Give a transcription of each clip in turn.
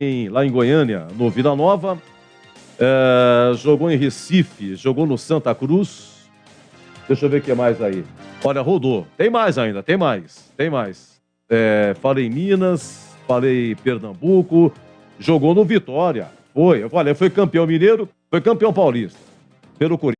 lá em Goiânia, no Vila Nova, jogou em Recife, jogou no Santa Cruz. Deixa eu ver o que mais aí. Olha, rodou. Tem mais ainda, tem mais, tem mais. Falei Minas, falei Pernambuco, jogou no Vitória. Eu falei, foi campeão mineiro, foi campeão paulista, pelo Corinthians.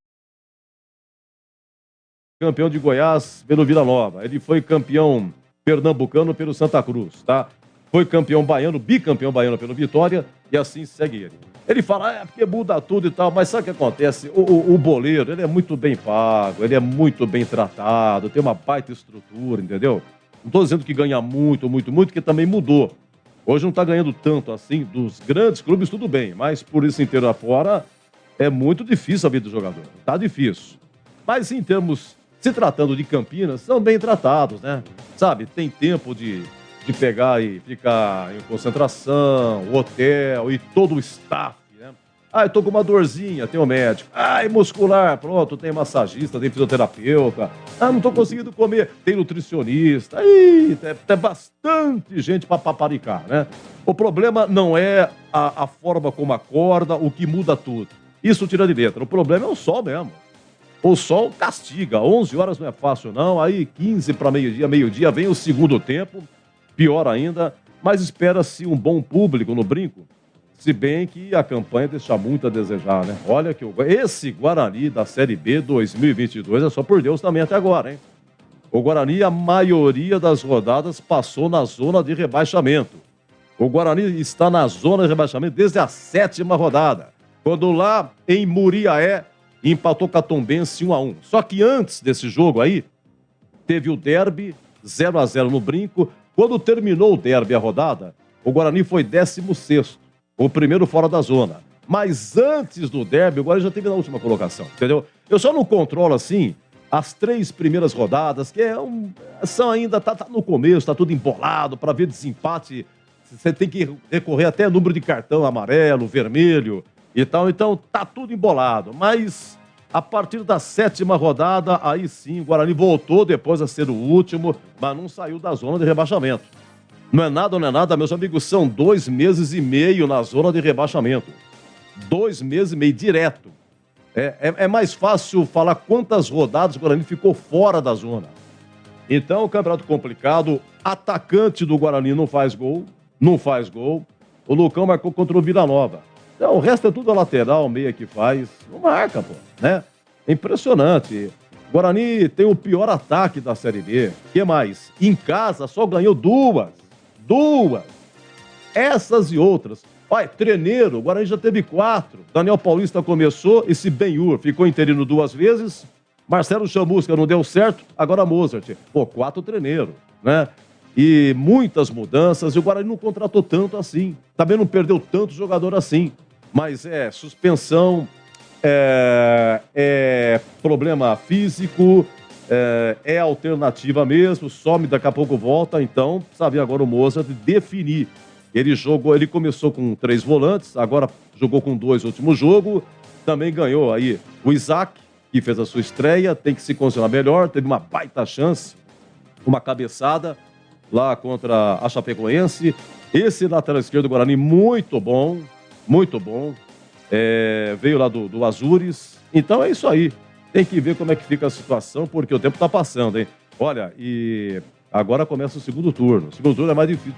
Campeão de Goiás pelo Vila Nova. Ele foi campeão pernambucano pelo Santa Cruz, tá? Foi campeão baiano, bicampeão baiano pelo Vitória, e assim segue ele. Ele fala, porque muda tudo e tal, mas sabe o que acontece? O boleiro, ele é muito bem pago, ele é muito bem tratado, tem uma baita estrutura, entendeu? Não estou dizendo que ganha muito, muito, muito, que também mudou. Hoje não está ganhando tanto assim, dos grandes clubes, tudo bem, mas por isso inteiro afora, é muito difícil a vida do jogador. Tá difícil. Mas em termos, se tratando de Campinas, são bem tratados, né? Sabe, tem tempo de pegar e ficar em concentração, hotel e todo o staff, né? Eu tô com uma dorzinha, tem o médico. Muscular, pronto, tem massagista, tem fisioterapeuta. Não tô conseguindo comer, tem nutricionista. Tem bastante gente para paparicar, né? O problema não é a forma como acorda, o que muda tudo. Isso tira de letra. O problema é o sol mesmo. O sol castiga. 11 horas não é fácil, não. Aí 15 para meio-dia, vem o segundo tempo. Pior ainda, mas espera-se um bom público no Brinco. Se bem que a campanha deixa muito a desejar, né? Olha que esse Guarani da Série B 2022 é só por Deus também até agora, hein? O Guarani, a maioria das rodadas, passou na zona de rebaixamento. O Guarani está na zona de rebaixamento desde a 7ª rodada, quando lá em Muriaé empatou com a Tombense 1-1. Só que antes desse jogo aí, teve o derby 0-0 no Brinco. Quando terminou o derby, a rodada, o Guarani foi 16º, o primeiro fora da zona. Mas antes do derby, o Guarani já teve na última colocação, entendeu? Eu só não controlo, assim, as 3 primeiras rodadas, que são ainda, tá no começo, tá tudo embolado, para ver desempate, você tem que recorrer até número de cartão amarelo, vermelho e tal, então tá tudo embolado. Mas a partir da 7ª rodada, aí sim, o Guarani voltou depois a ser o último, mas não saiu da zona de rebaixamento. Não é nada, meus amigos, são 2 meses e meio na zona de rebaixamento. 2 meses e meio, direto. É mais fácil falar quantas rodadas o Guarani ficou fora da zona. Então, o campeonato complicado, atacante do Guarani não faz gol. O Lucão marcou contra o Vila Nova. Então, o resto é tudo a lateral, meia que faz. Não marca, pô, né? É impressionante. O Guarani tem o pior ataque da Série B. O que mais? Em casa só ganhou 2. Essas e outras. Olha, treneiro, o Guarani já teve 4. Daniel Paulista começou, esse Benhur ficou interino 2 vezes. Marcelo Chamusca não deu certo, agora Mozart. 4 treineiros, né? E muitas mudanças, e o Guarani não contratou tanto assim. Também não perdeu tanto jogador assim. Mas suspensão, problema físico, alternativa mesmo, some, daqui a pouco volta. Então, sabe agora o Mozart definir. Ele começou com 3 volantes, agora jogou com 2 no último jogo. Também ganhou aí o Isaac, que fez a sua estreia, tem que se condicionar melhor, teve uma baita chance, uma cabeçada lá contra a Chapecoense. Esse lateral esquerdo do Guarani, muito bom. Veio lá do Azures. Então é isso aí. Tem que ver como é que fica a situação, porque o tempo está passando, hein? Olha, e agora começa o segundo turno. O segundo turno é mais difícil.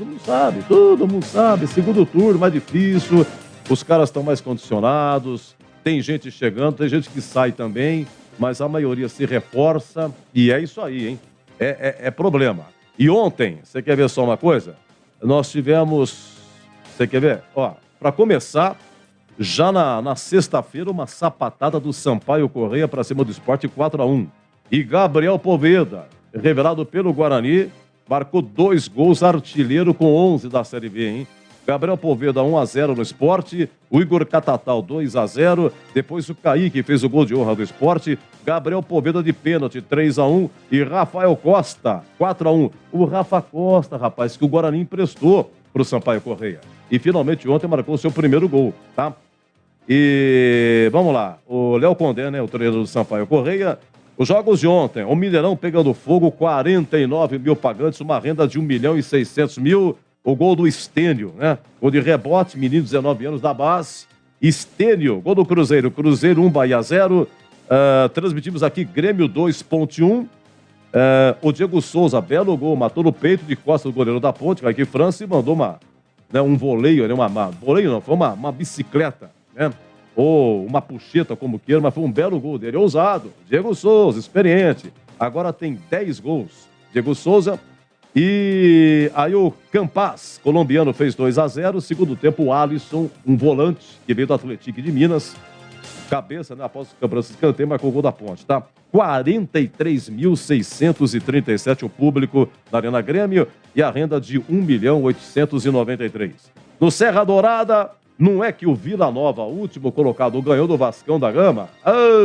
Todo mundo sabe. Segundo turno mais difícil. Os caras estão mais condicionados. Tem gente chegando, tem gente que sai também. Mas a maioria se reforça. E é isso aí, hein? É problema. E ontem, você quer ver só uma coisa? Nós tivemos... Você quer ver? Ó, para começar, já na sexta-feira, uma sapatada do Sampaio Correia para cima do Sport 4-1. E Gabriel Poveda, revelado pelo Guarani, marcou 2 gols, artilheiro com 11 da Série B, hein? Gabriel Poveda 1-0 no Sport, o Igor Catatal 2-0, depois o Kaique fez o gol de honra do Sport, Gabriel Poveda de pênalti 3-1 e Rafael Costa 4-1. O Rafa Costa, rapaz, que o Guarani emprestou para o Sampaio Correia. E finalmente ontem marcou o seu primeiro gol, tá? E vamos lá, o Léo Condé, né, o treinador do Sampaio Correia. Os jogos de ontem, o Mineirão pegando fogo, 49 mil pagantes, uma renda de 1.600.000. O gol do Estênio, né? Gol de rebote, menino de 19 anos da base. Estênio, gol do Cruzeiro. Cruzeiro 1, Bahia 0. Transmitimos aqui Grêmio 2.1. O Diego Souza, belo gol, matou no peito de costa do goleiro da Ponte, vai aqui França, e mandou um voleio, né? Voleio não, foi uma bicicleta, né? Ou uma puxeta, como queira, mas foi um belo gol dele, ousado. Diego Souza, experiente. Agora tem 10 gols. Diego Souza. E aí o Campas, colombiano, fez 2-0. Segundo tempo, o Alisson, um volante que veio do Atlético de Minas. Cabeça, né? Após o cobrança de escanteio, marcou o gol da Ponte, tá? 43.637 o público da Arena Grêmio e a renda de 1.893.000. No Serra Dourada, não é que o Vila Nova, último colocado, ganhou do Vascão da Gama?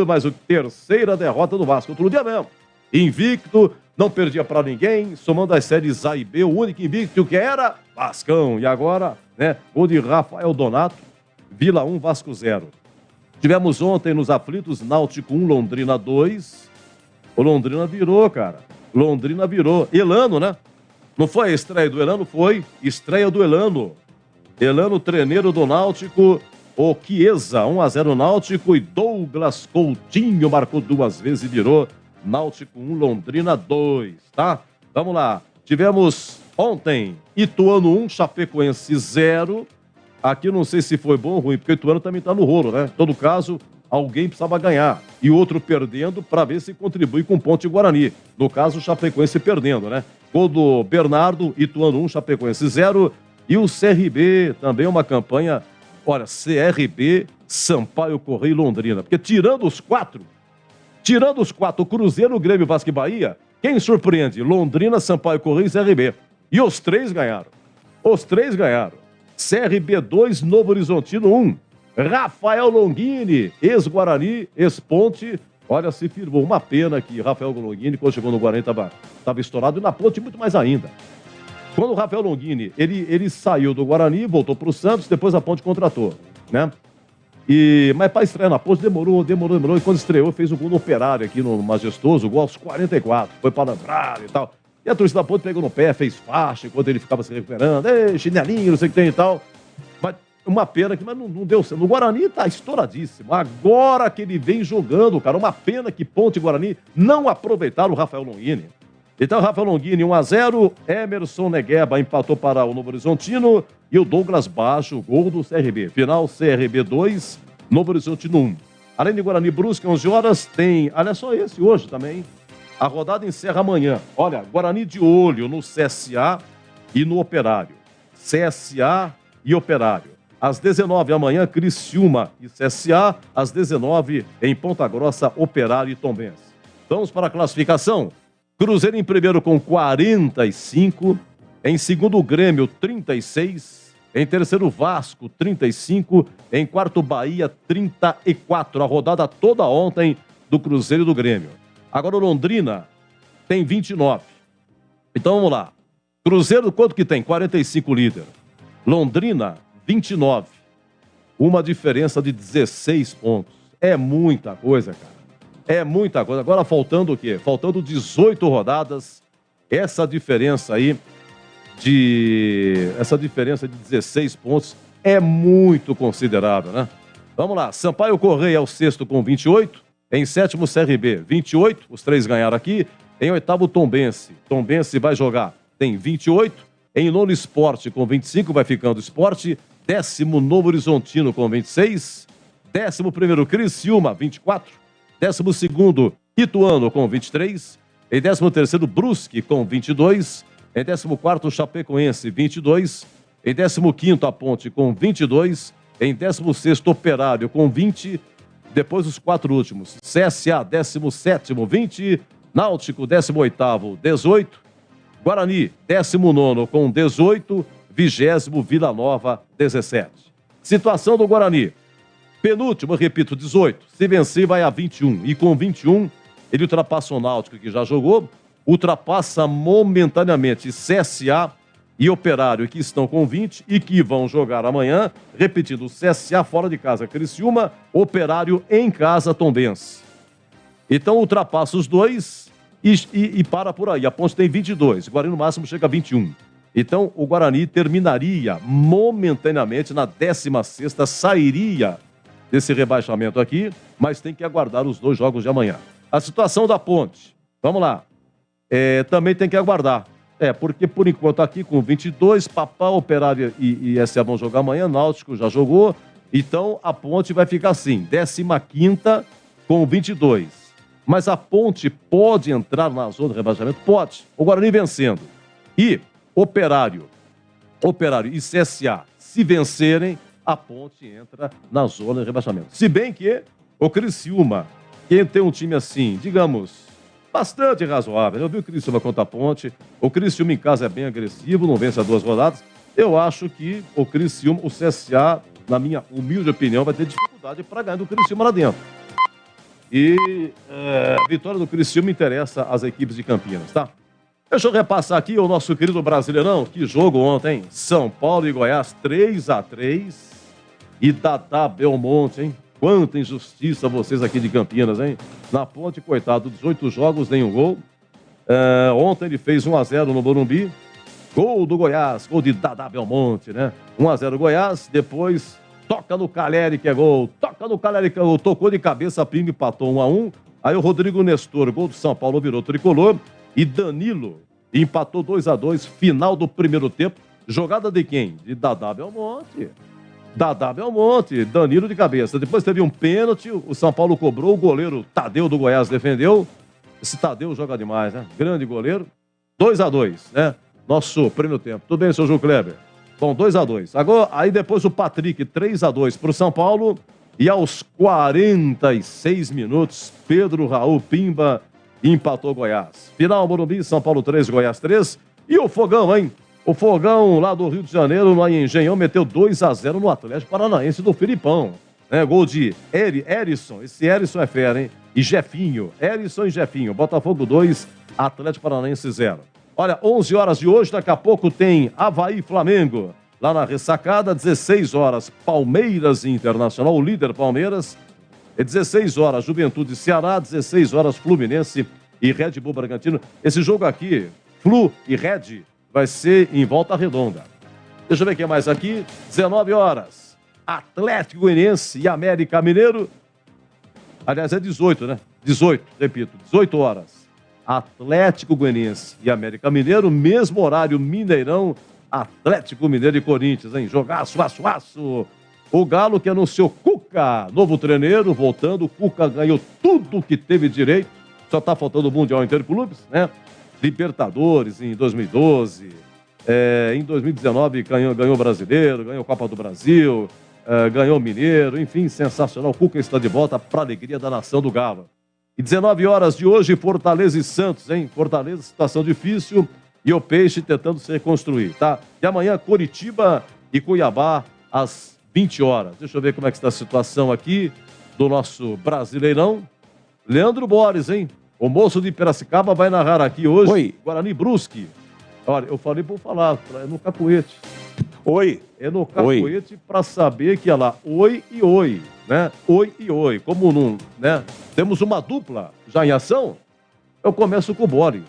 Mas a terceira derrota do Vasco, outro dia mesmo. Invicto, não perdia pra ninguém, somando as séries A e B, o único invicto que era Vascão. E agora, né, gol de Rafael Donato, Vila 1, Vasco 0. Tivemos ontem nos aflitos, Náutico 1, Londrina 2. O Londrina virou, cara. Londrina virou. Elano, né? Não foi a estreia do Elano? Foi estreia do Elano. Elano, treneiro do Náutico. O Chiesa, 1-0 Náutico. E Douglas Coutinho marcou 2 vezes e virou. Náutico 1, Londrina 2, tá? Vamos lá. Tivemos ontem Ituano 1, Chapecoense 0. Aqui não sei se foi bom ou ruim, porque o Ituano também tá no rolo, né? Em todo caso, alguém precisava ganhar. E outro perdendo para ver se contribui com o Ponte Guarani. No caso, o Chapecoense perdendo, né? Gol do Bernardo, Ituano 1, Chapecoense 0. E o CRB, também uma campanha. Olha, CRB, Sampaio Correia e Londrina. Porque tirando os quatro, o Cruzeiro, o Grêmio, Vasco e Bahia, quem surpreende? Londrina, Sampaio Correia e CRB. E os três ganharam. CRB 2, Novo Horizontino 1. Rafael Longini, ex-Guarani, ex-Ponte. Olha, se firmou. Uma pena que Rafael Longini, quando chegou no Guarani, estava estourado. E na Ponte, muito mais ainda. Quando o Rafael Longini, ele saiu do Guarani, voltou para o Santos, depois a Ponte contratou, né? Mas para estrear na Ponte demorou. E quando estreou, fez o gol no Operário aqui no Majestoso, gol aos 44. Foi para lembrar e tal. E a torcida da Ponte pegou no pé, fez faixa enquanto ele ficava se recuperando. Chinelinho, não sei o que tem e tal. Mas uma pena que não deu certo. No Guarani tá estouradíssimo. Agora que ele vem jogando, cara. Uma pena que Ponte e Guarani não aproveitaram o Rafael Longini. Então, Rafael Longini 1-0. Emerson Negueba empatou para o Novo Horizontino. E o Douglas Baixo, gol do CRB. Final, CRB 2, Novo Horizontino 1. Além de Guarani Brusque, 11 horas, tem... Olha só esse hoje também. A rodada encerra amanhã. Olha, Guarani de olho no CSA e no Operário. CSA e Operário. Às 19 amanhã, Criciúma e CSA. Às 19 em Ponta Grossa, Operário e Tombense. Vamos para a classificação. Cruzeiro em primeiro com 45. Em segundo, Grêmio, 36. Em terceiro, Vasco, 35. Em quarto, Bahia, 34. A rodada toda ontem do Cruzeiro e do Grêmio. Agora o Londrina tem 29. Então vamos lá. Cruzeiro, quanto que tem? 45 líder. Londrina, 29. Uma diferença de 16 pontos. É muita coisa, cara. É muita coisa. Agora faltando o quê? Faltando 18 rodadas. Essa diferença de 16 pontos é muito considerável, né? Vamos lá. Sampaio Correia é o sexto com 28. Em sétimo, CRB, 28. Os três ganharam aqui. Em oitavo, Tombense. Tombense vai jogar, tem 28. Em nono, Sport com 25, vai ficando Sport. Décimo, Novo Horizontino com 26. 11º, Criciúma, 24. 12º, Ituano com 23. Em 13º, Brusque com 22. Em 14º, Chapecoense, 22. Em 15º, a Ponte com 22. Em 16º, Operário com 20. Depois os quatro últimos. CSA, 17º, 20. Náutico, 18º, 18. Guarani, 19º com 18. 20º, Vila Nova, 17. Situação do Guarani. Penúltimo, repito, 18. Se vencer, vai a 21. E com 21, ele ultrapassa o Náutico, que já jogou. Ultrapassa momentaneamente CSA e Operário, que estão com 20 e que vão jogar amanhã. Repetindo, CSA fora de casa, Criciúma. Operário em casa, Tombense. Então ultrapassa os dois e para por aí. A Ponte tem 22. Guarani no máximo chega a 21. Então, o Guarani terminaria momentaneamente na 16ª, sairia desse rebaixamento aqui, mas tem que aguardar os 2 jogos de amanhã. A situação da Ponte, vamos lá, também tem que aguardar. Porque por enquanto aqui com 22, Papá, Operário e SA vão jogar amanhã, Náutico já jogou, então a Ponte vai ficar assim, 15ª com 22. Mas a Ponte pode entrar na zona de rebaixamento? Pode. O Guarani vencendo. E Operário e CSA, se vencerem, a Ponte entra na zona de rebaixamento. Se bem que o Criciúma, quem tem um time assim, digamos, bastante razoável. Eu vi o Criciúma contra a Ponte. O Criciúma em casa é bem agressivo, não vence a 2 rodadas. Eu acho que o Criciúma, o CSA, na minha humilde opinião, vai ter dificuldade para ganhar do Criciúma lá dentro. E a vitória do Criciúma interessa às equipes de Campinas, tá? Deixa eu repassar aqui o nosso querido Brasileirão. Que jogo ontem, hein? São Paulo e Goiás, 3-3. E Dadá Belmonte, hein? Quanta injustiça vocês aqui de Campinas, hein? Na Ponte, coitado, 18 jogos, nenhum gol. Ontem ele fez 1-0 no Morumbi. Gol do Goiás, gol de Dadá Belmonte, né? 1-0 Goiás, depois toca no Caleri que é gol. Toca no Caleri que é gol. Tocou de cabeça, Pingo empatou 1-1. Aí o Rodrigo Nestor, gol do São Paulo, virou tricolor. E Danilo empatou 2-2, final do primeiro tempo. Jogada de quem? De Dadá Belmonte. Dadá Belmonte, Danilo de cabeça. Depois teve um pênalti, o São Paulo cobrou, o goleiro Tadeu do Goiás defendeu. Esse Tadeu joga demais, né? Grande goleiro. 2-2, né? Nosso primeiro tempo. Tudo bem, seu Ju Kleber? Bom, 2-2. Agora, aí depois o Patrick, 3-2 para o São Paulo. E aos 46 minutos, Pedro Raul Pimba empatou Goiás. Final, Morumbi, São Paulo 3, Goiás 3. E o Fogão, hein? O Fogão lá do Rio de Janeiro, no Engenhão, meteu 2-0 no Atlético Paranaense do Filipão. Gol de Erisson. Esse Erisson é fera, hein? E Jefinho. Erisson e Jefinho. Botafogo 2, Atlético Paranaense 0. Olha, 11 horas de hoje, daqui a pouco tem Avaí e Flamengo. Lá na ressacada, 16 horas, Palmeiras e Internacional, o líder Palmeiras. 16 horas, Juventude e Ceará, 16 horas, Fluminense e Red Bull Bragantino. Esse jogo aqui, Flu e Red, vai ser em Volta Redonda. Deixa eu ver quem mais aqui. 19 horas, Atlético Goianiense e América Mineiro. Aliás, é 18, né? 18, repito, 18 horas. Atlético Goianiense e América Mineiro, mesmo horário, Mineirão, Atlético Mineiro e Corinthians, hein? Jogaço, aço, aço. O Galo que anunciou Cuca, novo treneiro, voltando. Cuca ganhou tudo que teve direito. Só tá faltando o Mundial Interclubes, né? Libertadores em 2012. Em 2019 ganhou o Brasileiro, ganhou a Copa do Brasil, ganhou o Mineiro. Enfim, sensacional. Cuca está de volta para a alegria da nação do Galo. E 19 horas de hoje, Fortaleza e Santos, hein? Fortaleza, situação difícil. E o Peixe tentando se reconstruir, tá? E amanhã, Coritiba e Cuiabá, às 20 horas. Deixa eu ver como é que está a situação aqui do nosso Brasileirão. Leandro Borges, hein? O moço de Piracicaba vai narrar aqui hoje. Oi. Guarani Brusque. Olha, eu falei para falar, é no cacuete. Oi. É no cacuete para saber que é lá, oi e oi, né? Oi e oi. Como não, né? Temos uma dupla já em ação, eu começo com o Borges.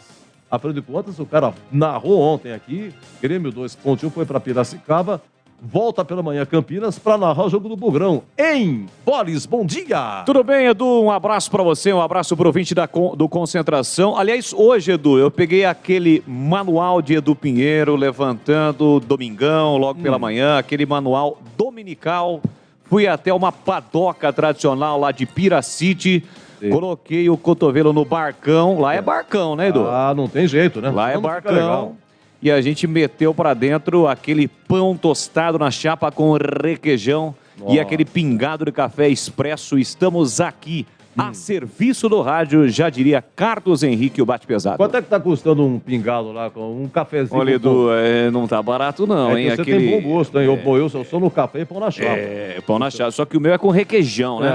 Afinal de contas, o cara narrou ontem aqui, Grêmio 2.1 foi para Piracicaba, volta pela manhã Campinas para narrar o jogo do Bugrão. Em Borges, bom dia! Tudo bem, Edu? Um abraço para você, um abraço pro ouvinte do Concentração. Aliás, hoje, Edu, eu peguei aquele manual de Edu Pinheiro, levantando domingão, logo pela manhã, aquele manual dominical. Fui até uma padoca tradicional lá de Piracity. Sim. Coloquei o cotovelo no barcão. Lá é barcão, né, Edu? Ah, não tem jeito, né? Lá é barcão. E a gente meteu pra dentro aquele pão tostado na chapa com requeijão. Nossa. E aquele pingado de café expresso. Estamos aqui a serviço do rádio, já diria Carlos Henrique, o Bate Pesado. Quanto é que tá custando um pingado lá, com um cafezinho? Olha, Edu, não tá barato não, hein? Você tem bom gosto, hein? Eu sou no café e pão na chapa. Pão na chapa. Só que o meu é com requeijão, né?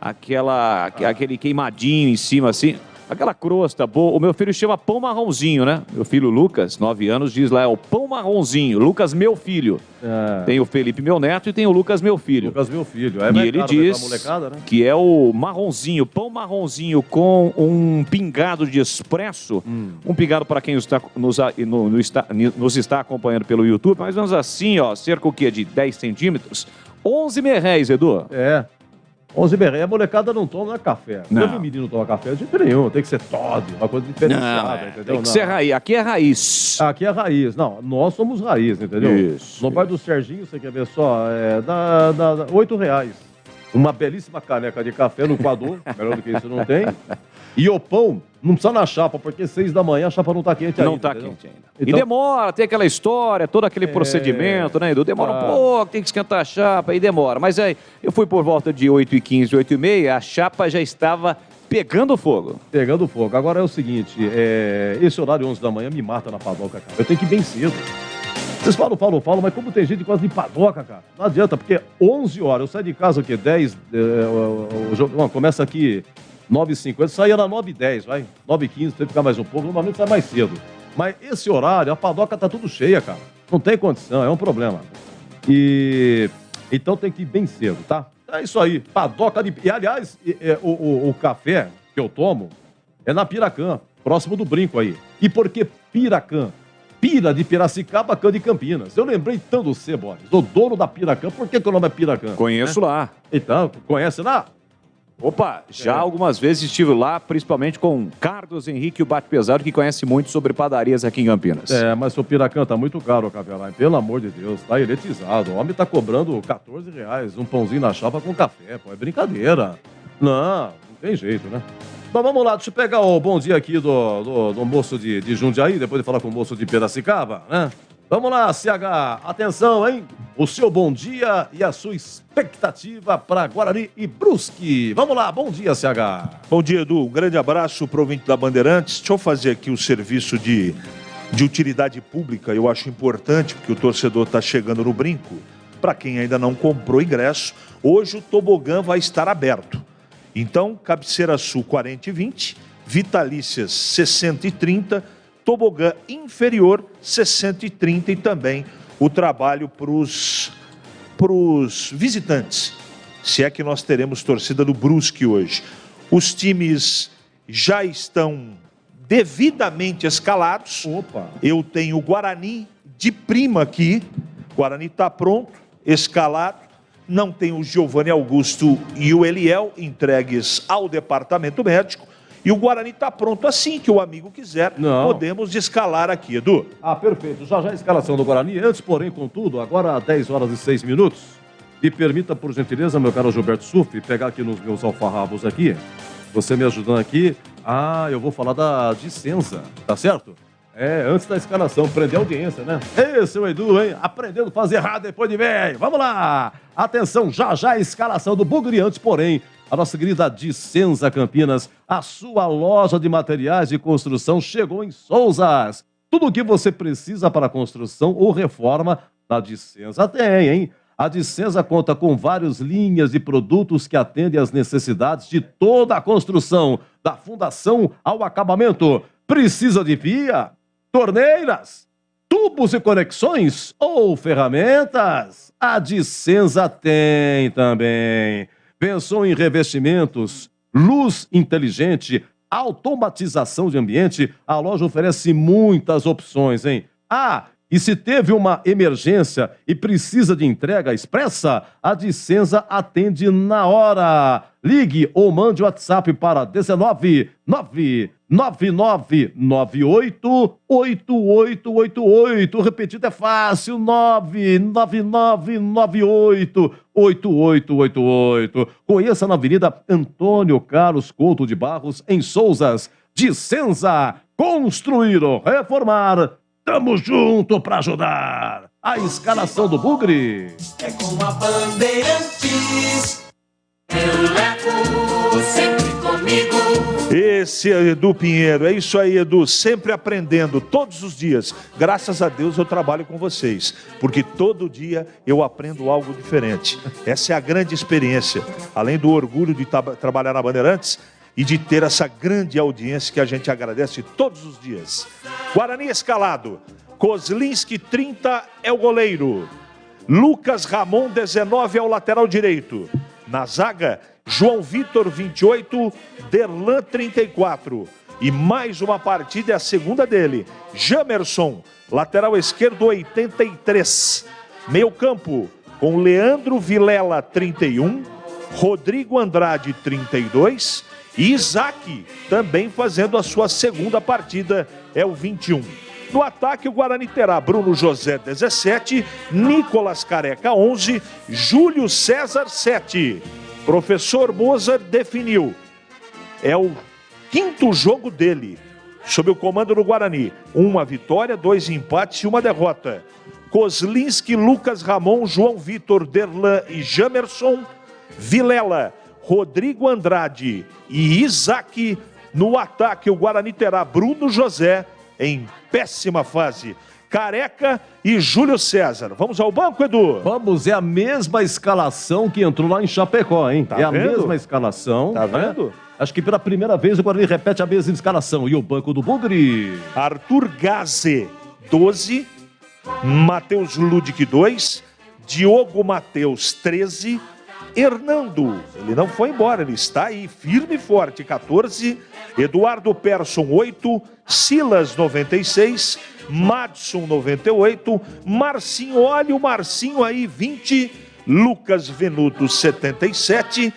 Aquele queimadinho em cima, assim. Aquela crosta boa. O meu filho chama pão marronzinho, né? Meu filho Lucas, 9 anos, diz lá, é o pão marronzinho. Lucas, meu filho. Tem o Felipe, meu neto, e tem o Lucas, meu filho. Lucas, meu filho. E ele diz molecada, né? que é o marronzinho, pão marronzinho com um pingado de expresso. Um pingado para quem nos está acompanhando pelo YouTube, mais ou menos assim, ó, cerca o quê? De 10 centímetros. 11 merréis, Edu. 11 merréis. A molecada não toma café. Não. Todo menino toma café de jeito nenhum. Tem que ser Toddy, uma coisa diferenciada, entendeu? Tem que ser raiz. Aqui é raiz. Aqui é raiz. Não, nós somos raiz, entendeu? Isso. No bar do Serginho, você quer ver só, dá R$8. Uma belíssima caneca de café no coador. Melhor do que isso não tem. E o pão, não precisa na chapa, porque 6 da manhã a chapa não tá quente ainda. Não tá entendeu? quente ainda. Então, E demora, tem aquela história, todo aquele procedimento, né, Edu? Demora um pouco, tem que esquentar a chapa e demora. Mas aí, eu fui por volta de 8h15, 8h30, a chapa já estava pegando fogo. Pegando fogo. Agora é o seguinte, esse horário 11 da manhã me mata na padoca, cara. Eu tenho que ir bem cedo. Vocês falam, mas como tem gente que gosta de padoca, cara? Não adianta, porque 11 horas, eu saio de casa o quê? 10, o jogo começa aqui 9h50, saía na 9h10, vai. 9h15, tem que ficar mais um pouco, normalmente sai mais cedo. Mas esse horário, a padoca tá tudo cheia, cara. Não tem condição, é um problema. Então tem que ir bem cedo, tá? É isso aí, padoca de... E aliás, o café que eu tomo é na Piracã, próximo do Brinco aí. E por que Piracã? Pira de Piracicaba, Cã de Campinas. Eu lembrei tanto do você, Boris, do dono da Piracã. Por que o nome é Piracã? Conheço lá. Então, conhece lá? Opa, já algumas vezes estive lá, principalmente com Carlos Henrique, o Bate Pesado, que conhece muito sobre padarias aqui em Campinas. Mas o Piracã tá muito caro, Cavelar. Pelo amor de Deus, tá eletizado. O homem tá cobrando R$14, um pãozinho na chapa com café, pô. É brincadeira. Não tem jeito, né? Mas vamos lá, deixa eu pegar o bom dia aqui do moço de Jundiaí, depois de falar com o moço de Piracicaba, né? Vamos lá, CH, atenção, hein? O seu bom dia e a sua expectativa para Guarani e Brusque. Vamos lá, bom dia, CH. Bom dia, Edu. Um grande abraço para o ouvinte da Bandeirantes. Deixa eu fazer aqui o serviço de utilidade pública. Eu acho importante, porque o torcedor está chegando no Brinco. Para quem ainda não comprou ingresso, hoje o tobogã vai estar aberto. Então, Cabeceira Sul 40 e 20, Vitalícias 60 e 30, tobogã inferior 60 e 30 e também o trabalho para os visitantes. Se é que nós teremos torcida do Brusque hoje. Os times já estão devidamente escalados. Opa! Eu tenho o Guarani de prima aqui. O Guarani está pronto, escalado. Não tem o Giovanni Augusto e o Eliel entregues ao departamento médico. E o Guarani está pronto assim que o amigo quiser. Podemos escalar aqui, Edu. Perfeito. Já a escalação do Guarani. Antes, porém, contudo, agora 10h06. Me permita, por gentileza, meu caro Gilberto Suf, pegar aqui nos meus alfarrabos aqui. Você me ajudando aqui. Eu vou falar da Dicenza, tá certo? Antes da escalação, prender a audiência, né? Seu Edu, hein? Aprendendo a fazer errado depois de velho. Vamos lá! Atenção, já a escalação do Bugre. Antes, porém, a nossa querida Dicenza Campinas, a sua loja de materiais de construção chegou em Souzas. Tudo o que você precisa para construção ou reforma, na Dicenza tem, hein? A Dicenza conta com várias linhas de produtos que atendem às necessidades de toda a construção, da fundação ao acabamento. Precisa de pia, torneiras, tubos e conexões ou ferramentas? A Dicenza tem também. Pensou em revestimentos, luz inteligente, automatização de ambiente? A loja oferece muitas opções, hein? E se teve uma emergência e precisa de entrega expressa, a Dicenza atende na hora. Ligue ou mande o WhatsApp para 19999988888. Repetido é fácil, 999988888. Conheça na Avenida Antônio Carlos Couto de Barros, em Souzas. Dicenza, construir ou reformar. Tamo junto pra ajudar. A escalação do Bugre. É com a Bandeirantes. Eu levo sempre comigo. Esse é Edu Pinheiro. É isso aí, Edu. Sempre aprendendo, todos os dias. Graças a Deus eu trabalho com vocês. Porque todo dia eu aprendo algo diferente. Essa é a grande experiência. Além do orgulho de trabalhar na Bandeirantes, e de ter essa grande audiência que a gente agradece todos os dias. Guarani escalado. Kozlinski, 30, é o goleiro. Lucas Ramon, 19, é o lateral direito. Na zaga, João Vitor, 28, Derlan, 34. E mais uma partida, é a segunda dele. Jamerson, lateral esquerdo, 83. Meio campo, com Leandro Vilela, 31. Rodrigo Andrade, 32. E Isaac, também fazendo a sua segunda partida, é o 21. No ataque, o Guarani terá Bruno José, 17. Nicolas Careca, 11. Júlio César, 7. Professor Mozart definiu. É o quinto jogo dele, sob o comando do Guarani. 1 vitória, 2 empates e 1 derrota. Kozlinski, Lucas Ramon, João Vitor, Derlan e Jamerson. Vilela, Rodrigo Andrade e Isaac. No ataque, o Guarani terá Bruno José, em péssima fase, Careca e Júlio César. Vamos ao banco, Edu? Vamos, é a mesma escalação que entrou lá em Chapecó, hein? Tá é vendo? A mesma escalação. Tá né? vendo? Acho que pela primeira vez o Guarani repete a mesma escalação. E o banco do Bugre? Arthur Gaze, 12. Matheus Ludic, 2. Diogo Matheus, 13. Hernando, ele não foi embora, ele está aí, firme e forte, 14. Eduardo Persson, 8. Silas, 96. Madson, 98. Marcinho, olha o Marcinho aí, 20. Lucas Venuto, 77.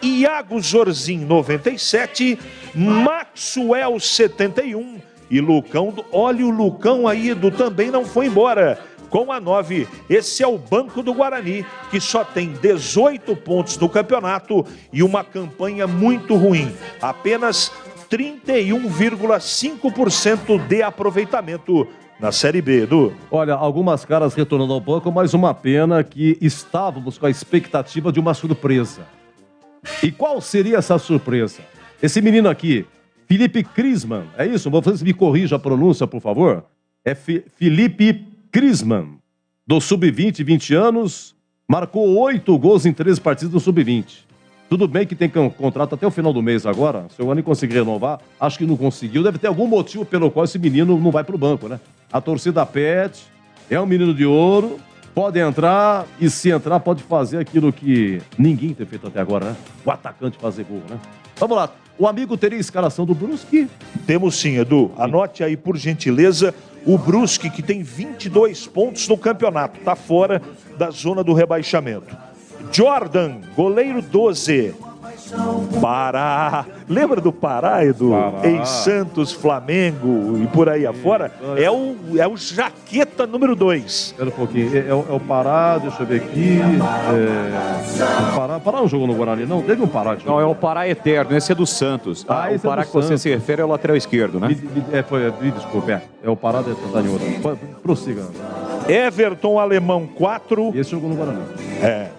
Iago Zorzin, 97. Maxwell, 71. E Lucão, olha o Lucão aí, Edu, também não foi embora. Com a 9, esse é o banco do Guarani, que só tem 18 pontos no campeonato e uma campanha muito ruim. Apenas 31,5% de aproveitamento na Série B, Edu. Olha, algumas caras retornando ao banco, mas uma pena que estávamos com a expectativa de uma surpresa. E qual seria essa surpresa? Esse menino aqui, Felipe Crisman, é isso? Vocês me corrijam a pronúncia, por favor? É Felipe Crisman, do Sub-20, 20 anos, marcou 8 gols em 13 partidas do Sub-20. Tudo bem que tem contrato até o final do mês agora, se o Guarani conseguir renovar, acho que não conseguiu, deve ter algum motivo pelo qual esse menino não vai pro banco, né? A torcida pede, é um menino de ouro, pode entrar e se entrar pode fazer aquilo que ninguém tem feito até agora, né? O atacante fazer gol, né? Vamos lá, o amigo teria a escalação do Brusque? Temos sim, Edu. Anote aí, por gentileza, o Brusque, que tem 22 pontos no campeonato, está fora da zona do rebaixamento. Jordan, goleiro, 12. Pará. Lembra do Pará, Edu? Pará. Em Santos, Flamengo e por aí afora. É o Jaqueta número 2. Espera um pouquinho. É o Pará, deixa eu ver aqui. O Pará não jogou no Guarani, não? Teve um Pará. Não, é o Pará Eterno, esse é do Santos. Ah, o esse é Pará do que você Santos. se refere é o lateral esquerdo, né? Desculpa, é o Pará da outra. Prossiga. Everton Alemão, 4. E esse jogou no Guarani.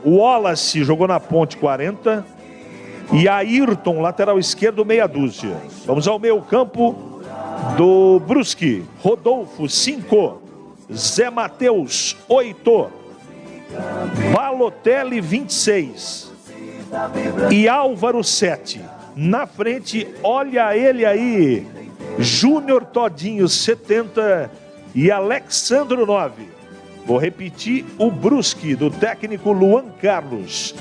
O Wallace jogou na Ponte, 40. E Ayrton, lateral esquerdo, meia dúzia. Vamos ao meio campo do Brusque. Rodolfo, 5. Zé Mateus, 8. Balotelli, 26. E Álvaro, 7. Na frente, olha ele aí. Júnior Todinho, 70. E Alexandro, 9. Vou repetir o Brusque, do técnico Luan Carlos.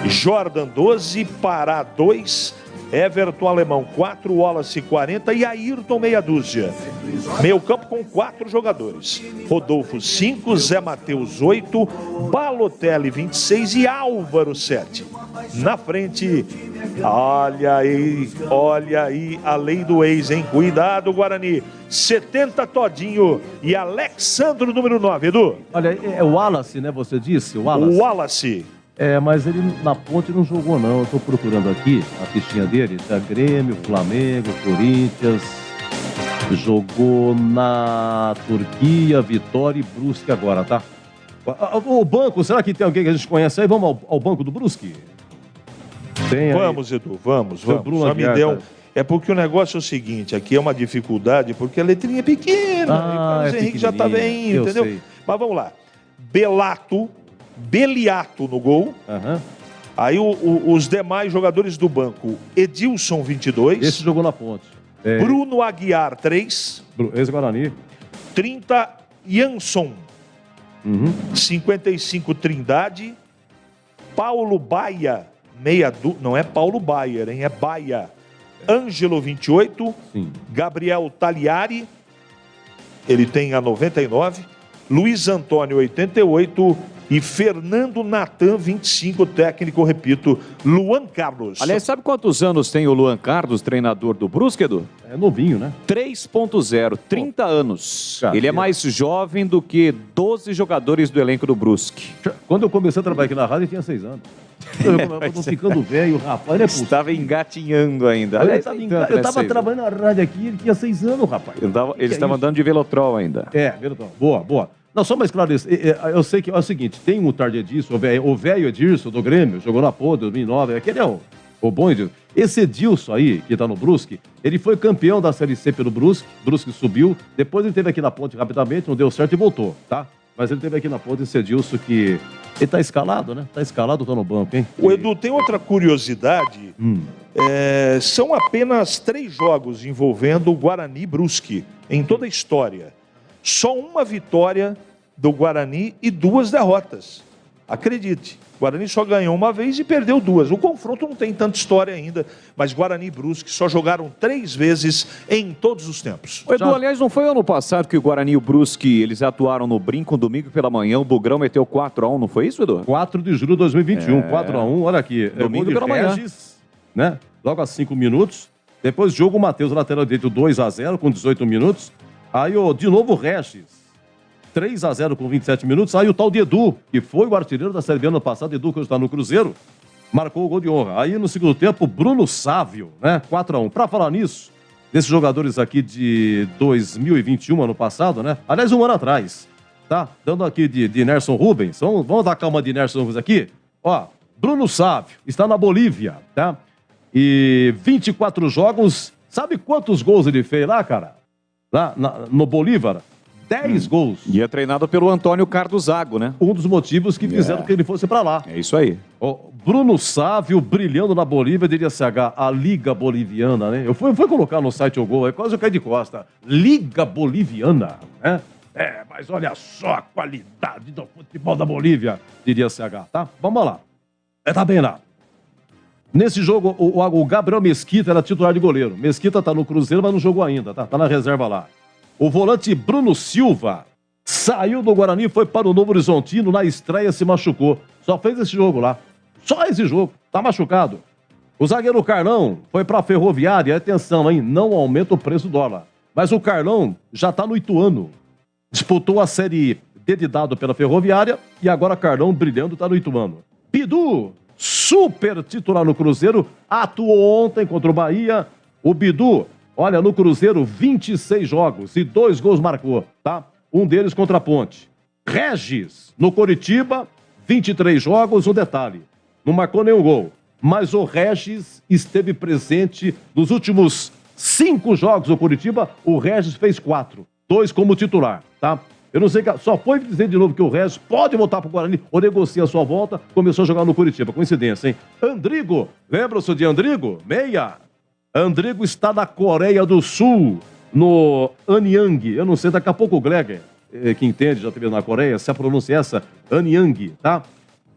Jordan, 12, Pará, 2, Everton Alemão, 4, Wallace, 40 e Ayrton, meia dúzia. Meio campo com 4 jogadores. Rodolfo, 5, Zé Mateus, 8, Balotelli, 26 e Álvaro, 7. Na frente, olha aí a lei do ex, hein? Cuidado, Guarani. 70, Todinho e Alexandro, número 9, Edu. Olha, é o Wallace, né? Você disse? O Wallace. O Wallace. Mas ele na Ponte não jogou, não. Eu tô procurando aqui a fichinha dele. Tá Grêmio, Flamengo, Corinthians. Jogou na Turquia, Vitória e Brusque agora, tá? O banco, será que tem alguém que a gente conhece aí? Vamos ao banco do Brusque? Tem aí. Vamos, Edu, vamos. Bruno Só me Aguiar, deu... tá? É porque o negócio é o seguinte, aqui é uma dificuldade, porque a letrinha é pequena, e o Carlos Henrique já tá bem, eu entendeu? sei. Mas vamos lá. Beliato no gol. Aí os demais jogadores do banco, Edilson, 22. Esse jogou na Ponte. Bruno Aguiar, 3. Ex-Guarani. 30, Jansson. 55, Trindade. Paulo Baia, não é Paulo Baier, hein? É Baia. Ângelo, 28. Sim. Gabriel Taliari, ele tem a 99. Luiz Antônio, 88. E Fernando Natan, 25, técnico, repito, Luan Carlos. Aliás, sabe quantos anos tem o Luan Carlos, treinador do Brusque, Edu? É novinho, né? 3.0, 30 anos. Cara, ele é mais jovem do que 12 jogadores do elenco do Brusque. Quando eu comecei a trabalhar aqui na rádio, ele tinha 6 anos. Eu tô ficando velho, rapaz. Estava engatinhando ainda. Eu Aliás, estava trabalhando na rádio aqui, ele tinha 6 anos, rapaz. Ele estava andando de Velotrol ainda. Velotrol. Boa. Não, só mais claro isso. Eu sei que é o seguinte, tem um tarde Edilson, o velho Edilson do Grêmio, jogou na Ponte 2009, aquele é o bom Edilson. Esse Edilson aí, que tá no Brusque, ele foi campeão da Série C pelo Brusque subiu, depois ele teve aqui na Ponte rapidamente, não deu certo e voltou, tá? Mas ele teve aqui na Ponte esse Edilson que... Ele tá escalado, né? Tá escalado, tá no banco, hein? O Edu, tem outra curiosidade. São apenas 3 jogos envolvendo o Guarani e Brusque em toda a história. Só uma vitória do Guarani e 2 derrotas. Acredite, o Guarani só ganhou uma vez e perdeu 2. O confronto não tem tanta história ainda, mas Guarani e Brusque só jogaram 3 vezes em todos os tempos. O Edu, aliás, não foi ano passado que o Guarani e o Brusque, eles atuaram no Brinco, um domingo pela manhã, o Bugrão meteu 4-1, não foi isso, Edu? 4 de julho de 2021, 4-1, olha aqui. Domingo pela manhã. Né? Logo a 5 minutos. Depois jogo o Matheus, lateral direito, 2-0 com 18 minutos. Aí, de novo, o Regis. 3-0 com 27 minutos. Aí o tal de Edu, que foi o artilheiro da Série B ano passado, Edu, que hoje está no Cruzeiro, marcou o gol de honra. Aí no segundo tempo, Bruno Sávio, né? 4-1. Para falar nisso, desses jogadores aqui de 2021, ano passado, né? Aliás, um ano atrás, tá? Dando aqui de Nerson Rubens. Vamos dar calma de Nerson Rubens aqui. Ó, Bruno Sávio está na Bolívia, tá? E 24 jogos. Sabe quantos gols ele fez lá, cara? Lá no Bolívar? 10 gols. E é treinado pelo Antônio Cardozago, né? Um dos motivos que fizeram que ele fosse pra lá. É isso aí. Bruno Sávio brilhando na Bolívia, diria CH, a Liga Boliviana, né? Eu fui colocar no site o gol, é quase o caí de costa. Liga Boliviana, né? Mas olha só a qualidade do futebol da Bolívia, diria CH, tá? Vamos lá. Tá bem lá. Nesse jogo, o Gabriel Mesquita era titular de goleiro. Mesquita tá no Cruzeiro, mas não jogou ainda, tá? Tá na reserva lá. O volante Bruno Silva saiu do Guarani e foi para o Novo Horizontino. Na estreia se machucou. Só fez esse jogo lá. Só esse jogo. Tá machucado. O zagueiro Carlão foi para a Ferroviária. Atenção, hein? Não aumenta o preço do dólar. Mas o Carlão já tá no Ituano. Disputou a Série D de dado pela Ferroviária e agora Carlão brilhando tá no Ituano. Bidu, super titular no Cruzeiro, atuou ontem contra o Bahia. O Bidu... Olha, no Cruzeiro, 26 jogos e 2 gols marcou, tá? Um deles contra a Ponte. Regis, no Coritiba, 23 jogos, um detalhe. Não marcou nenhum gol. Mas o Regis esteve presente nos últimos 5 jogos do Coritiba. O Regis fez 4. 2 como titular, tá? Eu não sei, só foi dizer de novo que o Regis pode voltar pro Guarani ou negocia a sua volta. Começou a jogar no Coritiba. Coincidência, hein? Andrigo, lembra-se de Andrigo? Meia. Andrigo está na Coreia do Sul, no Anyang. Eu não sei, daqui a pouco o Gleger, que entende, já teve na Coreia, se a pronúncia é essa, Anyang, tá?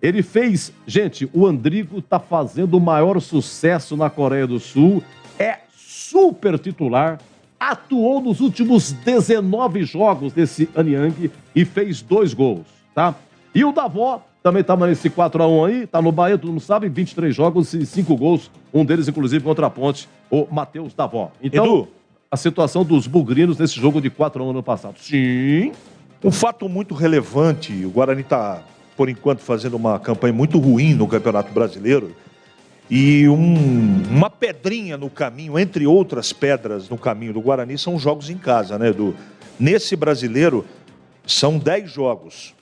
Ele fez... Gente, o Andrigo está fazendo o maior sucesso na Coreia do Sul, é super titular, atuou nos últimos 19 jogos desse Anyang e fez 2 gols, tá? E o Davó também estava nesse 4-1 aí, tá no Bahia, todo mundo sabe, 23 jogos e 5 gols, um deles inclusive contra a Ponte, o Matheus Davó. Então, Edu, a situação dos bugrinos nesse jogo de 4-1 ano passado. Sim. Um fato muito relevante, o Guarani está, por enquanto, fazendo uma campanha muito ruim no Campeonato Brasileiro, e uma pedrinha no caminho, entre outras pedras no caminho do Guarani, são os jogos em casa, né, Edu? Nesse brasileiro, são 10 jogos.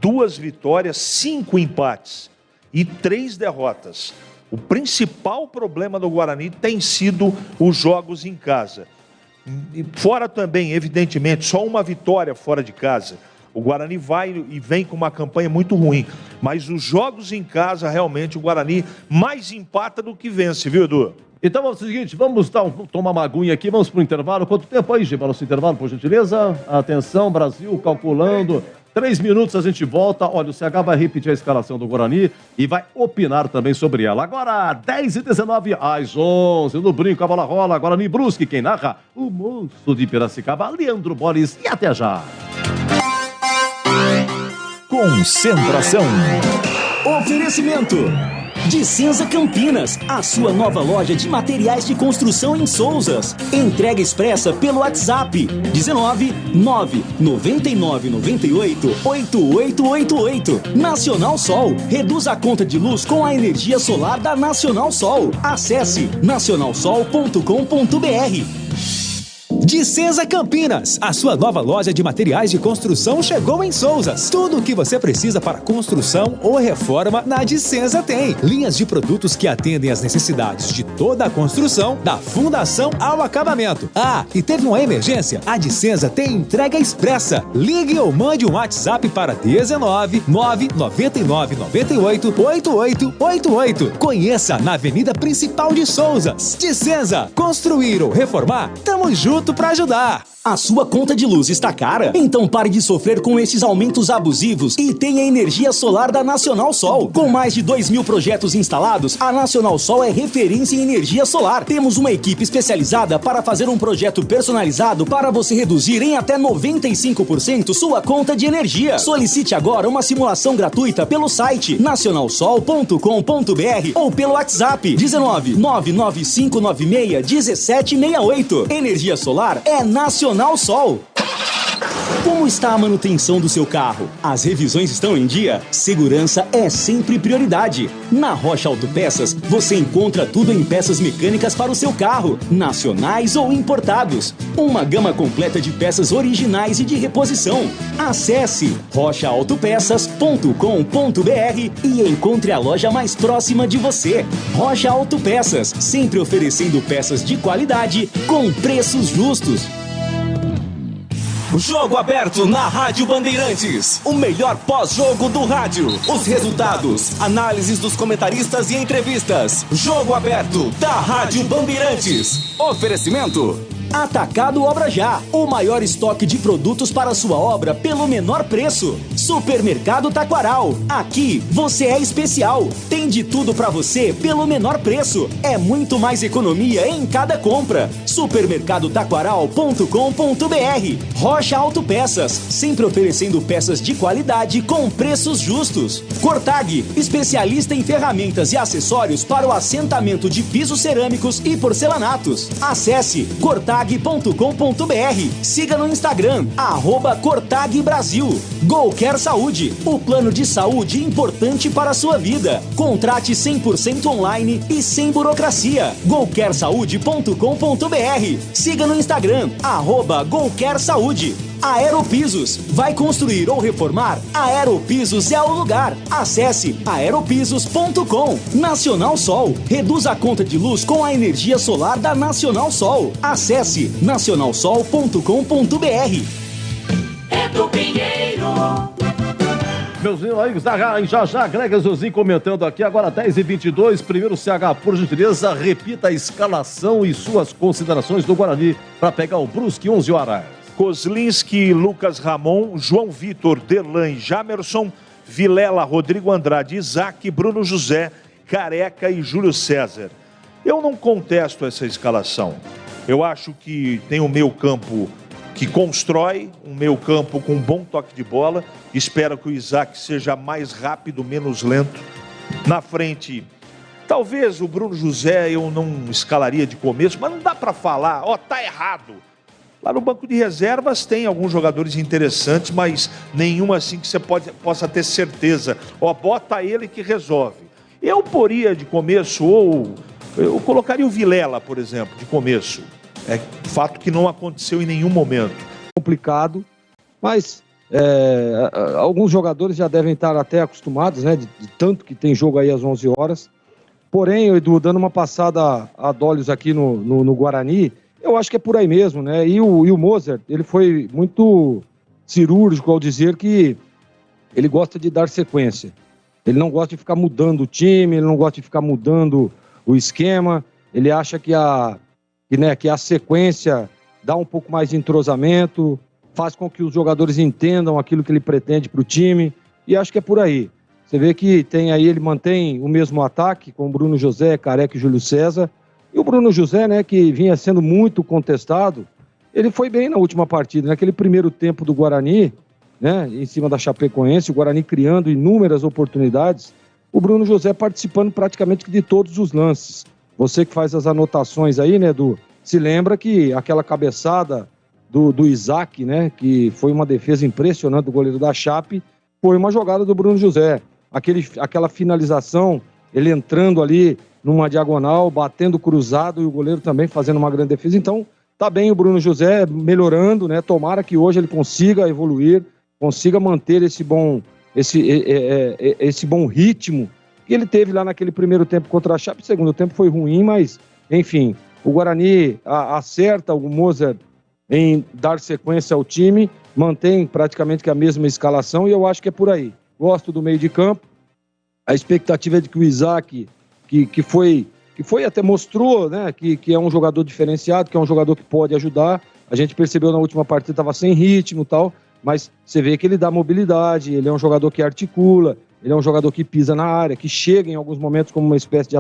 2 vitórias, 5 empates e 3 derrotas. O principal problema do Guarani tem sido os jogos em casa. E fora também, evidentemente, só uma vitória fora de casa. O Guarani vai e vem com uma campanha muito ruim. Mas os jogos em casa, realmente, o Guarani mais empata do que vence, viu, Edu? Então vamos fazer o seguinte, vamos tomar uma aguinha aqui, vamos pro intervalo. Quanto tempo aí, Giba, nosso intervalo, por gentileza? Atenção, Brasil, calculando. 3 minutos a gente volta. Olha, o CH vai repetir a escalação do Guarani e vai opinar também sobre ela. Agora, 10h19, às 11 no Brinco, a bola rola. Guarani Brusque, quem narra? O moço de Piracicaba, Leandro Boris. E até já. Concentração. Oferecimento. Dicenza Campinas, a sua nova loja de materiais de construção em Souzas. Entrega expressa pelo WhatsApp 19 999 98 8888. Nacional Sol, reduz a conta de luz com a energia solar da Nacional Sol. Acesse nacionalsol.com.br. Dicenza Campinas, a sua nova loja de materiais de construção chegou em Souzas. Tudo o que você precisa para construção ou reforma na Dicenza tem. Linhas de produtos que atendem às necessidades de toda a construção, da fundação ao acabamento. Ah, e teve uma emergência? A Dicenza tem entrega expressa. Ligue ou mande um WhatsApp para 19 999 98 8888. Conheça na Avenida Principal de Souzas. Dicenza, construir ou reformar? Tamo junto para ajudar. A sua conta de luz está cara? Então pare de sofrer com esses aumentos abusivos e tenha energia solar da Nacional Sol. Com mais de 2.000 projetos instalados, a Nacional Sol é referência em energia solar. Temos uma equipe especializada para fazer um projeto personalizado para você reduzir em até 95% sua conta de energia. Solicite agora uma simulação gratuita pelo site nacionalsol.com.br ou pelo WhatsApp 19 99596 1768. Energia solar é Nacional Sol. Como está a manutenção do seu carro? As revisões estão em dia? Segurança é sempre prioridade. Na Rocha Autopeças, você encontra tudo em peças mecânicas para o seu carro, nacionais ou importados. Uma gama completa de peças originais e de reposição. Acesse rochaautopeças.com.br e encontre a loja mais próxima de você. Rocha Autopeças, sempre oferecendo peças de qualidade com preços justos. Jogo aberto na Rádio Bandeirantes. O melhor pós-jogo do rádio. Os resultados, análises dos comentaristas e entrevistas. Jogo aberto da Rádio Bandeirantes. Oferecimento. Atacado Obra Já, o maior estoque de produtos para sua obra pelo menor preço. Supermercado Taquaral, aqui você é especial. Tem de tudo para você pelo menor preço. É muito mais economia em cada compra. Supermercadotaquaral.com.br. Rocha Autopeças, sempre oferecendo peças de qualidade com preços justos. Cortag, especialista em ferramentas e acessórios para o assentamento de pisos cerâmicos e porcelanatos. Acesse cortag.com.br. Siga no Instagram, @Cortag Brasil. Golquer Saúde, o plano de saúde importante para a sua vida. Contrate 100% online e sem burocracia. golquersaude.com.br. Siga no Instagram, @Golquer Saúde. Aeropisos, vai construir ou reformar? Aeropisos é o lugar. Acesse aeropisos.com. Nacional Sol, reduz a conta de luz com a energia solar da Nacional Sol. Acesse nacionalsol.com.br. É do Pinheiro. Meus amigos, já, Greg Azulzinho comentando aqui, agora 10h22, primeiro CH, por gentileza, repita a escalação e suas considerações do Guarani para pegar o Brusque, 11 horas. Kozlinski, Lucas Ramon, João Vitor, Derlan, Jamerson, Vilela, Rodrigo Andrade, Isaac, Bruno José, Careca e Júlio César. Eu não contesto essa escalação. Eu acho que tem um meio campo que constrói, um meio campo com um bom toque de bola. Espero que o Isaac seja mais rápido, menos lento. Na frente, talvez o Bruno José eu não escalaria de começo, mas não dá para falar, tá errado. Lá no banco de reservas tem alguns jogadores interessantes, mas nenhum assim que você possa ter certeza. Bota ele que resolve. Eu poria de começo, ou eu colocaria o Vilela, por exemplo, de começo. É fato que não aconteceu em nenhum momento. Complicado, mas alguns jogadores já devem estar até acostumados, né, de tanto que tem jogo aí às 11 horas. Porém, Edu, dando uma passada a olhos aqui no Guarani, eu acho que é por aí mesmo, né? E o Mozart, ele foi muito cirúrgico ao dizer que ele gosta de dar sequência. Ele não gosta de ficar mudando o time, ele não gosta de ficar mudando o esquema. Ele acha que a sequência dá um pouco mais de entrosamento, faz com que os jogadores entendam aquilo que ele pretende para o time, e acho que é por aí. Você vê que ele mantém o mesmo ataque com o Bruno José, Careca e Júlio César, e o Bruno José, né, que vinha sendo muito contestado, ele foi bem na última partida, naquele primeiro tempo do Guarani, né, em cima da Chapecoense, o Guarani criando inúmeras oportunidades, o Bruno José participando praticamente de todos os lances. Você que faz as anotações aí, né, Edu, se lembra que aquela cabeçada do Isaac, né, que foi uma defesa impressionante do goleiro da Chape, foi uma jogada do Bruno José. Aquela finalização, ele entrando ali numa diagonal, batendo cruzado, e o goleiro também fazendo uma grande defesa. Então, tá bem o Bruno José melhorando, né? Tomara que hoje ele consiga evoluir, consiga manter esse bom ritmo que ele teve lá naquele primeiro tempo contra a Chape. O segundo tempo foi ruim, mas, enfim, o Guarani acerta o Moser em dar sequência ao time, mantém praticamente que a mesma escalação, e eu acho que é por aí. Gosto do meio de campo, a expectativa é de que o Isaac, que foi até mostrou, né, que é um jogador diferenciado, que é um jogador que pode ajudar. A gente percebeu na última partida, estava sem ritmo e tal, mas você vê que ele dá mobilidade, ele é um jogador que articula, ele é um jogador que pisa na área, que chega em alguns momentos como uma espécie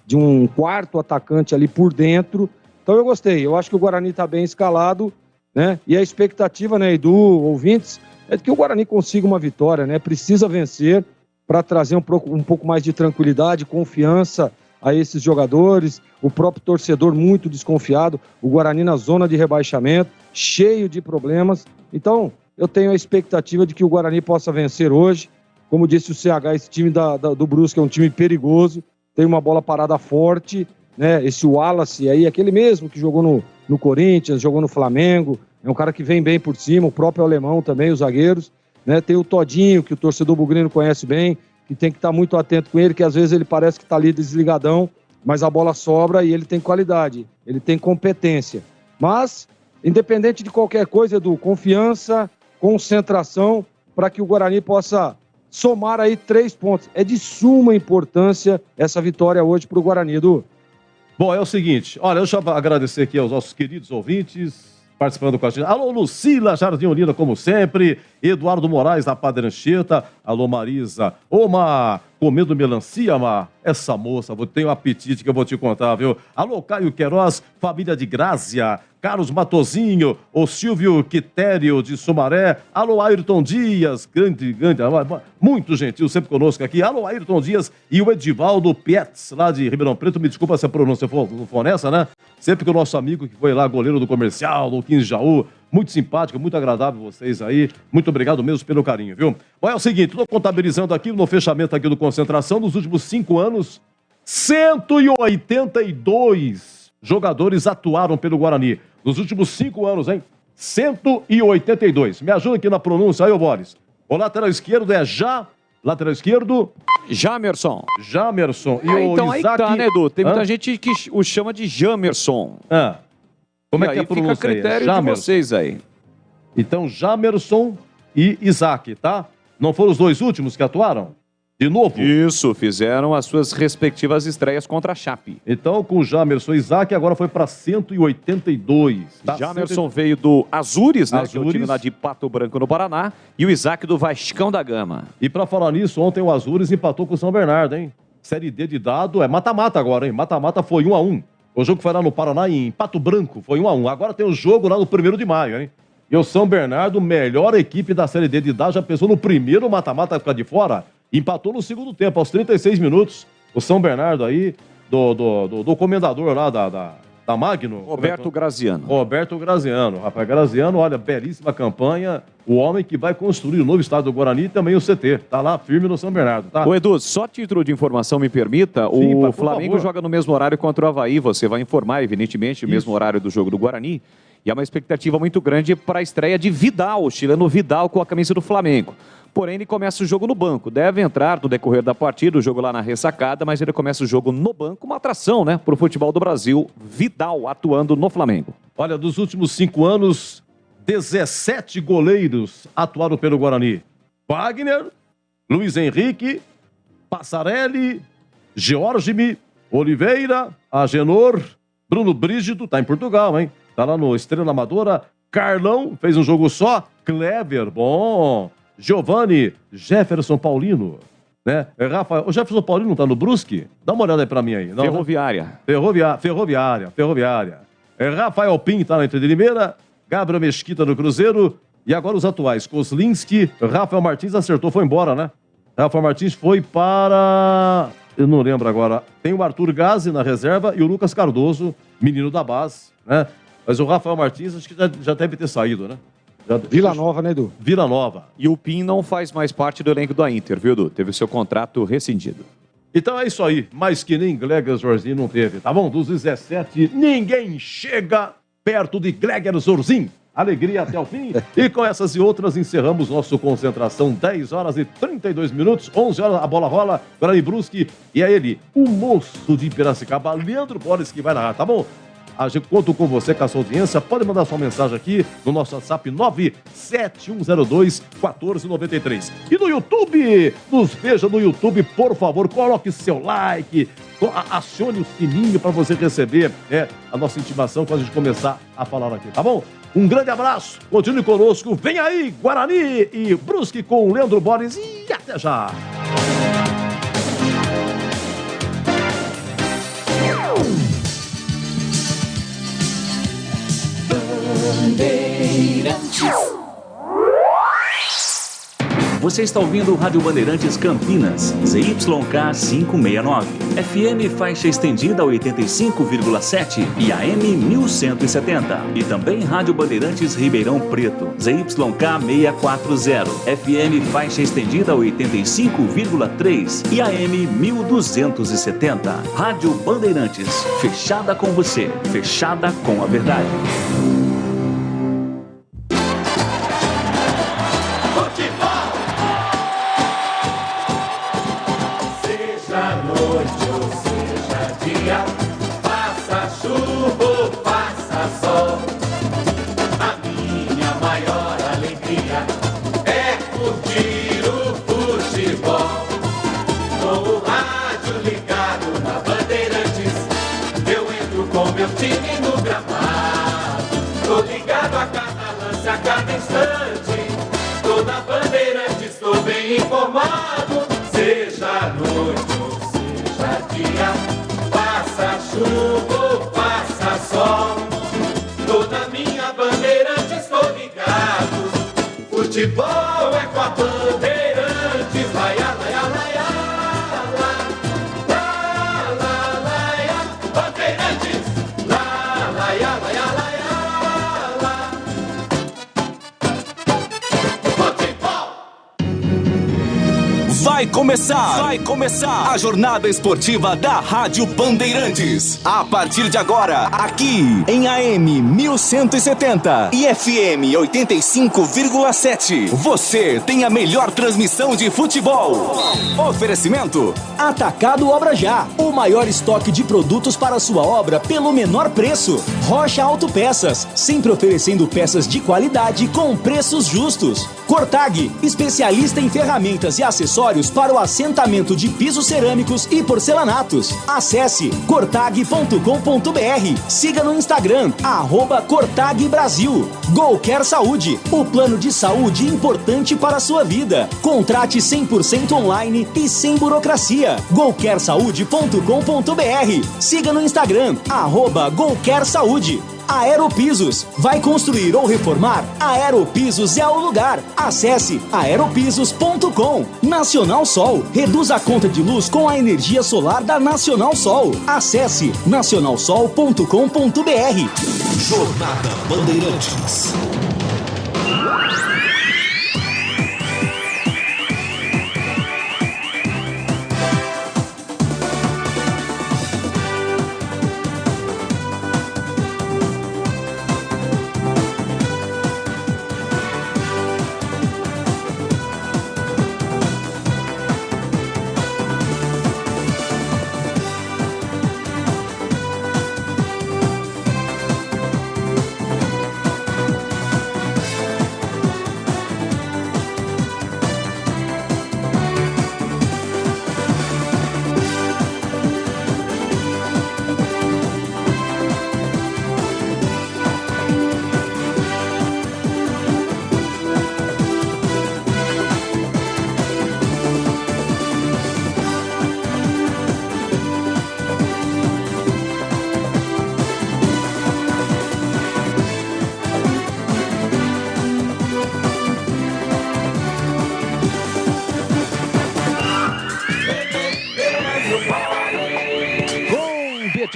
de um quarto atacante ali por dentro. Então eu gostei, eu acho que o Guarani está bem escalado, né? E a expectativa, né, Edu, ouvintes, é de que o Guarani consiga uma vitória, né? Precisa vencer para trazer um pouco mais de tranquilidade, confiança a esses jogadores, o próprio torcedor muito desconfiado, o Guarani na zona de rebaixamento, cheio de problemas. Então, eu tenho a expectativa de que o Guarani possa vencer hoje. Como disse o CH, esse time do Brusque é um time perigoso, tem uma bola parada forte, né? Esse Wallace aí, aquele mesmo que jogou no Corinthians, jogou no Flamengo, é um cara que vem bem por cima, o próprio alemão também, os zagueiros, né? Tem o Todinho, que o torcedor bugrino conhece bem, que tem que estar muito atento com ele, que às vezes ele parece que está ali desligadão, mas a bola sobra e ele tem qualidade, ele tem competência. Mas, independente de qualquer coisa, Edu, confiança, concentração, para que o Guarani possa somar aí 3 pontos. É de suma importância essa vitória hoje para o Guarani, Edu. Bom, é o seguinte, olha, eu já vou agradecer aqui aos nossos queridos ouvintes participando com a gente. Alô, Lucila Jardim Unida, como sempre. Eduardo Moraes, da Padre Anchieta. Alô, Marisa. Ô, Mar, comendo melancia, Mar? Essa moça, tenho um apetite que eu vou te contar, viu? Alô, Caio Queiroz, família de Grácia. Carlos Matozinho, o Silvio Quitério de Sumaré. Alô, Ayrton Dias, grande, muito gentil, sempre conosco aqui. Alô, Ayrton Dias e o Edivaldo Pietz, lá de Ribeirão Preto. Me desculpa se a pronúncia for nessa, né? Sempre que o nosso amigo que foi lá, goleiro do Comercial, do 15 Jaú, muito simpático, muito agradável vocês aí. Muito obrigado mesmo pelo carinho, viu? Bom, é o seguinte, estou contabilizando aqui no fechamento aqui do Concentração, nos últimos 5 anos, 182 jogadores atuaram pelo Guarani. Nos últimos 5 anos, hein? 182. Me ajuda aqui na pronúncia aí, ô Boris. O lateral esquerdo é lateral esquerdo... Jamerson. E o então Isaac... aí tá, né, Edu? Tem muita gente que o chama de Jamerson. Como é que é a pronúncia? Fica a critério de vocês aí. Então, Jamerson e Isaac, tá? Não foram os 2 últimos que atuaram? De novo? Isso, fizeram as suas respectivas estreias contra a Chape. Então, com o Jamerson e Isaac, agora foi para 182. Tá? Jamerson veio do Azures, né? Que é o time lá de Pato Branco, no Paraná. E o Isaac do Vascão da Gama. E para falar nisso, ontem o Azures empatou com o São Bernardo, hein? Série D de dado, é mata-mata agora, hein? Mata-mata foi 1-1. O jogo foi lá no Paraná, em Pato Branco, foi 1-1. Agora tem o jogo lá no 1º de maio, hein? E o São Bernardo, melhor equipe da Série D de dado, já pensou no primeiro mata-mata ficar de fora? Empatou no segundo tempo, aos 36 minutos. O São Bernardo aí, do comendador lá da Magno. Roberto Graziano. Roberto Graziano. Rapaz, Graziano, olha, belíssima campanha. O homem que vai construir o novo estádio do Guarani e também o CT. Tá lá firme no São Bernardo, tá? Ô, Edu, só título de informação me permita. Sim, o Flamengo joga no mesmo horário contra o Avaí. Você vai informar, evidentemente, o mesmo horário do jogo do Guarani. E há uma expectativa muito grande para a estreia de Vidal, o chileno Vidal com a camisa do Flamengo. Porém, ele começa o jogo no banco. Deve entrar no decorrer da partida, o jogo lá na ressacada, mas ele começa o jogo no banco, uma atração, né, para o futebol do Brasil. Vidal atuando no Flamengo. Olha, dos últimos 5 anos, 17 goleiros atuaram pelo Guarani. Wagner, Luiz Henrique, Passarelli, Georgime, Oliveira, Agenor, Bruno Brígido, tá em Portugal, hein? Tá lá no Estrela Amadora. Carlão, fez um jogo só. Clever, bom. Giovanni, Jefferson Paulino, né? Rafael, o Jefferson Paulino tá no Brusque? Dá uma olhada aí pra mim aí. Não, Ferroviária. Ferroviária. Rafael Pim tá na Inter de Limeira. Gabriel Mesquita no Cruzeiro. E agora os atuais. Kozlinski, Rafael Martins acertou, foi embora, né? Rafael Martins foi para... Eu não lembro agora. Tem o Arthur Gazi na reserva e o Lucas Cardoso, menino da base, né? Mas o Rafael Martins acho que já deve ter saído, né? Vila Nova, né, Edu? Vila Nova. E o Pim não faz mais parte do elenco da Inter, viu, Edu? Teve o seu contrato rescindido. Então é isso aí. Mas que nem Gleger Zorzin não teve, tá bom? Dos 17, ninguém chega perto de Gleger Zorzin. Alegria até o fim. E com essas e outras encerramos nosso Concentração. 10 horas e 32 minutos. 11 horas a bola rola. Guarani Brusque. E é ele, o moço de Piracicaba, Leandro Borges, que vai narrar, tá bom? A gente conta com você, com a sua audiência. Pode mandar sua mensagem aqui no nosso WhatsApp 97102-1493. E no YouTube, nos veja no YouTube, por favor, coloque seu like, acione o sininho para você receber a nossa intimação quando a gente começar a falar aqui, tá bom? Um grande abraço, continue conosco, vem aí, Guarani e Brusque com o Leandro Borges e até já! Você está ouvindo o Rádio Bandeirantes Campinas, ZYK 569, FM faixa estendida 85,7 e AM 1170. E também Rádio Bandeirantes Ribeirão Preto, ZYK 640, FM faixa estendida 85,3 e AM 1270. Rádio Bandeirantes, fechada com você, fechada com a verdade. Informado, seja noite ou seja dia, passa chuva ou passa sol, toda minha bandeirante estou ligado. Futebol é com a Bandeirantes, laia, laia, laia, la, laia, Bandeirantes, la, laia, laia, laia, la. Vai começar a jornada esportiva da Rádio Bandeirantes. A partir de agora, aqui em AM 1170 e FM 85,7, você tem a melhor transmissão de futebol. Oferecimento Atacado Obra Já, o maior estoque de produtos para sua obra pelo menor preço. Rocha Autopeças, sempre oferecendo peças de qualidade com preços justos. Cortag, especialista em ferramentas e acessórios para o assentamento de pisos cerâmicos e porcelanatos. Acesse cortag.com.br. Siga no Instagram, @Cortag Brasil. Golcare Saúde, o plano de saúde importante para a sua vida. Contrate 100% online e sem burocracia. golcaresaude.com.br. Siga no Instagram, @Golcare Saúde. Aeropisos. Vai construir ou reformar? Aeropisos é o lugar. Acesse aeropisos.com. Nacional Sol. Reduz a conta de luz com a energia solar da Nacional Sol. Acesse nacionalsol.com.br. Jornada Bandeirantes.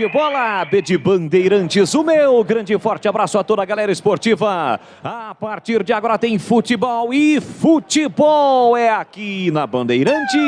de bola, B de Bandeirantes, o meu grande e forte abraço a toda a galera esportiva. A partir de agora tem futebol e futebol é aqui na Bandeirantes.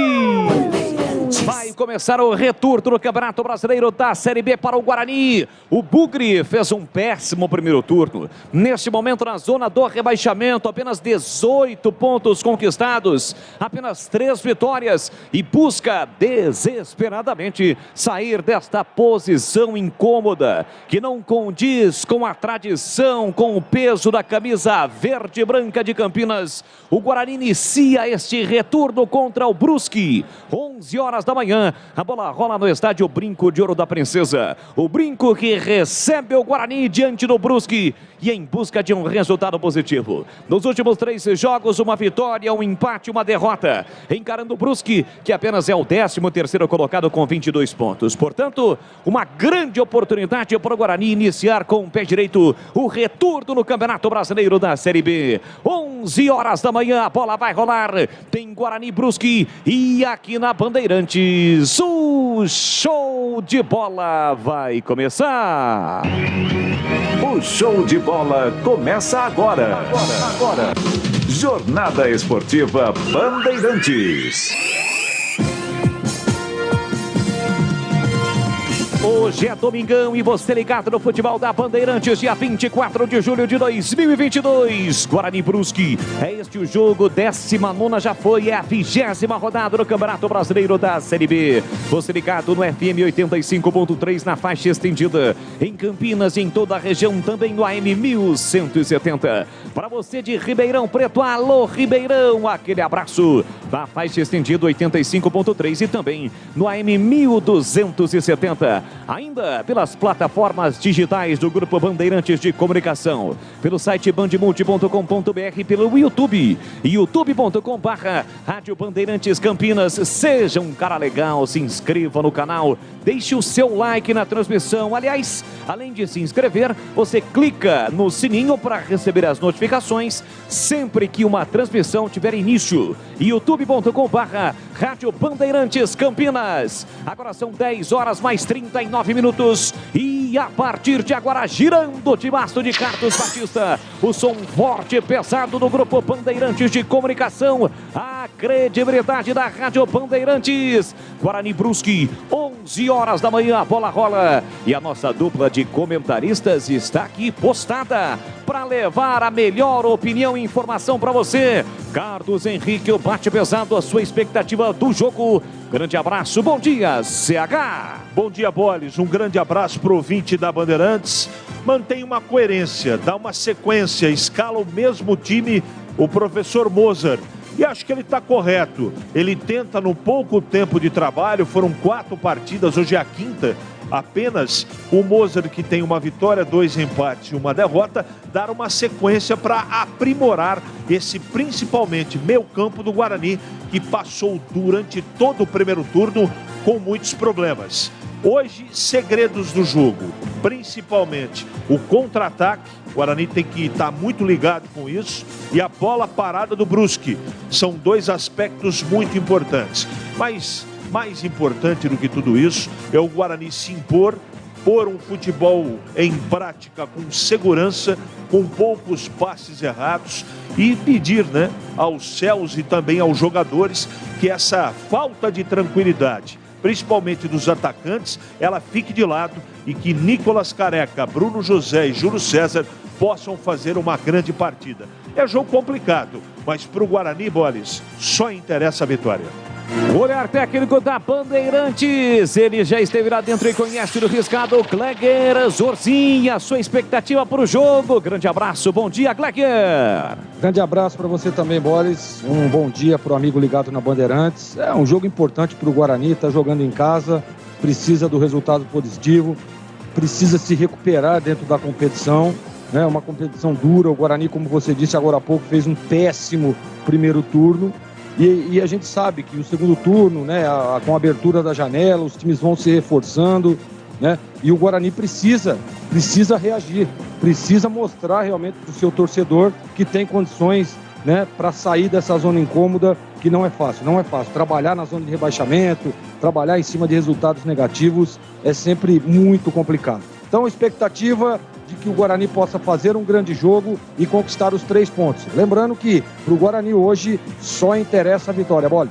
Vai começar o retorno do Campeonato Brasileiro da Série B para o Guarani. O Bugre fez um péssimo primeiro turno. Neste momento na zona do rebaixamento, apenas 18 pontos conquistados, apenas 3 vitórias e busca desesperadamente sair desta posição incômoda que não condiz com a tradição, com o peso da camisa verde e branca de Campinas. O Guarani inicia este retorno contra o Brusque. 11 horas da manhã, a bola rola no estádio Brinco de Ouro da Princesa. O Brinco que recebe o Guarani diante do Brusque e em busca de um resultado positivo. Nos últimos 3 jogos, uma vitória, um empate, uma derrota. Encarando o Brusque, que apenas é o 13º colocado com 22 pontos. Portanto, uma grande oportunidade para o Guarani iniciar com o pé direito o retorno no Campeonato Brasileiro da Série B. 11 horas da manhã, a bola vai rolar. Tem Guarani Brusque e aqui na Bandeirantes, o show de bola vai começar. O show de bola começa agora. Jornada Esportiva Bandeirantes. Hoje é domingão e você ligado no futebol da Bandeirantes, dia 24 de julho de 2022. Guarani Brusque, é este o jogo, 19ª já foi, é a 20ª rodada do Campeonato Brasileiro da Série B. Você ligado no FM 85.3 na faixa estendida, em Campinas e em toda a região, também no AM 1170. Para você de Ribeirão Preto, alô Ribeirão, aquele abraço. Na faixa estendida 85.3 e também no AM 1270. Ainda pelas plataformas digitais do Grupo Bandeirantes de Comunicação, pelo site bandemulti.com.br, pelo YouTube, youtube.com/Rádio Bandeirantes Campinas. Seja um cara legal, se inscreva no canal, deixe o seu like na transmissão. Aliás, além de se inscrever, você clica no sininho para receber as notificações sempre que uma transmissão tiver início. youtube.com/Rádio Bandeirantes Campinas. Agora são 10 horas mais 39 minutos e a partir de agora girando o timaço de Carlos Batista, o som forte e pesado do Grupo Bandeirantes de Comunicação, a credibilidade da Rádio Bandeirantes. Guarani Brusque, 11 horas da manhã, a bola rola e a nossa dupla de comentaristas está aqui postada para levar a melhor opinião e informação para você. Carlos Henrique, o bate pesado, a sua expectativa do jogo. Grande abraço, bom dia, CH. Bom dia, Boles. Um grande abraço para o ouvinte da Bandeirantes. Mantém uma coerência, dá uma sequência, escala o mesmo time, o professor Mozart. E acho que ele está correto. Ele tenta, no pouco tempo de trabalho, foram 4 partidas, hoje é a 5ª, apenas o Mozart, que tem uma vitória, 2 empates e uma derrota, dar uma sequência para aprimorar esse, principalmente, meio campo do Guarani, que passou durante todo o primeiro turno com muitos problemas. Hoje, segredos do jogo, principalmente o contra-ataque. O Guarani tem que estar muito ligado com isso. E a bola parada do Brusque. São 2 aspectos muito importantes. Mas mais importante do que tudo isso é o Guarani se impor, pôr um futebol em prática com segurança, com poucos passes errados e pedir, aos céus e também aos jogadores que essa falta de tranquilidade, principalmente dos atacantes, ela fique de lado e que Nicolas Careca, Bruno José e Júlio César possam fazer uma grande partida. É jogo complicado, mas para o Guarani, Boles, só interessa a vitória. O olhar técnico da Bandeirantes, ele já esteve lá dentro e conhece do riscado, Gleger Zorzinha, sua expectativa para o jogo. Grande abraço, bom dia, Gleger. Grande abraço para você também, Boles. Um bom dia para o amigo ligado na Bandeirantes. É um jogo importante para o Guarani, está jogando em casa, precisa do resultado positivo, precisa se recuperar dentro da competição. Uma competição dura, o Guarani, como você disse agora há pouco, fez um péssimo primeiro turno. E a gente sabe que o segundo turno, com a abertura da janela, os times vão se reforçando, e o Guarani precisa reagir, precisa mostrar realmente para o seu torcedor que tem condições, para sair dessa zona incômoda que não é fácil, não é fácil. Trabalhar na zona de rebaixamento, trabalhar em cima de resultados negativos é sempre muito complicado. Então, a expectativa de que o Guarani possa fazer um grande jogo e conquistar os 3 pontos. Lembrando que para o Guarani hoje só interessa a vitória, Bola.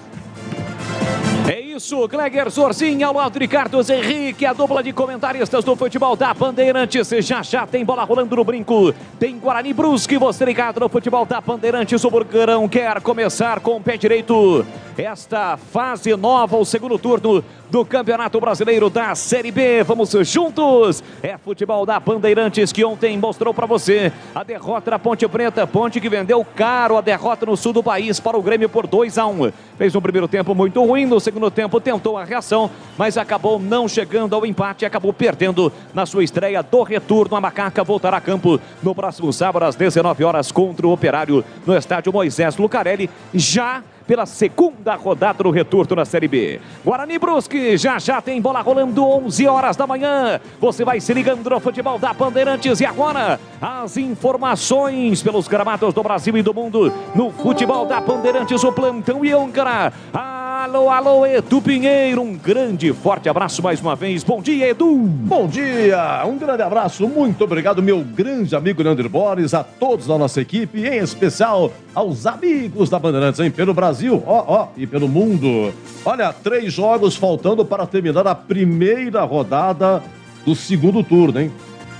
É isso, Cleger Zorzinho, ao lado de Carlos Henrique, a dupla de comentaristas do futebol da Bandeirantes. Já tem bola rolando no brinco, tem Guarani Brusque, você ligado no futebol da Bandeirantes. O Burgão quer começar com o pé direito esta fase nova, o segundo turno do Campeonato Brasileiro da Série B. Vamos juntos, é futebol da Bandeirantes que ontem mostrou para você a derrota da Ponte Preta, Ponte que vendeu caro a derrota no sul do país para o Grêmio por 2-1. Fez um primeiro tempo muito ruim, no segundo tempo tentou a reação, mas acabou não chegando ao empate, acabou perdendo na sua estreia do retorno. A Macaca voltará a campo no próximo sábado às 19 horas contra o Operário no estádio Moisés Lucarelli, já pela segunda rodada do retorno na Série B. Guarani Brusque, já tem bola rolando, 11 horas da manhã. Você vai se ligando no futebol da Bandeirantes. E agora, as informações pelos gramados do Brasil e do mundo no futebol da Bandeirantes, o plantão Iancara. Alô, Edu Pinheiro, um grande, forte abraço mais uma vez. Bom dia, Edu. Bom dia, um grande abraço, muito obrigado, meu grande amigo Leandro Borges, a todos da nossa equipe, em especial aos amigos da Bandeirantes, hein, pelo Brasil, e pelo mundo. Olha, 3 jogos faltando para terminar a primeira rodada do segundo turno, hein?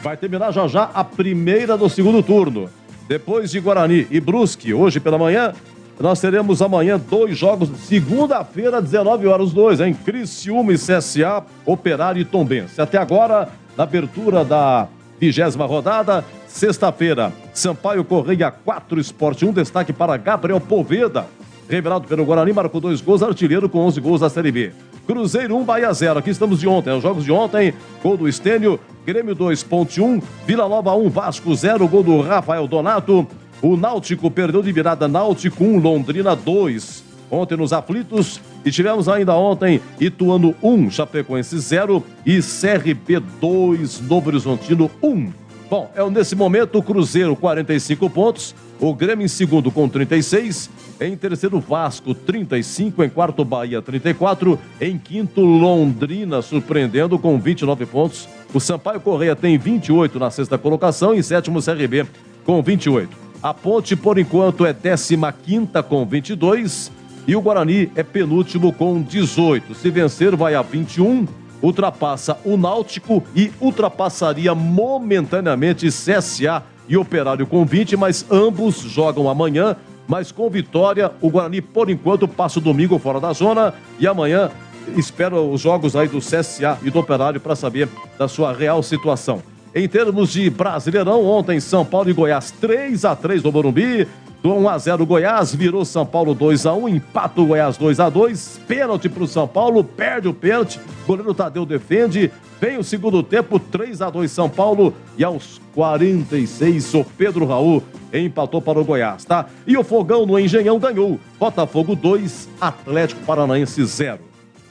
Vai terminar já a primeira do segundo turno. Depois de Guarani e Brusque, hoje pela manhã, nós teremos amanhã 2 jogos, segunda-feira, 19 horas, os 2, hein? Criciúma e CSA, Operário e Tombense. Até agora, na abertura da 20ª rodada, sexta-feira, Sampaio Correia 4, Sport 1, destaque para Gabriel Poveda, revelado pelo Guarani, marcou 2 gols, artilheiro com 11 gols da Série B. Cruzeiro 1, Bahia 0, aqui estamos de ontem, os jogos de ontem, gol do Estênio, Grêmio 2, Ponte 1, Vila Nova 1, Vasco 0, gol do Rafael Donato. O Náutico perdeu de virada, Náutico 1, Londrina 2. Ontem nos aflitos, e tivemos ainda ontem Ituano 1, Chapecoense 0 e CRB 2, Novo Horizontino 1. Bom, nesse momento o Cruzeiro 45 pontos, o Grêmio em segundo com 36, em terceiro Vasco 35, em quarto Bahia 34, em quinto Londrina surpreendendo com 29 pontos. O Sampaio Correia tem 28 na sexta colocação e sétimo CRB com 28. A Ponte, por enquanto, é 15ª com 22 e o Guarani é penúltimo com 18. Se vencer, vai a 21, ultrapassa o Náutico e ultrapassaria momentaneamente CSA e Operário com 20, mas ambos jogam amanhã. Mas com vitória, o Guarani, por enquanto, passa o domingo fora da zona e amanhã espera os jogos aí do CSA e do Operário para saber da sua real situação. Em termos de Brasileirão, ontem São Paulo e Goiás 3-3 no Morumbi, 1-0 Goiás, virou São Paulo 2-1, empata o Goiás 2-2, pênalti para o São Paulo, perde o pênalti, goleiro Tadeu defende, vem o segundo tempo, 3-2 São Paulo e aos 46 o Pedro Raul empatou para o Goiás, tá? E o Fogão no Engenhão ganhou, Botafogo 2, Atlético Paranaense 0.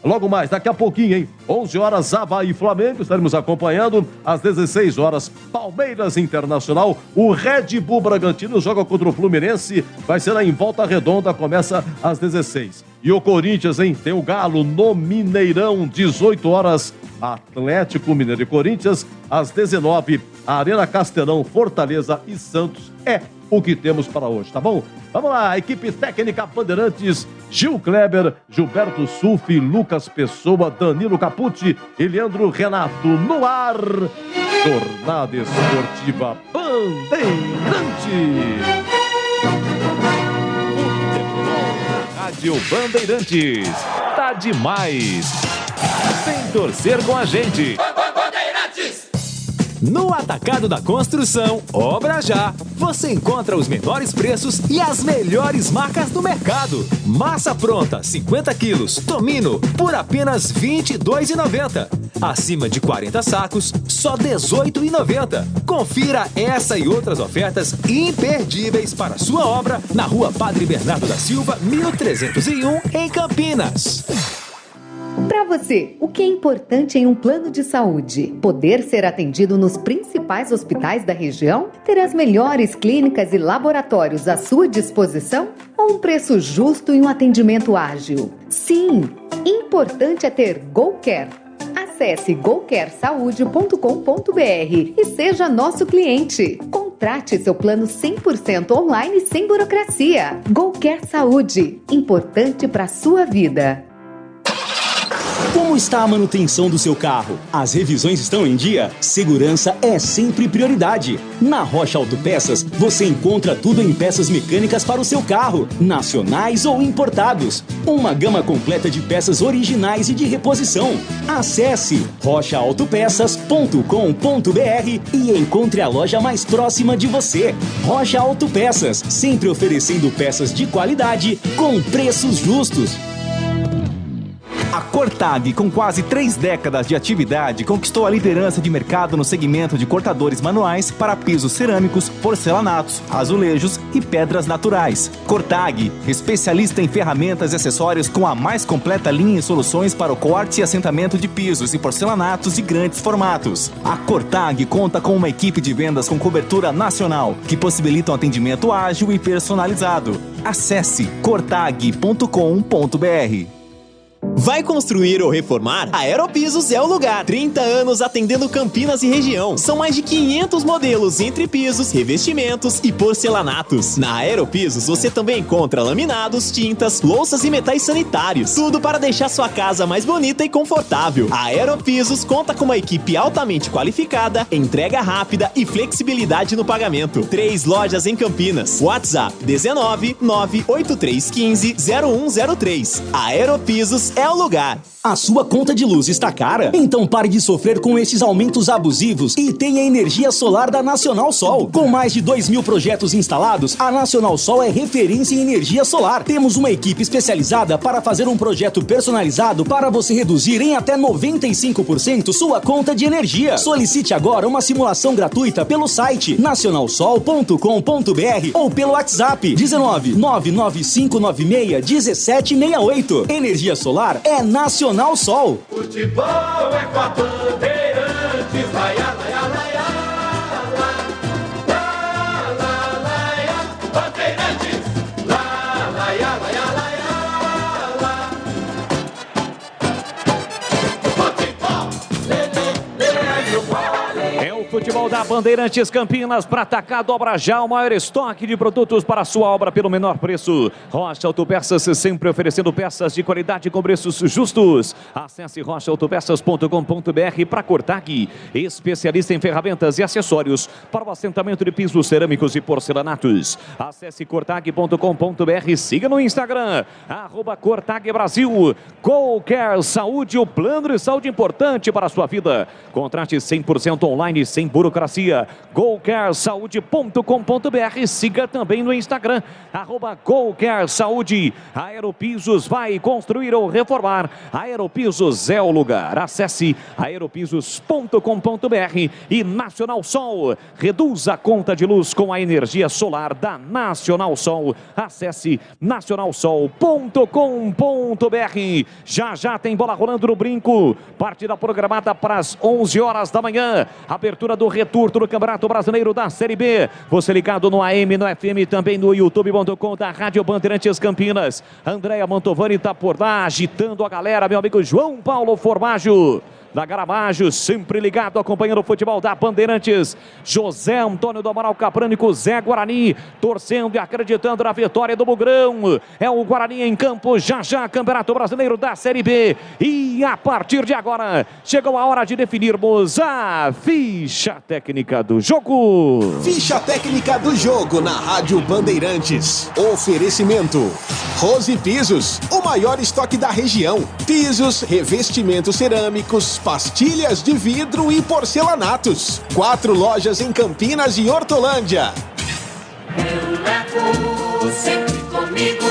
Logo mais, daqui a pouquinho, hein? 11 horas, Avaí e Flamengo, estaremos acompanhando. Às 16 horas, Palmeiras Internacional. O Red Bull Bragantino joga contra o Fluminense. Vai ser lá em Volta Redonda, começa às 16. E o Corinthians, hein? Tem o Galo no Mineirão, 18 horas, Atlético Mineiro e Corinthians. Às 19, Arena Castelão, Fortaleza e Santos. É o que temos para hoje, tá bom? Vamos lá, equipe técnica Bandeirantes, Gil Kleber, Gilberto Sulfi, Lucas Pessoa, Danilo Capucci e Leandro Renato no ar. Jornada Esportiva Bandeirantes. Rádio Bandeirantes. Tá demais. Vem torcer com a gente. No Atacado da Construção, Obra Já, você encontra os menores preços e as melhores marcas do mercado. Massa pronta, 50 quilos, Tomino, por apenas R$ 22,90. Acima de 40 sacos, só R$ 18,90. Confira essa e outras ofertas imperdíveis para sua obra na Rua Padre Bernardo da Silva, 1301, em Campinas. Para você, o que é importante em um plano de saúde? Poder ser atendido nos principais hospitais da região? Ter as melhores clínicas e laboratórios à sua disposição? ou um preço justo e um atendimento ágil? Sim, importante é ter GoCare. Acesse gocaresaude.com.br e seja nosso cliente. Contrate seu plano 100% online sem burocracia. GoCare Saúde, importante para a sua vida. Como está a manutenção do seu carro? As revisões estão em dia? Segurança é sempre prioridade. Na Rocha Autopeças, você encontra tudo em peças mecânicas para o seu carro, nacionais ou importados. Uma gama completa de peças originais e de reposição. Acesse rochaautopeças.com.br e encontre a loja mais próxima de você. Rocha Autopeças, sempre oferecendo peças de qualidade com preços justos. A Cortag, com quase 3 décadas de atividade, conquistou a liderança de mercado no segmento de cortadores manuais para pisos cerâmicos, porcelanatos, azulejos e pedras naturais. Cortag, especialista em ferramentas e acessórios com a mais completa linha e soluções para o corte e assentamento de pisos e porcelanatos de grandes formatos. A Cortag conta com uma equipe de vendas com cobertura nacional, que possibilita um atendimento ágil e personalizado. Acesse cortag.com.br. Vai construir ou reformar? A Aeropisos é o lugar. 30 anos atendendo Campinas e região. São mais de 500 modelos entre pisos, revestimentos e porcelanatos. Na Aeropisos você também encontra laminados, tintas, louças e metais sanitários. Tudo para deixar sua casa mais bonita e confortável. A Aeropisos conta com uma equipe altamente qualificada, entrega rápida e flexibilidade no pagamento. 3 lojas em Campinas. WhatsApp 19 98315 0103. A Aeropisos é o lugar. A sua conta de luz está cara? Então pare de sofrer com esses aumentos abusivos e tenha a energia solar da Nacional Sol. Com mais de 2.000 projetos instalados, a Nacional Sol é referência em energia solar. Temos uma equipe especializada para fazer um projeto personalizado para você reduzir em até 95% sua conta de energia. Solicite agora uma simulação gratuita pelo site nacionalsol.com.br ou pelo WhatsApp 19 99596 1768. Energia solar é Nacional Sol. Futebol é com a Bandeirantes, laia, laia, laia, laia, Bandeirantes, laia, laia, laia, futebol, É o futebol da Bandeirantes Campinas para atacar, dobra já o maior estoque de produtos para a sua obra pelo menor preço. Rocha Autopeças, sempre oferecendo peças de qualidade com preços justos. Acesse rochaautopeças.com.br para Cortag, especialista em ferramentas e acessórios para o assentamento de pisos cerâmicos e porcelanatos. Acesse cortag.com.br, siga no Instagram, @CortagBrasil. GoCare Saúde, o plano de saúde importante para a sua vida. Contrate 100% online, sem burocracia. GoCareSaude.com.br. Siga também no Instagram, @GoCareSaúde. Aeropisos, vai construir ou reformar. Aeropisos é o lugar. Acesse aeropisos.com.br e Nacional Sol. Reduza a conta de luz com a energia solar da Nacional Sol. Acesse nacionalsol.com.br. Já tem bola rolando no Brinco. Partida programada para as 11 horas da manhã. Abertura do retorno do Campeonato Brasileiro da Série B. Você ligado no AM, no FM, também no youtube.com da Rádio Bandeirantes Campinas. Andréia Mantovani está por lá, agitando a galera. Meu amigo João Paulo Formaggio, da Garamaggio, sempre ligado, acompanhando o futebol da Bandeirantes. José Antônio do Amaral Caprânico, Zé Guarani, torcendo e acreditando na vitória do Bugrão. É o Guarani em campo, já Campeonato Brasileiro da Série B. E a partir de agora, chegou a hora de definirmos a ficha técnica do jogo. Ficha técnica do jogo na Rádio Bandeirantes. Oferecimento: Rose Pisos, o maior estoque da região. Pisos, revestimentos cerâmicos, pastilhas de vidro e porcelanatos. 4 lojas em Campinas e Hortolândia. eu levo sempre comigo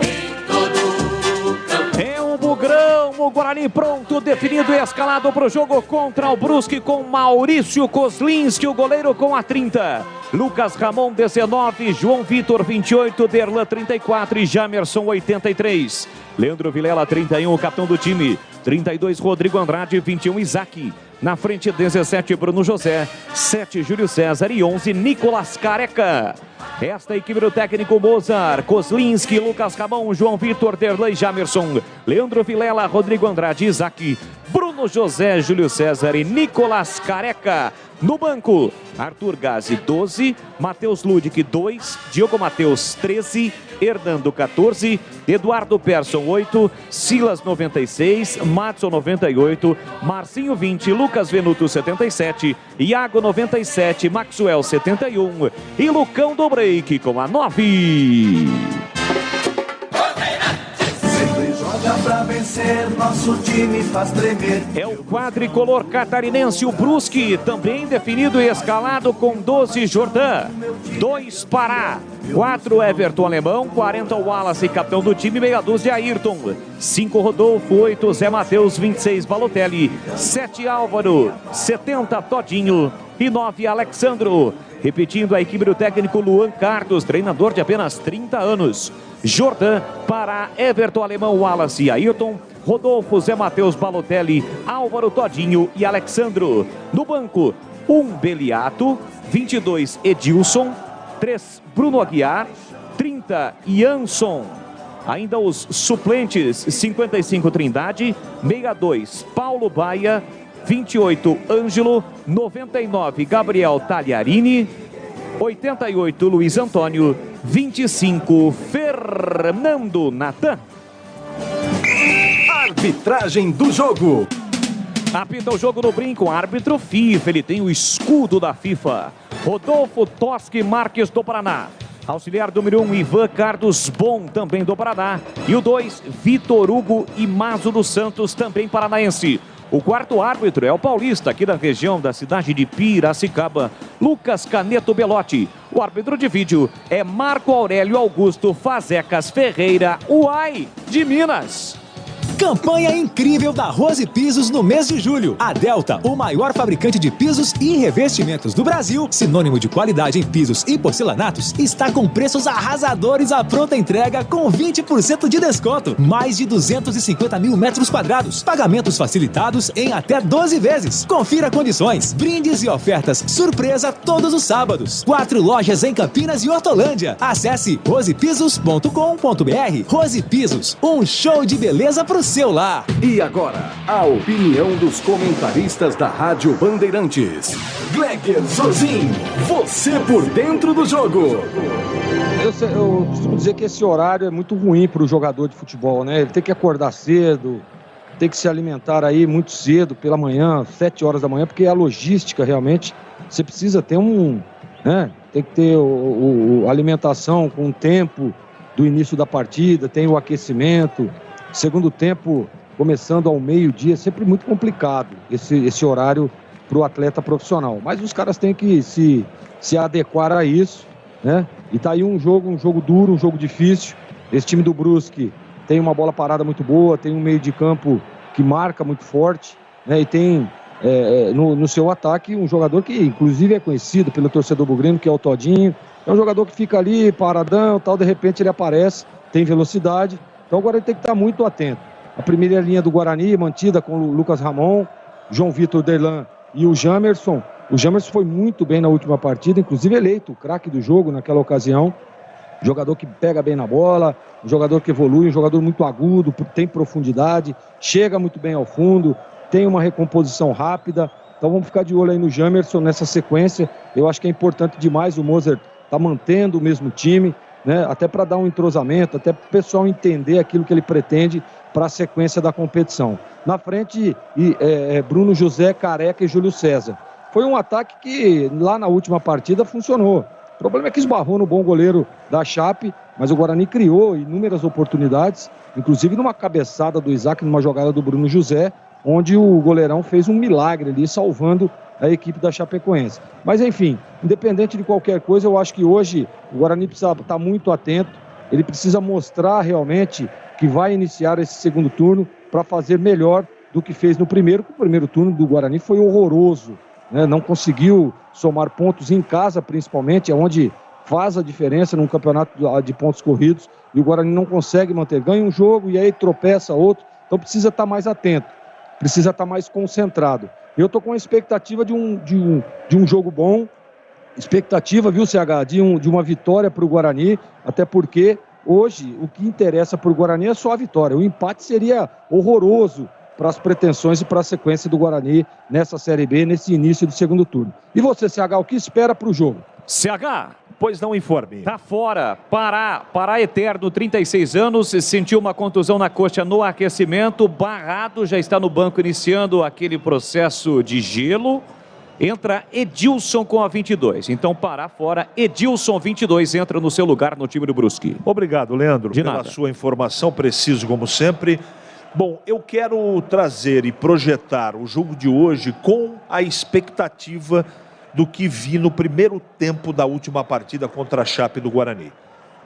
em todo campo. É o Bugrão, o Guarani pronto, definido e escalado para o jogo contra o Brusque com Maurício Kozlinski, o goleiro com a 30. Lucas Ramon, 19, João Vitor, 28, Derlan, 34 e Jamerson, 83. Leandro Vilela, 31, o capitão do time. 32, Rodrigo Andrade, 21, Isaac. Na frente, 17, Bruno José. 7, Júlio César e 11, Nicolas Careca. Esta equipe do técnico Mozart, Kozlinski, Lucas Ramon, João Vitor, Derlei Jamerson, Leandro Vilela, Rodrigo Andrade, Isaac, Bruno José, Júlio César e Nicolas Careca. No banco, Arthur Gazi, 12, Matheus Ludic, 2, Diogo Matheus, 13, Hernando, 14, Eduardo Persson, 8, Silas, 96, Matson, 98, Marcinho, 20, Lucas Venuto, 77, Iago, 97, Maxwell, 71 e Lucão do Break com a 9. Joga pra vencer, nosso time faz tremer. É o quadricolor catarinense, o Brusque, também definido e escalado com 12 Jordan, 2 Pará, 4 Everton Alemão, 40 Wallace, capitão do time, meia dúzia Ayrton, 5 Rodolfo, 8 Zé Matheus, 26 Balotelli, 7 Álvaro, 70 Todinho e 9 Alexandro. Repetindo a equipe do técnico Luan Carlos, treinador de apenas 30 anos. Jordan, Pará, Everton Alemão, Wallace e Ayrton, Rodolfo, Zé Matheus, Balotelli, Álvaro, Todinho e Alexandro. No banco, 1 Beliato, 22 Edilson, 3 Bruno Aguiar, 30 Jansson. Ainda os suplentes, 55 Trindade, 62 Paulo Baia, 28 Ângelo, 99 Gabriel Tagliarini, 88 Luiz Antônio, 25 Fernando Natan. Arbitragem do jogo. Apita o jogo no brinco, árbitro FIFA, ele tem o escudo da FIFA. Rodolfo Toschi Marques do Paraná. Auxiliar número 1, Ivan Carlos Bom, também do Paraná. E o 2, Vitor Hugo Imazo dos Santos, também paranaense. O quarto árbitro é o paulista, aqui da região da cidade de Piracicaba, Lucas Caneto Belotti. O árbitro de vídeo é Marco Aurélio Augusto Fazecas Ferreira, Uai, de Minas. Campanha incrível da Rose Pisos no mês de julho. A Delta, o maior fabricante de pisos e revestimentos do Brasil, sinônimo de qualidade em pisos e porcelanatos, está com preços arrasadores à pronta entrega com 20% de desconto. Mais de 250 mil metros quadrados. Pagamentos facilitados em até 12 vezes. Confira condições. Brindes e ofertas surpresa todos os sábados. 4 lojas em Campinas e Hortolândia. Acesse rosepisos.com.br. Rose Pisos, um show de beleza pro seu lar. E agora, a opinião dos comentaristas da Rádio Bandeirantes. Gleger Zorzin, você por dentro do jogo. Eu costumo dizer que esse horário é muito ruim para o jogador de futebol, né? Ele tem que acordar cedo, tem que se alimentar aí muito cedo, pela manhã, 7 horas da manhã, porque a logística realmente, você precisa ter né? Tem que ter a alimentação com o tempo do início da partida, tem o aquecimento. Segundo tempo, começando ao meio-dia, é sempre muito complicado esse horário para o atleta profissional. Mas os caras têm que se adequar a isso, né? E tá aí um jogo duro, um jogo difícil. Esse time do Brusque tem uma bola parada muito boa, tem um meio de campo que marca muito forte, né? E tem no seu ataque um jogador que inclusive é conhecido pelo torcedor bugrino, que é o Todinho. É um jogador que fica ali paradão, tal, de repente ele aparece, tem velocidade. Então agora ele tem que estar muito atento. A primeira linha do Guarani, mantida com o Lucas Ramon, João Vitor Derlan e o Jamerson. O Jamerson foi muito bem na última partida, inclusive eleito o craque do jogo naquela ocasião. Jogador que pega bem na bola, um jogador que evolui, um jogador muito agudo, tem profundidade, chega muito bem ao fundo, tem uma recomposição rápida. Então vamos ficar de olho aí no Jamerson nessa sequência. Eu acho que é importante demais o Mozart tá mantendo o mesmo time, né? Até para dar um entrosamento, até para o pessoal entender aquilo que ele pretende para a sequência da competição. Na frente, Bruno José, Careca e Júlio César. Foi um ataque que lá na última partida funcionou. O problema é que esbarrou no bom goleiro da Chape, mas o Guarani criou inúmeras oportunidades, inclusive numa cabeçada do Isaac, numa jogada do Bruno José, onde o goleirão fez um milagre ali, salvando a equipe da Chapecoense. Mas enfim, independente de qualquer coisa, eu acho que hoje o Guarani precisa estar muito atento, ele precisa mostrar realmente que vai iniciar esse segundo turno para fazer melhor do que fez no primeiro. O primeiro turno do Guarani foi horroroso, né? Não conseguiu somar pontos em casa, principalmente, é onde faz a diferença num campeonato de pontos corridos, e o Guarani não consegue manter, ganha um jogo e aí tropeça outro, então precisa estar mais atento, precisa estar mais concentrado. Eu estou com a expectativa de um jogo bom, expectativa, viu, CH, de uma vitória para o Guarani, até porque hoje o que interessa para o Guarani é só a vitória. O empate seria horroroso para as pretensões e para a sequência do Guarani nessa Série B, nesse início do segundo turno. E você, CH, o que espera para o jogo? CH, pois não informe. Tá fora. Pará eterno, 36 anos, sentiu uma contusão na coxa no aquecimento, barrado, já está no banco iniciando aquele processo de gelo. Entra Edilson com a 22. Então, Pará fora, Edilson 22 entra no seu lugar no time do Brusque. Obrigado, Leandro, pela sua informação, preciso como sempre. Bom, eu quero trazer e projetar o jogo de hoje com a expectativa do que vi no primeiro tempo da última partida contra a Chape do Guarani.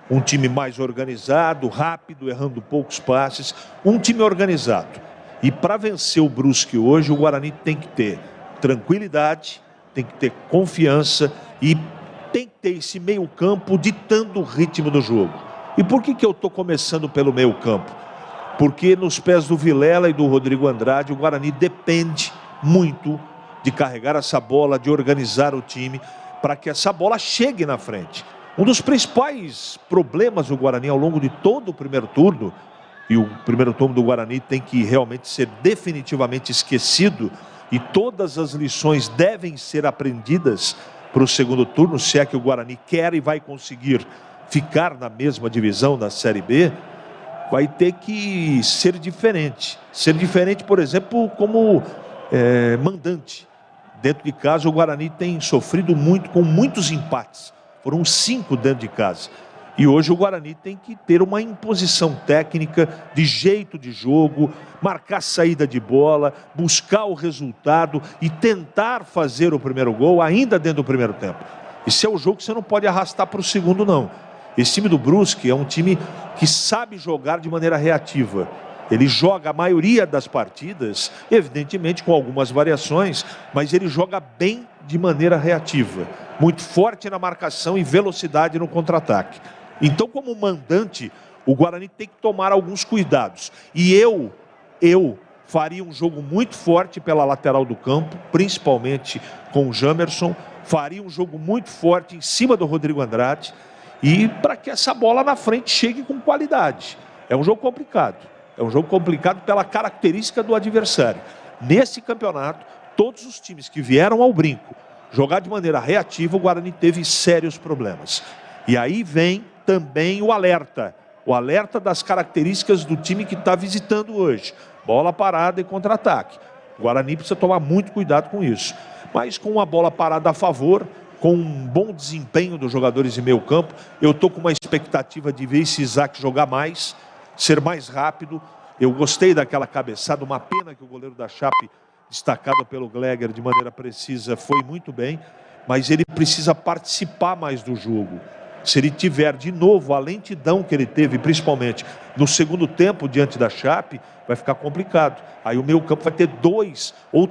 Um time mais organizado, rápido, errando poucos passes, um time organizado. E para vencer o Brusque hoje, o Guarani tem que ter tranquilidade, tem que ter confiança e tem que ter esse meio campo ditando o ritmo do jogo. E por que eu estou começando pelo meio campo? Porque nos pés do Vilela e do Rodrigo Andrade, o Guarani depende muito de carregar essa bola, de organizar o time, para que essa bola chegue na frente. Um dos principais problemas do Guarani ao longo de todo o primeiro turno, e o primeiro turno do Guarani tem que realmente ser definitivamente esquecido, e todas as lições devem ser aprendidas para o segundo turno, se é que o Guarani quer e vai conseguir ficar na mesma divisão da Série B, vai ter que ser diferente. Ser diferente, por exemplo, como mandante. Dentro de casa, o Guarani tem sofrido muito com muitos empates. Foram 5 dentro de casa. E hoje o Guarani tem que ter uma imposição técnica, de jeito de jogo, marcar saída de bola, buscar o resultado e tentar fazer o primeiro gol ainda dentro do primeiro tempo. Esse é o jogo que você não pode arrastar para o segundo, não. Esse time do Brusque é um time que sabe jogar de maneira reativa. Ele joga a maioria das partidas, evidentemente com algumas variações, mas ele joga bem de maneira reativa. Muito forte na marcação e velocidade no contra-ataque. Então, como mandante, o Guarani tem que tomar alguns cuidados. E eu faria um jogo muito forte pela lateral do campo, principalmente com o Jamerson. Faria um jogo muito forte em cima do Rodrigo Andrade. E para que essa bola na frente chegue com qualidade. É um jogo complicado. É um jogo complicado pela característica do adversário. Nesse campeonato, todos os times que vieram ao brinco jogar de maneira reativa, o Guarani teve sérios problemas. E aí vem também o alerta das características do time que está visitando hoje. Bola parada e contra-ataque. O Guarani precisa tomar muito cuidado com isso. Mas com uma bola parada a favor, com um bom desempenho dos jogadores de meio campo, eu estou com uma expectativa de ver esse Isaac jogar mais, ser mais rápido. Eu gostei daquela cabeçada, uma pena que o goleiro da Chape, destacado pelo Gleger de maneira precisa, foi muito bem, mas ele precisa participar mais do jogo. Se ele tiver de novo a lentidão que ele teve, principalmente no segundo tempo diante da Chape, vai ficar complicado. Aí o meio campo vai ter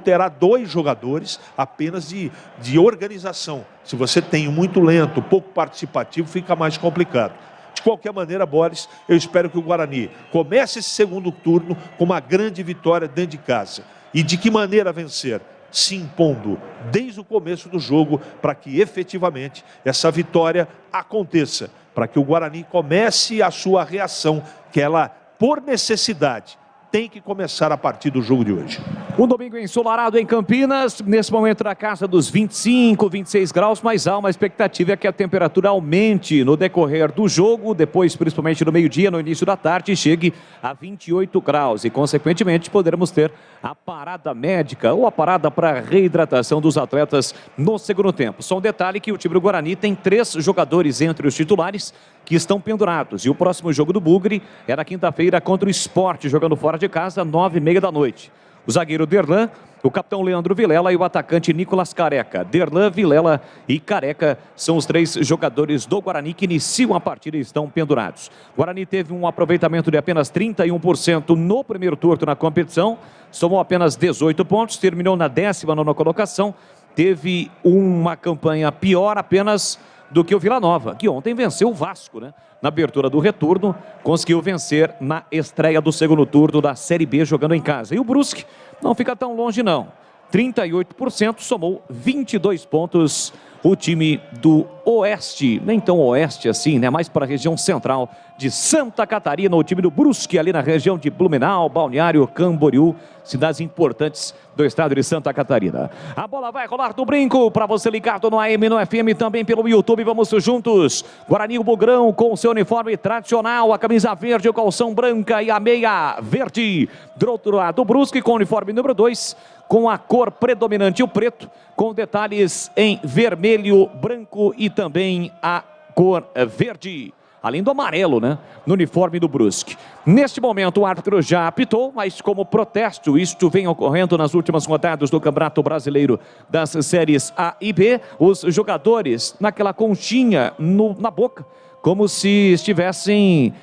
terá dois jogadores apenas de organização. Se você tem muito lento, pouco participativo, fica mais complicado. De qualquer maneira, Boris, eu espero que o Guarani comece esse segundo turno com uma grande vitória dentro de casa. E de que maneira vencer? Se impondo desde o começo do jogo para que efetivamente essa vitória aconteça, para que o Guarani comece a sua reação, que ela, por necessidade, tem que começar a partir do jogo de hoje. Um domingo ensolarado em Campinas, nesse momento na casa dos 25, 26 graus, mas há uma expectativa que a temperatura aumente no decorrer do jogo, depois principalmente no meio-dia, no início da tarde, chegue a 28 graus e consequentemente poderemos ter a parada médica ou a parada para reidratação dos atletas no segundo tempo. Só um detalhe que o time do Guarani tem 3 jogadores entre os titulares que estão pendurados. E o próximo jogo do Bugre é na quinta-feira contra o Sport, jogando fora de casa, 9h30 da noite. O zagueiro Derlan, o capitão Leandro Vilela e o atacante Nicolas Careca. Derlan, Vilela e Careca são os 3 jogadores do Guarani que iniciam a partida e estão pendurados. O Guarani teve um aproveitamento de apenas 31% no primeiro turno na competição, somou apenas 18 pontos, terminou na 19ª colocação, teve uma campanha pior apenas do que o Vila Nova, que ontem venceu o Vasco, né? Na abertura do retorno, conseguiu vencer na estreia do segundo turno da Série B, jogando em casa. E o Brusque não fica tão longe, não. 38%, somou 22 pontos o time do Oeste, nem tão Oeste assim, né? Mais para a região central de Santa Catarina, o time do Brusque ali na região de Blumenau, Balneário Camboriú, cidades importantes do estado de Santa Catarina. A bola vai rolar do brinco para você ligado no AM, no FM, também pelo YouTube. Vamos juntos. Guarani, o Bugrão com seu uniforme tradicional, a camisa verde, o calção branca e a meia verde. Do outro lado, o Brusque com o uniforme número 2, com a cor predominante, o preto, com detalhes em vermelho, branco e também a cor verde. Além do amarelo, né? No uniforme do Brusque. Neste momento o árbitro já apitou, mas como protesto, isto vem ocorrendo nas últimas rodadas do Campeonato Brasileiro das séries A e B, os jogadores naquela conchinha na boca, como se estivessem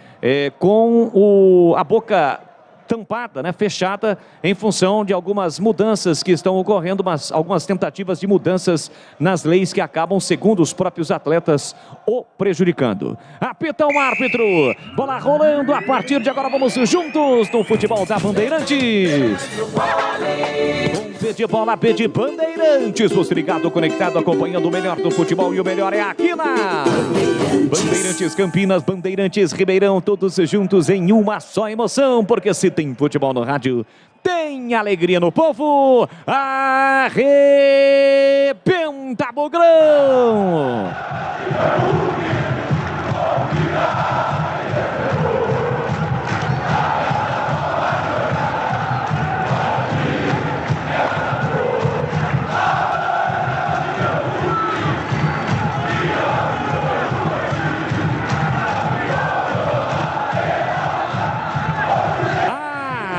com a boca tampada, né, fechada, em função de algumas mudanças que estão ocorrendo, mas algumas tentativas de mudanças nas leis que acabam, segundo os próprios atletas, o prejudicando. Apita o árbitro, bola rolando, a partir de agora vamos juntos no futebol da Bandeirantes. Com P de bola, P de Bandeirantes, você ligado, conectado, acompanhando o melhor do futebol, e o melhor é aqui na Bandeirantes Campinas, Bandeirantes Ribeirão, todos juntos em uma só emoção, porque se tem futebol no rádio, tem alegria no povo. Arrebenta, Bugrão!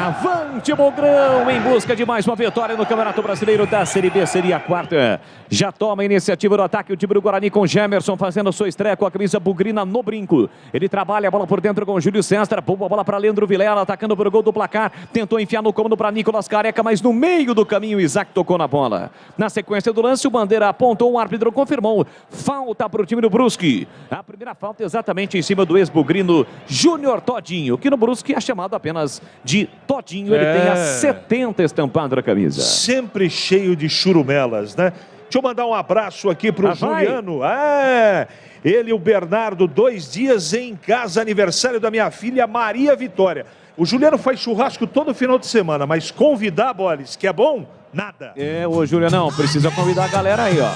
Avante, Bugrão, em busca de mais uma vitória no Campeonato Brasileiro da Série B, seria a quarta. Já toma a iniciativa do ataque o time do Guarani com Gemerson fazendo sua estreia com a camisa bugrina no brinco. Ele trabalha a bola por dentro com o Júlio César, boa bola para Leandro Vilela, atacando para o gol do placar, tentou enfiar no comando para Nicolas Careca, mas no meio do caminho o Isaac tocou na bola. Na sequência do lance, o Bandeira apontou, o árbitro confirmou, falta para o time do Brusque. A primeira falta exatamente em cima do ex-bugrino Júnior Todinho, que no Brusque é chamado apenas de Todinho, ele tem a 70 estampado na camisa. Sempre cheio de churumelas, né? Deixa eu mandar um abraço aqui pro Juliano. Ele e o Bernardo, 2 dias em casa, aniversário da minha filha Maria Vitória. O Juliano faz churrasco todo final de semana, mas convidar, Bolis, que é bom, nada. Ô Julianão, precisa convidar a galera aí, ó.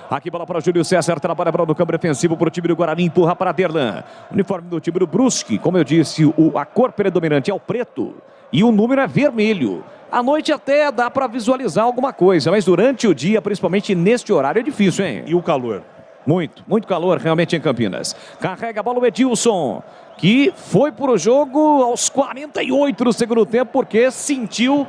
Aqui bola para o Júlio César, trabalha para o campo defensivo para o time do Guarani, empurra para Derlan. Uniforme do time do Brusque, como eu disse, a cor predominante é o preto e o número é vermelho. À noite até dá para visualizar alguma coisa, mas durante o dia, principalmente neste horário, é difícil, hein? E o calor? Muito calor realmente em Campinas. Carrega a bola o Edilson, que foi para o jogo aos 48 do segundo tempo, porque sentiu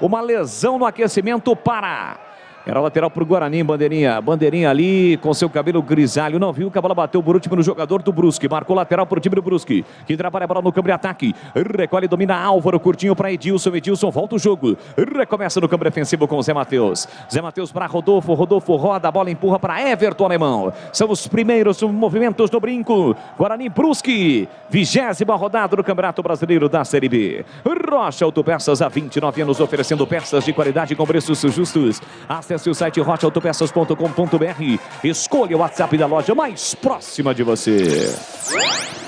uma lesão no aquecimento para... Era lateral para o Guarani, Bandeirinha ali com seu cabelo grisalho. Não viu que a bola bateu por último no jogador do Brusque. Marcou lateral para o time do Brusque, que trabalha a bola no campo de ataque. Recolhe, domina Álvaro, curtinho para Edilson. Edilson volta o jogo. Recomeça no campo defensivo com o Zé Matheus. Zé Matheus para Rodolfo. Rodolfo roda, a bola empurra para Everton Alemão. São os primeiros movimentos do brinco. Guarani Brusque, 20ª rodada do Campeonato Brasileiro da Série B. Rocha Autopeças, há 29 anos oferecendo peças de qualidade com preços justos. Acesse o site rochaautopeças.com.br. Escolha o WhatsApp da loja mais próxima de você.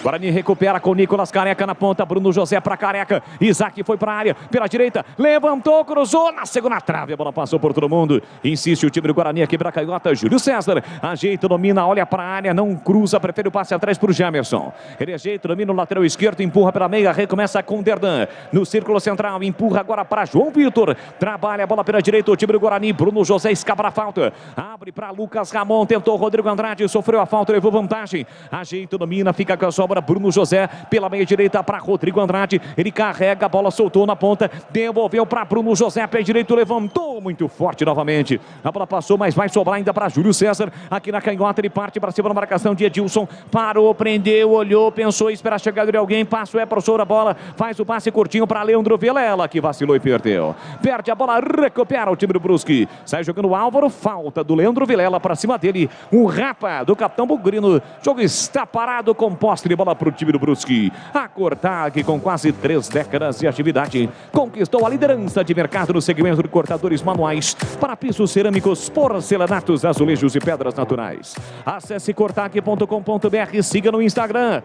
Guarani recupera com Nicolas Careca na ponta. Bruno José para Careca. Isaac foi para a área. Pela direita. Levantou, cruzou na segunda trave. A bola passou por todo mundo. Insiste o time do Guarani aqui para a canhota. Júlio César. Ajeita, domina, olha para a área. Não cruza. Prefere o passe atrás para o Jamerson. Ele ajeita, domina o lateral esquerdo. Empurra pela meia. Recomeça com Derdan. No círculo central. Empurra agora para João Vitor. Trabalha a bola pela direita. O time do Guarani. Bruno José escapa na falta. Abre para Lucas Ramon. Tentou Rodrigo Andrade. Sofreu a falta. Levou vantagem. Ajeita, domina. Fica com a sobra. Bruno José pela meia direita para Rodrigo Andrade. Ele carrega a bola, soltou na ponta. Devolveu para Bruno José. Pé direito, levantou muito forte novamente. A bola passou, mas vai sobrar ainda para Júlio César. Aqui na canhota ele parte para cima da marcação de Edilson. Parou, prendeu, olhou, pensou em esperar a chegada de alguém. Passo é para o sobre a bola. Faz o passe curtinho para Leandro Vilela, que vacilou e perdeu. Perde a bola, recupera o time do Brusque. Sai Sai jogando o Álvaro, falta do Leandro Vilela para cima dele. Um rapa do capitão Bugrino. O jogo está parado com posse de bola para o time do Brusque. A Cortag, com quase 3 décadas de atividade, conquistou a liderança de mercado no segmento de cortadores manuais para pisos cerâmicos, porcelanatos, azulejos e pedras naturais. Acesse cortag.com.br, siga no Instagram,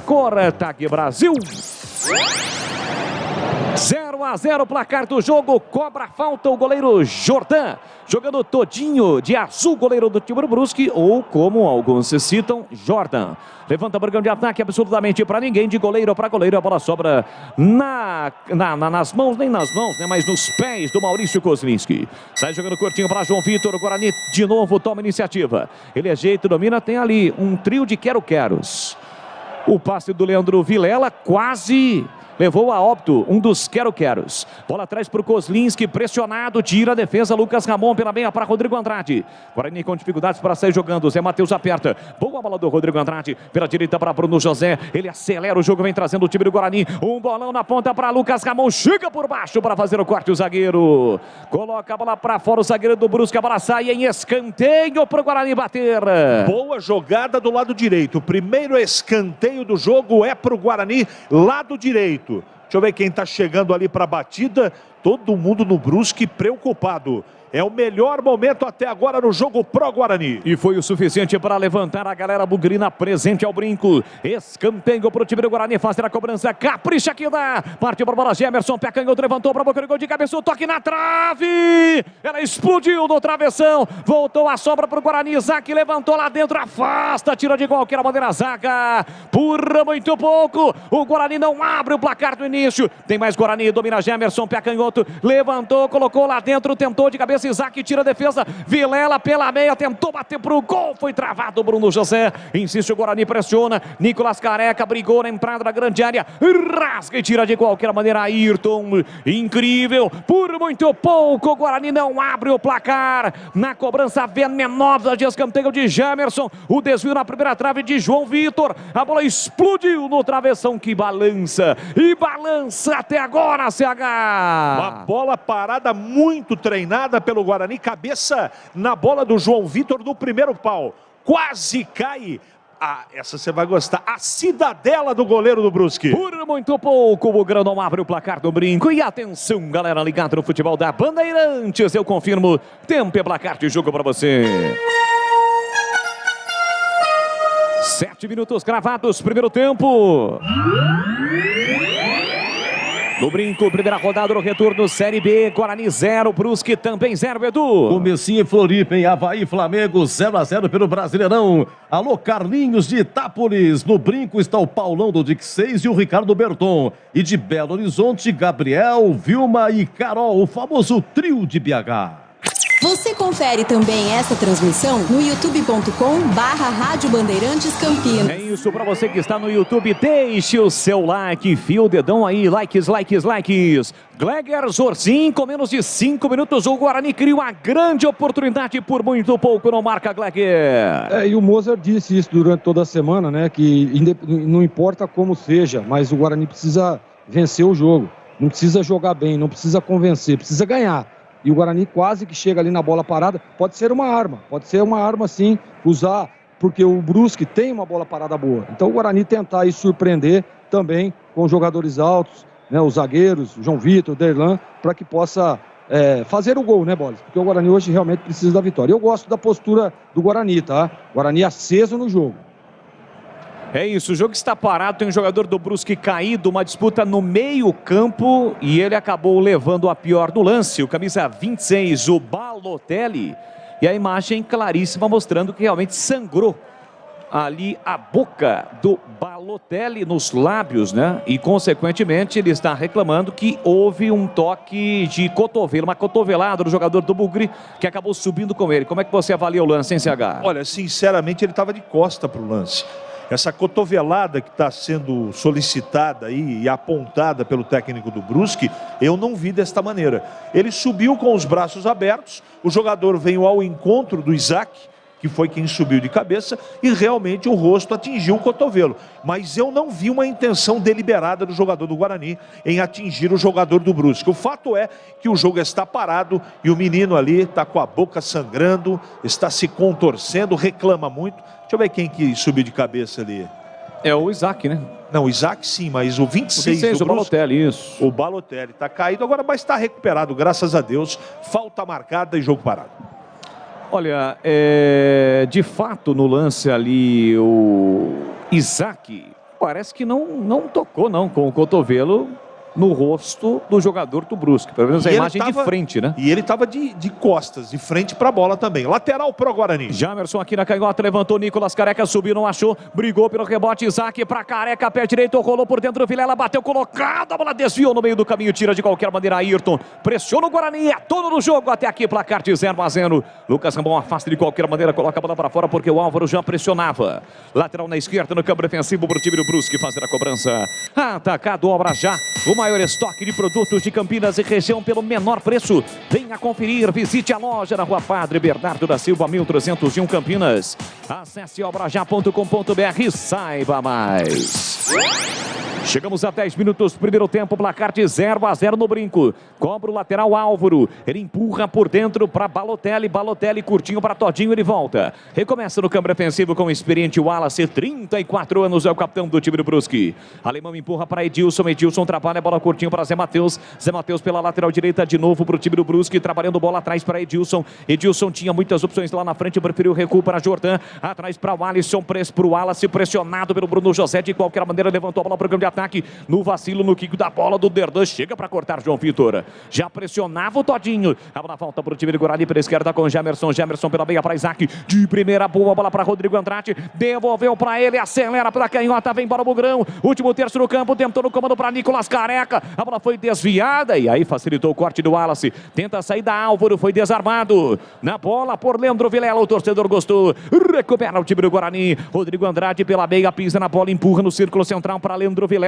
@Cortag Brasil. 0-0 placar do jogo, cobra falta o goleiro Jordan, jogando todinho de azul, goleiro do time do Brusque, ou como alguns se citam, Jordan. Levanta Brigão de ataque absolutamente para ninguém, de goleiro para goleiro, a bola sobra nas mãos, nem nas mãos, né, mas nos pés do Maurício Kozlinski. Sai jogando curtinho para João Vitor, o Guarani de novo toma iniciativa. Ele ajeita, domina, tem ali um trio de quero-queros. O passe do Leandro Vilela quase levou a óbito um dos quero-queros. Bola atrás para o Kozlinski, pressionado, tira a defesa. Lucas Ramon pela meia para Rodrigo Andrade. Guarani com dificuldades para sair jogando. Zé Matheus aperta. Boa bola do Rodrigo Andrade. Pela direita para Bruno José. Ele acelera o jogo, vem trazendo o time do Guarani. Um bolão na ponta para Lucas Ramon. Chega por baixo para fazer o corte o zagueiro. Coloca a bola para fora o zagueiro do Brusque. A bola sai em escanteio para o Guarani bater. Boa jogada do lado direito. O primeiro escanteio do jogo é para o Guarani, lado direito. Deixa eu ver quem está chegando ali para a batida. Todo mundo no Brusque preocupado. É o melhor momento até agora no jogo pro Guarani. E foi o suficiente para levantar a galera bugrina presente ao brinco. Escanteio para o time do Guarani, fazer a cobrança. Capricha aqui dá. Partiu para a bola, Gemerson, pé canhoto, levantou para a boca do gol de cabeça. Toque na trave. Ela explodiu no travessão. Voltou a sobra para o Guarani. Isaac levantou lá dentro, afasta, tira de qualquer maneira a zaga. Por muito pouco. O Guarani não abre o placar do início. Tem mais Guarani, domina Gemerson, pé canhoto. Levantou, colocou lá dentro, tentou de cabeça. Isaac tira a defesa, Vilela pela meia, tentou bater pro gol, foi travado Bruno José, insiste o Guarani, pressiona, Nicolas Careca brigou na entrada da grande área, rasga e tira de qualquer maneira Ayrton, incrível, por muito pouco o Guarani não abre o placar, na cobrança venenosa de escanteio de Jamerson, o desvio na primeira trave de João Vitor, a bola explodiu no travessão que balança, e balança até agora, CH! Uma bola parada muito treinada pelo Guarani, cabeça na bola do João Vitor no primeiro pau, quase cai. Ah, essa você vai gostar, a cidadela do goleiro do Brusque. Por muito pouco o Bugrão não abre o placar do brinco. E atenção, galera ligada no futebol da Bandeirantes, eu confirmo, tempo e placar de jogo para você. 7 minutos gravados, primeiro tempo. No brinco, primeira rodada do retorno, Série B, Guarani 0, Brusque também 0, Edu. Comecinho em Floripa, em Avaí, Flamengo 0-0 pelo Brasileirão. Alô, Carlinhos de Itápolis. No brinco está o Paulão do Dick 6 e o Ricardo Berton. E de Belo Horizonte, Gabriel, Vilma e Carol, o famoso trio de BH. Você confere também essa transmissão no youtube.com/Rádio Bandeirantes Campinas. É isso, para você que está no YouTube, deixe o seu like, fio o dedão aí, likes. Gleger Zorzin, com menos de 5 minutos, o Guarani cria uma grande oportunidade, por muito pouco não marca Gleger. E o Moser disse isso durante toda a semana, né, que não importa como seja, mas o Guarani precisa vencer o jogo, não precisa jogar bem, não precisa convencer, precisa ganhar. E o Guarani quase que chega ali na bola parada. Pode ser uma arma sim, usar, porque o Brusque tem uma bola parada boa. Então o Guarani tentar aí surpreender também com jogadores altos, né, os zagueiros, João Vitor, Derlan, para que possa fazer o gol, né, Bolis? Porque o Guarani hoje realmente precisa da vitória. Eu gosto da postura do Guarani, tá? Guarani aceso no jogo. É isso, o jogo está parado, tem um jogador do Brusque caído, uma disputa no meio campo e ele acabou levando a pior no lance, o camisa 26, o Balotelli, e a imagem claríssima mostrando que realmente sangrou ali a boca do Balotelli nos lábios, né? E consequentemente ele está reclamando que houve um toque de cotovelo, uma cotovelada do jogador do Bugre que acabou subindo com ele. Como é que você avalia o lance, hein, CH? Olha, sinceramente ele estava de costa para o lance. Essa cotovelada que está sendo solicitada aí e apontada pelo técnico do Brusque, eu não vi desta maneira. Ele subiu com os braços abertos, o jogador veio ao encontro do Isaac, que foi quem subiu de cabeça, e realmente o rosto atingiu o cotovelo. Mas eu não vi uma intenção deliberada do jogador do Guarani em atingir o jogador do Brusque. O fato é que o jogo está parado e o menino ali está com a boca sangrando, está se contorcendo, reclama muito. Deixa eu ver quem que subiu de cabeça ali. É o Isaac, né? Não, o Isaac sim, mas o 26 do Brusque, o Balotelli, isso. O Balotelli está caído agora, mas está recuperado, graças a Deus. Falta marcada e jogo parado. Olha, de fato, no lance ali, o Isaac parece que não tocou, não, com o cotovelo no rosto do jogador do Brusque. Pelo menos a imagem de frente, né? E ele estava de costas, de frente para a bola também. Lateral pro Guarani. Jamerson aqui na canhota, levantou, Nicolas Careca subiu, não achou, brigou pelo rebote, Isaac para Careca, pé direito, rolou por dentro, Vilela bateu colocado, a bola desviou no meio do caminho, tira de qualquer maneira Ayrton, pressiona o Guarani, é todo no jogo, até aqui placar de 0-0. Lucas Rambon afasta de qualquer maneira, coloca a bola para fora porque o Álvaro já pressionava. Lateral na esquerda, no campo defensivo para o time do Brusque fazer a cobrança. Atacado, obra já, o maior estoque de produtos de Campinas e região pelo menor preço. Venha conferir, visite a loja na Rua Padre Bernardo da Silva, 1301 Campinas. Acesse obrajá.com.br e saiba mais. Chegamos a 10 minutos, primeiro tempo, placar de 0-0 no Brinco. Cobra o lateral Álvaro, ele empurra por dentro para Balotelli, Balotelli curtinho para Todinho, ele volta. Recomeça no campo defensivo com o experiente Wallace, 34 anos, é o capitão do time do Brusque. Alemão empurra para Edilson, Edilson trabalha, bola curtinho para Zé Matheus pela lateral direita de novo para o time do Brusque, trabalhando bola atrás para Edilson. Edilson tinha muitas opções lá na frente, preferiu recuo para Jordan, atrás para o Alisson, para o Wallace, pressionado pelo Bruno José, de qualquer maneira levantou a bola para o campo de ataque, no vacilo, no quico da bola do Derdan, chega para cortar João Vitor, já pressionava o Todinho, a bola volta para o time do Guarani pela esquerda com Jamerson pela meia para Isaac, de primeira boa bola para Rodrigo Andrade, devolveu para ele, acelera pela canhota, vem para o Bugrão, último terço no campo, tentou no comando para Nicolas Careca, a bola foi desviada e aí facilitou o corte do Wallace, tenta a saída Álvaro, foi desarmado, na bola por Leandro Vilela, o torcedor gostou, recupera o time do Guarani, Rodrigo Andrade pela meia, pisa na bola, empurra no círculo central para Leandro Vilela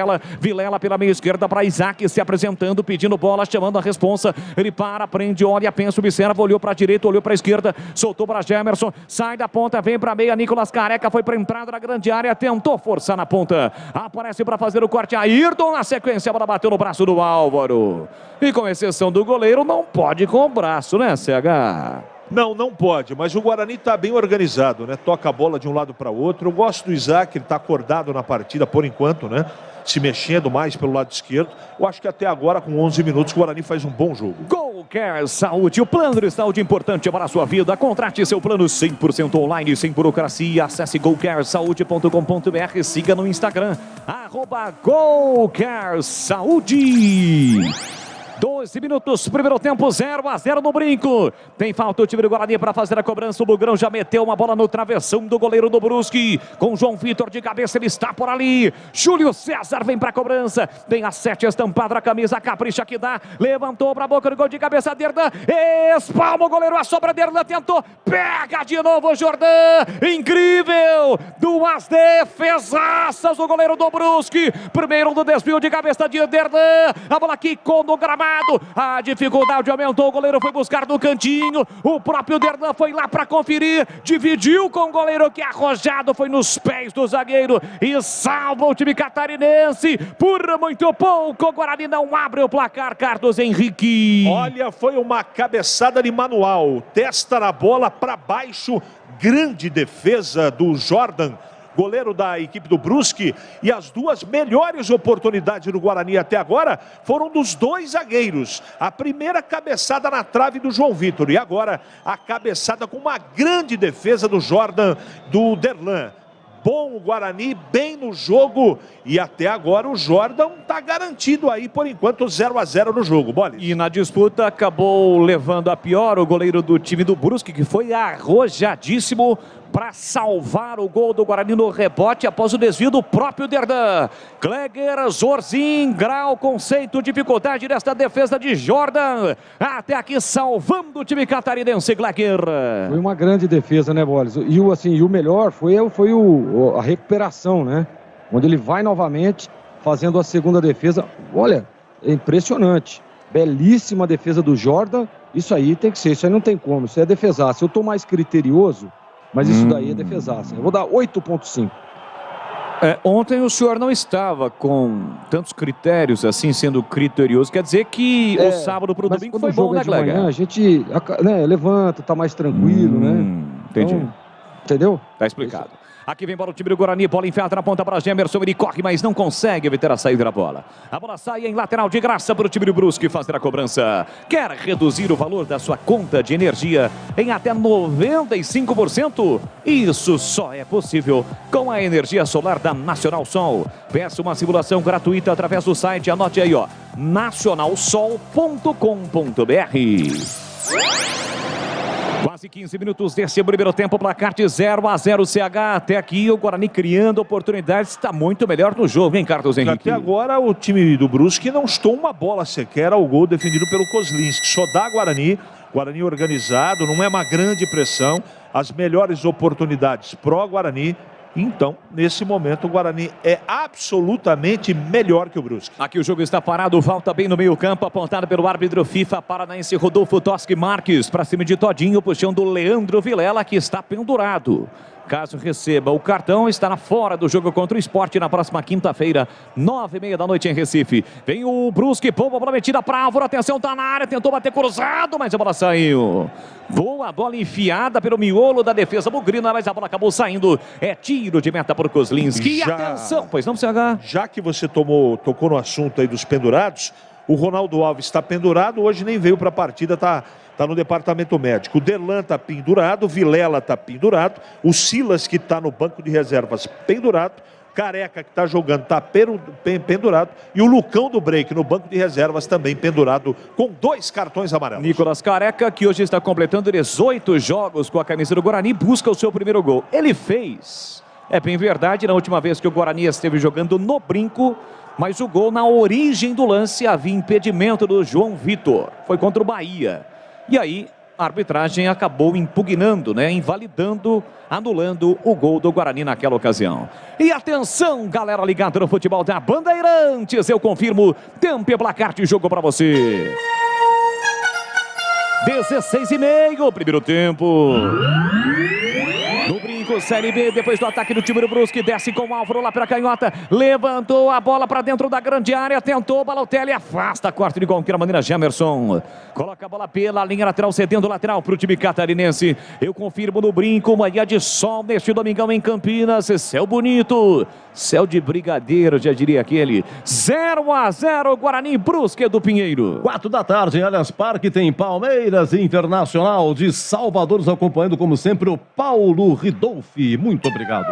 pela meia esquerda para Isaac, se apresentando, pedindo bola, chamando a responsa, ele para, prende, olha, pensa, observa, olhou para a direita, olhou para a esquerda, soltou para Jamerson, sai da ponta, vem para a meia, Nicolas Careca foi para a entrada da grande área, tentou forçar na ponta, aparece para fazer o corte, Ayrton na sequência, a bola bateu no braço do Álvaro, e com exceção do goleiro, não pode com o braço, né, CH? Não pode, mas o Guarani está bem organizado, né? Toca a bola de um lado para o outro. Eu gosto do Isaac, ele está acordado na partida por enquanto, né? Se mexendo mais pelo lado esquerdo. Eu acho que até agora, com 11 minutos, o Guarani faz um bom jogo. GoCare Saúde, o plano de saúde importante para a sua vida. Contrate seu plano 100% online, sem burocracia. Acesse gocaresaude.com.br, siga no Instagram, @GoCareSaúde. 12 minutos, primeiro tempo, 0-0 no Brinco. Tem falta o time do Guarani para fazer a cobrança. O Bugrão já meteu uma bola no travessão do goleiro do Brusque. Com João Vitor de cabeça, ele está por ali. Júlio César vem para a cobrança. Tem a 7 estampada na camisa, capricha que dá. Levantou para a boca do gol de cabeça, Derdan. Espalma o goleiro, a sobra Derdan tentou. Pega de novo o Jordan. Incrível. Duas defesaças do goleiro do Brusque. Primeiro do desvio de cabeça de Derdan. A bola quicou no gramado. A dificuldade aumentou, o goleiro foi buscar no cantinho, o próprio Derdan foi lá para conferir, dividiu com o goleiro que arrojado foi nos pés do zagueiro e salva o time catarinense. Por muito pouco, o Guarani não abre o placar, Carlos Henrique. Olha, foi uma cabeçada de manual, testa na bola para baixo, grande defesa do Jordan, goleiro da equipe do Brusque, e as duas melhores oportunidades do Guarani até agora foram dos dois zagueiros. A primeira cabeçada na trave do João Vitor e agora a cabeçada com uma grande defesa do Jordan, do Derlan. Bom o Guarani, bem no jogo, e até agora o Jordan está garantido aí, por enquanto, 0-0 no jogo. Bolis. E na disputa acabou levando a pior o goleiro do time do Brusque, que foi arrojadíssimo para salvar o gol do Guarani no rebote após o desvio do próprio Derdan. Kleger, Zorzin, grau, conceito, dificuldade desta defesa de Jordan. Até aqui salvando o time catarinense, Kleger. Foi uma grande defesa, né, Bolis? E o melhor foi a recuperação, né? Onde ele vai novamente fazendo a segunda defesa. Olha, é impressionante. Belíssima defesa do Jordan. Isso aí tem que ser, isso aí não tem como, isso é defesar. Se eu tô mais criterioso, Mas isso daí é defesaça. Eu vou dar 8,5. Ontem o senhor não estava com tantos critérios assim, sendo criterioso. Quer dizer que o sábado para o domingo foi bom, né, Glega? A gente levanta, tá mais tranquilo, né? Entendi. Então, entendeu? Tá explicado. Aqui vem para o time do Guarani, bola enfiada na ponta para Gemerson, ele corre, mas não consegue evitar a saída da bola. A bola sai em lateral de graça para o time do Brusque fazer a cobrança. Quer reduzir o valor da sua conta de energia em até 95%? Isso só é possível com a energia solar da Nacional Sol. Peça uma simulação gratuita através do site, anote aí, ó, nacionalsol.com.br. Quase 15 minutos desse primeiro tempo, placar de 0-0 CH. Até aqui o Guarani criando oportunidades, está muito melhor no jogo, hein, Carlos Henrique? Até agora o time do Brusque não estou uma bola sequer ao gol defendido pelo Kozlinski. Só dá Guarani organizado, não é uma grande pressão, as melhores oportunidades pró Guarani. Então, nesse momento, o Guarani é absolutamente melhor que o Brusque. Aqui o jogo está parado, falta bem no meio campo, apontado pelo árbitro FIFA paranaense Rodolfo Toschi Marques, para cima de Todinho, puxão do Leandro Vilela, que está pendurado. Caso receba o cartão, estará fora do jogo contra o Sport na próxima quinta-feira, 9h30 da noite em Recife. Vem o Brusque, bomba prometida para Álvaro, atenção, tá na área, tentou bater cruzado, mas a bola saiu. Boa bola enfiada pelo miolo da defesa bugrina, mas a bola acabou saindo. É tiro de meta para o Kozlinski. Atenção, pois não, CH? Já que você tocou no assunto aí dos pendurados, o Ronaldo Alves está pendurado, hoje nem veio para a partida, tá no departamento médico. O Derlan está pendurado, o Vilela está pendurado, o Silas, que está no banco de reservas, pendurado, Careca, que está jogando, está pendurado, e o Lucão do Break, no banco de reservas, também pendurado, com 2 cartões amarelos. Nicolas Careca, que hoje está completando 18 jogos com a camisa do Guarani, busca o seu primeiro gol. Ele fez, é bem verdade, na última vez que o Guarani esteve jogando no Brinco, mas o gol na origem do lance havia impedimento do João Vitor, foi contra o Bahia. E aí, a arbitragem acabou impugnando, né? Invalidando, anulando o gol do Guarani naquela ocasião. E atenção, galera ligada no futebol da Bandeirantes, eu confirmo, tempo e placar de jogo para você. 16h30, primeiro tempo. No Brinco, Série B, depois do ataque do time do Brusque, desce com o Álvaro lá para a canhota, levantou a bola para dentro da grande área, tentou o Balotelli, afasta, corte de qualquer maneira, Gemerson. Coloca a bola pela linha lateral, cedendo lateral para o time catarinense. Eu confirmo no Brinco, manhã de sol neste domingão em Campinas, céu bonito, céu de brigadeiro, já diria aquele. 0-0, Guarani, Brusque do Pinheiro. 4 da tarde, em Allianz Parque, tem Palmeiras Internacional de Salvador, nos acompanhando como sempre o Paulo Ridolfi. Muito obrigado.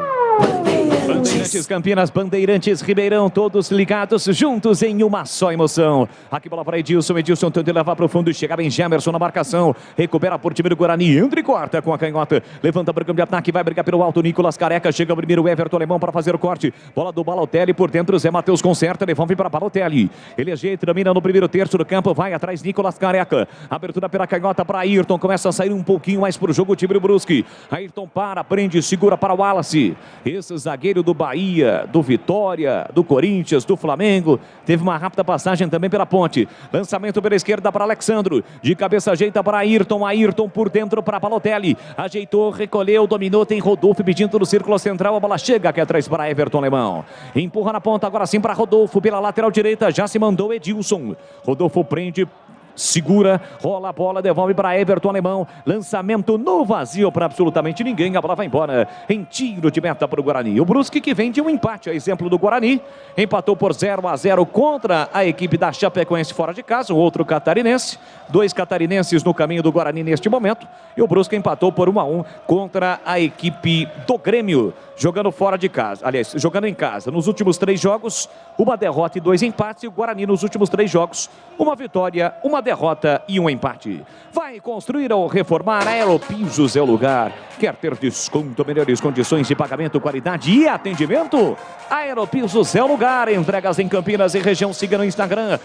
Bandeirantes Campinas, Bandeirantes Ribeirão, todos ligados juntos em uma só emoção. Aqui bola para Edilson, Edilson tenta levar para o fundo, chega bem Gemerson na marcação, recupera por time do Guarani, entra e corta com a canhota, levanta para o campo de ataque, vai brigar pelo alto, Nicolas Careca, chega primeiro o Everton Alemão para fazer o corte, bola do Balotelli por dentro, Zé Matheus conserta, devolve para Balotelli, ele ajeita, domina no primeiro terço do campo, vai atrás Nicolas Careca, abertura pela canhota para Ayrton, começa a sair um pouquinho mais para o jogo o time do Brusque, Ayrton para, prende, segura para o Wallace, esse zagueiro do Bahia, do Vitória, do Corinthians, do Flamengo, teve uma rápida passagem também pela ponte, lançamento pela esquerda para Alexandro, de cabeça ajeita para Ayrton, Ayrton por dentro para Balotelli, ajeitou, recolheu, dominou, tem Rodolfo pedindo no círculo central, a bola chega aqui atrás para Everton Alemão, empurra na ponta agora sim para Rodolfo, pela lateral direita, já se mandou Edilson, Rodolfo prende, segura, rola a bola, devolve para Everton Alemão, lançamento no vazio para absolutamente ninguém, a bola vai embora em tiro de meta para o Guarani. O Brusque que vem de um empate, a exemplo do Guarani, empatou por 0-0 contra a equipe da Chapecoense fora de casa, o outro catarinense, 2 catarinenses no caminho do Guarani neste momento, e o Brusque empatou por 1-1 contra a equipe do Grêmio, jogando fora de casa, aliás, jogando em casa. Nos últimos 3 jogos, uma derrota e 2 empates, e o Guarani nos últimos 3 jogos, uma vitória, uma derrota e um empate. Vai construir ou reformar, Aeropisos é o lugar. Quer ter desconto, melhores condições de pagamento, qualidade e atendimento? Aeropisos é o lugar. Entregas em Campinas e região, siga no Instagram,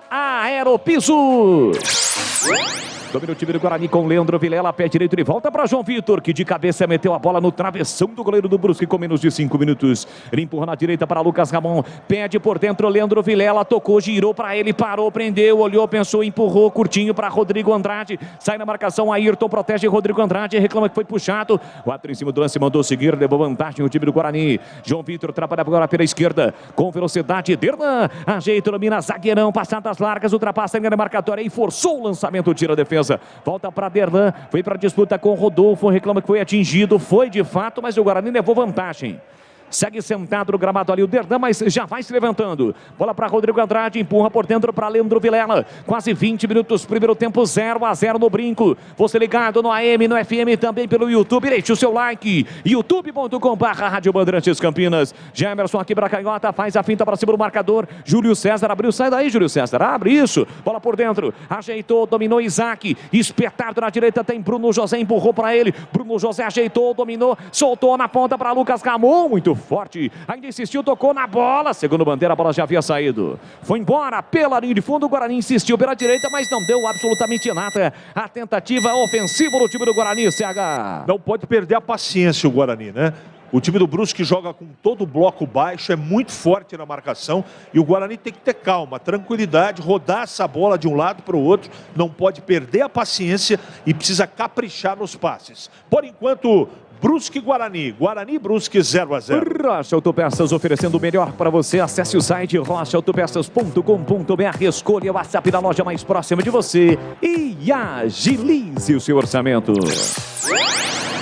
@Aeropisos. Domina o time do Guarani com Leandro Vilela, pé direito, ele volta para João Vitor, que de cabeça meteu a bola no travessão do goleiro do Brusque com menos de 5 minutos. Ele empurra na direita para Lucas Ramon, pede por dentro, Leandro Vilela, tocou, girou para ele, parou, prendeu, olhou, pensou, empurrou, curtinho para Rodrigo Andrade, sai na marcação, Ayrton protege Rodrigo Andrade, reclama que foi puxado, o árbitro em cima do lance mandou seguir, levou vantagem o time do Guarani. João Vitor trabalha agora pela esquerda, com velocidade, Derlan, ajeita, domina, zagueirão, passadas largas, ultrapassa a linha marcatória e forçou o lançamento, tira a defesa. Volta para Derlan, foi para a disputa com Rodolfo, reclama que foi atingido, foi de fato, mas o Guarani levou vantagem. Segue sentado no gramado ali o Derlan, mas já vai se levantando. Bola para Rodrigo Andrade, empurra por dentro para Leandro Vilela. Quase 20 minutos, primeiro tempo 0-0 no Brinco. Você ligado no AM, no FM, também pelo YouTube. Deixe o seu like. youtube.com/Rádio Bandeirantes Campinas. Gemerson aqui para canhota, faz a finta para cima do marcador. Júlio César abriu, sai daí Júlio César, abre isso. Bola por dentro, ajeitou, dominou Isaac. Espetado na direita tem Bruno José, empurrou para ele. Bruno José ajeitou, dominou, soltou na ponta para Lucas Ramon, muito forte, ainda insistiu, tocou na bola, segundo bandeira, a bola já havia saído, foi embora pela linha de fundo, o Guarani insistiu pela direita, mas não deu absolutamente nada, a tentativa ofensiva do time do Guarani, CH. Não pode perder a paciência o Guarani, né? O time do Brusque joga com todo o bloco baixo, é muito forte na marcação e o Guarani tem que ter calma, tranquilidade, rodar essa bola de um lado para o outro, não pode perder a paciência e precisa caprichar nos passes. Por enquanto, Brusque Guarani, Guarani Brusque 0-0. Rocha Autopeças oferecendo o melhor para você. Acesse o site rochaautopeças.com.br, escolha o WhatsApp da loja mais próxima de você e agilize o seu orçamento.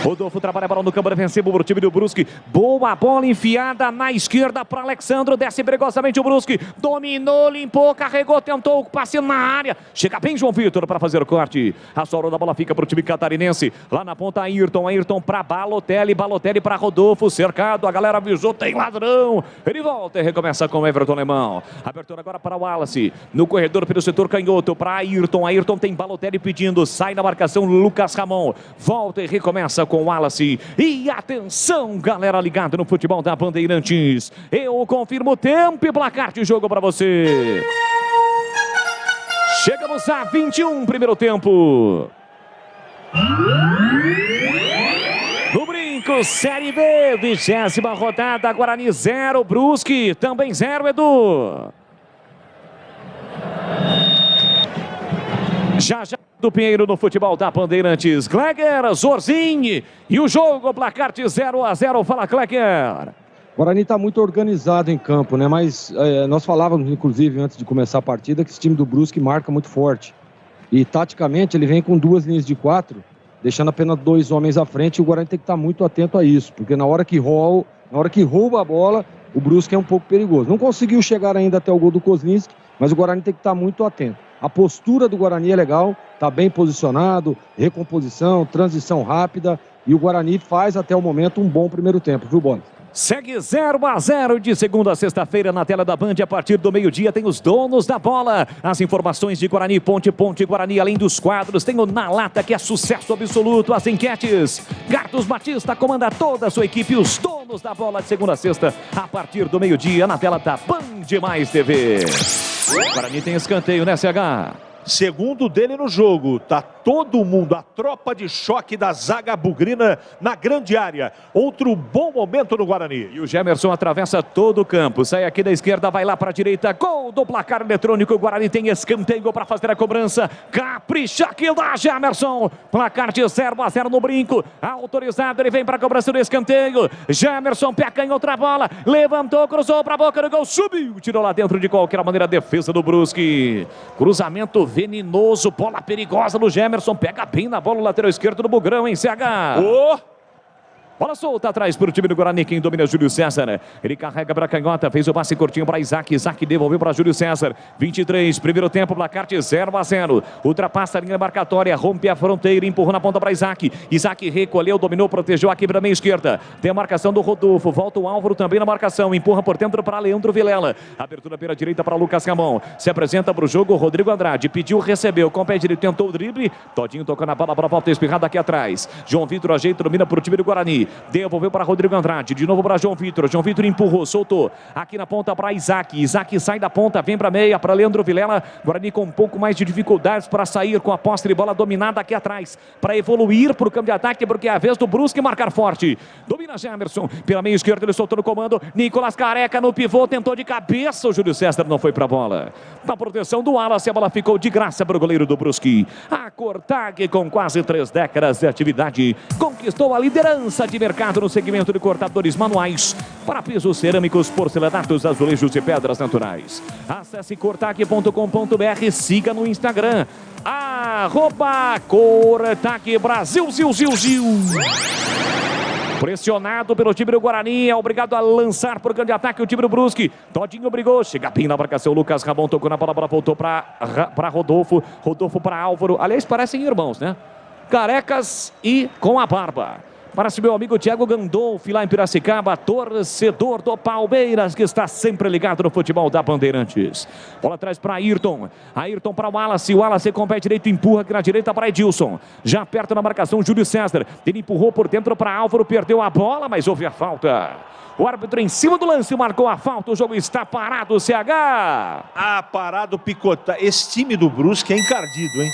Rodolfo trabalha a bola no campo defensivo para o time do Brusque. Boa bola enfiada na esquerda para Alexandro. Desce perigosamente o Brusque. Dominou, limpou, carregou, tentou o passe na área. Chega bem João Vitor para fazer o corte. A sobra da bola fica para o time catarinense. Lá na ponta Ayrton. Ayrton para Balotelli. Balotelli para Rodolfo. Cercado. A galera avisou. Tem ladrão. Ele volta e recomeça com o Everton Alemão. Abertura agora para o Wallace. No corredor pelo setor canhoto para Ayrton. Ayrton tem Balotelli pedindo. Sai na marcação Lucas Ramon. Volta e recomeça com o Wallace. E atenção, galera ligada no futebol da Bandeirantes. Eu confirmo o tempo e placar de jogo para você. Chegamos a 21, primeiro tempo. No Brinco, Série B, 20ª rodada, Guarani 0, Brusque também 0, Edu. Já do Pinheiro no futebol da Bandeirantes. Kleger, Zorzinho e o jogo, placar de 0-0. Fala, Kleger. O Guarani está muito organizado em campo, né? Mas nós falávamos, inclusive, antes de começar a partida, que esse time do Brusque marca muito forte. E, taticamente, ele vem com 2 linhas de 4, deixando apenas 2 homens à frente. E o Guarani tem que estar muito atento a isso, porque na hora que rouba a bola, o Brusque é um pouco perigoso. Não conseguiu chegar ainda até o gol do Kozlinski, mas o Guarani tem que estar muito atento. A postura do Guarani é legal, está bem posicionado, recomposição, transição rápida, e o Guarani faz até o momento um bom primeiro tempo, viu, Bola? Segue 0-0 de segunda a sexta-feira na tela da Band. A partir do meio-dia tem os donos da bola. As informações de Guarani, Ponte Guarani, além dos quadros, tem o Na Lata, que é sucesso absoluto. As enquetes. Carlos Batista comanda toda a sua equipe. Os donos da bola de segunda a sexta, a partir do meio-dia na tela da Band Mais TV. Guarani tem escanteio, né, CH? Segundo dele no jogo, tá todo mundo, a tropa de choque da zaga bugrina na grande área. Outro bom momento no Guarani. E o Gemerson atravessa todo o campo, sai aqui da esquerda, vai lá para a direita, gol do placar eletrônico. O Guarani tem escanteio para fazer a cobrança. Capricha aqui da Gemerson. Placar de 0-0 no Brinco. Autorizado, ele vem para a cobrança do escanteio. Gemerson pega em outra bola, levantou, cruzou para a boca do gol, subiu, tirou lá dentro de qualquer maneira a defesa do Brusque. Cruzamento venenoso, bola perigosa do Gemerson, pega bem na bola, o lateral esquerdo do Bugrão, hein, CH? Bola solta atrás para o time do Guarani, quem domina é Júlio César. Ele carrega para a canhota, fez o passe curtinho para Isaac. Isaac devolveu para Júlio César. 23, primeiro tempo, placar de 0-0. Ultrapassa a linha marcatória, rompe a fronteira, empurrou na ponta para Isaac. Isaac recolheu, dominou, protegeu aqui para a meia esquerda. Tem a marcação do Rodolfo, volta o Álvaro também na marcação. Empurra por dentro para Leandro Vilela. Abertura pela direita para Lucas Ramon. Se apresenta para o jogo, Rodrigo Andrade. Pediu, recebeu, com o pé direito, tentou o drible. Todinho tocou na bola para a volta espirrada aqui atrás. João Vitor ajeita, domina para o time do Guarani. devolveu para Rodrigo Andrade, de novo para João Vitor. João Vitor empurrou, soltou. Aqui na ponta para Isaac. Isaac sai da ponta, vem para meia, para Leandro Vilela. Guarani com um pouco mais de dificuldades para sair com a posse de bola dominada aqui atrás, para evoluir para o campo de ataque, porque é a vez do Brusque marcar forte. Domina Gemerson, pela meia esquerda, ele soltou no comando. Nicolas Careca no pivô, tentou de cabeça, o Júlio César não foi para a bola. Na proteção do Wallace, a bola ficou de graça para o goleiro do Brusque. A Cortag, com quase 3 décadas de atividade, conquistou a liderança de mercado no segmento de cortadores manuais para pisos cerâmicos, porcelanatos, azulejos e pedras naturais. Acesse cortag.com.br, siga no Instagram, @Cortag Brasil, Zil. Pressionado pelo time do Guarani, é obrigado a lançar por grande ataque o time do Brusque. Todinho brigou, chega bem na marcação, Lucas Ramon tocou na bola, a bola voltou para Rodolfo, Rodolfo para Álvaro. Aliás, parecem irmãos, né? Carecas e com a barba. Parece meu amigo Thiago Gandolfi lá em Piracicaba, torcedor do Palmeiras, que está sempre ligado no futebol da Bandeirantes. Bola atrás para Ayrton. Ayrton para o Wallace. O Wallace com o pé direito empurra aqui na direita para Edilson. Já perto na marcação, Júlio César. Ele empurrou por dentro para Álvaro, perdeu a bola, mas houve a falta. O árbitro em cima do lance marcou a falta. O jogo está parado, CH. Parado, picota. Esse time do Brusque é encardido, hein?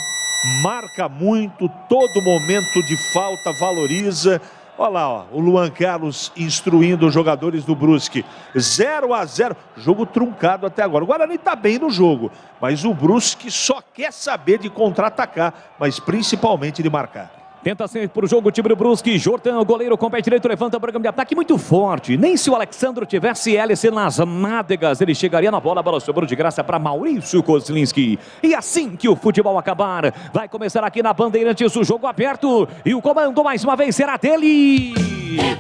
Marca muito, todo momento de falta, valoriza. Olha lá, ó, o Luan Carlos instruindo os jogadores do Brusque. 0-0, jogo truncado até agora. O Guarani está bem no jogo, mas o Brusque só quer saber de contra-atacar, mas principalmente de marcar. Tenta sempre para o jogo o time do Brusque. Jordan, o goleiro com o pé direito, levanta o programa de ataque muito forte. Nem se o Alexandro tivesse hélice nas nádegas, ele chegaria na bola. A bola sobrou de graça para Maurício Kozlinski. E assim que o futebol acabar, vai começar aqui na Bandeirantes o jogo aberto. E o comando mais uma vez será dele.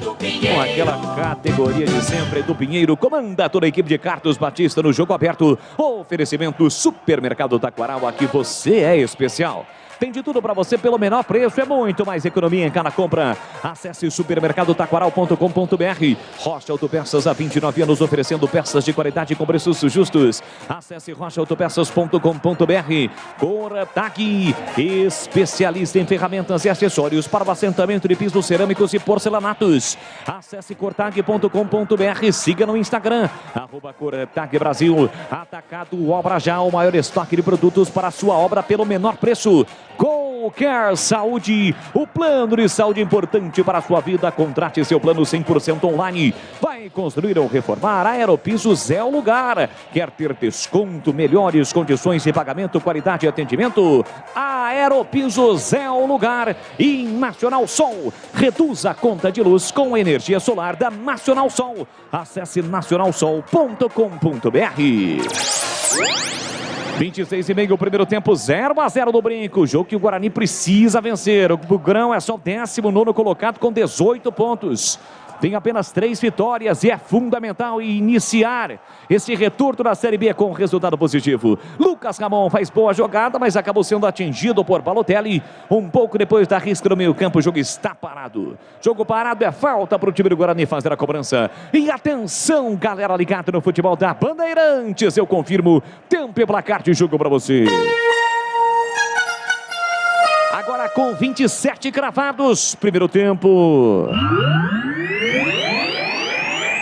Com aquela categoria de sempre do Pinheiro, comanda toda a equipe de Carlos Batista no jogo aberto. Oferecimento Supermercado Taquaral, aqui você é especial. Tem de tudo para você pelo menor preço, é muito mais economia em cada compra. Acesse supermercadotaquaral.com.br. Rocha Autopeças, há 29 anos oferecendo peças de qualidade com preços justos. Acesse rochaautopeças.com.br. Cortag, especialista em ferramentas e acessórios para o assentamento de pisos cerâmicos e porcelanatos. Acesse cortag.com.br. Siga no Instagram, @Cortag Brasil. Atacado Obra Já, o maior estoque de produtos para a sua obra pelo menor preço. Qualquer Saúde, o plano de saúde importante para a sua vida. Contrate seu plano 100% online. Vai construir ou reformar? Aeropisos é o lugar. Quer ter desconto, melhores condições de pagamento, qualidade e atendimento? Aeropisos é o lugar. E Nacional Sol, reduza a conta de luz com energia solar da Nacional Sol. Acesse nacionalsol.com.br. 26,5 o primeiro tempo, 0-0 no Brinco. Jogo que o Guarani precisa vencer. O Grão é só o 19º colocado com 18 pontos. Tem apenas 3 vitórias e é fundamental iniciar esse retorno da Série B com resultado positivo. Lucas Ramon faz boa jogada, mas acabou sendo atingido por Balotelli. Um pouco depois da risca no meio campo, o jogo está parado. Jogo parado, é falta para o time do Guarani fazer a cobrança. E atenção, galera ligada no futebol da Bandeirantes. Eu confirmo, tempo e placar de jogo para você. Agora com 27 cravados, primeiro tempo.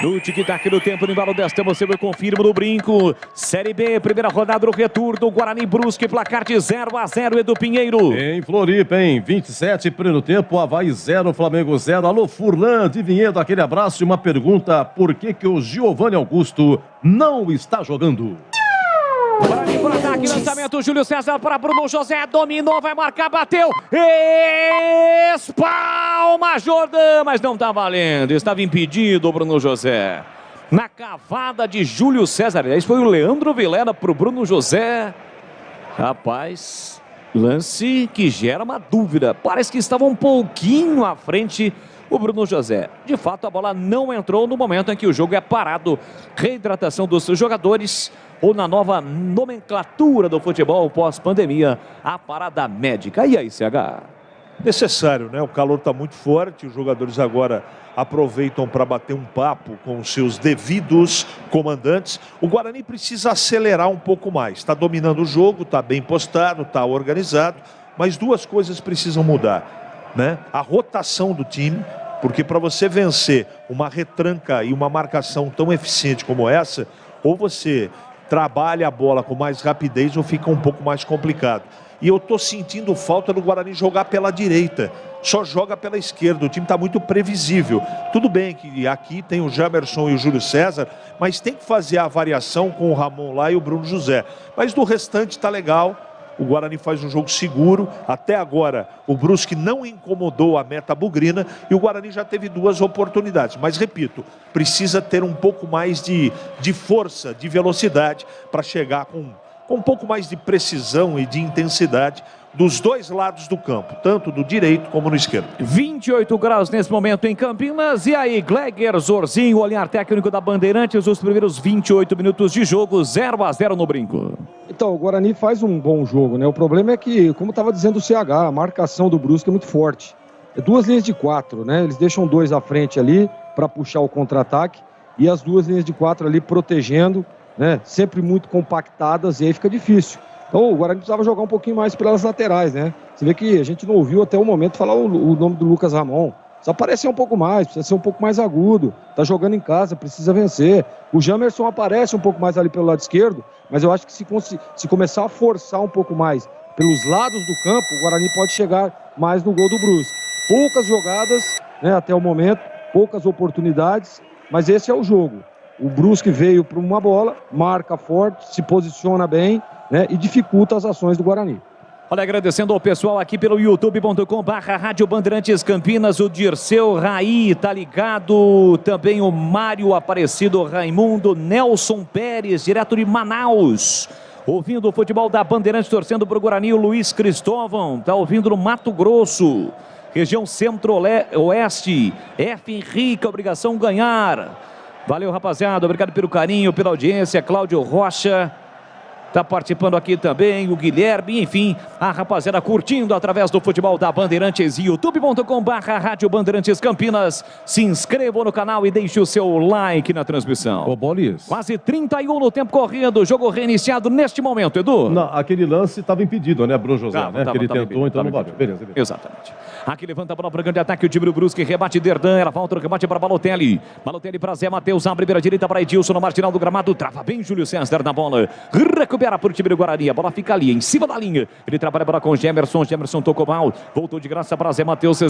No tic-tac do tempo, no embalo desta, você eu confirmo no Brinco. Série B, primeira rodada do retorno. Guarani Brusque, placar de 0-0, Edu Pinheiro. Em Floripa, em 27, primeiro tempo, Avaí 0, Flamengo 0. Alô, Furlan de Vinhedo, aquele abraço e uma pergunta: por que o Giovanni Augusto não está jogando? Guarani por ataque, lançamento, Júlio César para Bruno José, dominou, vai marcar, bateu, espalma Jordan, mas não está valendo, estava impedido o Bruno José. Na cavada de Júlio César, aliás, foi o Leandro Vilela para o Bruno José. Rapaz, lance que gera uma dúvida, parece que estava um pouquinho à frente o Bruno José. De fato, a bola não entrou no momento em que o jogo é parado. Reidratação dos jogadores, ou na nova nomenclatura do futebol pós-pandemia, a parada médica. E aí, CH? Necessário, né? O calor está muito forte, os jogadores agora aproveitam para bater um papo com os seus devidos comandantes. O Guarani precisa acelerar um pouco mais. Está dominando o jogo, está bem postado, está organizado, mas duas coisas precisam mudar, né? A rotação do time, Porque para você vencer uma retranca e uma marcação tão eficiente como essa, ou você trabalha a bola com mais rapidez ou fica um pouco mais complicado. E eu estou sentindo falta do Guarani jogar pela direita. Só joga pela esquerda. O time está muito previsível. Tudo bem que aqui tem o Jamerson e o Júlio César, mas tem que fazer a variação com o Ramon lá e o Bruno José. Mas do restante está legal. O Guarani faz um jogo seguro. Até agora, o Brusque não incomodou a meta bugrina e o Guarani já teve 2 oportunidades. Mas, repito, precisa ter um pouco mais de força, de velocidade para chegar com um pouco mais de precisão e de intensidade dos 2 lados do campo, tanto do direito como no esquerdo. 28 graus nesse momento em Campinas. E aí, Gleger, Zorzinho, olhar técnico da Bandeirantes, os primeiros 28 minutos de jogo, 0-0 no Brinco. Então, o Guarani faz um bom jogo, né? O problema é que, como estava dizendo o CH, a marcação do Brusque é muito forte. É 2 linhas de 4, né? Eles deixam 2 à frente ali para puxar o contra-ataque e as 2 linhas de 4 ali protegendo, né? Sempre muito compactadas e aí fica difícil. Então o Guarani precisava jogar um pouquinho mais pelas laterais, né? Você vê que a gente não ouviu até o momento falar o nome do Lucas Ramon. Precisa aparecer um pouco mais, precisa ser um pouco mais agudo. Tá jogando em casa, precisa vencer. O Jamerson aparece um pouco mais ali pelo lado esquerdo, mas eu acho que se começar a forçar um pouco mais pelos lados do campo, o Guarani pode chegar mais no gol do Brusque. Poucas jogadas, né, até o momento, poucas oportunidades, mas esse é o jogo. O Brusque veio para uma bola, marca forte, se posiciona bem, né, e dificulta as ações do Guarani. Olha, agradecendo ao pessoal aqui pelo youtube.com/Rádio Bandeirantes Campinas, o Dirceu Raí tá ligado, também o Mário Aparecido Raimundo, Nelson Pérez, direto de Manaus, ouvindo o futebol da Bandeirantes, torcendo para o Guarani, o Luiz Cristóvão, tá ouvindo no Mato Grosso, região centro-oeste, F. Henrique, obrigação ganhar. Valeu, rapaziada, obrigado pelo carinho, pela audiência, Cláudio Rocha está participando aqui também, o Guilherme, enfim, a rapaziada curtindo através do futebol da Bandeirantes, youtube.com/Rádio Bandeirantes Campinas. Se inscrevam no canal e deixe o seu like na transmissão. Ô, Bolis. Quase 31 no tempo corrido, jogo reiniciado neste momento, Edu. Não, aquele lance estava impedido, né, Bruno José? Né? Que ele tentou, impedido, então não bateu. Beleza. Exatamente. Aqui levanta a bola para o grande ataque, o time do Brusque, rebate Derdan, ela volta no rebate para Balotelli. Balotelli para Zé Matheus, abre beira direita para Edilson no marginal do gramado, trava bem Júlio César na bola, recupera para o time do Guarani, a bola fica ali, em cima da linha, ele trabalha a bola com Gemerson, Gemerson tocou mal, voltou de graça para Zé Matheus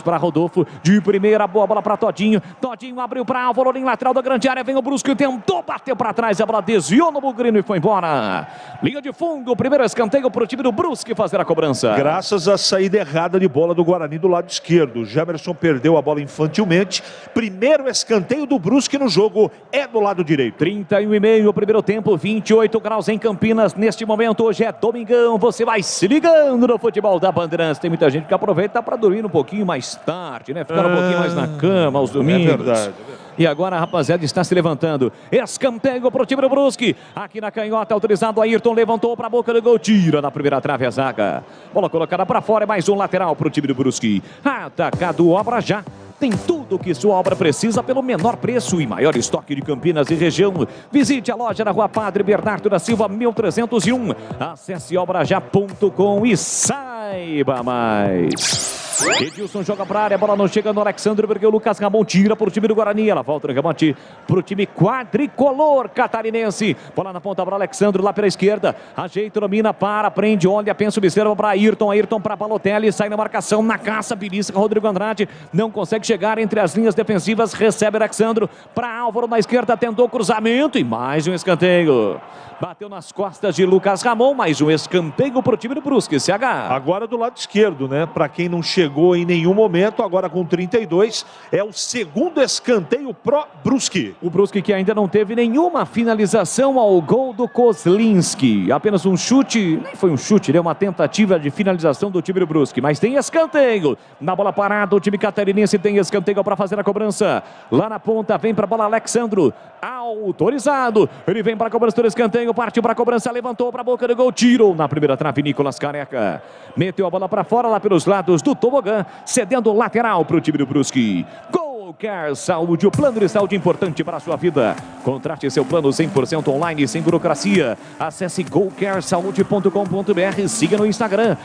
para Rodolfo, de primeira, boa bola para Todinho, Todinho abriu para Álvaro, em lateral da grande área, vem o Brusque, tentou bater para trás, a bola desviou no Bugrino e foi embora. Linha de fundo, o primeiro escanteio para o time do Brusque fazer a cobrança. Graças à saída errada de bola do Guarani do lado esquerdo. O Jamerson perdeu a bola infantilmente. Primeiro escanteio do Brusque no jogo é do lado direito. 31,5 o primeiro tempo, 28 graus em Campinas. Neste momento, hoje é domingão. Você vai se ligando no futebol da Bandeirantes. Tem muita gente que aproveita para dormir um pouquinho mais tarde, né? Ficar um pouquinho mais na cama aos domingos. É verdade. E agora a rapaziada está se levantando. Escanteio para o time do Brusque. Aqui na canhota, autorizado. Ayrton levantou para a boca do gol. Tira na primeira trave a zaga. Bola colocada para fora. É mais um lateral para o time do Brusque. Atacado Obra Já. Tem tudo que sua obra precisa pelo menor preço e maior estoque de Campinas e região. Visite a loja na Rua Padre Bernardo da Silva, 1301. Acesse obrajá.com e saiba mais. Edilson joga para a área, a bola não chega no Alexandre, porque o Lucas Ramon tira para o time do Guarani. Ela volta no rebote para o time quadricolor catarinense. Bola na ponta para o Alexandre, lá pela esquerda. Ajeita, domina, prende, olha, pensa, observa para Ayrton. Ayrton para Balotelli, sai na marcação, na caça, belisca Rodrigo Andrade. Não consegue chegar entre as linhas defensivas, recebe Alexandre para Álvaro na esquerda, tentou cruzamento e mais um escanteio. Bateu nas costas de Lucas Ramon, mais um escanteio para o time do Brusque, CH. Agora do lado esquerdo, né? Para quem não chegou em nenhum momento, agora com 32, é o segundo escanteio pro Brusque. O Brusque que ainda não teve nenhuma finalização ao gol do Kozlinski. Apenas um chute, nem foi um chute, né? Uma tentativa de finalização do time do Brusque. Mas tem escanteio. Na bola parada, o time catarinense tem escanteio para fazer a cobrança. Lá na ponta, vem para a bola Alexandro. Autorizado. Ele vem para a cobrança do escanteio. Partiu para a cobrança, levantou para a boca do gol, tirou na primeira trave Nicolas Careca. Meteu a bola para fora, lá pelos lados do tobogã, cedendo lateral para o time do Brusque. Gol GoCare Saúde, o plano de saúde importante para a sua vida. Contrate seu plano 100% online, sem burocracia. Acesse gocaresaude.com.br, siga no Instagram,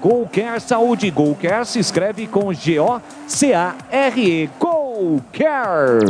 @GoCare Saúde. GoCare se escreve com G-O-C-A-R-E. GoCare!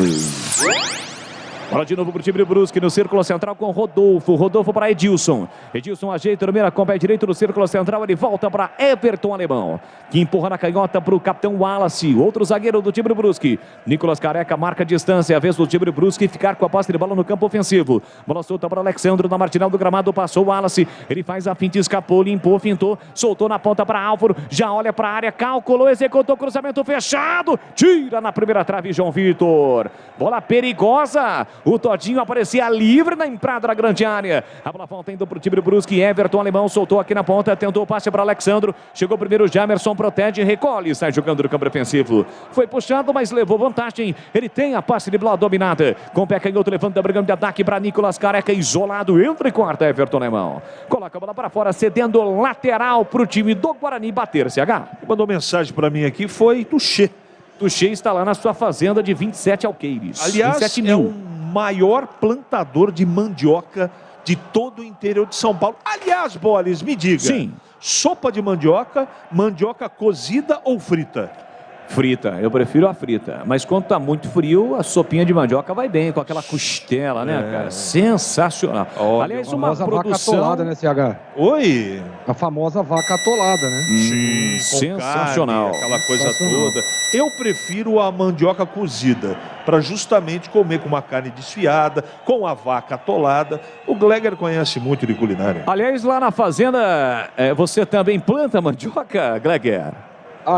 Bola de novo para o time do Brusque no círculo central com Rodolfo. Rodolfo para Edilson. Edilson ajeita, domina com o pé direito no círculo central. Ele volta para Everton Alemão, que empurra na canhota para o capitão Wallace, outro zagueiro do time do Brusque. Nicolas Careca marca a distância. A vez do time do Brusque ficar com a posse de bola no campo ofensivo. Bola solta para Alexandro na marginal do gramado. Passou o Wallace. Ele faz a finta, escapou, limpou, fintou. Soltou na ponta para Álvaro. Já olha para a área, calculou, executou cruzamento fechado. Tira na primeira trave João Vitor. Bola perigosa. O Todinho aparecia livre na entrada da grande área. A bola volta indo para o time do Brusque. Everton Alemão soltou aqui na ponta. Tentou o passe para Alexandro. Chegou primeiro Jamerson, protege, recolhe. Sai jogando no campo defensivo. Foi puxado, mas levou vantagem. Ele tem a passe de bola dominada. Com o pé canhoto, levanta, brigando de ataque para Nicolas Careca. Isolado, entra e corta Everton Alemão. Coloca a bola para fora, cedendo lateral para o time do Guarani bater. CH. Mandou mensagem para mim aqui, foi Tuxê. Tuxê está lá na sua fazenda de 27 alqueires. Aliás, 27 é mil. o maior plantador de mandioca de todo o interior de São Paulo. Aliás, Bolis, me diga. Sim. Sopa de mandioca, mandioca cozida ou frita? Frita, eu prefiro a frita. Mas quando tá muito frio, a sopinha de mandioca vai bem, com aquela costela, né, cara? Sensacional. Aliás, uma produção... vaca atolada, né, CH? Oi? A famosa vaca atolada, né? Sim, sensacional. Carne, aquela coisa toda. Eu prefiro a mandioca cozida, para justamente comer com uma carne desfiada, com a vaca atolada. O Gleger conhece muito de culinária. Aliás, lá na fazenda, você também planta mandioca, Gleger?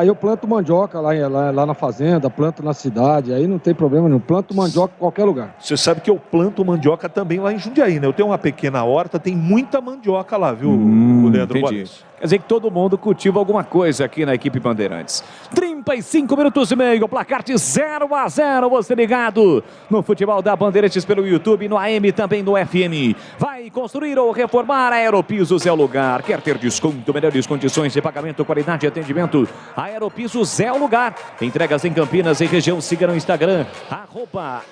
Eu planto mandioca lá na fazenda, planto na cidade, aí não tem problema nenhum. Planto mandioca em qualquer lugar. Você sabe que eu planto mandioca também lá em Jundiaí, né? Eu tenho uma pequena horta, tem muita mandioca lá, viu, o Leandro Bolis? Quer dizer que todo mundo cultiva alguma coisa aqui na equipe Bandeirantes. 35 minutos e meio, placar de 0-0, você ligado no futebol da Bandeirantes pelo YouTube, no AM, também no FM. Vai construir ou reformar, a Aeropisos é o lugar. Quer ter desconto, melhores condições de pagamento, qualidade e atendimento? A Aeropisos é o lugar. Entregas em Campinas e região, siga no Instagram,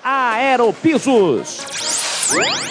@Aeropisos.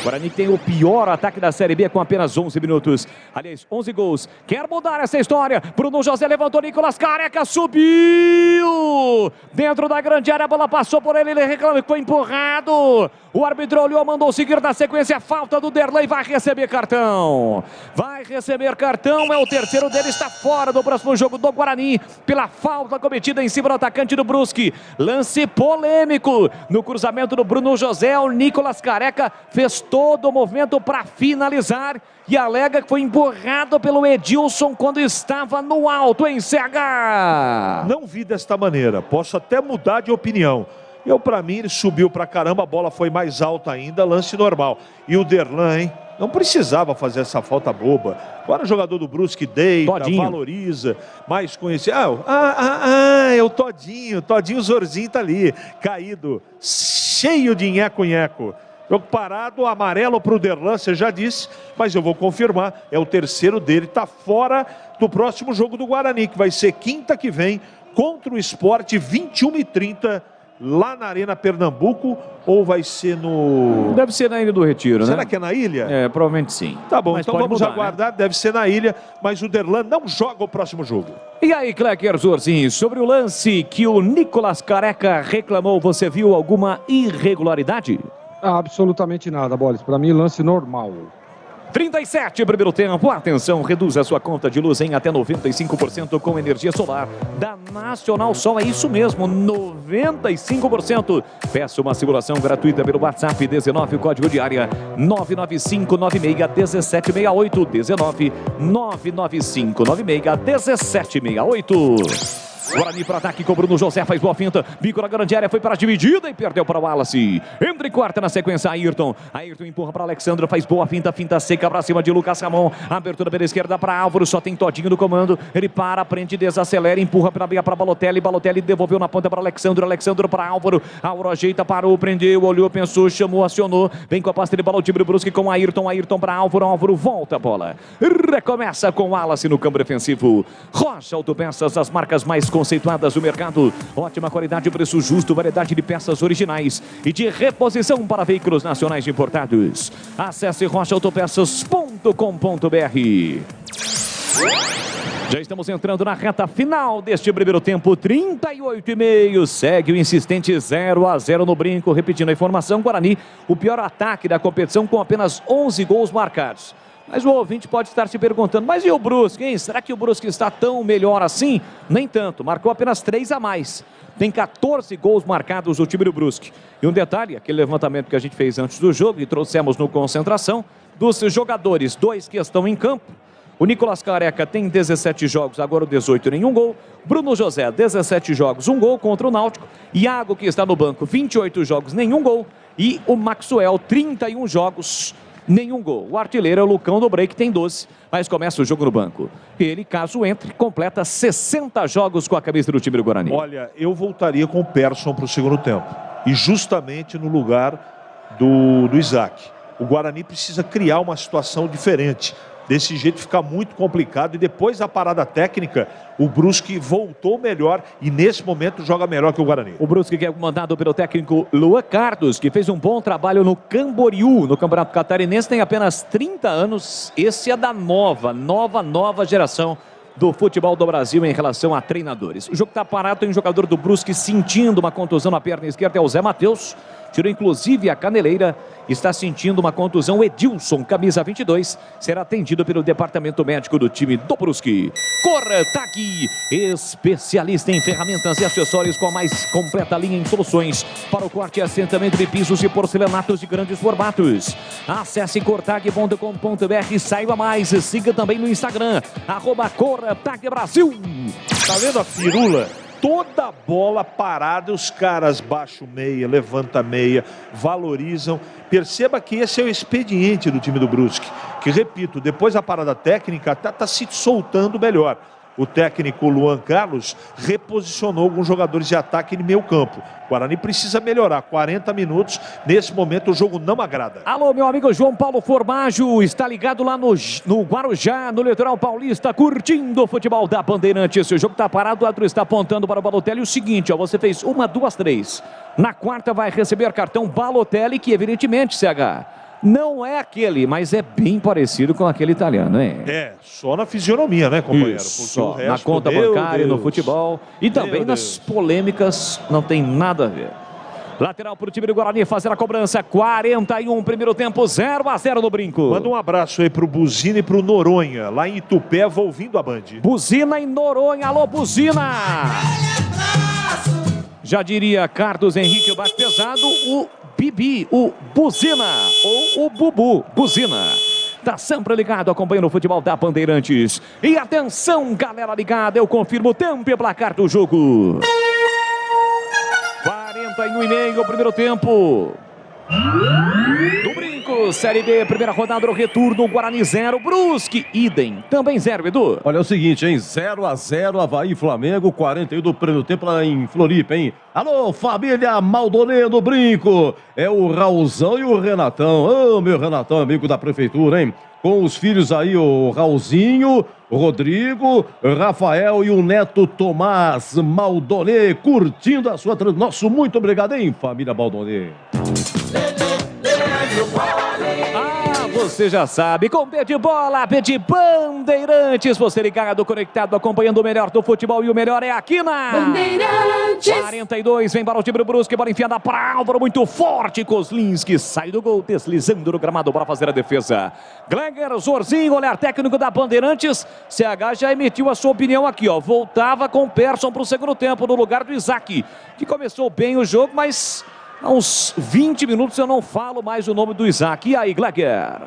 Guarani tem o pior ataque da Série B com apenas 11 minutos. Aliás, 11 gols. Quer mudar essa história. Bruno José levantou, Nicolas Careca subiu. Dentro da grande área, a bola passou por ele, ele reclamou que foi empurrado. O árbitro olhou, mandou seguir na sequência. Falta do Derlan e vai receber cartão. Vai receber cartão, é o terceiro dele, está fora do próximo jogo do Guarani pela falta cometida em cima do atacante do Brusque. Lance polêmico no cruzamento do Bruno José. O Nicolas Careca fez todo o movimento para finalizar e alega que foi empurrado pelo Edilson quando estava no alto, em CH. Não vi desta maneira, posso até mudar de opinião. Para mim, ele subiu pra caramba, a bola foi mais alta ainda, lance normal. E o Derlan, hein? Não precisava fazer essa falta boba. Agora o jogador do Brusque deita, Todinho. Valoriza, mais conhecido. É o Todinho. Todinho Zorzinho tá ali, caído, cheio de nheco-nheco. Jogo parado, amarelo pro Derlan, você já disse, mas eu vou confirmar, é o terceiro dele, tá fora do próximo jogo do Guarani, que vai ser quinta que vem, contra o Sport, 21h30, lá na Arena Pernambuco, ou vai ser no... Deve ser na Ilha do Retiro, né? Será que é na Ilha? Provavelmente sim. Tá bom, mas então vamos mudar, aguardar, né? Deve ser na Ilha, mas o Derlan não joga o próximo jogo. E aí, Clecker Zorzinho, sobre o lance que o Nicolas Careca reclamou, você viu alguma irregularidade? Absolutamente nada, Bolis. Para mim, lance normal. 37, primeiro tempo. Atenção, reduz a sua conta de luz em até 95% com energia solar da Nacional Sol. É isso mesmo, 95%. Peça uma simulação gratuita pelo WhatsApp 19, código de área 995961768. 19 995961768. Guarani para ataque com Bruno José, faz boa finta, bico na grande área, foi para a dividida e perdeu para o Wallace. Entra e quarta na sequência, Ayrton empurra para Alexandre, faz boa finta seca para cima de Lucas Ramon, abertura pela esquerda para Álvaro, só tem Todinho no comando, ele para, prende, desacelera, empurra pela meia para Balotelli devolveu na ponta para Alexandre para Álvaro ajeita, parou, prendeu, olhou, pensou, chamou, acionou, vem com a passe de bola o time do Brusque com Ayrton para Álvaro volta a bola, recomeça com Wallace no campo defensivo. Rocha Autopeças, as marcas mais conceituadas do mercado. Ótima qualidade, preço justo, variedade de peças originais e de reposição para veículos nacionais importados. Acesse rochaautopeças.com.br. Já estamos entrando na reta final deste primeiro tempo, 38,5. Segue o insistente 0-0 no Brinco. Repetindo a informação, Guarani, o pior ataque da competição com apenas 11 gols marcados. Mas o ouvinte pode estar se perguntando, mas e o Brusque, hein? Será que o Brusque está tão melhor assim? Nem tanto, marcou apenas 3 a mais. Tem 14 gols marcados o time do Brusque. E um detalhe, aquele levantamento que a gente fez antes do jogo e trouxemos no Concentração, dos jogadores, 2 que estão em campo. O Nicolas Careca tem 17 jogos, agora o 18, nenhum gol. Bruno José, 17 jogos, 1 gol contra o Náutico. Iago, que está no banco, 28 jogos, nenhum gol. E o Maxwell, 31 jogos, nenhum gol. O artilheiro é o Lucão do Break, tem 12, mas começa o jogo no banco. Ele, caso entre, completa 60 jogos com a camisa do time do Guarani. Olha, eu voltaria com o Persson para o segundo tempo. E justamente no lugar do Isaac. O Guarani precisa criar uma situação diferente. Desse jeito fica muito complicado. E depois da parada técnica, o Brusque voltou melhor e nesse momento joga melhor que o Guarani. O Brusque, que é comandado pelo técnico Luan Carlos, que fez um bom trabalho no Camboriú, no Campeonato Catarinense, tem apenas 30 anos. Esse é da nova geração do futebol do Brasil em relação a treinadores. O jogo está parado, tem um jogador do Brusque sentindo uma contusão na perna esquerda, é o Zé Matheus. Tirou inclusive a caneleira, está sentindo uma contusão. O Edilson, camisa 22, será atendido pelo departamento médico do time do Brusque. Cortag, especialista em ferramentas e acessórios com a mais completa linha em soluções para o corte e assentamento de pisos e porcelanatos de grandes formatos. Acesse cortag.com.br, saiba mais, siga também no Instagram, @CortagBrasil. Tá vendo a firula? Toda bola parada, os caras baixam meia, levanta meia, valorizam. Perceba que esse é o expediente do time do Brusque, que, repito, depois da parada técnica, tá se soltando melhor. O técnico Luan Carlos reposicionou alguns jogadores de ataque no meio campo. O Guarani precisa melhorar. 40 minutos, nesse momento o jogo não agrada. Alô, meu amigo João Paulo Formaggio, está ligado lá no Guarujá, no Litoral Paulista, curtindo o futebol da Bandeirantes. O jogo está parado, o árbitro está apontando para o Balotelli. O seguinte, ó, você fez 1, 2, 3. Na quarta vai receber cartão Balotelli, que evidentemente, CH, não é aquele, mas é bem parecido com aquele italiano, hein? É, só na fisionomia, né, companheiro? Isso, só na conta bancária, no futebol e também nas polêmicas, não tem nada a ver. Lateral para o time do Guarani fazer a cobrança, 41, primeiro tempo, 0-0 no Brinco. Manda um abraço aí pro Buzina e pro Noronha, lá em Itupeva, ouvindo a Band. Buzina e Noronha, alô Buzina! Já diria Carlos Henrique, o bate pesado, o Bibi, o Buzina, ou o Bubu, Buzina. Tá sempre ligado, acompanhando o futebol da Bandeirantes. E atenção, galera ligada, eu confirmo o tempo e placar do jogo. 41,5, primeiro tempo. Do Brinco, Série B, primeira rodada do retorno, Guarani 0, Brusque, idem, também 0, Edu. Olha, é o seguinte, hein, 0-0, Avaí e Flamengo, 41 do primeiro tempo lá em Floripa, hein. Alô, família Maldonê do Brinco, é o Raulzão e o Renatão. Ô, meu Renatão, amigo da prefeitura, hein. Com os filhos aí, o Raulzinho, o Rodrigo, Rafael e o neto Tomás Maldonê, curtindo a sua transmissão. Nosso muito obrigado, hein, família Maldonê. Ah, você já sabe, com P de bola, P de Bandeirantes, você ligado, conectado, acompanhando o melhor do futebol e o melhor é aqui na Bandeirantes. 42, vem para o time do Brusque, bola enfiada para Álvaro, muito forte, Kozlinski sai do gol, deslizando no gramado para fazer a defesa. Gleger Zorzinho, olhar técnico da Bandeirantes, CH já emitiu a sua opinião aqui, ó, voltava com o Persson para o segundo tempo no lugar do Isaac, que começou bem o jogo, mas há uns 20 minutos eu não falo mais o nome do Isaac. E aí, Gleger?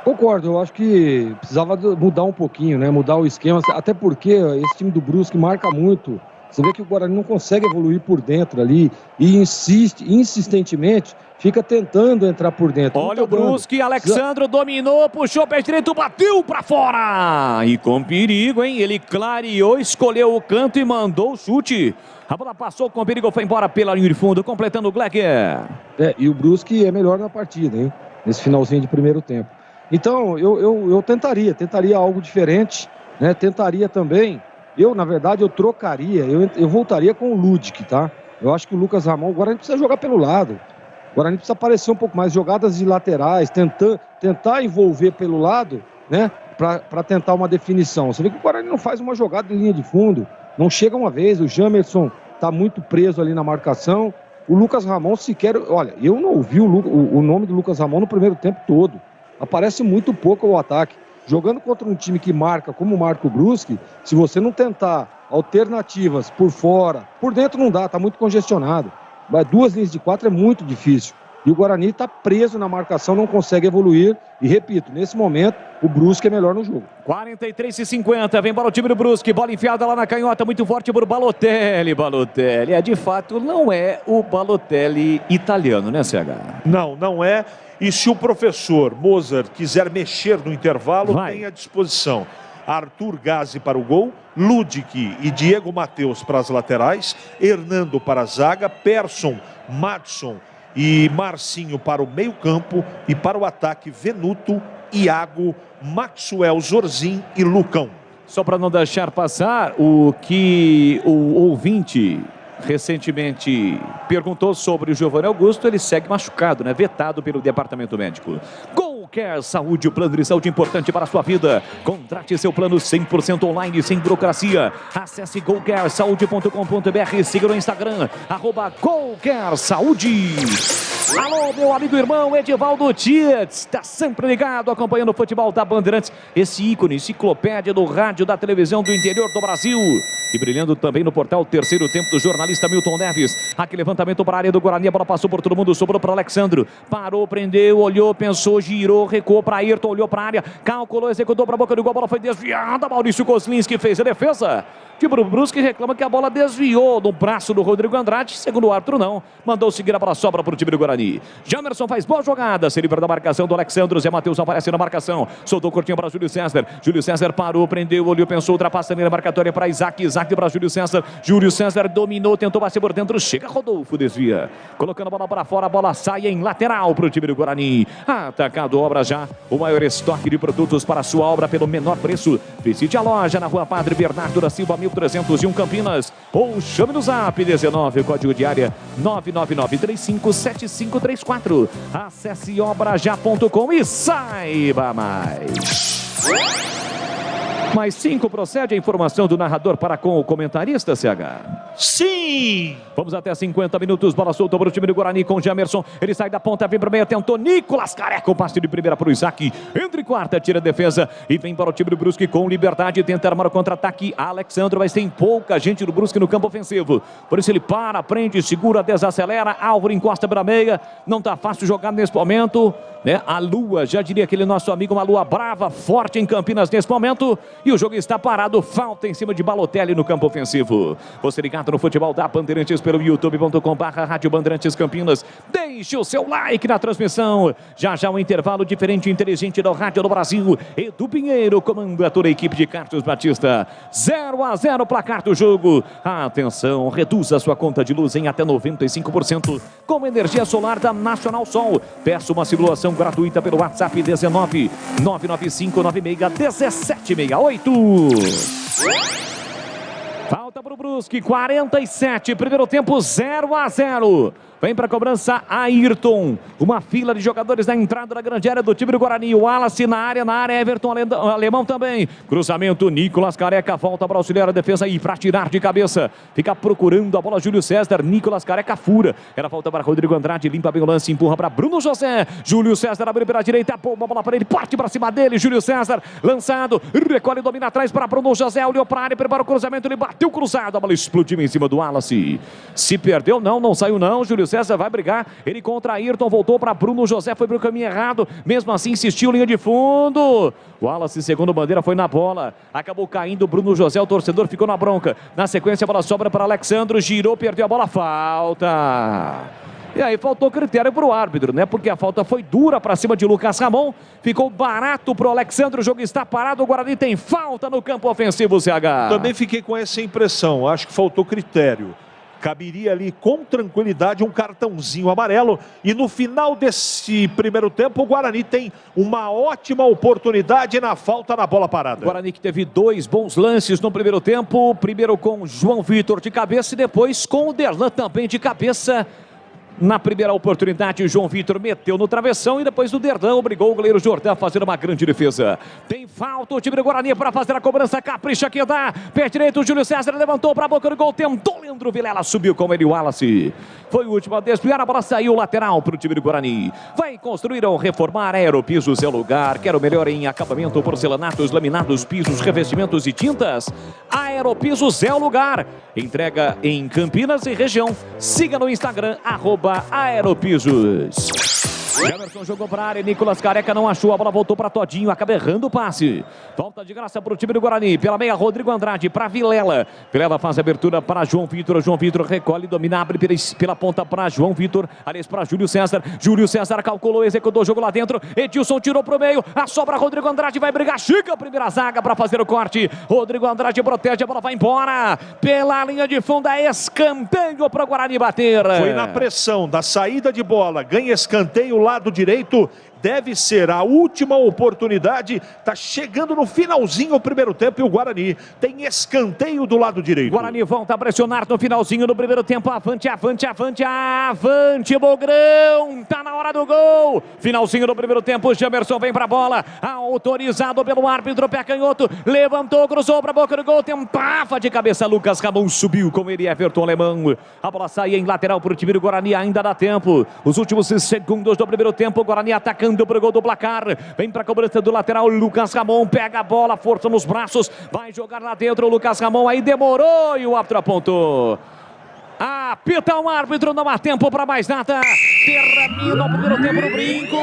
Concordo, eu acho que precisava mudar um pouquinho, né? Mudar o esquema, até porque esse time do Brusque marca muito. Você vê que o Guarani não consegue evoluir por dentro ali e insistentemente fica tentando entrar por dentro. Olha o Brusque, Alexandro dominou, puxou o pé direito, bateu pra fora. E com perigo, hein? Ele clareou, escolheu o canto e mandou o chute. A bola passou com perigo, foi embora pela linha de fundo, completando o Gleger. É, e o Brusque é melhor na partida, hein? Nesse finalzinho de primeiro tempo. Então, eu tentaria algo diferente, né? Tentaria também na verdade, eu trocaria, eu voltaria com o Ludic, tá? Eu acho que o Lucas Ramon, agora a gente precisa jogar pelo lado. Agora a gente precisa aparecer um pouco mais, jogadas de laterais, tentar envolver pelo lado, né? Para tentar uma definição. Você vê que o Guarani não faz uma jogada de linha de fundo, não chega uma vez, o Jamerson está muito preso ali na marcação. O Lucas Ramon sequer... Olha, eu não ouvi o nome do Lucas Ramon no primeiro tempo todo. Aparece muito pouco o ataque. Jogando contra um time que marca como marca o Brusque, se você não tentar alternativas por fora, por dentro não dá, está muito congestionado. Mas 2 linhas de 4 é muito difícil. E o Guarani está preso na marcação, não consegue evoluir. E repito, nesse momento, o Brusque é melhor no jogo. 43:50, vem para o time do Brusque, bola enfiada lá na canhota, muito forte por Balotelli. De fato, não é o Balotelli italiano, né, CH? Não é. E se o professor Mozart quiser mexer no intervalo, tem à disposição Arthur Gazi para o gol, Ludic e Diego Matheus para as laterais, Hernando para a zaga, Persson, Madson e Marcinho para o meio-campo e para o ataque Venuto, Iago, Maxwell, Zorzin e Lucão. Só para não deixar passar o que o ouvinte recentemente perguntou sobre o Giovanni Augusto, ele segue machucado, né? Vetado pelo departamento médico. Qualquer saúde, o plano de saúde importante para a sua vida. Contrate seu plano 100% online, sem burocracia. Acesse qualquersaude.com.br, siga no Instagram, @qualquersaude. Alô, meu amigo e irmão Edivaldo Tietz, está sempre ligado, acompanhando o futebol da Bandeirantes. Esse ícone, enciclopédia do rádio, da televisão do interior do Brasil. E brilhando também no portal Terceiro Tempo do jornalista Milton Neves. Aquele levantamento para a área do Guarani, a bola passou por todo mundo, sobrou para Alexandro. Parou, prendeu, olhou, pensou, girou, recuou para Ayrton, olhou para a área, calculou, executou para a boca do gol, a bola foi desviada. Maurício Kozlinski fez a defesa. O Brusque reclama que a bola desviou no braço do Rodrigo Andrade, segundo o árbitro não. Mandou seguir a bola, sobra para o time do Guarani. Jamerson faz boa jogada, se livra da marcação do Alexandro. Zé Matheus aparece na marcação, soltou curtinho para Júlio César. Júlio César parou, prendeu, olhou, pensou, ultrapassa a linha marcatória para Isaac. Isaac para Júlio César. Júlio César dominou, tentou bater por dentro, chega Rodolfo, desvia. Colocando a bola para fora, a bola sai em lateral para o time do Guarani. Atacado Obra já, o maior estoque de produtos para a sua obra pelo menor preço. Visite a loja na Rua Padre Bernardo da Silva, 1301 Campinas, ou chame no Zap 19, código de área 999357534. Acesse obrajá.com e saiba mais. Mais 5, procede a informação do narrador para com o comentarista, CH? Sim! Vamos até 50 minutos, bola solta para o time do Guarani com Jamerson. Ele sai da ponta, vem para o meio, tentou Nicolas Careca, o passe de primeira para o Isaac. Entre quarta, tira a defesa e vem para o time do Brusque com liberdade, tenta armar o contra-ataque. Alexandre, mas tem pouca gente do Brusque no campo ofensivo. Por isso ele para, prende, segura, desacelera. Álvaro encosta para a meia. Não está fácil jogar nesse momento, né? A lua, já diria aquele nosso amigo, uma lua brava, forte em Campinas nesse momento. E o jogo está parado, falta em cima de Balotelli no campo ofensivo. Você ligado no futebol da Bandeirantes pelo youtube.com/Rádio Bandeirantes Campinas. Deixe o seu like na transmissão. Já um intervalo diferente e inteligente da Rádio do Brasil. Edu Pinheiro comanda toda a equipe de Carlos Batista. 0-0 placar do jogo. Atenção, reduza sua conta de luz em até 95% com energia solar da Nacional Sol. Peça uma simulação gratuita pelo WhatsApp 19 995 96 1768. Falta para o Brusque, 47, primeiro tempo 0-0. Vem para a cobrança Ayrton. Uma fila de jogadores na entrada da grande área do time do Guarani. O Wallace na área, Everton Alemão também. Cruzamento, Nicolas Careca volta para auxiliar a defesa e para tirar de cabeça. Fica procurando a bola Júlio César. Nicolas Careca fura. Era falta para Rodrigo Andrade, limpa bem o lance, empurra para Bruno José. Júlio César abriu pela direita, bomba a bola para ele, parte para cima dele. Júlio César lançado, recolhe e domina atrás para Bruno José. Olhou para a área, prepara o cruzamento, ele bateu cruzado. A bola explodiu em cima do Wallace. Se perdeu, não saiu não. Júlio César vai brigar, ele contra Ayrton, voltou para Bruno José, foi para o caminho errado, mesmo assim insistiu, linha de fundo. O Wallace, segundo bandeira, foi na bola, acabou caindo. Bruno José, o torcedor, ficou na bronca. Na sequência, a bola sobra para Alexandro, girou, perdeu a bola, falta. E aí faltou critério para o árbitro, né? Porque a falta foi dura para cima de Lucas Ramon. Ficou barato para o Alexandre. O jogo está parado. O Guarani tem falta no campo ofensivo, CH. Também fiquei com essa impressão. Acho que faltou critério. caberia ali com tranquilidade um cartãozinho amarelo. E no final desse primeiro tempo, o Guarani tem uma ótima oportunidade na falta na bola parada. O Guarani que teve 2 bons lances no primeiro tempo. Primeiro com João Vitor de cabeça e depois com o Derlan também de cabeça. Na primeira oportunidade, o João Vitor meteu no travessão e depois o Derlan obrigou o goleiro Jordão a fazer uma grande defesa. Tem falta o time do Guarani para fazer a cobrança. Capricha que dá. Pé direito, o Júlio César levantou para a boca do gol. Tentou Leandro Vilela, subiu com ele o Wallace. Foi o último a desviar, a bola saiu lateral para o time do Guarani. Vai construir ou reformar, Aeropisos é o lugar. Quer o melhor em acabamento, porcelanatos, laminados, pisos, revestimentos e tintas? Aeropisos é o lugar. Entrega em Campinas e região. Siga no Instagram, @Aeropisos. Emerson jogou para a área, Nicolas Careca não achou, a bola voltou para Todinho, acaba errando o passe. Falta de graça para o time do Guarani, pela meia Rodrigo Andrade, para Vilela. Vilela faz a abertura para João Vitor recolhe, domina, abre pela ponta para João Vitor, aliás para Júlio César calculou, executou o jogo lá dentro, Edilson tirou para o meio, a sobra Rodrigo Andrade vai brigar, Chica, primeira zaga para fazer o corte, Rodrigo Andrade protege, a bola vai embora, pela linha de fundo, é escanteio para o Guarani bater. Foi na pressão da saída de bola, ganha escanteio, lado direito, deve ser a última oportunidade, tá chegando no finalzinho o primeiro tempo e o Guarani tem escanteio do lado direito. Guarani volta a pressionar no finalzinho do primeiro tempo, avante, Bogrão, tá na hora do gol, finalzinho do primeiro tempo, Jamerson vem pra bola, autorizado pelo árbitro, pé canhoto, levantou, cruzou pra boca do gol, tentava de cabeça, Lucas Ramon subiu com ele, Everton Alemão, a bola sai em lateral pro time do Guarani, ainda dá tempo, os últimos segundos do primeiro tempo, o Guarani atacando pro gol do placar, vem pra cobrança do lateral, Lucas Ramon pega a bola, força nos braços, vai jogar lá dentro, o Lucas Ramon aí demorou e o árbitro apontou. Apita o árbitro, não há tempo para mais nada, termina o primeiro tempo no brinco.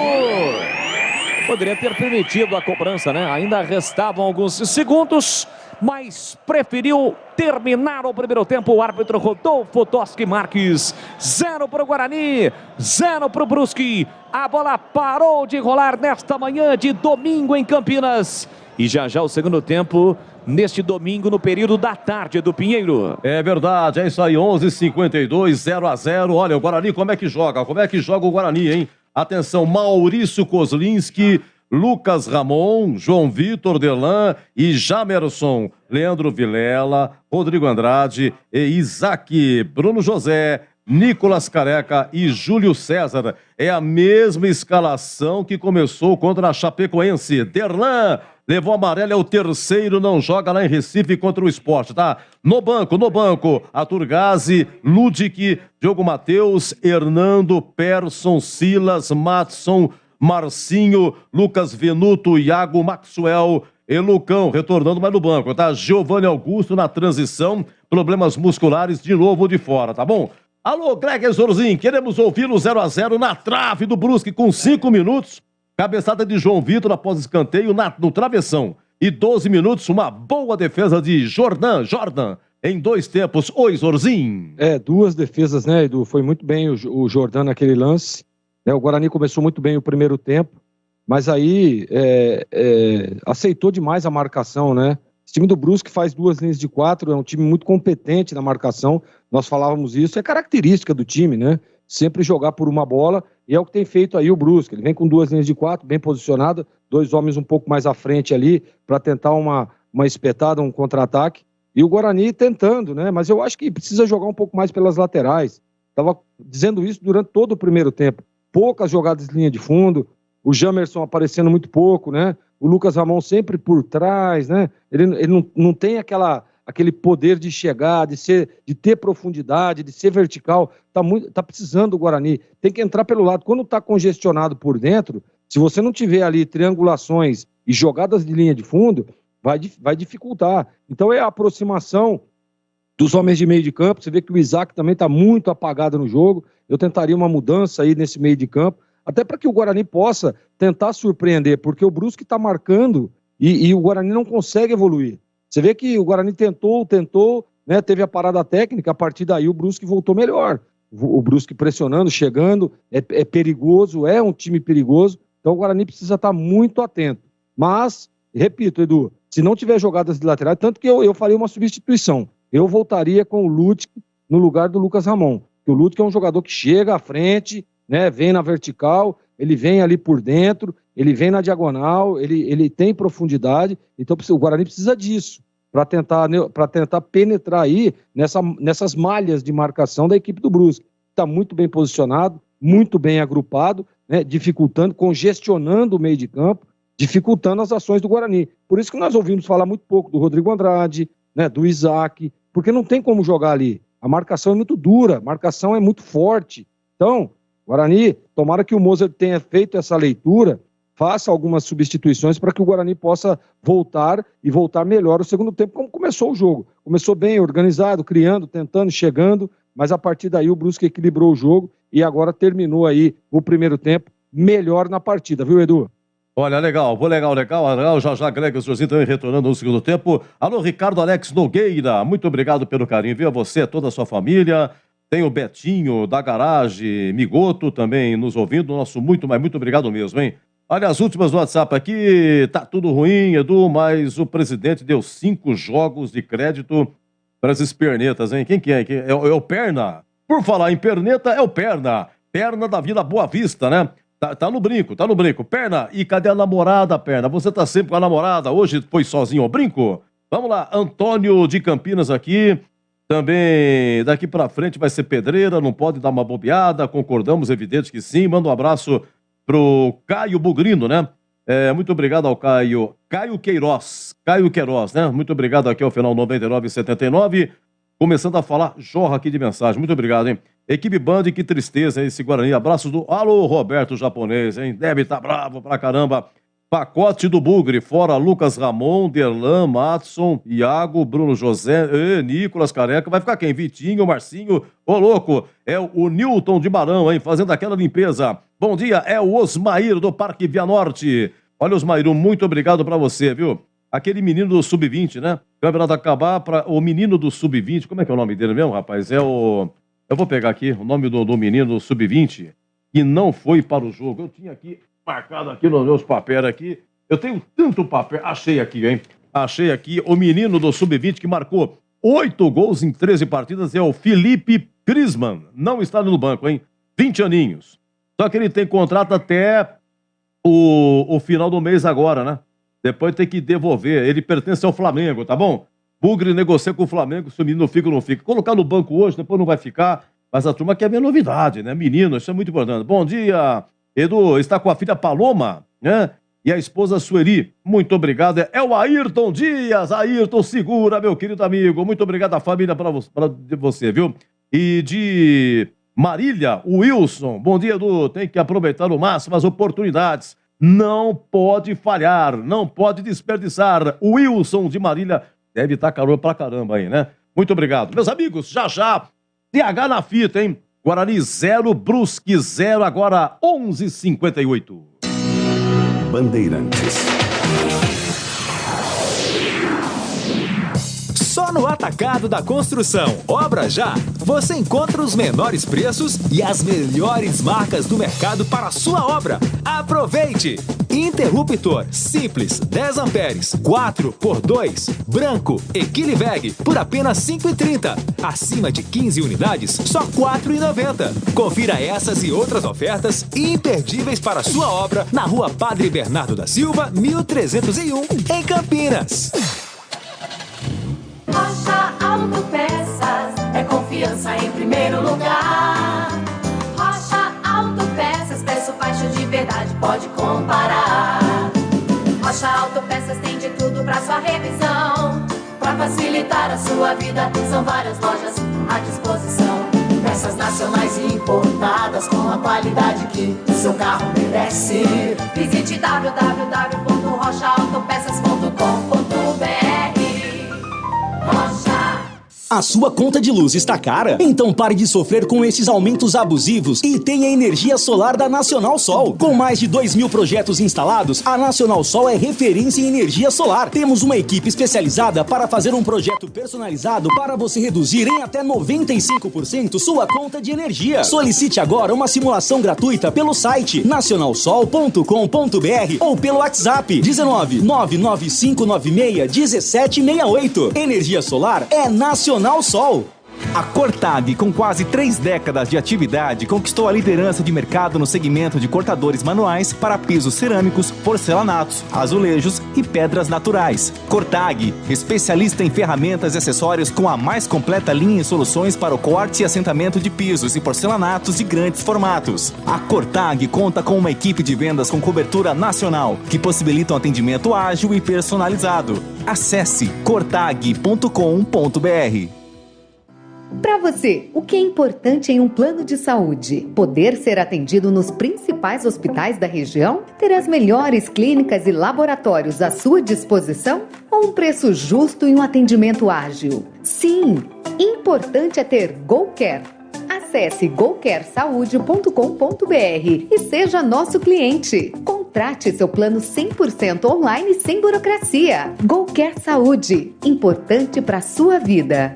Poderia ter permitido a cobrança, né? Ainda restavam alguns segundos, mas preferiu terminar o primeiro tempo. O árbitro Rodolfo Toschi Marques, 0 para o Guarani, 0 para o Brusque. A bola parou de rolar nesta manhã de domingo em Campinas. E já o segundo tempo, neste domingo, no período da tarde do Pinheiro. É verdade, é isso aí, 11:52, 0-0. Olha, o Guarani como é que joga? Como é que joga o Guarani, hein? Atenção, Maurício Kozlinski, Lucas Ramon, João Vitor Derlan e Jamerson, Leandro Vilela, Rodrigo Andrade e Isaac, Bruno José, Nicolas Careca e Júlio César. É a mesma escalação que começou contra a Chapecoense. Derlan levou amarelo, é o terceiro, não joga lá em Recife contra o Sport, tá? No banco, Arthur Gazi, Ludic, Diogo Matheus, Hernando, Persson, Silas, Matson, Marcinho, Lucas Venuto, Iago, Maxwell e Lucão, retornando mais no banco, tá? Giovanni Augusto na transição, problemas musculares de novo de fora, tá bom? Alô, Greg Zorzin, queremos ouvi-lo 0-0 na trave do Brusque com 5 minutos. Cabeçada de João Vitor após escanteio no travessão. E 12 minutos, uma boa defesa de Jordan em 2 tempos. Oi, Zorzin. 2 defesas, né, Edu? Foi muito bem o Jordan naquele lance. O Guarani começou muito bem o primeiro tempo, mas aí aceitou demais a marcação, né? Esse time do Brusque faz 2 linhas de 4, é um time muito competente na marcação. Nós falávamos isso, é característica do time, né? Sempre jogar por uma bola, e é o que tem feito aí o Brusque. Ele vem com 2 linhas de 4, bem posicionado, 2 homens um pouco mais à frente ali, para tentar uma espetada, um contra-ataque. E o Guarani tentando, né? Mas eu acho que precisa jogar um pouco mais pelas laterais. Estava dizendo isso durante todo o primeiro tempo. Poucas jogadas de linha de fundo, o Jamerson aparecendo muito pouco, né? O Lucas Ramon sempre por trás, né? Ele não tem aquele poder de chegar, de ter profundidade, de ser vertical. Tá precisando o Guarani. Tem que entrar pelo lado. Quando tá congestionado por dentro, se você não tiver ali triangulações e jogadas de linha de fundo, vai dificultar. Então é a aproximação dos homens de meio de campo. Você vê que o Isaac também está muito apagado no jogo. Eu tentaria uma mudança aí nesse meio de campo, até para que o Guarani possa tentar surpreender, porque o Brusque está marcando e o Guarani não consegue evoluir. Você vê que o Guarani tentou, né, teve a parada técnica, a partir daí o Brusque voltou melhor. O Brusque pressionando, chegando, é perigoso, é um time perigoso, então o Guarani precisa estar muito atento. Mas, repito, Edu, se não tiver jogadas de lateral, tanto que eu faria uma substituição. Eu voltaria com o Ludic no lugar do Lucas Ramon. O Ludwig é um jogador que chega à frente, né, vem na vertical, ele vem ali por dentro, ele vem na diagonal, ele tem profundidade, então o Guarani precisa disso, para tentar penetrar aí nessas malhas de marcação da equipe do Brusque. Está muito bem posicionado, muito bem agrupado, né, dificultando, congestionando o meio de campo, dificultando as ações do Guarani. Por isso que nós ouvimos falar muito pouco do Rodrigo Andrade, né, do Isaac, porque não tem como jogar ali. A marcação é muito dura, a marcação é muito forte. Então, Guarani, tomara que o Moser tenha feito essa leitura, faça algumas substituições para que o Guarani possa voltar e voltar melhor o segundo tempo, como começou o jogo. Começou bem, organizado, criando, tentando, chegando, mas a partir daí o Brusque equilibrou o jogo e agora terminou aí o primeiro tempo melhor na partida, viu, Edu? Olha, legal, já Greg e o senhorzinho também retornando no segundo tempo. Alô, Ricardo Alex Nogueira, muito obrigado pelo carinho, viu? Você, toda a sua família. Tem o Betinho da Garagem, Migoto também nos ouvindo. Nosso muito obrigado mesmo, hein? Olha, as últimas do WhatsApp aqui, tá tudo ruim, Edu, mas o presidente deu 5 jogos de crédito para as pernetas, hein? Quem que é? É o Perna. Por falar em perneta, é o Perna. Perna da Vila Boa Vista, né? Tá no brinco. Perna, e cadê a namorada, Perna? Você tá sempre com a namorada, hoje foi sozinho ao brinco? Vamos lá, Antônio de Campinas aqui, também daqui pra frente vai ser pedreira, não pode dar uma bobeada, concordamos, evidente que sim. Manda um abraço pro Caio Bugrino, né? Muito obrigado ao Caio Queiroz, né? Muito obrigado aqui ao final 9979. Começando a falar, jorra aqui de mensagem. Muito obrigado, hein? Equipe Band, que tristeza, hein? Esse Guarani. Abraço do... Alô, Roberto Japonês, hein? Deve estar bravo pra caramba. Pacote do Bugre, fora Lucas Ramon, Derlan, Matson, Iago, Bruno José, Nicolas Careca. Vai ficar quem? Vitinho, Marcinho. Ô, louco, é o Newton de Barão, hein? Fazendo aquela limpeza. Bom dia, é o Osmair do Parque Via Norte. Olha, Osmair, muito obrigado pra você, viu? Aquele menino do Sub-20, né? O campeonato acabar para o menino do Sub-20. Como é que é o nome dele mesmo, rapaz? Eu vou pegar aqui o nome do menino do Sub-20 que não foi para o jogo. Eu tinha aqui marcado aqui nos meus papéis aqui. Eu tenho tanto papel. Achei aqui, hein? Achei aqui o menino do Sub-20 que marcou 8 gols em 13 partidas. É o Felipe Crisman. Não está no banco, hein? 20 aninhos. Só que ele tem contrato até o final do mês agora, né? Depois tem que devolver. Ele pertence ao Flamengo, tá bom? Bugre negocia com o Flamengo, se o menino fica ou não fica. Colocar no banco hoje, depois não vai ficar. Mas a turma quer ver novidade, né? Menino, isso é muito importante. Bom dia, Edu. Está com a filha Paloma, né? E a esposa Sueli. Muito obrigado. É o Ayrton Dias. Ayrton, segura, meu querido amigo. Muito obrigado à família para você, viu? E de Marília, o Wilson. Bom dia, Edu. Tem que aproveitar o máximo as oportunidades. Não pode falhar, não pode desperdiçar. O Wilson de Marília deve estar calor pra caramba aí, né? Muito obrigado. Meus amigos, já, TH na fita, hein? Guarani 0, Brusque 0, agora 11h58. Bandeirantes. Só no Atacado da Construção, Obra Já, você encontra os menores preços e as melhores marcas do mercado para a sua obra. Aproveite! Interruptor simples 10 amperes 4x2 branco Equiliveg por apenas R$ 5,30. Acima de 15 unidades, só R$ 4,90. Confira essas e outras ofertas imperdíveis para a sua obra na Rua Padre Bernardo da Silva, 1301, em Campinas. Rocha Autopeças é confiança em primeiro lugar. Rocha Autopeças, preço baixo de verdade, pode comparar. Rocha Autopeças tem de tudo pra sua revisão. Pra facilitar a sua vida, são várias lojas à disposição. Peças nacionais e importadas com a qualidade que o seu carro merece. Visite www.rochaautopeças.com.br. A sua conta de luz está cara? Então pare de sofrer com esses aumentos abusivos e tenha a energia solar da Nacional Sol. Com mais de 2.000 projetos instalados, a Nacional Sol é referência em energia solar. Temos uma equipe especializada para fazer um projeto personalizado para você reduzir em até 95% sua conta de energia. Solicite agora uma simulação gratuita pelo site nacionalsol.com.br ou pelo WhatsApp 19 99596 1768. Energia solar é Nacional Sol. A Cortag, com quase 3 décadas de atividade, conquistou a liderança de mercado no segmento de cortadores manuais para pisos cerâmicos, porcelanatos, azulejos e pedras naturais. Cortag, especialista em ferramentas e acessórios com a mais completa linha e soluções para o corte e assentamento de pisos e porcelanatos de grandes formatos. A Cortag conta com uma equipe de vendas com cobertura nacional, que possibilita um atendimento ágil e personalizado. Acesse cortag.com.br. Para você, o que é importante em um plano de saúde? Poder ser atendido nos principais hospitais da região? Ter as melhores clínicas e laboratórios à sua disposição? Ou um preço justo e um atendimento ágil? Sim, importante é ter GoCare. Acesse gocaresaude.com.br e seja nosso cliente. Contrate seu plano 100% online sem burocracia. GoCare Saúde, importante para a sua vida.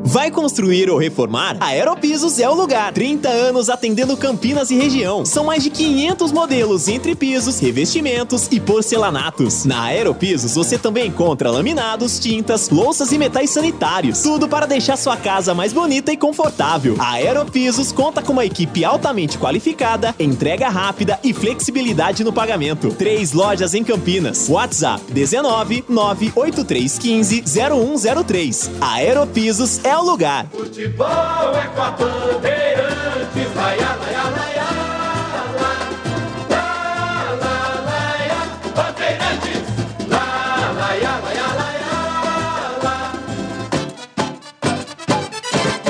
Vai construir ou reformar? A Aeropisos é o lugar. 30 anos atendendo Campinas e região. São mais de 500 modelos entre pisos, revestimentos e porcelanatos. Na Aeropisos você também encontra laminados, tintas, louças e metais sanitários. Tudo para deixar sua casa mais bonita e confortável. A Aeropisos conta com uma equipe altamente qualificada, entrega rápida e flexibilidade no pagamento. 3 lojas em Campinas. WhatsApp 19 98315 0103. A Aeropisos é o lugar. Futebol é com a Bandeirantes, laia, laia, laia, laia, Bandeirantes, laia, laia, laia,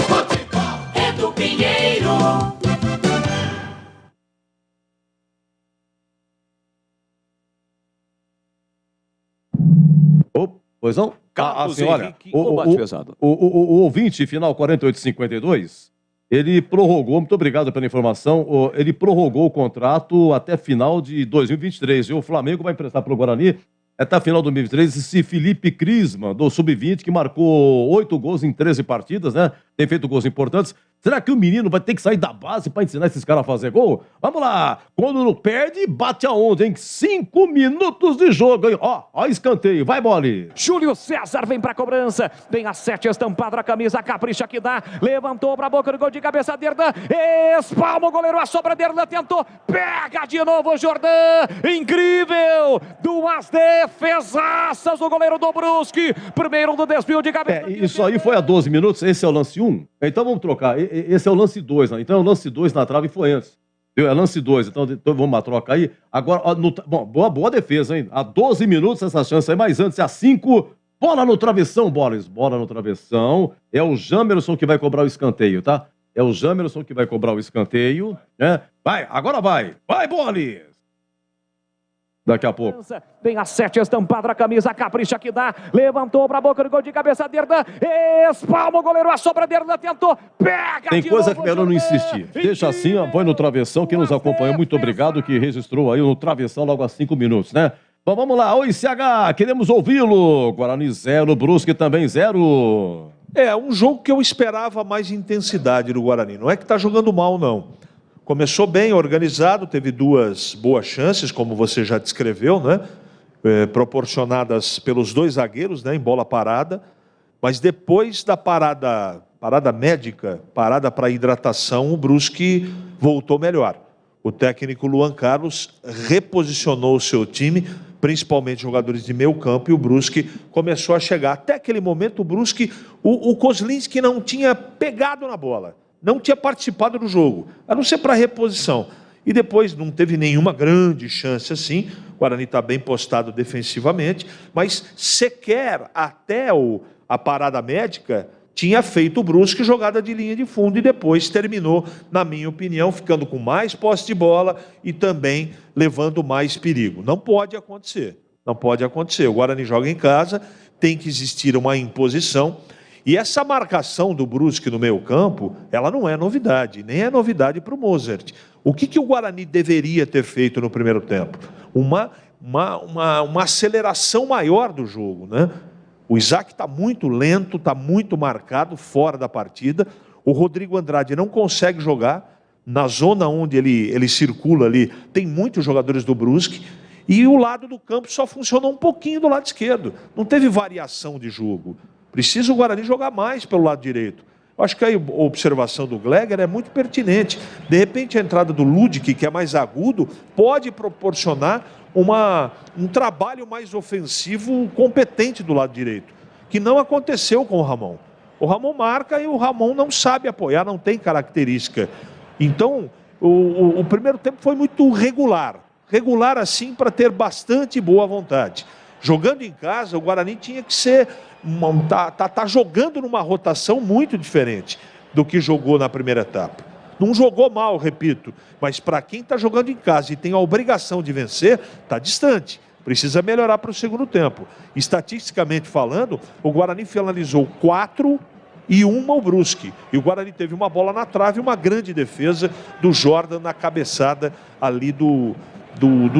futebol é do Pinheiro. Pois não? Carlos senhora, Henrique, o bate pesado. o ouvinte, final 4852, ele prorrogou, muito obrigado pela informação, ele prorrogou o contrato até final de 2023. E o Flamengo vai emprestar para o Guarani até a final de 2023 esse Felipe Crisman, do Sub-20, que marcou 8 gols em 13 partidas, né? Tem feito gols importantes. Será que o menino vai ter que sair da base para ensinar esses caras a fazer gol? Vamos lá! Quando não perde, bate aonde, hein? 5 minutos de jogo, hein? Ó, escanteio. Vai, Boli! Júlio César vem pra cobrança. Tem a 7 estampado na camisa. Capricha que dá. Levantou pra boca do gol de cabeça. Derdan. Espalma o goleiro. A sobra. Derdan tentou. Pega de novo o Jordan. Incrível! 2 defesaças do goleiro do Brusque. Primeiro do desvio de cabeça. Isso aí foi a 12 minutos. Esse é o lance 1. Então vamos trocar. Esse é o lance 2, né? Então o lance 2 na trave foi antes. É lance 2, então vamos uma troca aí. Agora, boa defesa, hein? Há 12 minutos essa chance aí, mas antes, a 5, bola no travessão, Boris. Bola no travessão. É o Jamerson que vai cobrar o escanteio, tá? É o Jamerson que vai cobrar o escanteio, né? Vai, agora vai. Vai, Boris! Daqui a pouco. Tem a 7 estampada na camisa, capricha que dá. Levantou pra boca do gol de cabeça, Derdan. Espalma o goleiro, a sobra, Derdan tentou. Pega Tem coisa que é melhor não insistir. Deixa assim, ó, põe no travessão. Quem nos acompanhou, muito obrigado, que registrou aí no travessão logo há 5 minutos, né? Bom, vamos lá. Oi, CH, queremos ouvi-lo. Guarani 0, Brusque também 0. É, um jogo que eu esperava mais intensidade do Guarani. Não é que tá jogando mal, não. Começou bem, organizado, teve 2 boas chances, como você já descreveu, né? Proporcionadas pelos 2 zagueiros, né? Em bola parada. Mas depois da parada médica, parada para hidratação, o Brusque voltou melhor. O técnico Luan Carlos reposicionou o seu time, principalmente jogadores de meio campo, e o Brusque começou a chegar. Até aquele momento, o Brusque, o Kozlinski não tinha pegado na bola. Não tinha participado do jogo, a não ser para reposição. E depois não teve nenhuma grande chance assim. O Guarani está bem postado defensivamente, mas sequer até a parada médica tinha feito o Brusque jogada de linha de fundo e depois terminou, na minha opinião, ficando com mais posse de bola e também levando mais perigo. Não pode acontecer. Não pode acontecer. O Guarani joga em casa, tem que existir uma imposição. E essa marcação do Brusque no meio campo, ela não é novidade, nem é novidade para o Mozart. O que o Guarani deveria ter feito no primeiro tempo? Uma aceleração maior do jogo, né? O Isaac está muito lento, está muito marcado, fora da partida. O Rodrigo Andrade não consegue jogar. Na zona onde ele circula ali, tem muitos jogadores do Brusque. E o lado do campo só funcionou um pouquinho do lado esquerdo. Não teve variação de jogo. Precisa o Guarani jogar mais pelo lado direito. Acho que a observação do Gleger é muito pertinente. De repente, a entrada do Ludic, que é mais agudo, pode proporcionar um trabalho mais ofensivo competente do lado direito, que não aconteceu com o Ramon. O Ramon marca e o Ramon não sabe apoiar, não tem característica. Então, o primeiro tempo foi muito regular. Regular, assim, para ter bastante boa vontade. Jogando em casa, o Guarani tinha que ser... Tá jogando numa rotação muito diferente do que jogou na primeira etapa. Não jogou mal, repito, mas para quem está jogando em casa e tem a obrigação de vencer, está distante. Precisa melhorar para o segundo tempo. Estatisticamente falando, o Guarani finalizou 4 e 1 ao Brusque. E o Guarani teve uma bola na trave e uma grande defesa do Jordan na cabeçada ali do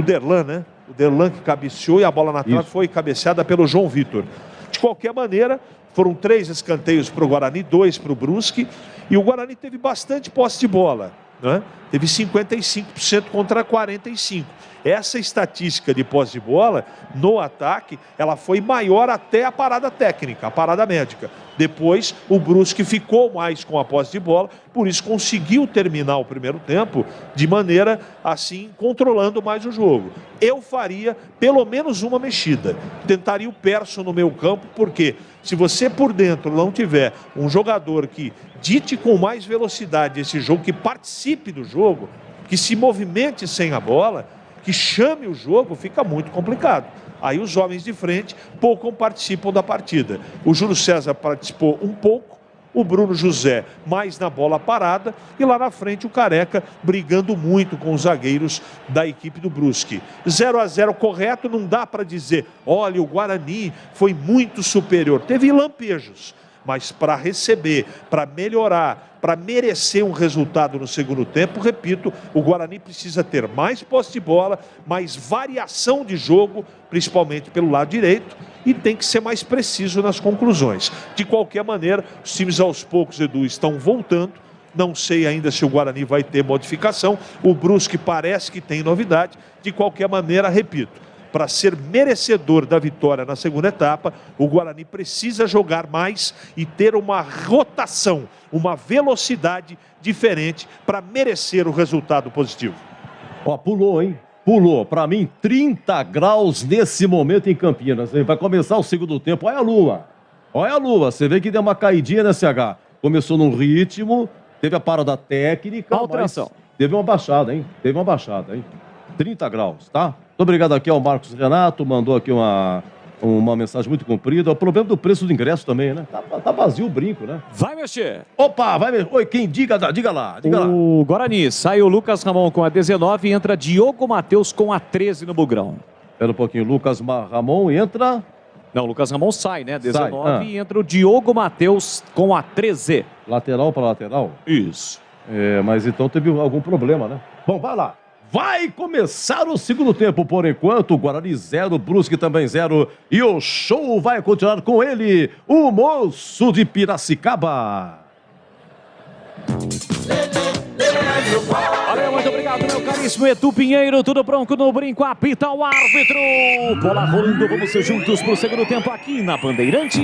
Derlan, né? O Derlan que cabeceou e a bola na trave foi cabeceada pelo João Vitor. De qualquer maneira, foram 3 escanteios para o Guarani, 2 para o Brusque, e o Guarani teve bastante posse de bola, né? Teve 55% contra 45%. Essa estatística de posse de bola, no ataque, ela foi maior até a parada técnica, a parada médica. Depois, o Brusque ficou mais com a posse de bola, por isso conseguiu terminar o primeiro tempo de maneira, assim, controlando mais o jogo. Eu faria pelo menos uma mexida. Tentaria o Persson no meio campo, porque se você por dentro não tiver um jogador que dite com mais velocidade esse jogo, que participe do jogo, que se movimente sem a bola, que chame o jogo, fica muito complicado. Aí os homens de frente pouco participam da partida. O Júlio César participou um pouco, o Bruno José mais na bola parada e lá na frente o Careca brigando muito com os zagueiros da equipe do Brusque. 0-0 correto, não dá para dizer, olha, o Guarani foi muito superior. Teve lampejos, mas para receber, para melhorar, para merecer um resultado no segundo tempo, repito, o Guarani precisa ter mais posse de bola, mais variação de jogo, principalmente pelo lado direito, e tem que ser mais preciso nas conclusões. De qualquer maneira, os times aos poucos, Edu, estão voltando. Não sei ainda se o Guarani vai ter modificação. O Brusque parece que tem novidade. De qualquer maneira, repito, para ser merecedor da vitória na segunda etapa, o Guarani precisa jogar mais e ter uma rotação, uma velocidade diferente para merecer o resultado positivo. Ó, pulou, hein? Pulou. Para mim, 30 graus nesse momento em Campinas, hein? Vai começar o segundo tempo. Olha a lua. Olha a lua. Você vê que deu uma caidinha nesse H. Começou num ritmo, teve a parada técnica. Alteração. Teve uma baixada, hein? 30 graus, tá? Muito obrigado aqui ao Marcos Renato, mandou aqui uma mensagem muito comprida. O problema do preço do ingresso também, né? Tá vazio o brinco, né? Vai mexer. Opa, vai mexer. Oi, quem diga lá. O Guarani, sai o Lucas Ramon com a 19 e entra Diogo Matheus com a 13 no Bugrão. Espera um pouquinho, Lucas Ramon entra... Não, o Lucas Ramon sai, né? 19 e entra o Diogo Matheus com a 13. Lateral para lateral? Isso. Mas então teve algum problema, né? Bom, vai lá. Vai começar o segundo tempo, por enquanto, Guarani 0, Brusque também 0, e o show vai continuar com ele, o moço de Piracicaba. Valeu, muito obrigado, meu caríssimo Edu Pinheiro, tudo pronto no brinco, apita o árbitro, bola rolando, vamos ser juntos pro segundo tempo aqui na Bandeirantes.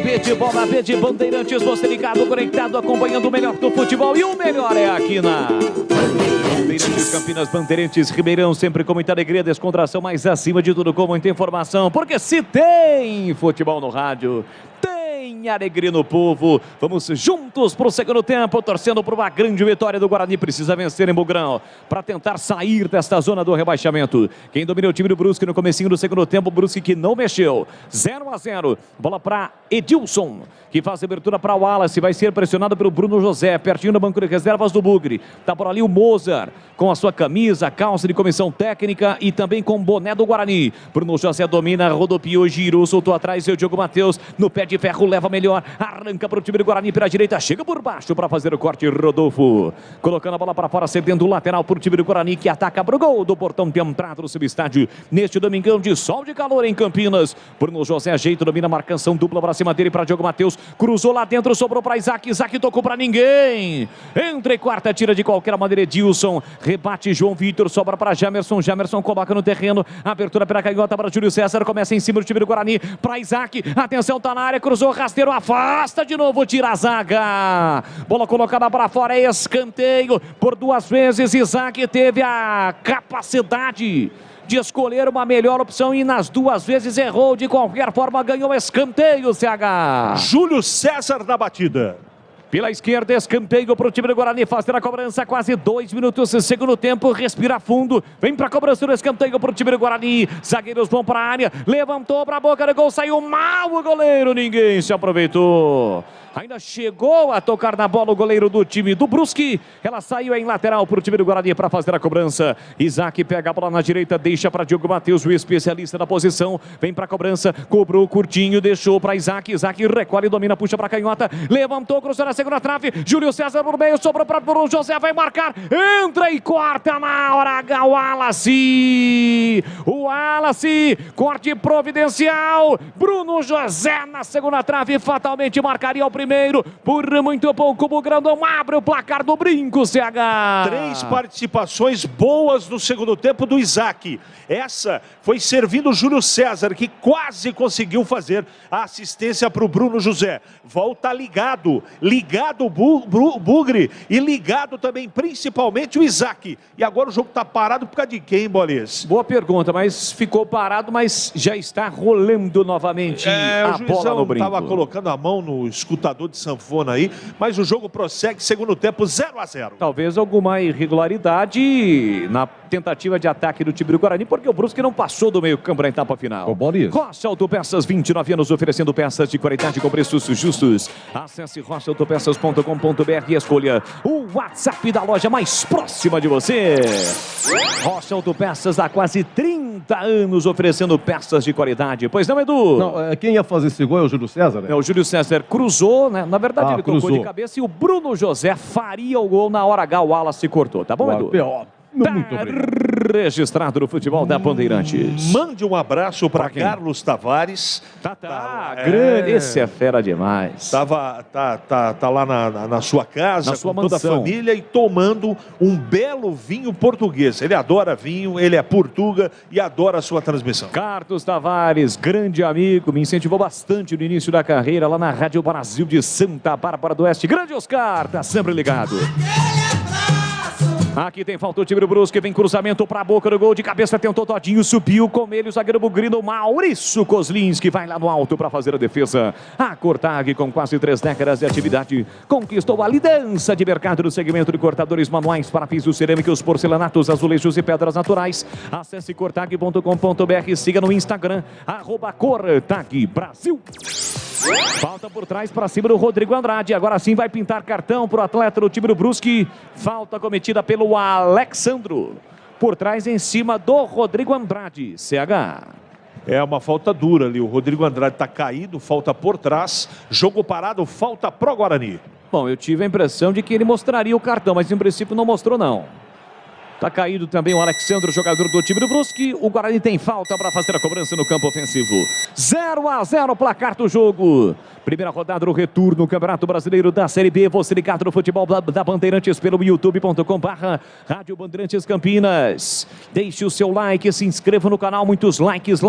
B de bola, B de Bandeirantes, você ligado, conectado, acompanhando o melhor do futebol. E o melhor é aqui na Bandeirantes Campinas, Bandeirantes Ribeirão, sempre com muita alegria, descontração, mas acima de tudo com muita informação. Porque se tem futebol no rádio, tem alegria no povo. Vamos juntos para o segundo tempo, torcendo por uma grande vitória do Guarani. Precisa vencer em Bugrão para tentar sair desta zona do rebaixamento. Quem domina o time do Brusque no comecinho do segundo tempo, o Brusque que não mexeu. 0-0. Bola para Edilson, que faz abertura para o Wallace. Vai ser pressionado pelo Bruno José, pertinho do banco de reservas do Bugre. Tá por ali o Mozart, com a sua camisa, calça de comissão técnica e também com boné do Guarani. Bruno José domina, rodopiou, girou, soltou atrás. Seu Diogo Matheus no pé de ferro, leva melhor, arranca para o time do Guarani pela direita, chega por baixo para fazer o corte. Rodolfo colocando a bola para fora, cedendo o lateral para o time do Guarani, que ataca para o gol do portão de entrada do subestádio neste domingão de sol de calor em Campinas. Bruno José ajeita, domina a marcação dupla para cima dele, para Diogo Matheus, cruzou lá dentro, sobrou para Isaac, Isaac tocou para ninguém, entra e quarta, tira de qualquer maneira Edilson, rebate João Vitor, sobra para Jamerson, Jamerson coloca no terreno, abertura pela canhota para Júlio César, começa em cima do time do Guarani, para Isaac, atenção, tá na área, cruzou, rasteiro Cruzeiro afasta de novo, tira a zaga. Bola colocada para fora, escanteio. Por 2 vezes, Isaac teve a capacidade de escolher uma melhor opção e nas 2 vezes errou. De qualquer forma, ganhou escanteio, CH. Júlio César na batida. Pela esquerda, escanteio para o time do Guarani fazer a cobrança, quase 2 minutos, segundo tempo, respira fundo, vem para a cobrança do escanteio para o time do Guarani, zagueiros vão para a área, levantou para a boca do gol, saiu mal o goleiro, ninguém se aproveitou. Ainda chegou a tocar na bola o goleiro do time do Brusque. Ela saiu em lateral para o time do Guarani para fazer a cobrança. Isaac pega a bola na direita, deixa para Diogo Matheus, o especialista da posição. Vem para a cobrança, cobrou curtinho, deixou para Isaac. Isaac recolhe, domina, puxa para a canhota. Levantou, cruzou na segunda trave. Júlio César por meio, sobrou para o José, vai marcar. Entra e corta na hora H, o Wallace. O Wallace, corte providencial. Bruno José na segunda trave, fatalmente marcaria o primeiro, por muito pouco o Grandão abre o placar do Brinco, CH. 3 participações boas no segundo tempo do Isaac. Essa foi servindo o Júlio César, que quase conseguiu fazer a assistência para o Bruno José. Volta ligado o Bugre e ligado também principalmente o Isaac. E agora o jogo está parado por causa de quem, Bolis? Boa pergunta, mas ficou parado, mas já está rolando novamente a bola no Brinco. Estava colocando a mão no escutador de sanfona aí, mas o jogo prossegue, segundo tempo 0-0. Talvez alguma irregularidade na tentativa de ataque do time do Guarani, porque o Brusque não passou do meio campo na etapa final. Rocha Autopeças, 29 anos oferecendo peças de qualidade com preços justos. Acesse rochaautopeças.com.br e escolha o WhatsApp da loja mais próxima de você. Rocha Autopeças há quase 30 anos oferecendo peças de qualidade. Pois não, Edu? Não, quem ia fazer esse gol é o Júlio César, né? É, o Júlio César cruzou, né? Na verdade, ele cruzou. tocou de cabeça e o Bruno José faria o gol na hora H. O Wallace cortou, tá bom, Edu? Muito obrigado. Registrado no futebol da Bandeirantes. Mande um abraço para Carlos Tavares. Grande, esse é fera demais. Tá lá na sua casa, na sua com toda a família e tomando um belo vinho português. Ele adora vinho, ele é portuga e adora a sua transmissão. Carlos Tavares, grande amigo, me incentivou bastante no início da carreira lá na Rádio Brasil de Santa Bárbara do Oeste. Grande Oscar, tá sempre ligado. Aqui tem falta o time do Brusque, vem cruzamento para a boca do gol, de cabeça tentou Todinho, subiu com ele o zagueiro bugrino Maurício Kozlinski, vai lá no alto para fazer a defesa. A Cortag, com quase 3 décadas de atividade, conquistou a liderança de mercado no segmento de cortadores manuais para pisos cerâmicos, porcelanatos, azulejos e pedras naturais. Acesse cortag.com.br, siga no Instagram, @CortagBrasil. Falta por trás para cima do Rodrigo Andrade. Agora sim vai pintar cartão para o atleta do time do Brusque. Falta cometida pelo Alexandro. Por trás em cima do Rodrigo Andrade. CH. É uma falta dura ali. O Rodrigo Andrade está caído, falta por trás. Jogo parado, falta pro Guarani. Bom, eu tive a impressão de que ele mostraria o cartão, mas em princípio não mostrou não. Tá caído também o Alexandre, jogador do time do Brusque. O Guarani tem falta para fazer a cobrança no campo ofensivo. 0-0 placar do jogo. Primeira rodada do retorno, Campeonato Brasileiro da Série B. Você ligado no futebol da Bandeirantes pelo youtube.com/Rádio Bandeirantes Campinas. Deixe o seu like, se inscreva no canal. Muitos likes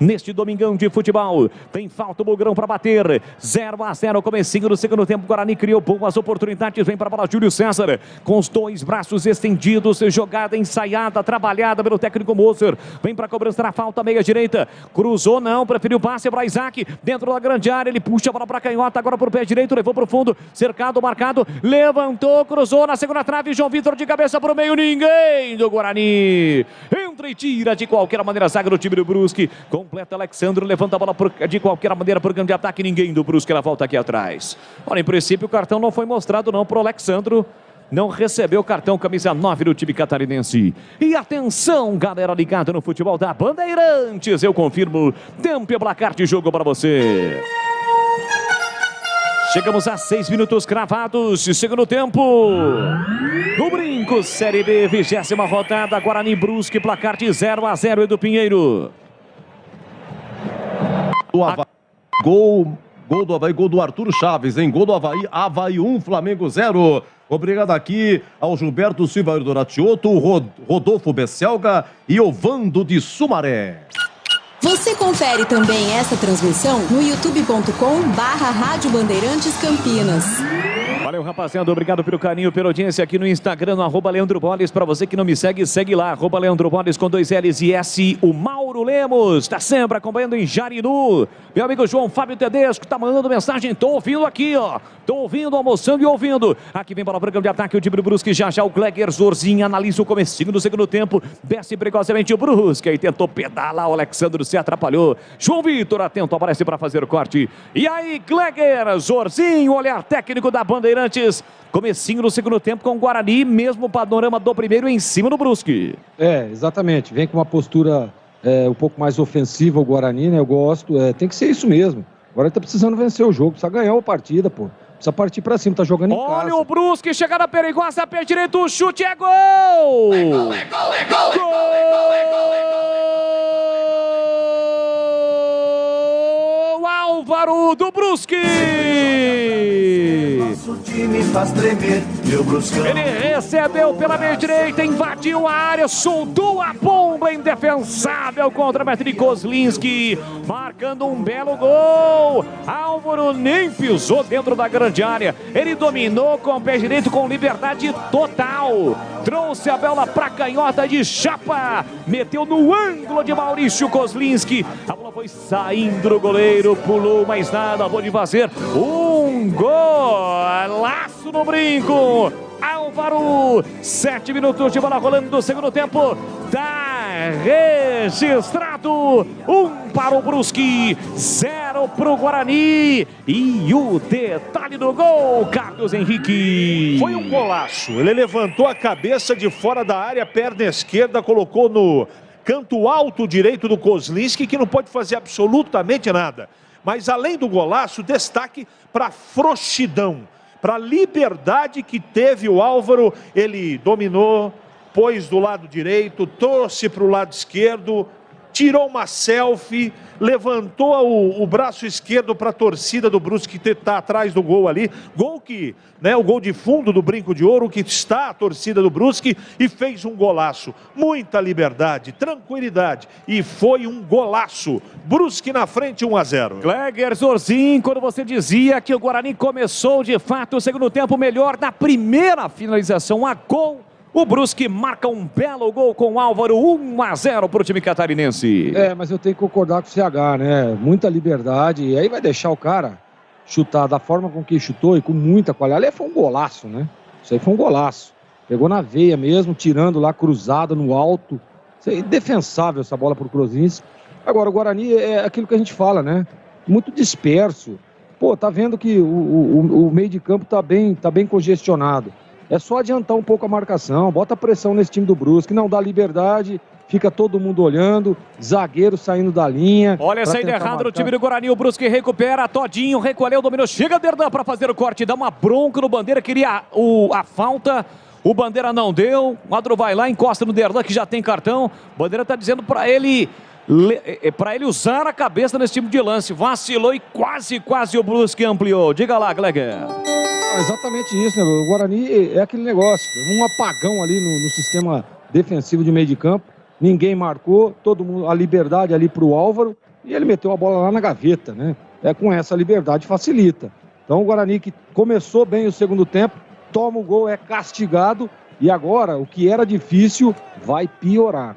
neste domingão de futebol. Tem falta o Bugrão para bater. 0-0, comecinho do segundo tempo. O Guarani criou boas oportunidades. Vem para a bola Júlio César com os 2 braços estendidos. Jogada ensaiada, trabalhada pelo técnico Moser. Vem para a cobrança da falta, meia direita. Cruzou não, preferiu passe para Isaac. Dentro da grande área, ele puxa a bola para a canhota. Agora para o pé direito, levou para o fundo. Cercado, marcado. Levantou, cruzou na segunda trave. João Vitor de cabeça para o meio. Ninguém do Guarani. Entra e tira de qualquer maneira a zaga do time do Brusque. Completa Alexandre, levanta a bola de qualquer maneira por grande ataque. Ninguém do Brusque, ela volta aqui atrás. Olha, em princípio o cartão não foi mostrado não para o Alexandre. Não recebeu o cartão, camisa 9 do time catarinense. E atenção, galera ligada no futebol da Bandeirantes. Eu confirmo, tempo e placar de jogo para você. Chegamos a 6 minutos cravados de segundo tempo. No Brinco, Série B, 20ª rodada. Guarani Brusque, placar de 0-0, Edu Pinheiro. Gol do Avaí, gol do Arthur Chaves, hein? Gol do Avaí, Avaí 1, Flamengo 0. Obrigado aqui ao Gilberto Silva do Ratioto, Rodolfo Besselga e Ovando de Sumaré. Você confere também essa transmissão no youtube.com/Rádio Bandeirantes Campinas. Valeu, rapaziada. Obrigado pelo carinho, pela audiência aqui no Instagram, no @LeandroBoles. Para você que não me segue, segue lá, @LeandroBoles com 2 L's e S. O Mauro Lemos está sempre acompanhando em Jarinu. Meu amigo João Fábio Tedesco está mandando mensagem. Tô ouvindo aqui, ó. Tô ouvindo, almoçando e ouvindo. Aqui vem para o programa de ataque o time do Brusque. Já o Gleger Zorzinho analisa o comecinho do segundo tempo. Desce precozmente o Brusque. Aí tentou pedalar, o Alexandre se atrapalhou. João Vitor atento, aparece para fazer o corte. E aí, Gleger Zorzinho, olhar técnico da Bandeirantes. Comecinho no segundo tempo com o Guarani, mesmo panorama do primeiro em cima do Brusque. Exatamente. Vem com uma postura um pouco mais ofensiva o Guarani, né? Eu gosto. Tem que ser isso mesmo. Agora ele tá precisando vencer o jogo, precisa ganhar a partida, pô. Precisa partir pra cima, tá jogando em casa. Olha o Brusque, chegada perigosa, pé direito, o chute é gol! É gol, é gol, é gol, é gol, é gol, é gol, é gol! Álvaro do Brusque! Nosso time faz tremer, meu Bruscão. Ele recebeu pela meia direita, invadiu a área, soltou a bomba indefensável contra Dmitry Kozlinski, marcando um belo gol. Álvaro nem pisou dentro da grande área, ele dominou com o pé direito com liberdade total. Trouxe a bola para canhota de chapa, meteu no ângulo de Maurício Kozlinski. A bola foi saindo do goleiro, pulou, mas nada pôde fazer. Um golaço no brinco. Álvaro, 7 minutos de bola rolando do segundo tempo. Tá registrado. 1 para o Brusque, 0 para o Guarani. E o detalhe do gol, Carlos Henrique. Foi um golaço. Ele levantou a cabeça de fora da área, perna esquerda, colocou no canto alto direito do Kozlinski, que não pode fazer absolutamente nada. Mas além do golaço, destaque para a frouxidão, para a liberdade que teve o Álvaro. Ele dominou, pôs do lado direito, trouxe para o lado esquerdo, tirou uma selfie, levantou o braço esquerdo para a torcida do Brusque que está atrás do gol ali. Gol que, o gol de fundo do Brinco de Ouro, que está a torcida do Brusque, e fez um golaço. Muita liberdade, tranquilidade, e foi um golaço. Brusque na frente, 1-0. Gleger Zorzinho, quando você dizia que o Guarani começou de fato o segundo tempo melhor, na primeira finalização a gol, o Brusque marca um belo gol com o Álvaro, 1-0 para o time catarinense. Mas eu tenho que concordar com o CH, né? Muita liberdade, e aí vai deixar o cara chutar da forma com que chutou e com muita qualidade. Ali foi um golaço, né? Isso aí foi um golaço. Pegou na veia mesmo, tirando lá, cruzada no alto. Isso é indefensável essa bola pro Kozlinski. Agora, o Guarani é aquilo que a gente fala, né? Muito disperso. Pô, tá vendo que o meio de campo tá bem congestionado. É só adiantar um pouco a marcação, bota pressão nesse time do Brusque, não dá liberdade, fica todo mundo olhando, zagueiro saindo da linha. Olha a saída errada do time do Guarani, o Brusque recupera, Todinho recolheu, dominou, chega Derdan para fazer o corte, dá uma bronca no Bandeira, queria a falta, o Bandeira não deu, o Adro vai lá, encosta no Derdan que já tem cartão, o Bandeira tá dizendo para ele usar a cabeça nesse tipo de lance, vacilou e quase o Brusque ampliou. Diga lá, Gleger. Exatamente isso, né? O Guarani é aquele negócio, um apagão ali no sistema defensivo de meio de campo, ninguém marcou, todo mundo, a liberdade ali pro Álvaro, e ele meteu a bola lá na gaveta, né? Com essa liberdade facilita. Então o Guarani, que começou bem o segundo tempo, toma o gol, é castigado, e agora o que era difícil vai piorar.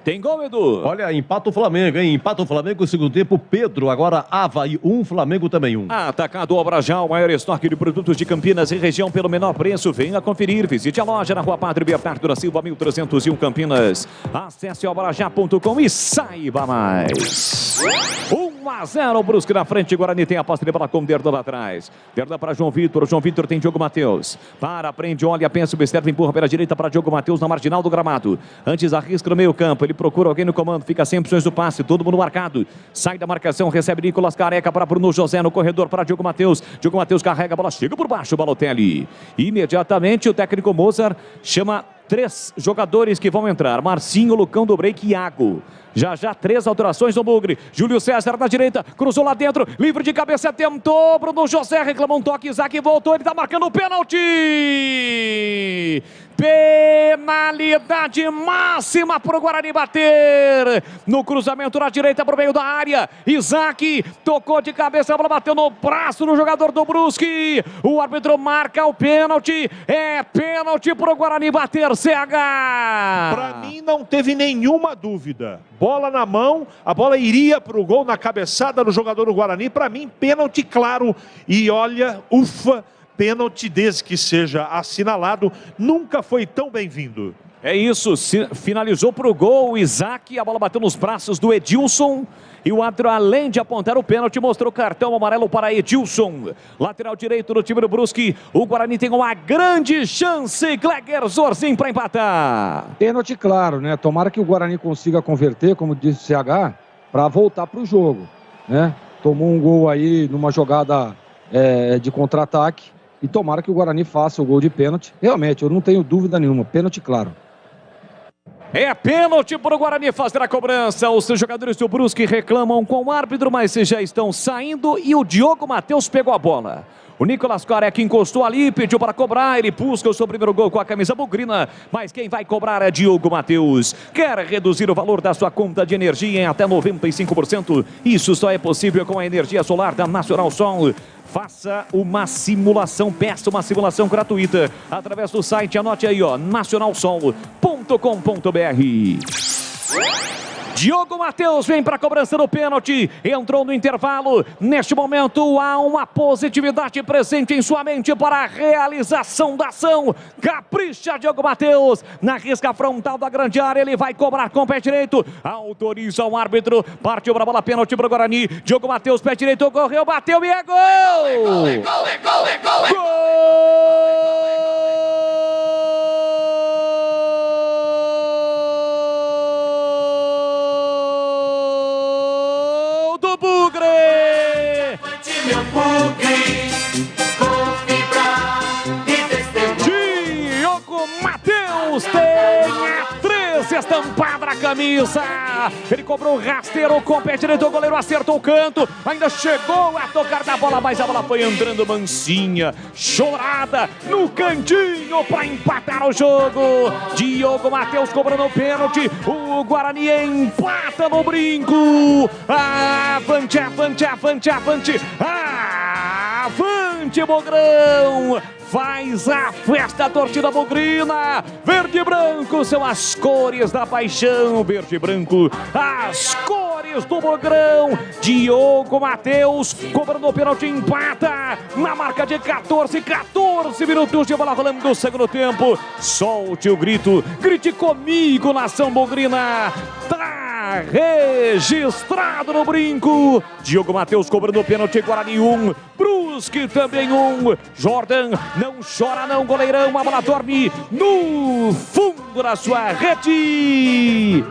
Tem gol, Edu? Olha, empata o Flamengo, hein? Empata o Flamengo, segundo tempo, Pedro. Agora, Avaí 1, Flamengo também 1. Atacado Obrajal, maior estoque de produtos de Campinas e região pelo menor preço. Venha conferir. Visite a loja na Rua Padre Bernardo da Silva, 1301 Campinas. Acesse obrajal.com e saiba mais. 1-0, Brusque na frente. Guarani tem a posse de bola com Derdan lá atrás. Derdan para João Vitor. João Vitor tem Diogo Matheus. Prende, olha, pensa, observa, empurra pela direita para Diogo Matheus na marginal do gramado. Antes arrisca no meio campo. Ele procura alguém no comando, fica sem opções do passe, todo mundo marcado, sai da marcação, recebe Nicolas Careca para Bruno José no corredor para Diogo Matheus carrega a bola, chega por baixo, Balotelli, imediatamente o técnico Mozart chama 3 jogadores que vão entrar, Marcinho, Lucão do Break e Iago. Já 3 alterações no Bugre. Júlio César na direita, cruzou lá dentro, livre de cabeça, tentou, Bruno José reclamou um toque, Isaac voltou, ele tá marcando o pênalti! Penalidade máxima para o Guarani bater. No cruzamento na direita para o meio da área. Isaac tocou de cabeça, a bola bateu no braço do jogador do Brusque. O árbitro marca o pênalti. É pênalti para o Guarani bater, CH. Para mim não teve nenhuma dúvida. Bola na mão, a bola iria para o gol na cabeçada do jogador do Guarani. Para mim, pênalti claro. E olha, ufa, pênalti desde que seja assinalado, nunca foi tão bem-vindo. É isso, finalizou para o gol o Isaac, a bola bateu nos braços do Edilson. E o árbitro, além de apontar o pênalti, mostrou o cartão amarelo para Edilson. Lateral direito do time do Brusque. O Guarani tem uma grande chance. Gleger Zorzinho para empatar. Pênalti claro, né? Tomara que o Guarani consiga converter, como disse o CH, para voltar para o jogo, né? Tomou um gol aí numa jogada de contra-ataque. E tomara que o Guarani faça o gol de pênalti. Realmente, eu não tenho dúvida nenhuma. Pênalti claro. É pênalti para o Guarani fazer a cobrança. Os jogadores do Brusque reclamam com o árbitro, mas já estão saindo e o Diogo Matheus pegou a bola. O Nicolas Careca encostou ali, pediu para cobrar, ele busca o seu primeiro gol com a camisa bugrina, mas quem vai cobrar é Diogo Matheus. Quer reduzir o valor da sua conta de energia em até 95%? Isso só é possível com a energia solar da Nacional Sol. Faça uma simulação, peça uma simulação gratuita através do site, anote aí, ó, nacionalsol.com.br. Diogo Matheus vem para a cobrança do pênalti, entrou no intervalo. Neste momento há uma positividade presente em sua mente para a realização da ação. Capricha Diogo Matheus na risca frontal da grande área, ele vai cobrar com o pé direito, autoriza o árbitro, partiu para a bola, pênalti para o Guarani. Diogo Matheus, pé direito, correu, bateu e é gol! Gol! Diogo Matheus tem a 13 estampada na camisa. Ele cobrou o rasteiro com o pé direito, o goleiro acertou o canto, ainda chegou a tocar na bola, mas a bola foi entrando mansinha, chorada, no cantinho para empatar o jogo. Diogo Matheus cobrando o pênalti, o Guarani empata no brinco. Avante, avante, avante, avante, avante, Bogrão! Faz a festa, a torcida bugrina. Verde e branco são as cores da paixão. Verde e branco, as cores do Bogrão. Diogo Matheus cobrando o pênalti, empata na marca de 14 minutos de bola rolando do segundo tempo. Solte o grito, grite comigo, nação bugrina. Tá registrado no brinco. Diogo Matheus cobrando o pênalti, Guarani 1, Brusque também 1. Jordan não chora não, goleirão, a bola dorme no fundo da sua rede.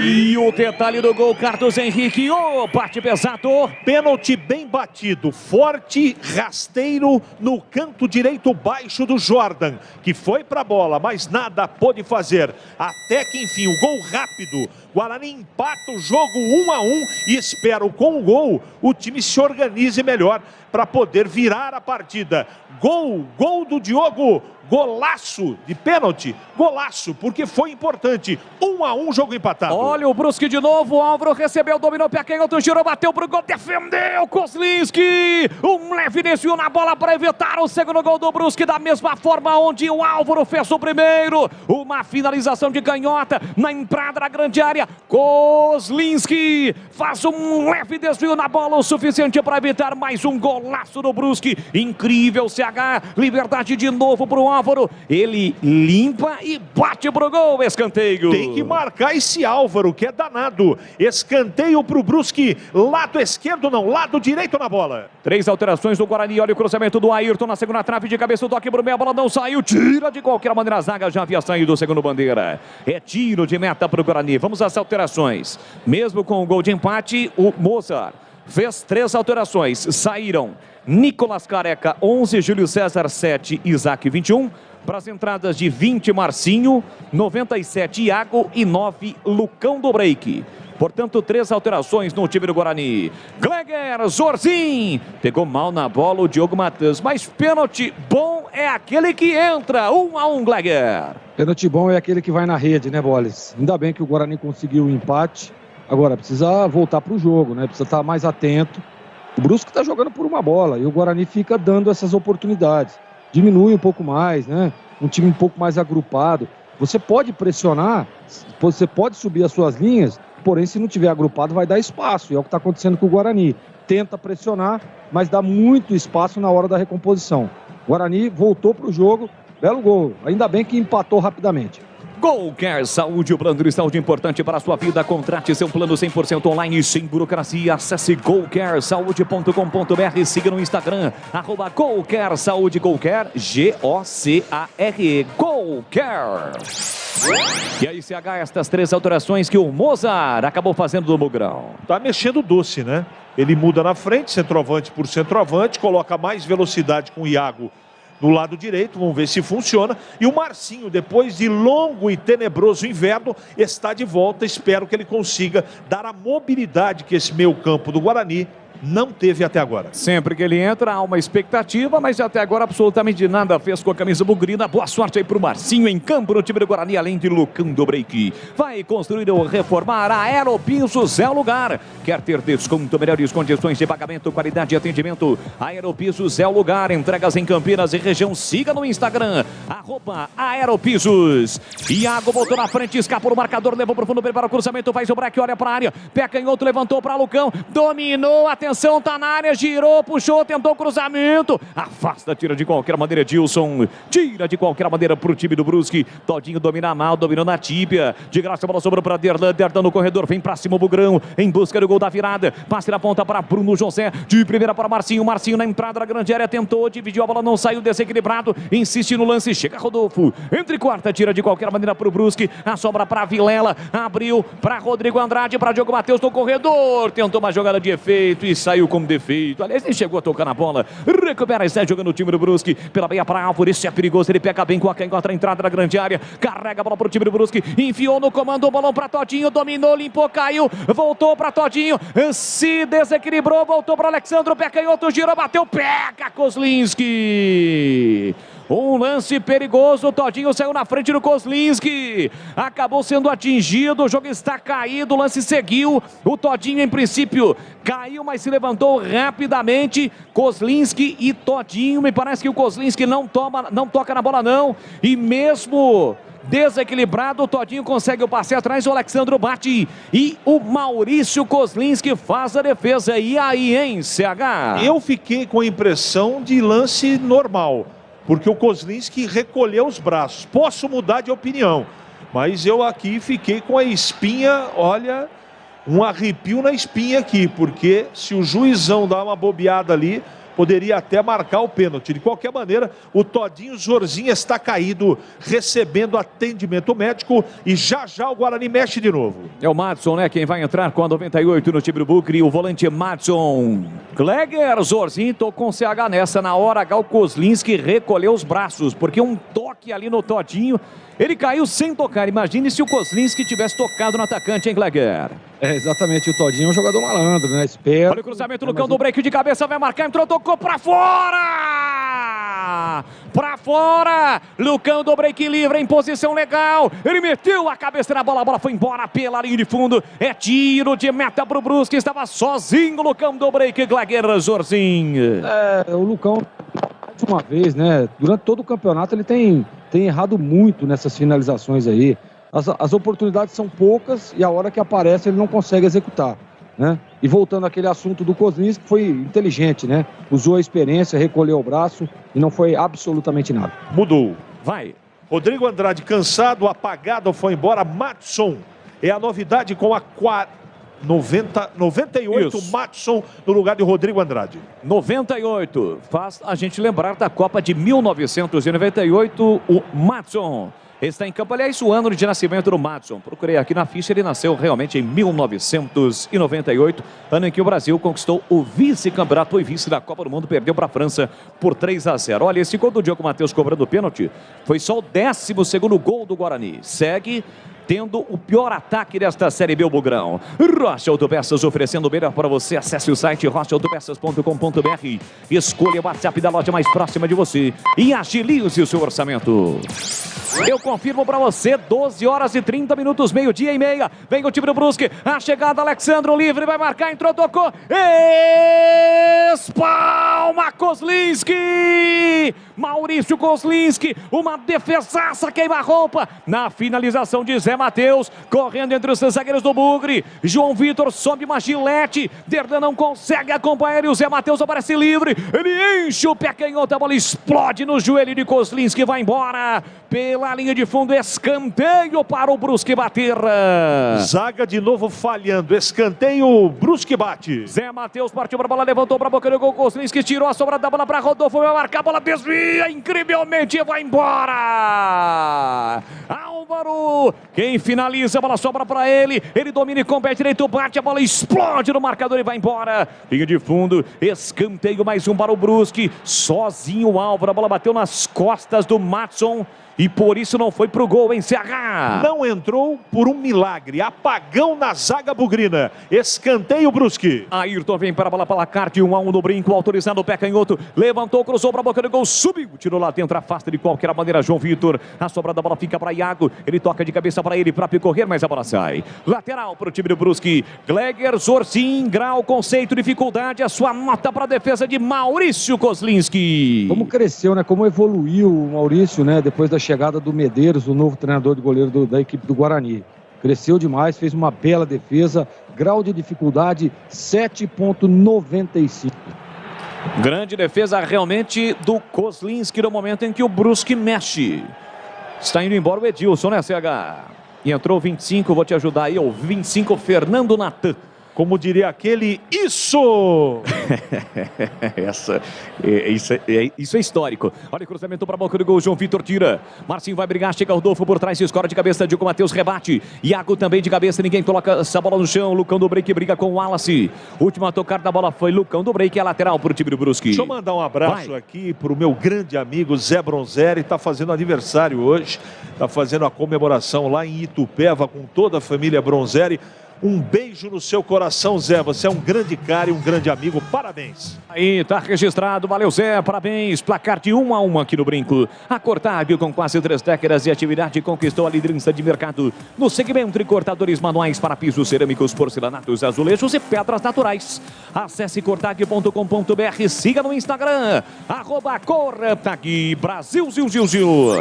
E o detalhe do gol, Carlos Henrique, bate pesado. Pênalti bem batido, forte, rasteiro no canto direito baixo do Jordan, que foi pra bola, mas nada pôde fazer. Até que enfim, o gol rápido. Guarani empata o jogo 1-1 e espero com o gol o time se organize melhor para poder virar a partida. Gol do Diogo, golaço de pênalti, golaço, porque foi importante. 1-1, jogo empatado. Olha o Brusque de novo, o Álvaro recebeu, dominou, pé canhoto, girou, bateu pro gol, defendeu, Kozlinski, um leve desvio na bola para evitar o segundo gol do Brusque, da mesma forma onde o Álvaro fez o primeiro, uma finalização de canhota na entrada da grande área, Kozlinski faz um leve desvio na bola, o suficiente para evitar mais um golaço do Brusque, incrível, CH, liberdade de novo pro Álvaro, ele limpa e bate pro gol, escanteio. Tem que marcar esse Álvaro, que é danado. Escanteio pro Brusque, lado esquerdo não, lado direito na bola. 3 alterações do Guarani, olha o cruzamento do Ayrton na segunda trave, de cabeça o toque pro meio, a bola não saiu, tira de qualquer maneira, a zaga já havia saído o segundo bandeira. É tiro de meta pro Guarani, vamos às alterações. Mesmo com o gol de empate, o Mozart fez 3 alterações, saíram Nicolas Careca, 11, Júlio César, 7, Isaac, 21. Para as entradas de 20, Marcinho, 97, Iago e 9, Lucão do Break. Portanto, 3 alterações no time do Guarani. Gleger Zorzin pegou mal na bola o Diogo Matheus, mas pênalti bom é aquele que entra. 1-1, Gleger. Pênalti bom é aquele que vai na rede, né, Boles? Ainda bem que o Guarani conseguiu o empate. Agora, precisa voltar pro jogo, né? Precisa estar mais atento. O Brusque tá jogando por uma bola e o Guarani fica dando essas oportunidades. Diminui um pouco mais, né? Um time um pouco mais agrupado. Você pode pressionar, você pode subir as suas linhas, porém, se não tiver agrupado, vai dar espaço. E é o que está acontecendo com o Guarani. Tenta pressionar, mas dá muito espaço na hora da recomposição. O Guarani voltou para o jogo, belo gol. Ainda bem que empatou rapidamente. GoCare Saúde, o plano de saúde importante para a sua vida. Contrate seu plano 100% online, sem burocracia. Acesse gocaresaude.com.br. Siga no Instagram, @GoCare Saúde. GoCare, G-O-C-A-R-E. GoCare. E aí, CH, estas 3 alterações que o Mozart acabou fazendo do Mugrão. Tá mexendo doce, né? Ele muda na frente, centroavante por centroavante, coloca mais velocidade com o Iago do lado direito, vamos ver se funciona. E o Marcinho, depois de longo e tenebroso inverno, está de volta. Espero que ele consiga dar a mobilidade que esse meio campo do Guarani não teve até agora. Sempre que ele entra, há uma expectativa, mas até agora absolutamente nada fez com a camisa bugrina. Boa sorte aí pro Marcinho em campo no time do Guarani, além de Lucão do Break. Vai construir ou reformar, a Aeropisos é o lugar. Quer ter desconto, melhores condições de pagamento, qualidade e atendimento? A Aeropisos é o lugar. Entregas em Campinas e região. Siga no Instagram, @Aeropisos. Iago botou na frente, escapou o marcador, levou pro fundo, prepara o cruzamento, faz o break, olha pra área. Pé canhoto, levantou pra Lucão, dominou, atenção, tá na área, girou, puxou, tentou cruzamento. Afasta, tira de qualquer maneira, Edilson. Tira de qualquer maneira pro time do Brusque. Todinho domina mal, dominou na tíbia. De graça, a bola sobrou pra Derlan. Derlan no corredor, vem pra cima o Bugrão. Em busca do gol da virada. Passe na ponta para Bruno José. De primeira para Marcinho. Marcinho na entrada da grande área, tentou, dividiu a bola, não saiu, desequilibrado. Insiste no lance, chega Rodolfo. Entre quarta, tira de qualquer maneira pro Brusque. A sobra pra Vilela. Abriu pra Rodrigo Andrade, pra Diogo Matheus no corredor. Tentou uma jogada de efeito e saiu com defeito. Aliás, nem chegou a tocar na bola. Recupera e sai jogando o time do Brusque. Pela meia para Álvaro. Esse é perigoso. Ele pega bem com a canhota, a entrada da grande área. Carrega a bola pro time do Brusque. Enfiou no comando o bolão pra Todinho. Dominou, limpou, caiu. Voltou pra Todinho. Se desequilibrou. Voltou pra Alexandro. Pé canhoto, girou, bateu. Pega Kozlinski. Um lance perigoso, o Todinho saiu na frente do Kozlinski, acabou sendo atingido, o jogo está caído, o lance seguiu, o Todinho em princípio caiu, mas se levantou rapidamente. Kozlinski e Todinho, me parece que o Kozlinski não toca na bola não, e mesmo desequilibrado, o Todinho consegue o passe atrás, o Alexandro bate e o Maurício Kozlinski faz a defesa. E aí, hein, CH? Eu fiquei com a impressão de lance normal, porque o Kozlinski recolheu os braços. Posso mudar de opinião, mas eu aqui fiquei com a espinha, olha, um arrepio na espinha aqui, porque se o juizão dá uma bobeada ali, poderia até marcar o pênalti. De qualquer maneira, o Todinho Zorzinha está caído, recebendo atendimento médico, e já já o Guarani mexe de novo. É o Madson, né? Quem vai entrar com a 98 no time do Bucre, o volante Madson. Gleger Zorzinho, tô com CH nessa. Na hora H, o Kozlinski recolheu os braços, porque um toque ali no Todinho, ele caiu sem tocar. Imagine se o Kozlinski tivesse tocado no atacante, hein, Gleger? É, exatamente, o Todinho é um jogador malandro, né? Espera. Olha o cruzamento no cão do break de cabeça, vai marcar, entrou, tocou pra fora! Pra fora! Lucão do break livre em posição legal. Ele meteu a cabeça na bola, a bola foi embora pela linha de fundo. É tiro de meta pro Brusque, estava sozinho o Lucão do break, Gleger Zorzinho. É, o Lucão, de uma vez, né? Durante todo o campeonato ele tem errado muito nessas finalizações aí. As oportunidades são poucas e a hora que aparece ele não consegue executar, né? E voltando àquele assunto do Kozlinski, foi inteligente, né? Usou a experiência, recolheu o braço e não foi absolutamente nada. Mudou. Vai. Rodrigo Andrade cansado, apagado, foi embora. Matson é a novidade com a 98, isso. Matson no lugar de Rodrigo Andrade. 98, faz a gente lembrar da Copa de 1998, o Matson está em campo. Aliás, o ano de nascimento do Madson, procurei aqui na ficha, ele nasceu realmente em 1998, ano em que o Brasil conquistou o vice-campeonato e vice da Copa do Mundo, perdeu para a França por 3-0. Olha, esse gol do Diogo Matheus cobrando o pênalti foi só o 12º gol do Guarani. Segue tendo o pior ataque desta Série B, o Bugrão. Rocha Autopeças oferecendo o melhor para você. Acesse o site rochaautopeças.com.br. Escolha o WhatsApp da loja mais próxima de você e agilize o seu orçamento. Eu confirmo para você, 12 horas e 30 minutos, meio-dia e meia. Vem o time do Brusque. A chegada, Alexandro livre, vai marcar, entrou, tocou. Espalma Kozlinski. Maurício Kozlinski, uma defesaça, queima-roupa. Na finalização de Zé Matheus, correndo entre os zagueiros do Bugre. João Vitor sobe uma gilete. Derdan não consegue acompanhar ele. O Zé Matheus aparece livre. Ele enche o pé canhoto, a bola explode no joelho de Kozlinski, vai embora. Pela linha de fundo, escanteio para o Brusque bater. Zaga de novo falhando, escanteio, Brusque bate. Zé Matheus partiu para a bola, levantou para a boca do gol, Kozlinski tirou a sobra da bola para Rodolfo, vai marcar, a bola desvia, incrivelmente vai embora. Álvaro, quem finaliza, a bola sobra para ele, ele domina e com o pé direito, bate, a bola explode no marcador e vai embora. Linha de fundo, escanteio, mais um para o Brusque, sozinho o Álvaro, a bola bateu nas costas do Matson. E por isso não foi pro gol, hein, CH? Não entrou por um milagre. Apagão na zaga bugrina. Escanteio Brusque. Ayrton vem para a bola placar de 1-1 no brinco, autorizando o pé canhoto. Levantou, cruzou para a boca do gol, subiu, tirou lá dentro, afasta de qualquer maneira João Vitor. A sobra da bola fica para Iago. Ele toca de cabeça para ele, para percorrer, mas a bola sai. Lateral para o time do Brusque. Gleger, Zorcin, grau, conceito, dificuldade. A sua nota para a defesa de Maurício Kozlinski. Como cresceu, né? Como evoluiu o Maurício, né? Depois da chegada do Medeiros, o novo treinador de goleiro da equipe do Guarani. Cresceu demais, fez uma bela defesa, grau de dificuldade 7,95. Grande defesa realmente do Kozlinski no momento em que o Brusque mexe. Está indo embora o Edilson, né, CH? E entrou 25, vou te ajudar aí, o 25, Fernando Natan. Como diria aquele, isso! Isso é histórico. Olha o cruzamento para a boca do gol, João Vitor tira. Marcinho vai brigar, chega Rodolfo por trás, escora de cabeça, Diego Matheus rebate. Iago também de cabeça, ninguém coloca essa bola no chão. Lucão do Break briga com o Wallace. Última tocada da bola foi Lucão do Break, é lateral para o time do Brusque. Deixa eu mandar um abraço aqui para o meu grande amigo Zé Bronzeri, está fazendo aniversário hoje. Está fazendo a comemoração lá em Itupeva com toda a família Bronzeri. Um beijo no seu coração, Zé. Você é um grande cara e um grande amigo. Parabéns. Aí, tá registrado. Valeu, Zé. Parabéns. Placar de 1-1 aqui no Brinco. A Cortábil, com quase 3 décadas de atividade, conquistou a liderança de mercado no segmento de cortadores manuais para pisos cerâmicos, porcelanatos, azulejos e pedras naturais. Acesse cortag.com.br. Siga no Instagram. @Cortag Brasil, Zil.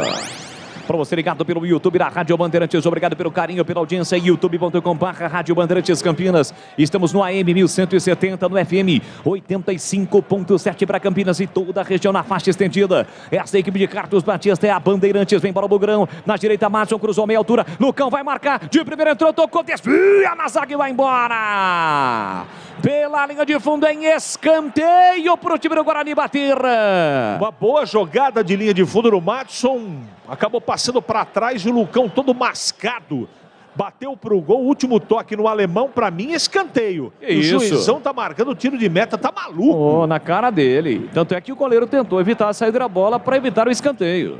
Para você ligado pelo YouTube da Rádio Bandeirantes, obrigado pelo carinho, pela audiência, youtube.com/Rádio Bandeirantes Campinas. Estamos no AM 1170, no FM 85.7 para Campinas e toda a região na faixa estendida. Essa equipe de Carlos Batista é a Bandeirantes, vem para o Bugrão, na direita Márcio, cruzou meia altura, Lucão vai marcar, de primeira entrou, tocou, desvia na zaga e vai embora. Pela linha de fundo em escanteio para o time do Guarani bater. Uma boa jogada de linha de fundo no Matson. Acabou passando para trás e o Lucão todo mascado. Bateu para o gol, último toque no alemão, para mim escanteio. Que o isso? juizão tá marcando o tiro de meta, tá maluco. Na cara dele. Tanto é que o goleiro tentou evitar a saída da bola para evitar o escanteio.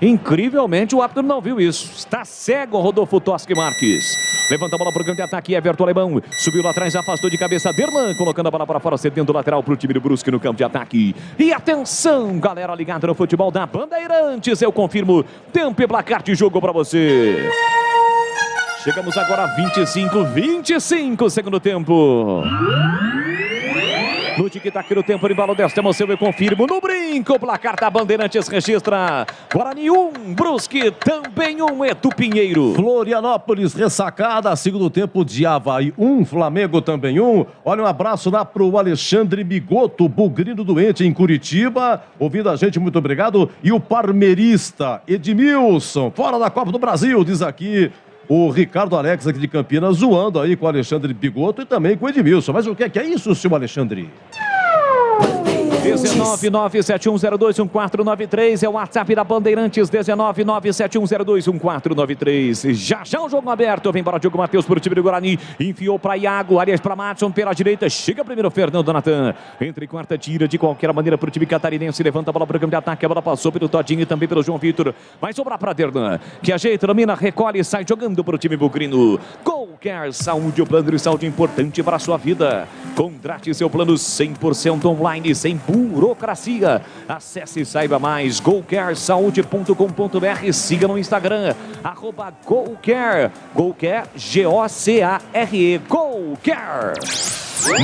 Incrivelmente o árbitro não viu isso. Está cego Rodolfo Toschi Marques. Levanta a bola para o campo de ataque, Everton Alemão. Subiu lá atrás, afastou de cabeça Derlan, colocando a bola para fora, cedendo o lateral para o time do Brusque no campo de ataque. E atenção, galera ligada no futebol da Bandeirantes. Eu confirmo, tempo e placar de jogo para você. Chegamos agora a 25, segundo tempo. No tic-tac do tempo, embalo desta emoção, eu confirmo. No brinco, o placar da Bandeirantes registra Guarani 1, Brusque também 1, Edu Pinheiro. Florianópolis ressacada, segundo tempo de Avaí 1, Flamengo também 1. Olha, um abraço lá pro Alexandre Bigoto, bugrino doente em Curitiba, ouvindo a gente, muito obrigado. E o parmeirista Edmilson, fora da Copa do Brasil, diz aqui o Ricardo Alex aqui de Campinas, zoando aí com o Alexandre Bigoto e também com o Edmilson. Mas o que é isso, seu Alexandre? 19971021493 é o WhatsApp da Bandeirantes, 19971021493. Já já o jogo aberto, vem para o Diogo Matheus para o time do Guarani, enfiou para Iago, aliás para Madson pela direita, chega primeiro Fernando Natan, entre quarta, tira de qualquer maneira para o time catarinense, levanta a bola para o campo de ataque, a bola passou pelo Todinho e também pelo João Vitor, vai sobrar para Dernan, que ajeita, domina, recolhe e sai jogando para o time bugrino. Qualquer saúde, o plano de saúde importante para a sua vida. Contrate seu plano 100% online, sem burocracia. Acesse e saiba mais, golcaresaude.com.br. Siga no Instagram, @golcare. Golcare, G-O-C-A-R-E. Golcare.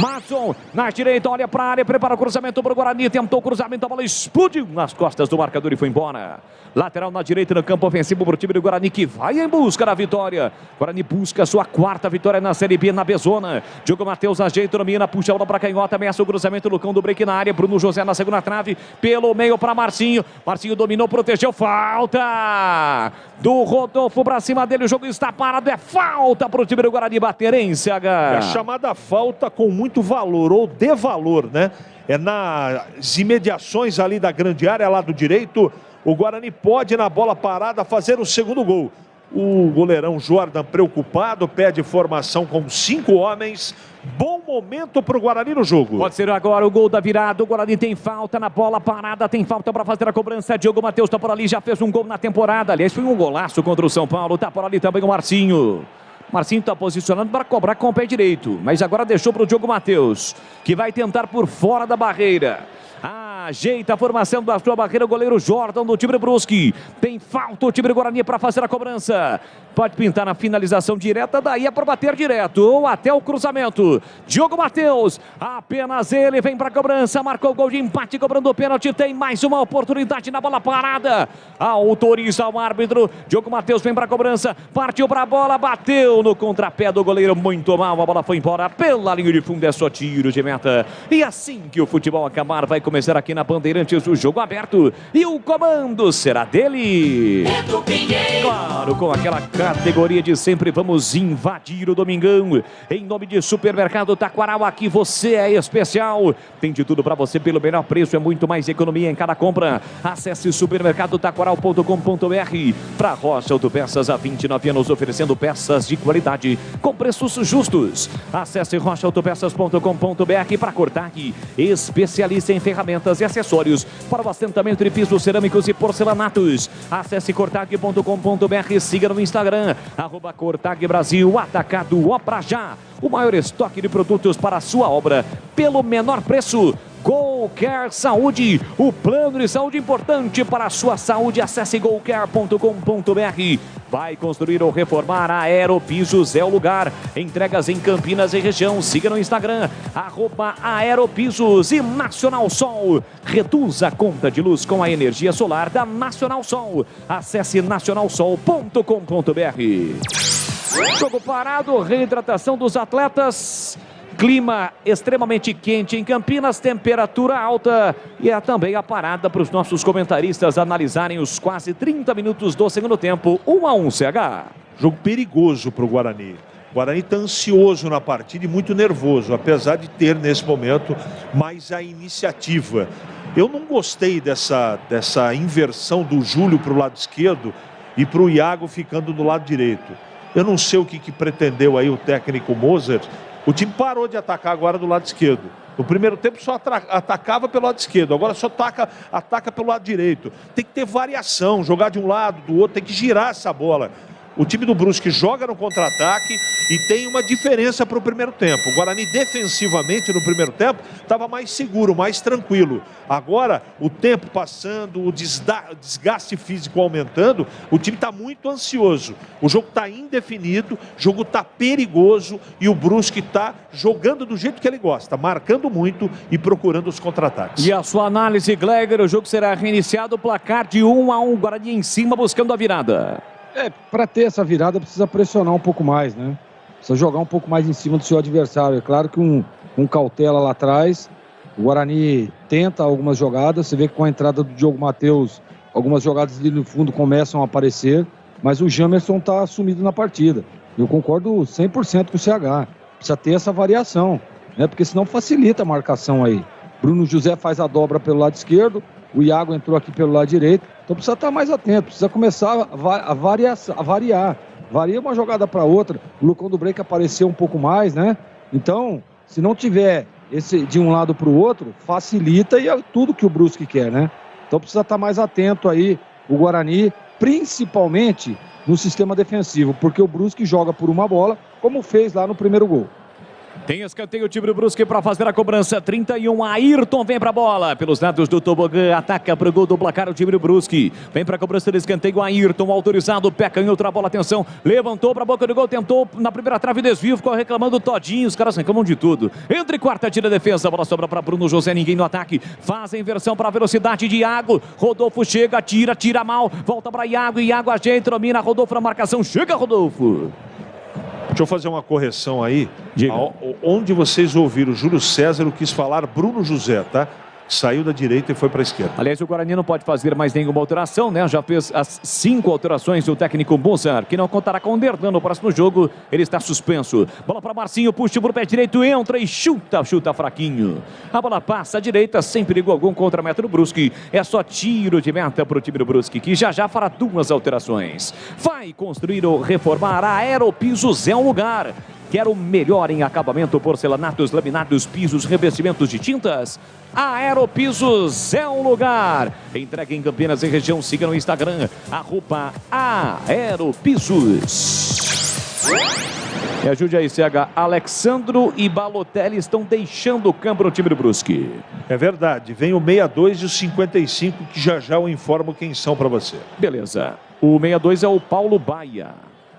Madson, na direita, olha para a área, prepara o cruzamento para o Guarani, tentou o cruzamento, a bola explodiu nas costas do marcador e foi embora. Lateral na direita, no campo ofensivo para o time do Guarani, que vai em busca da vitória. Guarani busca a sua quarta vitória na Série B, na Bezona. Diogo Matheus ajeita, domina, puxa a bola para canhota, ameaça o cruzamento, Lucão do break na área, Bruno José na segunda trave, pelo meio para Marcinho. Marcinho dominou, protegeu, falta do Rodolfo para cima dele, o jogo está parado, é falta para o time do Guarani bater em CH. É a chamada falta com muito valor, ou de valor, né? É nas imediações ali da grande área, lado direito, o Guarani pode, na bola parada, fazer o segundo gol. O goleirão Jordan preocupado, pede formação com 5 homens. Bom momento para o Guarani no jogo. Pode ser agora o gol da virada. O Guarani tem falta na bola parada, tem falta para fazer a cobrança. Diogo Matheus está por ali, já fez um gol na temporada. Aliás, foi um golaço contra o São Paulo. Está por ali também o Marcinho. Marcinho está posicionando para cobrar com o pé direito, mas agora deixou para o Diogo Matheus, que vai tentar por fora da barreira. Ajeita a formação da sua barreira, o goleiro Jordan do time do Brusque. Tem falta o time do Guarani para fazer a cobrança. Pode pintar na finalização direta, daí é para bater direto ou até o cruzamento. Diogo Matheus, apenas ele vem para a cobrança, marcou o gol de empate, cobrando o pênalti, tem mais uma oportunidade na bola parada. Autoriza o árbitro, Diogo Matheus vem para a cobrança, partiu para a bola, bateu no contrapé do goleiro, muito mal, a bola foi embora pela linha de fundo, é só tiro de meta. E assim que o futebol acabar, vai começar aqui na Bandeirantes o jogo aberto e o comando será dele. Claro, com aquela categoria de sempre, vamos invadir o Domingão. Em nome de Supermercado Taquaral, aqui você é especial. Tem de tudo para você pelo menor preço, é muito mais economia em cada compra. Acesse supermercadotaquaral.com.br. Para Rocha Autopeças, há 29 anos oferecendo peças de qualidade com preços justos. Acesse rochaautopeças.com.br. Para Cortag, especialista em ferramentas e acessórios para o assentamento de pisos cerâmicos e porcelanatos. Acesse cortag.com.br, siga no Instagram, @Cortag Brasil, atacado Obra Já. O maior estoque de produtos para a sua obra pelo menor preço. Golcare Saúde, o plano de saúde importante para a sua saúde. Acesse golcare.com.br. Vai construir ou reformar, a Aeropisos é o lugar. Entregas em Campinas e região. Siga no Instagram, @Aeropisos. E Nacional Sol, reduz a conta de luz com a energia solar da Nacional Sol. Acesse nacionalsol.com.br. Jogo parado, reidratação dos atletas. Clima extremamente quente em Campinas, temperatura alta e é também a parada para os nossos comentaristas analisarem os quase 30 minutos do segundo tempo, 1-1 CH. Jogo perigoso para o Guarani. O Guarani está ansioso na partida e muito nervoso, apesar de ter nesse momento mais a iniciativa. Eu não gostei dessa inversão do Júlio para o lado esquerdo e para o Iago ficando do lado direito. Eu não sei o que pretendeu aí o técnico Mozart. O time parou de atacar agora do lado esquerdo. No primeiro tempo só atacava pelo lado esquerdo, agora só ataca pelo lado direito. Tem que ter variação, jogar de um lado, do outro, tem que girar essa bola. O time do Brusque joga no contra-ataque e tem uma diferença para o primeiro tempo. O Guarani defensivamente no primeiro tempo estava mais seguro, mais tranquilo. Agora, o tempo passando, o desgaste físico aumentando, o time está muito ansioso. O jogo está indefinido, o jogo está perigoso e o Brusque está jogando do jeito que ele gosta, marcando muito e procurando os contra-ataques. E a sua análise, Gleger, o jogo será reiniciado, placar de 1-1, Guarani em cima buscando a virada. Para ter essa virada precisa pressionar um pouco mais, né? Precisa jogar um pouco mais em cima do seu adversário. É claro que um cautela lá atrás, o Guarani tenta algumas jogadas, você vê que com a entrada do Diogo Matheus, algumas jogadas ali no fundo começam a aparecer, mas o Jamerson está assumido na partida. Eu concordo 100% com o CH. Precisa ter essa variação, né? Porque senão facilita a marcação aí. Bruno José faz a dobra pelo lado esquerdo, o Iago entrou aqui pelo lado direito. Então precisa estar mais atento, precisa começar a variar. Varia uma jogada para outra. O Lucão do Break apareceu um pouco mais, né? Então, se não tiver esse de um lado para o outro, facilita e é tudo que o Brusque quer, né? Então precisa estar mais atento aí o Guarani, principalmente no sistema defensivo, porque o Brusque joga por uma bola, como fez lá no primeiro gol. Tem escanteio o time do Brusque para fazer a cobrança. 31, Ayrton vem para a bola. Pelos lados do tobogã, ataca para o gol do placar o time do Brusque. Vem para a cobrança do escanteio, Ayrton autorizado, pé canhoto na bola, atenção. Levantou para a boca do gol, tentou na primeira trave, desvio, ficou reclamando todinho. Os caras reclamam de tudo. Entre quarta, tira a defesa, a bola sobra para Bruno José, ninguém no ataque. Faz a inversão para a velocidade de Iago. Rodolfo chega, tira mal. Volta para Iago, Iago ajeita, domina, Rodolfo na marcação. Chega, Rodolfo. Deixa eu fazer uma correção aí. Diga. Onde vocês ouviram Júlio César, eu quis falar Bruno José, tá? Saiu da direita e foi para a esquerda. Aliás, o Guarani não pode fazer mais nenhuma alteração, né? Já fez as 5 alterações do técnico Mozart, que não contará com o Derdan no próximo jogo. Ele está suspenso. Bola para Marcinho, puxa por pé direito, entra e chuta fraquinho. A bola passa à direita, sem perigo algum contra a meta do Brusque. É só tiro de meta para o time do Brusque, que já fará 2 alterações. Vai construir ou reformar, a Aeropisos é um lugar. Quer o melhor em acabamento, porcelanatos, laminados, pisos, revestimentos de tintas? A Aeropisos é um lugar. Entrega em Campinas e região. Siga no Instagram, @Aeropisos. Me ajude aí, CH. Alexandro e Balotelli estão deixando o campo no time do Brusque. É verdade. Vem o 62 e o 55, que já eu informo quem são para você. Beleza. O 62 é o Paulo Baia.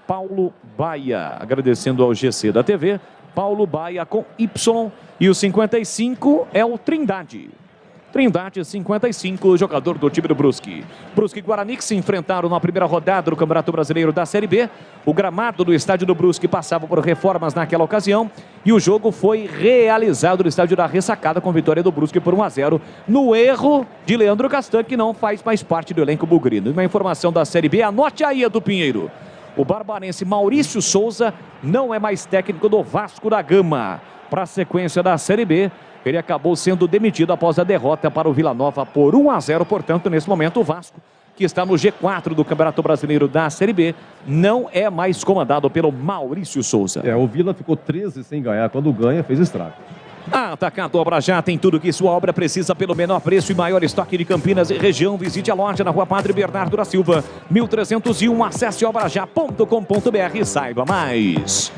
Paulo Baia, agradecendo ao GC da TV, Paulo Baia com Y, e o 55 é o Trindade. Trindade, 55, jogador do time do Brusque. Brusque e Guarani que se enfrentaram na primeira rodada do Campeonato Brasileiro da Série B. O gramado do estádio do Brusque passava por reformas naquela ocasião e o jogo foi realizado no estádio da Ressacada com vitória do Brusque por 1-0 no erro de Leandro Castan, que não faz mais parte do elenco bugrino. Uma informação da Série B, anote aí, Edu Pinheiro. O barbarense Maurício Souza não é mais técnico do Vasco da Gama. Para a sequência da Série B, ele acabou sendo demitido após a derrota para o Vila Nova por 1-0. Portanto, nesse momento, o Vasco, que está no G4 do Campeonato Brasileiro da Série B, não é mais comandado pelo Maurício Souza. O Vila ficou 13 sem ganhar. Quando ganha, fez estrago. A Atacado Obra Já tem tudo que sua obra precisa pelo menor preço e maior estoque de Campinas e região. Visite a loja na Rua Padre Bernardo da Silva, 1301. Acesse obrajá.com.br e saiba mais.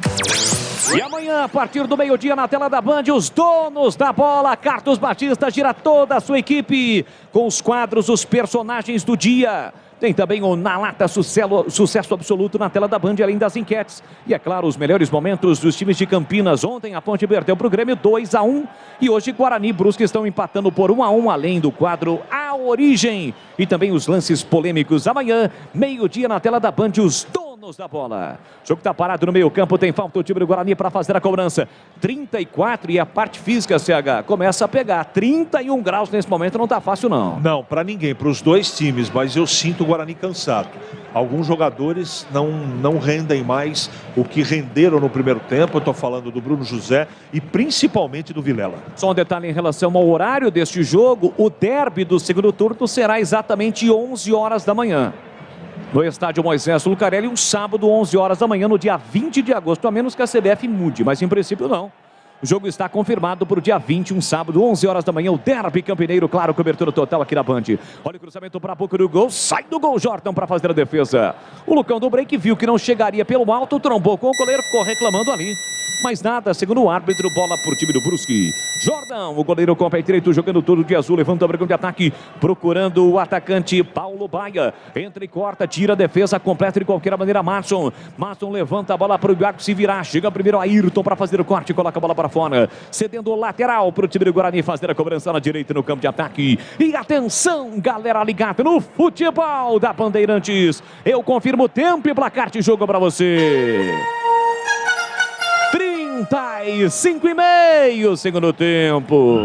E amanhã, a partir do meio-dia, na tela da Band, os donos da bola. Carlos Batista gira toda a sua equipe com os quadros, os personagens do dia. Tem também o Na Lata, sucesso absoluto na tela da Band, além das enquetes. E é claro, os melhores momentos dos times de Campinas. Ontem a Ponte perdeu para o Grêmio 2-1. E hoje Guarani e Brusque estão empatando por 1-1, além do quadro A Origem. E também os lances polêmicos. Amanhã, meio-dia, na tela da Band, os donos da bola. O jogo está parado no meio campo, tem falta o time do Guarani para fazer a cobrança. 34 e a parte física, CH, começa a pegar. 31 graus nesse momento não está fácil não. Não, para ninguém, para os dois times, mas eu sinto o Guarani cansado. Alguns jogadores não rendem mais o que renderam no primeiro tempo. Eu estou falando do Bruno José e principalmente do Vilela. Só um detalhe em relação ao horário deste jogo. O derby do segundo turno será exatamente 11 horas da manhã. No estádio Moisés Lucarelli, um sábado, 11 horas da manhã, no dia 20 de agosto, a menos que a CBF mude, mas em princípio não. O jogo está confirmado para o dia 20, um sábado, 11 horas da manhã, o derby campineiro, claro, cobertura total aqui na Band. Olha o cruzamento para a boca do gol, sai do gol Jordan para fazer a defesa. O Lucão do Break viu que não chegaria pelo alto, trombou com o goleiro, ficou reclamando ali. Mas nada, segundo o árbitro, bola por time do Brusque. Jordan, o goleiro com o pé direito, jogando todo de azul, levanta o brigão de ataque, procurando o atacante Paulo Baia. Entra e corta, tira a defesa, completa de qualquer maneira Marson. Marson levanta a bola para o Iago se virar. Chega primeiro Ayrton para fazer o corte, coloca a bola para fora. Cedendo o lateral para o time do Guarani fazer a cobrança na direita no campo de ataque. E atenção, galera ligada no futebol da Bandeirantes. Eu confirmo o tempo e placar de jogo para você. 35,5 segundo tempo.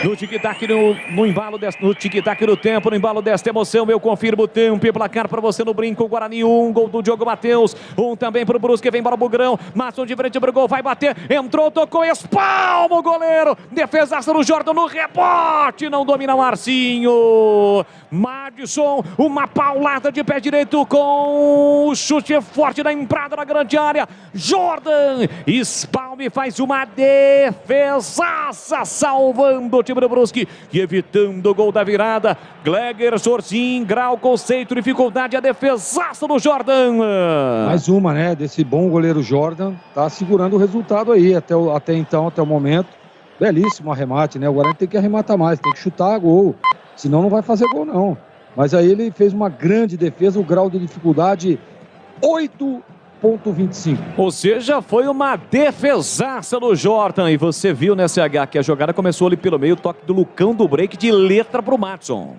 No tic-tac, no embalo no tic-tac do tempo, no embalo desta emoção, eu confirmo o tempo e placar para você no brinco. Guarani 1, gol do Diogo Matheus, 1 também pro Brusque, vem para o Bugrão, Matson de frente pro gol, vai bater, entrou, tocou, espalma o goleiro, defesaça do Jordan no rebote, não domina Marcinho. Madison, uma paulada de pé direito com o chute forte da entrada na grande área. Jordan, espalma e faz uma defesaça, salvando o time do Brusque e evitando o gol da virada. Gleger, Sorcim, grau, conceito, dificuldade, a defesaça do Jordan. Mais uma, né, desse bom goleiro Jordan, tá segurando o resultado aí, até o momento. Belíssimo arremate, né, o Guarani tem que arrematar mais, tem que chutar gol, senão não vai fazer gol não. Mas aí ele fez uma grande defesa, o grau de dificuldade 8,25. Ou seja, foi uma defesaça do Jordan. E você viu, né, CH, que a jogada começou ali pelo meio, toque do Lucão do break de letra pro Matson.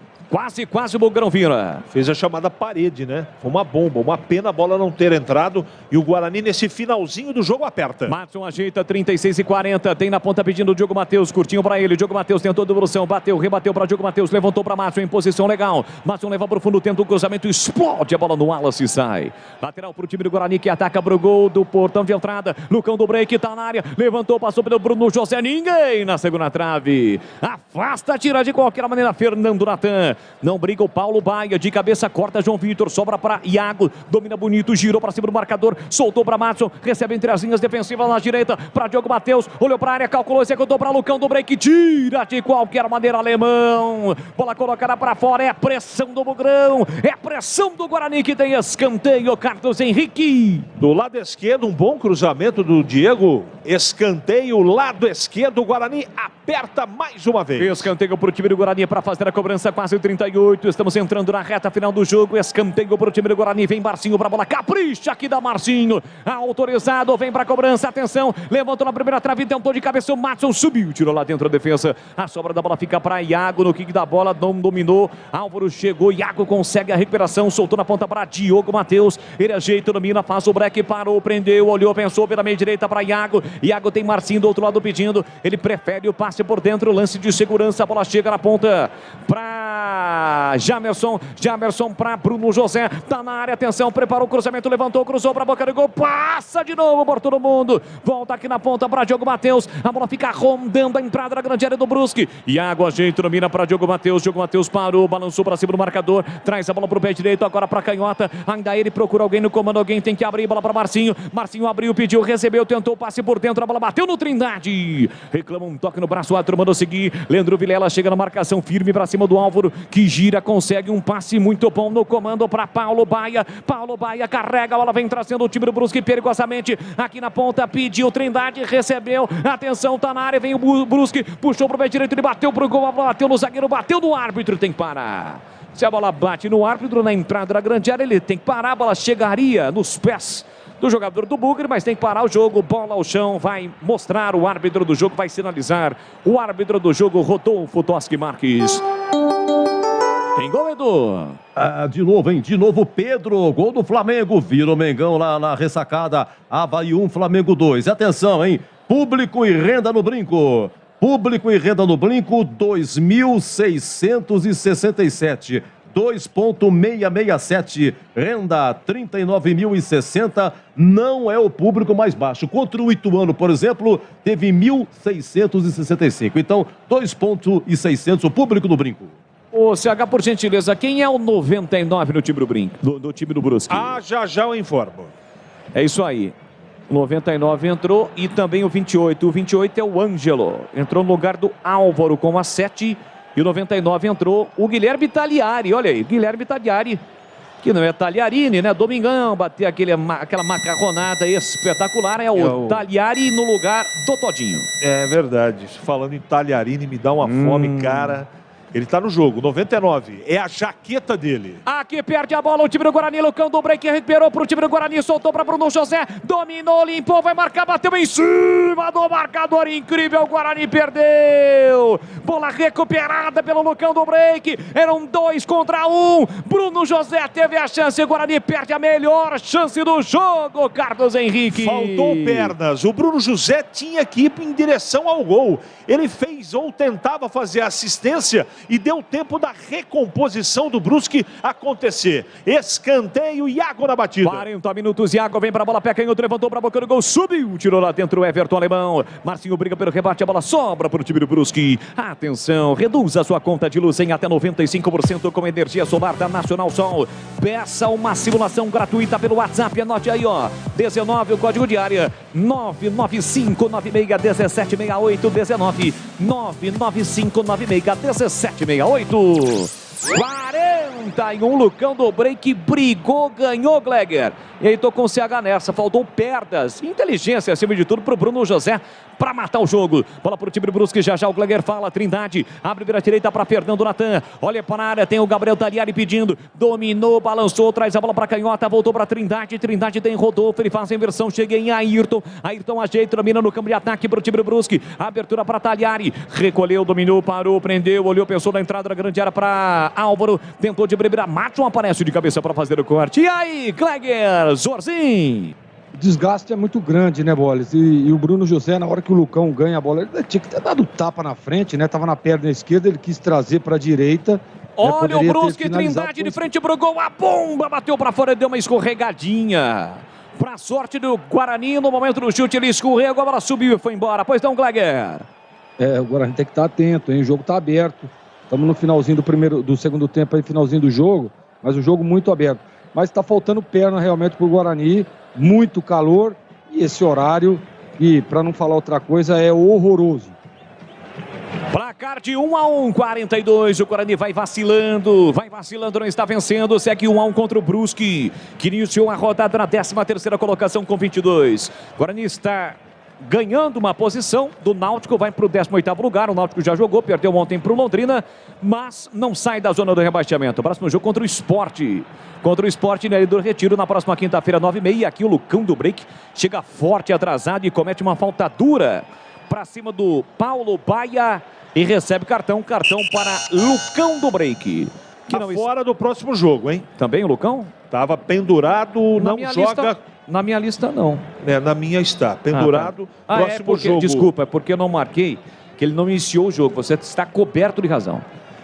Quase o Bugrão vira. Fez a chamada parede, né? Foi uma bomba, uma pena a bola não ter entrado. E o Guarani nesse finalzinho do jogo aperta. Matson ajeita, 36:40. Tem na ponta pedindo o Diogo Matheus, curtinho pra ele. Diogo Matheus tentou devolução, bateu, rebateu pra Diogo Matheus, levantou pra Matson em posição legal. Matson leva pro fundo, tenta o cruzamento, explode a bola no Wallace e sai. Lateral pro time do Guarani que ataca pro gol do portão de entrada. Lucão do break, tá na área, levantou, passou pelo Bruno José, ninguém na segunda trave. Afasta, tira de qualquer maneira Fernando Natan. Não briga o Paulo Baia, de cabeça corta João Vitor, sobra para Iago, domina bonito, girou para cima do marcador, soltou para Matson, recebe entre as linhas defensivas na direita, para Diogo Matheus, olhou para a área, calculou, executou para Lucão do break, tira de qualquer maneira alemão, bola colocada para fora, é pressão do Bugrão, é pressão do Guarani que tem escanteio, Carlos Henrique. Do lado esquerdo, um bom cruzamento do Diego, escanteio, lado esquerdo, o Guarani aperta mais uma vez. Escanteio para o time do Guarani para fazer a cobrança, quase 38, estamos entrando na reta final do jogo, escanteio para o time do Guarani, vem Marcinho para a bola, capricha aqui da Marcinho, autorizado, vem para a cobrança, atenção, levantou na primeira trave, tentou de cabeça, o Matson subiu, tirou lá dentro a defesa, a sobra da bola fica para Iago, no kick da bola, não dominou, Álvaro chegou, Iago consegue a recuperação, soltou na ponta para Diogo Matheus, ele ajeita, domina, faz o break, parou, prendeu, olhou, pensou pela meia direita para Iago, Iago tem Marcinho do outro lado pedindo, ele prefere o passe por dentro, lance de segurança, a bola chega na ponta para Jamerson para Bruno José, tá na área, atenção, preparou o cruzamento, levantou, cruzou para a boca do gol, passa de novo por todo mundo, volta aqui na ponta para Diogo Matheus, a bola fica rondando a entrada da grande área do Brusque, Iago ajeita, domina para Diogo Matheus parou, balançou para cima do marcador, traz a bola para o pé direito, agora para canhota, ainda ele procura alguém no comando, alguém tem que abrir, bola para Marcinho abriu, pediu, recebeu, tentou, passe por dentro, a bola bateu no Trindade, reclama um toque no braço, a turma mandou seguir, Leandro Vilela chega na marcação firme para cima do Álvaro, que gira, consegue um passe muito bom no comando para Paulo Baia carrega, a bola vem trazendo o time do Brusque perigosamente, aqui na ponta, pediu Trindade, recebeu, atenção, tá na área, vem o Brusque, puxou pro pé direito, ele bateu pro gol, a bola bateu no zagueiro, bateu no árbitro, tem que parar. Se a bola bate no árbitro na entrada da grande área, ele tem que parar, a bola chegaria nos pés do jogador do Bugre, mas tem que parar o jogo, bola ao chão, vai mostrar o árbitro do jogo, vai sinalizar o árbitro do jogo, Rodolfo Toschi Marques. Tem gol, Edu. De novo Pedro, gol do Flamengo, vira o Mengão lá na ressacada, Avaí 1, Flamengo 2. Atenção, hein? Público e renda no brinco. 2.667. 2.667, renda 39.060, não é o público mais baixo. Contra o Ituano, por exemplo, teve 1.665. Então, 2.600 o público do brinco. Ô, CH, por gentileza, quem é o 99 no time do brinco, do time do Brusque? Já eu informo. É isso aí. O 99 entrou e também o 28. O 28 é o Ângelo. Entrou no lugar do Álvaro com a 7. E o 99 entrou o Guilherme Tagliari. Olha aí, Guilherme Tagliari, que não é Tagliarini, né? Domingão, bater aquela macarronada espetacular. É o Tagliari no lugar do Todinho. É verdade. Falando em Tagliarini, me dá uma fome, cara. Ele tá no jogo, 99. É a jaqueta dele. Aqui perde a bola o time do Guarani. Lucão do break recuperou pro time do Guarani. Soltou para Bruno José. Dominou, limpou, vai marcar, bateu em cima do marcador. Incrível, o Guarani perdeu. Bola recuperada pelo Lucão do Break. Eram 2 contra 1. Bruno José teve a chance. O Guarani perde a melhor chance do jogo. Carlos Henrique. Faltou pernas. O Bruno José tinha que ir em direção ao gol. Ele fez ou tentava fazer assistência e deu tempo da recomposição do Brusque acontecer. Escanteio, Iago na batida. 40 minutos, Iago vem pra bola, pé canhoto, levantou pra boca do gol, subiu, tirou lá dentro o Everton Alemão. Marcinho briga pelo rebate, a bola sobra pro time do Brusque. Atenção, reduz a sua conta de luz em até 95% com energia solar da Nacional Sol. Peça uma simulação gratuita pelo WhatsApp, anote aí, ó. 19, o código de área, 995961768, 19 995961768. 41, Lucão do Break brigou, ganhou, Gleger. E aí tocou com o CH nessa, faltou perdas, inteligência acima de tudo pro Bruno José para matar o jogo. Bola pro time do Brusque, já já o Gleger fala, Trindade, abre vira direita para Fernando Natan, olha para a área, tem o Gabriel Tariari pedindo, dominou, balançou, traz a bola para canhota, voltou para Trindade, Trindade tem Rodolfo, ele faz a inversão, chega em Ayrton, Ayrton ajeita, domina no campo de ataque pro time do Brusque, abertura para Taliari, recolheu, dominou, parou, prendeu, olhou, pensou na entrada da grande área para Álvaro, tentou de brebeira, Matson aparece de cabeça para fazer o corte. E aí, Gleger, Zorzinho? O desgaste é muito grande, né, Boles? E o Bruno José, na hora que o Lucão ganha a bola, ele tinha que ter dado tapa na frente, né? Tava na perna esquerda, ele quis trazer para a direita. Olha o Brusque, Trindade de frente pro gol, a bomba bateu para fora e deu uma escorregadinha. Pra sorte do Guarani, no momento do chute, ele escorrega, a bola subiu e foi embora. Pois não, Gleger? O Guarani tem que estar atento, hein? O jogo tá aberto. Estamos no finalzinho do segundo tempo, aí, finalzinho do jogo, mas o jogo muito aberto. Mas está faltando perna realmente para o Guarani, muito calor e esse horário, e para não falar outra coisa, é horroroso. Placar de 1-1, 42, o Guarani vai vacilando, não está vencendo, segue 1-1 contra o Brusque, que iniciou a rodada na 13ª colocação com 22. O Guarani está ganhando uma posição do Náutico, vai para o 18º lugar, o Náutico já jogou, perdeu ontem para o Londrina, mas não sai da zona do rebaixamento. O próximo jogo contra o Sport, na do Retiro, na próxima quinta-feira, 9h30, e aqui o Lucão do Break chega forte, atrasado e comete uma falta dura para cima do Paulo Baia e recebe cartão para Lucão do Break. Que não fora do próximo jogo, hein? Também o Lucão? Tava pendurado, não joga... Na minha lista, não. Na minha está. Pendurado, próximo jogo. Desculpa, é porque eu não marquei que ele não iniciou o jogo. Você está coberto de razão.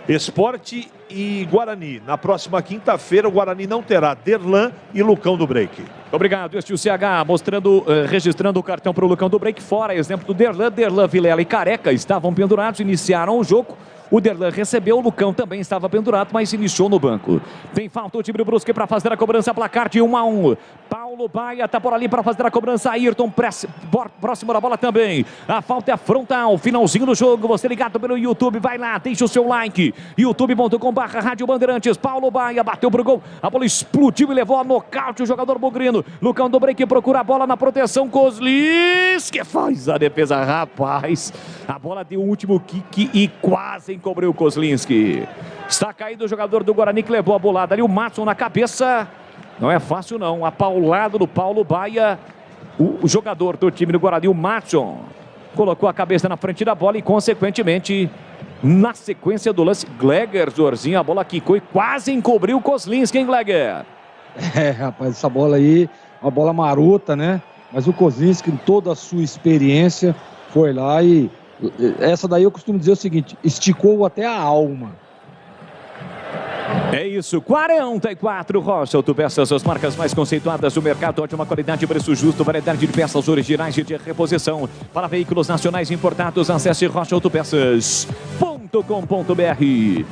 Esporte e Guarani. Na próxima quinta-feira, o Guarani não terá Derlan e Lucão do Break. Obrigado. Este é o CH registrando o cartão para o Lucão do Break. Fora, exemplo do Derlan. Derlan, Vilela e Careca estavam pendurados, iniciaram o jogo. O Derlan recebeu, o Lucão também estava pendurado, mas iniciou no banco. Tem falta o time do Brusque para fazer a cobrança, placar de 1-1. Paulo Baia está por ali para fazer a cobrança, Ayrton próximo da bola também. A falta é frontal, finalzinho do jogo, você ligado pelo YouTube, vai lá, deixa o seu like. youtube.com/Rádio Bandeirantes, Paulo Baia bateu pro gol, a bola explodiu e levou a nocaute o jogador bugrino. Lucão do Break procura a bola na proteção, Kozlis, que faz a defesa, rapaz. A bola deu o último kick e quase encobriu o Kozlinski. Está caído o jogador do Guarani que levou a bolada ali, o Matson na cabeça. Não é fácil não, a paulada do Paulo Baia, o jogador do time do Guarani, o Matson, colocou a cabeça na frente da bola e consequentemente, na sequência do lance, Gleger, Zorzinho, a bola quicou e quase encobriu o Kozlinski, hein, Gleger? Rapaz, essa bola aí, uma bola marota, né? Mas o Kozlinski, com toda a sua experiência, foi lá e essa daí eu costumo dizer o seguinte, esticou até a alma. É isso, 44 Rocha Autopeças, as marcas mais conceituadas do mercado, ótima qualidade, preço justo, variedade de peças originais e de reposição. Para veículos nacionais importados, acesse rochaautopeças.com.br.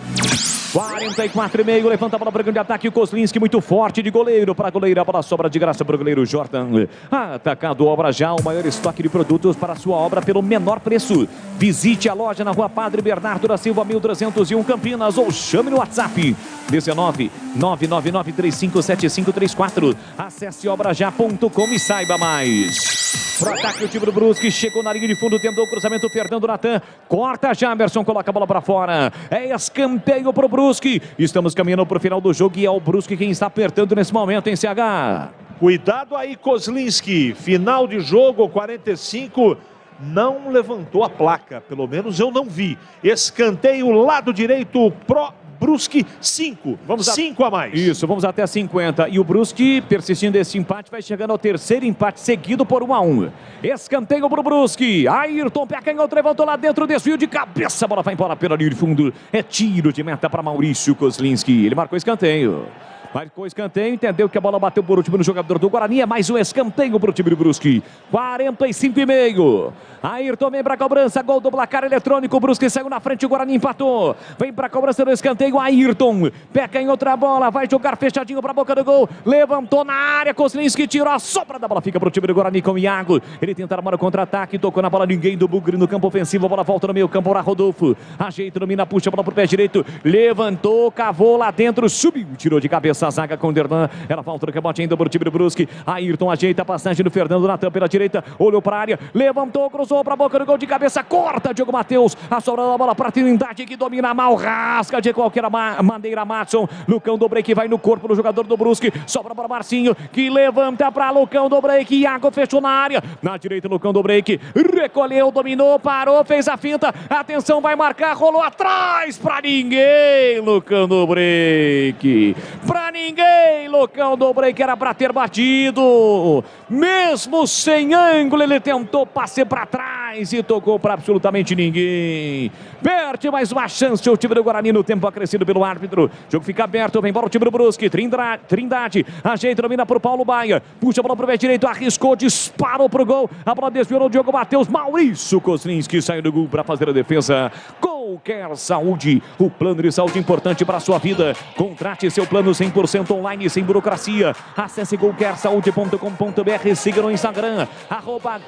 44,5, levanta a bola para o grande ataque, o Kozlinski muito forte de goleiro para goleiro, a bola sobra de graça para o goleiro Jordan. Atacado Obra Já, o maior estoque de produtos para a sua obra pelo menor preço. Visite a loja na Rua Padre Bernardo da Silva, 1301 Campinas, ou chame no WhatsApp 19 999 357534. Acesse obrajá.com e saiba mais. Pro ataque o time do Brusque, chegou na linha de fundo, tentou o cruzamento, Fernando Natan, corta Jamerson, coloca a bola para fora, é escanteio pro Brusque, estamos caminhando pro final do jogo e é o Brusque quem está apertando nesse momento, em CH. Cuidado aí, Kozlinski, final de jogo, 45, não levantou a placa, pelo menos eu não vi. Escanteio lado direito pro Brusque, 5. 5 a mais. Isso, vamos até 50. E o Brusque, persistindo esse empate, vai chegando ao terceiro empate seguido por 1-1. Escanteio pro Brusque. Ayrton, pé canhoto, levantou lá dentro, desvio de cabeça. A bola vai embora pela linha de fundo. É tiro de meta para Maurício Kozlinski. Ele marcou escanteio. Marcou escanteio, entendeu que a bola bateu por último no jogador do Guarani. É mais um escanteio para o time do Brusque. 45,5. Ayrton vem para a cobrança. Gol do placar eletrônico. O Brusque saiu na frente. O Guarani empatou. Vem para a cobrança do escanteio. Ayrton peca em outra bola. Vai jogar fechadinho para a boca do gol. Levantou na área. Kozlinski tirou a sobra da bola. Fica para o time do Guarani com o Iago. Ele tenta armar o contra-ataque. Tocou na bola. Ninguém do Bugre no campo ofensivo. A bola volta no meio campo para Rodolfo. Ajeita, domina, puxa a bola para o pé direito. Levantou, cavou lá dentro. Subiu, tirou de cabeça a zaga com o Derlan. Ela volta no rebote ainda para o time do Brusque. Ayrton ajeita a passagem do Fernando Natan pela direita. Olhou para a área. Levantou, cruzou para a boca do gol de cabeça. Corta Diogo Matheus. A sobra da bola para a Trindade que domina mal. Rasga de qualquer maneira Matson. Lucão do Break vai no corpo do jogador do Brusque. Sobra para Marcinho que levanta para Lucão do Break. Iago fechou na área. Na direita, Lucão do Break. Recolheu, dominou, parou, fez a finta. Atenção, vai marcar. Rolou atrás para ninguém. Lucão do Break. Para ninguém. Lucão do Break era para ter batido. Mesmo sem ângulo, ele tentou passe para trás e tocou para absolutamente ninguém. Perde mais uma chance o time do Guarani no tempo acrescido pelo árbitro. O jogo fica aberto, vem para o time do Brusque. Trindade ajeita, domina para o Paulo Baia. Puxa a bola para o pé direito, arriscou, disparou para o gol. A bola desviou no Diogo Matheus. Maurício Kozlinski saiu do gol para fazer a defesa. Qualquer Saúde, o plano de saúde importante para a sua vida. Contrate seu plano 100% online, sem burocracia. Acesse qualquersaude.com.br, siga no Instagram,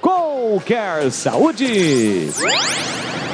@qualquersaúde.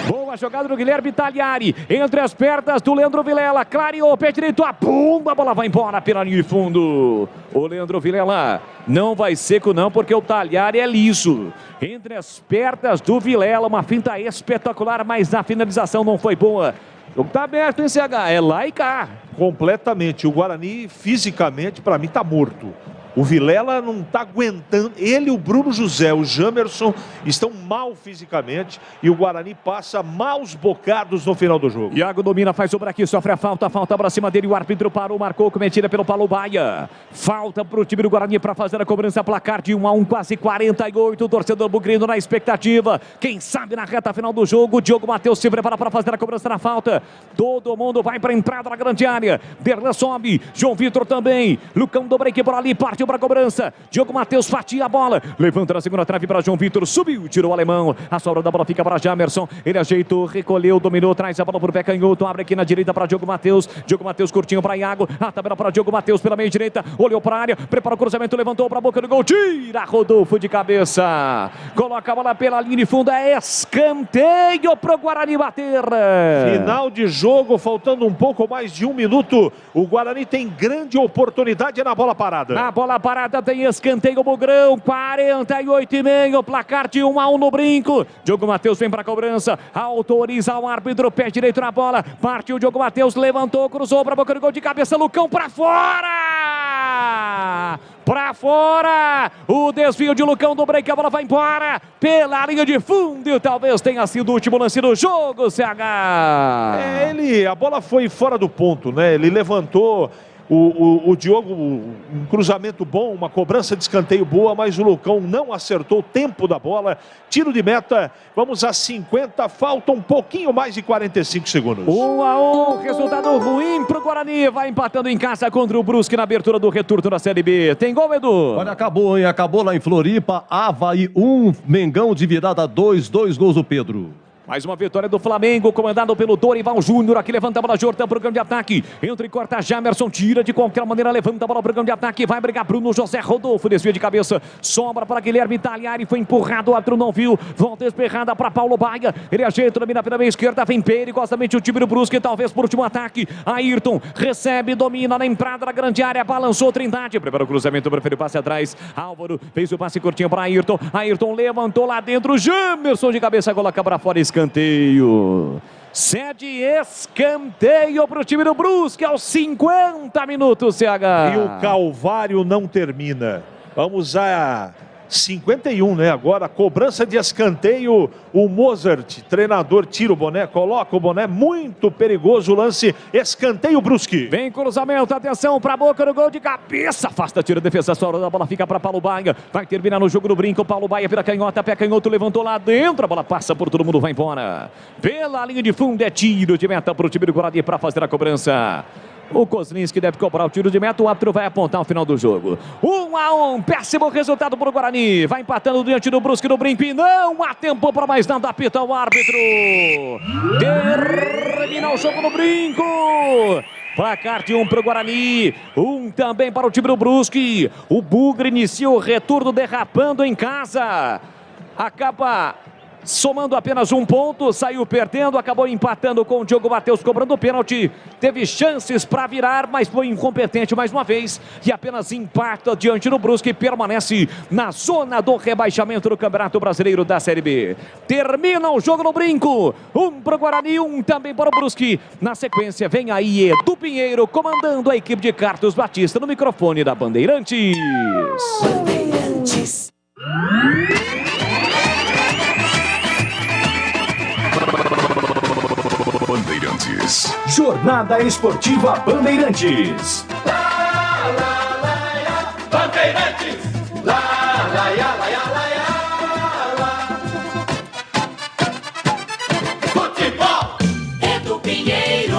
Boa jogada do Guilherme Tagliari, entre as pernas do Leandro Vilela, clareou, pé direito, a pumba, a bola vai embora pela linha de fundo. O Leandro Vilela não vai seco não, porque o Tagliari é liso. Entre as pernas do Vilela, uma finta espetacular, mas a finalização não foi boa. O jogo tá aberto, hein, CH? É lá e cá. Completamente. O Guarani, fisicamente, para mim, tá morto. O Vilela não está aguentando. Ele, o Bruno José, o Jamerson estão mal fisicamente e o Guarani passa maus bocados no final do jogo. Iago domina, faz sobre aqui, sofre a falta para cima dele. O árbitro parou, marcou, cometida pelo Paulo Baia. Falta para o time do Guarani para fazer a cobrança, placar de 1-1, quase 48. O torcedor bugrino na expectativa. Quem sabe na reta final do jogo, Diogo Matheus se prepara para fazer a cobrança na falta. Todo mundo vai para a entrada da grande área. Derlan sobe, João Vitor também. Lucão do Break por ali, partiu para a cobrança. Diogo Matheus fatia a bola. Levanta na segunda trave para João Vitor. Subiu, tirou o alemão. A sobra da bola fica para Jamerson. Ele ajeitou, recolheu, dominou, traz a bola para o pé canhoto. Abre aqui na direita para Diogo Matheus. Diogo Matheus curtinho para Iago. A tabela para Diogo Matheus pela meia direita. Olhou para a área, prepara o cruzamento, levantou para a boca do gol. Tira Rodolfo de cabeça. Coloca a bola pela linha de fundo. É escanteio para o Guarani bater. Final de jogo, faltando um pouco mais de 1 minuto. O Guarani tem grande oportunidade na bola parada. Na bola parada tem escanteio Bugrão, 48,5, placar de 1-1 no brinco. Diogo Matheus vem para a cobrança, autoriza o árbitro, pé direito na bola, partiu o Diogo Matheus, levantou, cruzou para a boca do gol de cabeça, Lucão para fora! Para fora! O desvio de Lucão do Break, a bola vai embora pela linha de fundo e talvez tenha sido o último lance do jogo, CH. A bola foi fora do ponto, né? Ele levantou. O Diogo, um cruzamento bom, uma cobrança de escanteio boa, mas o Lucão não acertou o tempo da bola. Tiro de meta, vamos a 50, falta um pouquinho mais de 45 segundos. 1-1, resultado ruim pro Guarani, vai empatando em casa contra o Brusque na abertura do retorno da Série B. Tem gol, Edu? Olha, acabou, hein? Acabou lá em Floripa, Avaí 1, Mengão de virada 2 gols do Pedro. Mais uma vitória do Flamengo, comandado pelo Dorival Júnior. Aqui levanta a bola, Jordão para o campo de ataque. Entra e corta, Jamerson tira de qualquer maneira, levanta a bola para o campo de ataque. Vai brigar Bruno José, Rodolfo, desvia de cabeça. Sobra para Guilherme Tagliari, foi empurrado, o árbitro não viu. Volta espirrada para Paulo Baia. Ele ajeita, domina pela meia esquerda, vem perigosamente o time do Brusque, talvez por último ataque. Ayrton recebe, domina na entrada da grande área, balançou Trindade. Prepara o cruzamento, prefere o passe atrás. Álvaro fez o passe curtinho para Ayrton. Ayrton levantou lá dentro, Jamerson de cabeça, coloca para fora, escanteio. Cede escanteio para o time do Brusque aos 50 minutos, CH. E o calvário não termina. Vamos a 51, né? Agora, cobrança de escanteio. O Mozart, treinador, tira o boné, coloca o boné. Muito perigoso o lance. Escanteio Brusque. Vem cruzamento, atenção pra boca do gol de cabeça. Afasta, tira a defesa, a bola fica pra Paulo Baia. Vai terminar no jogo do brinco. Paulo Baia vira canhota, pé canhoto, levantou lá dentro. A bola passa por todo mundo, vai embora. Pela linha de fundo é tiro de meta pro time do Guarani pra fazer a cobrança. O Kozlinski deve cobrar o tiro de meta. O árbitro vai apontar o final do jogo. 1-1, péssimo resultado para o Guarani. Vai empatando diante do Brusque no brinco. E não há tempo para mais nada. Apita o árbitro. Termina o jogo no brinco. Placar de 1 para o Guarani, 1 também para o time do Brusque. O Bugre inicia o retorno derrapando em casa. Acaba somando apenas 1 ponto, saiu perdendo, acabou empatando com o Diogo Matheus cobrando o pênalti. Teve chances para virar, mas foi incompetente mais uma vez. E apenas empata diante do Brusque e permanece na zona do rebaixamento do Campeonato Brasileiro da Série B. Termina o jogo no brinco. 1 para o Guarani, 1 também para o Brusque. Na sequência vem aí Edu Pinheiro comandando a equipe de Carlos Batista no microfone da Bandeirantes. Bandeirantes. Bandeirantes. Jornada Esportiva Bandeirantes. Bandeirantes. Futebol. Edu Pinheiro.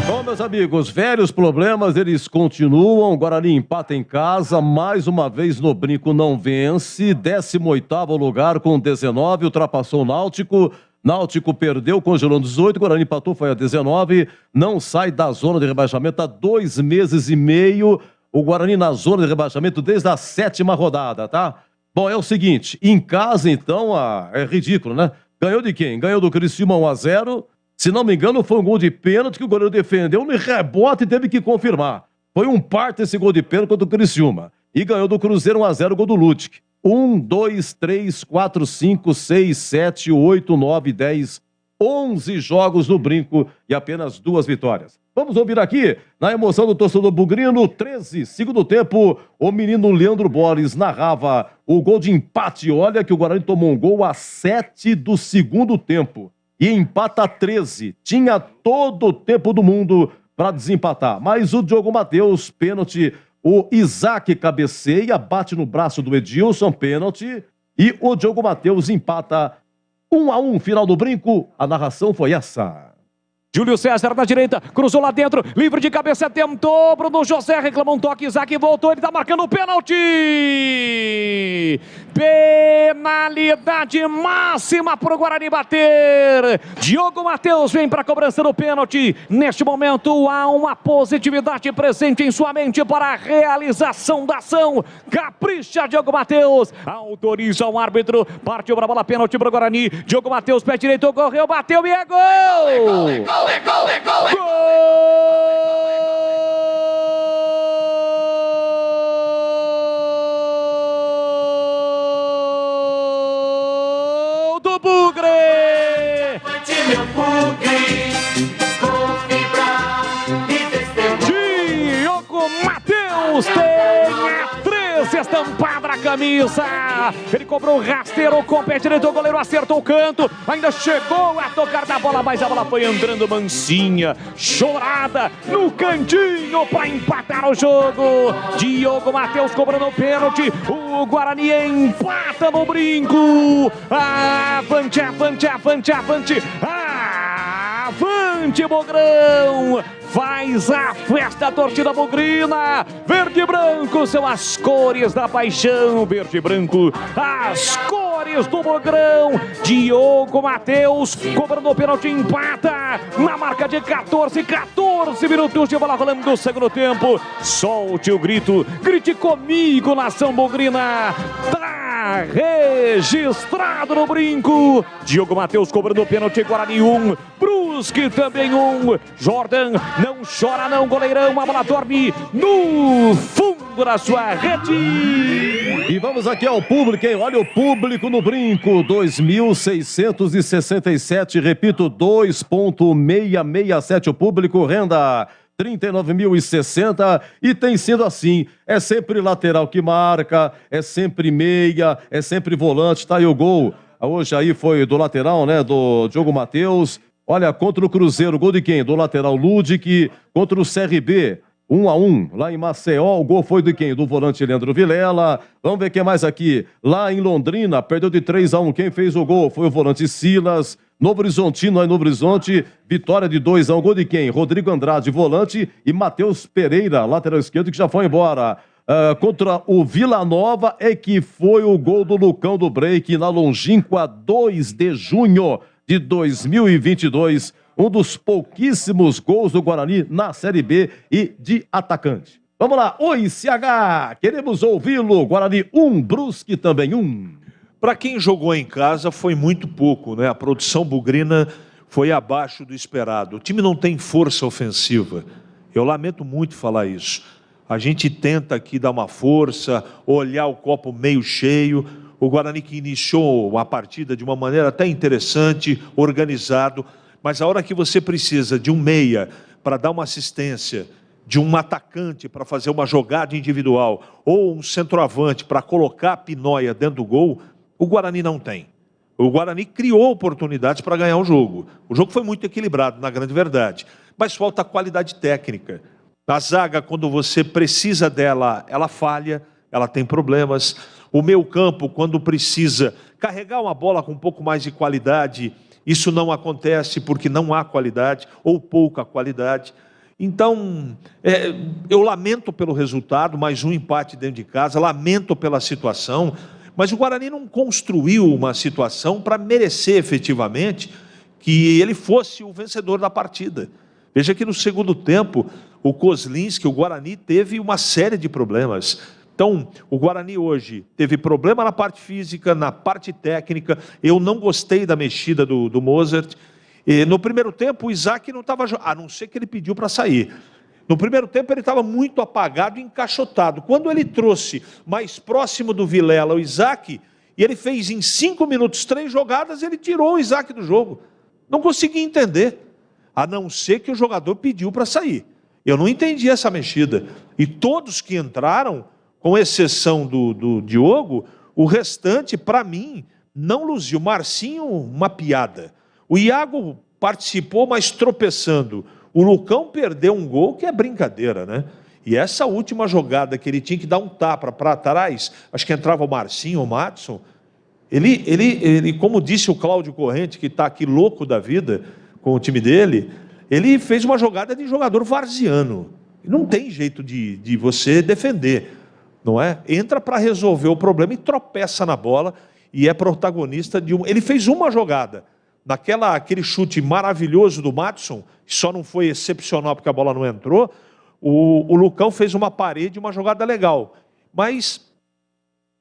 Bom, meus amigos, velhos problemas, eles continuam. Guarani empata em casa, mais uma vez no brinco não vence. 18º lugar com 19, ultrapassou o Náutico. Náutico perdeu, congelou 18, Guarani empatou, foi a 19, não sai da zona de rebaixamento há 2 meses e meio. O Guarani na zona de rebaixamento desde a 7ª rodada, tá? Bom, é o seguinte, em casa então, é ridículo, né? Ganhou de quem? Ganhou do Criciúma 1-0, se não me engano foi um gol de pênalti que o goleiro defendeu no rebote e teve que confirmar. Foi um parto esse gol de pênalti contra o Criciúma. E ganhou do Cruzeiro 1-0, gol do Lutic. 1, 2, 3, 4, 5, 6, 7, 8, 9, 10, 11 jogos no brinco e apenas 2 vitórias. Vamos ouvir aqui, na emoção do torcedor bugrino, 13, segundo tempo, o menino Leandro Borges narrava o gol de empate. Olha que o Guarani tomou um gol a 7 do segundo tempo e empata a 13. Tinha todo o tempo do mundo para desempatar, mas o Diogo Matheus, pênalti. O Isaac cabeceia, bate no braço do Edilson, pênalti. E o Diogo Matheus empata 1-1, final do brinco. A narração foi essa. Júlio César na direita, cruzou lá dentro, livre de cabeça, tentou, Bruno José reclamou um toque, Isaac voltou, ele tá marcando o pênalti! Penalidade máxima pro Guarani bater! Diogo Matheus vem pra cobrança do pênalti. Neste momento há uma positividade presente em sua mente para a realização da ação. Capricha Diogo Matheus, autoriza o árbitro, partiu pra bola, pênalti pro Guarani. Diogo Matheus, pé direito, correu, bateu e é gol! Gol! Do Bugre! Meu Bugre, com fibra e testemunho. Diogo Matheus tem a 13 estampada na camisa. Ele cobrou o rasteiro com o pé direito, o goleiro acertou o canto, ainda chegou a tocar na bola, mas a bola foi entrando mansinha, chorada, no cantinho para empatar o jogo. Diogo Matheus cobrando o pênalti, o Guarani empata no brinco. Avante, avante, avante, avante, avante, Bogrão! Faz a festa a torcida bugrina. Verde e branco são as cores da paixão. Verde e branco, as cores do Bogrão. Diogo Matheus cobrando o pênalti, empata na marca de 14 minutos de bola rolando do segundo tempo. Solte o grito, grite comigo, nação bugrina. Tá registrado no brinco. Diogo Matheus cobrando o pênalti, Guarani 1, Brusque também 1. Jordan não chora não, goleirão, a bola dorme no fundo da sua rede. E vamos aqui ao público, hein? Olha o público no brinco, 2.667, repito, 2.667 o público, renda 39.060 e tem sido assim. É sempre lateral que marca, é sempre meia, é sempre volante. Tá aí o gol. Hoje aí foi do lateral, né? Do Diogo Matheus. Olha, contra o Cruzeiro, gol de quem? Do lateral Ludic. Contra o CRB, 1-1. Lá em Maceió, o gol foi de quem? Do volante Leandro Vilela. Vamos ver quem mais aqui. Lá em Londrina, perdeu de 3-1. Quem fez o gol foi o volante Silas. Novo Horizontino, aí no Novo Horizonte, vitória de 2-1. Gol de quem? Rodrigo Andrade, volante. E Matheus Pereira, lateral esquerdo, que já foi embora. Contra o Vila Nova é que foi o gol do Lucão do Break na longínqua 2 de junho de 2022. Um dos pouquíssimos gols do Guarani na Série B e de atacante. Vamos lá, oi CH, queremos ouvi-lo. Guarani 1, Brusque também 1. Para quem jogou em casa foi muito pouco, né? A produção bugrina foi abaixo do esperado. O time não tem força ofensiva. Eu lamento muito falar isso. A gente tenta aqui dar uma força, olhar o copo meio cheio. O Guarani que iniciou a partida de uma maneira até interessante, organizado, mas a hora que você precisa de um meia para dar uma assistência, de um atacante para fazer uma jogada individual, ou um centroavante para colocar a pinóia dentro do gol, o Guarani não tem. O Guarani criou oportunidades para ganhar o jogo. O jogo foi muito equilibrado, na grande verdade, mas falta qualidade técnica. A zaga, quando você precisa dela, ela falha, ela tem problemas. O meio-campo, quando precisa carregar uma bola com um pouco mais de qualidade, isso não acontece porque não há qualidade ou pouca qualidade. Então, eu lamento pelo resultado, mais um empate dentro de casa, lamento pela situação, mas o Guarani não construiu uma situação para merecer efetivamente que ele fosse o vencedor da partida. Veja que no segundo tempo, o Kozlinski, o Guarani, teve uma série de problemas. Então, o Guarani hoje teve problema na parte física, na parte técnica. Eu não gostei da mexida do Mozart. E no primeiro tempo, o Isaac não estava jogando, a não ser que ele pediu para sair. No primeiro tempo, ele estava muito apagado e encaixotado. Quando ele trouxe mais próximo do Vilela o Isaac, e ele fez em 5 minutos 3 jogadas, ele tirou o Isaac do jogo. Não consegui entender, a não ser que o jogador pediu para sair. Eu não entendi essa mexida. E todos que entraram, com exceção do Diogo, o restante, para mim, não luziu. Marcinho, uma piada. O Iago participou, mas tropeçando. O Lucão perdeu um gol que é brincadeira, né? E essa última jogada que ele tinha que dar um tapa para trás, acho que entrava o Marcinho, o Madison, ele, como disse o Cláudio Corrente, que está aqui louco da vida com o time dele, ele fez uma jogada de jogador varziano. Não tem jeito de você defender, não é? Entra para resolver o problema e tropeça na bola e é protagonista de um... Ele fez uma jogada, aquele chute maravilhoso do Madison, que só não foi excepcional porque a bola não entrou. O Lucão fez uma parede, uma jogada legal, mas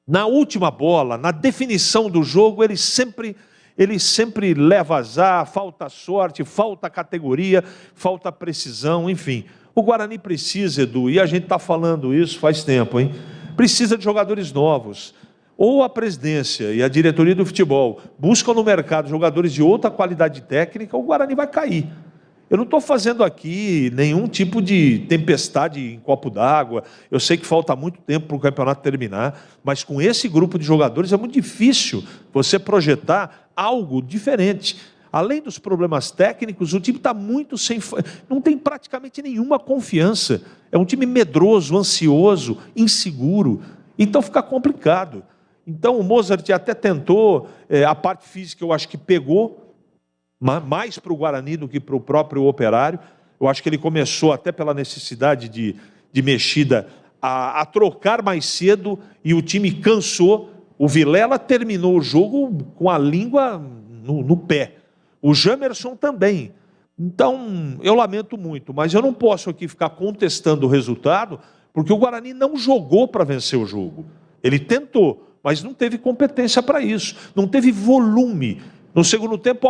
na última bola, na definição do jogo, ele sempre leva azar, falta sorte, falta categoria, falta precisão, enfim. O Guarani precisa, Edu, e a gente está falando isso faz tempo, hein? Precisa de jogadores novos. Ou a presidência e a diretoria do futebol buscam no mercado jogadores de outra qualidade técnica, o Guarani vai cair. Eu não estou fazendo aqui nenhum tipo de tempestade em copo d'água. Eu sei que falta muito tempo para o campeonato terminar, mas com esse grupo de jogadores é muito difícil você projetar algo diferente. Além dos problemas técnicos, o time está muito sem... Não tem praticamente nenhuma confiança. É um time medroso, ansioso, inseguro. Então fica complicado. Então o Mozart até tentou, a parte física eu acho que pegou, mais para o Guarani do que para o próprio Operário. Eu acho que ele começou até pela necessidade de mexida a trocar mais cedo e o time cansou. O Vilela terminou o jogo com a língua no pé. O Jamerson também. Então, eu lamento muito, mas eu não posso aqui ficar contestando o resultado, porque o Guarani não jogou para vencer o jogo. Ele tentou, mas não teve competência para isso, não teve volume. No segundo tempo,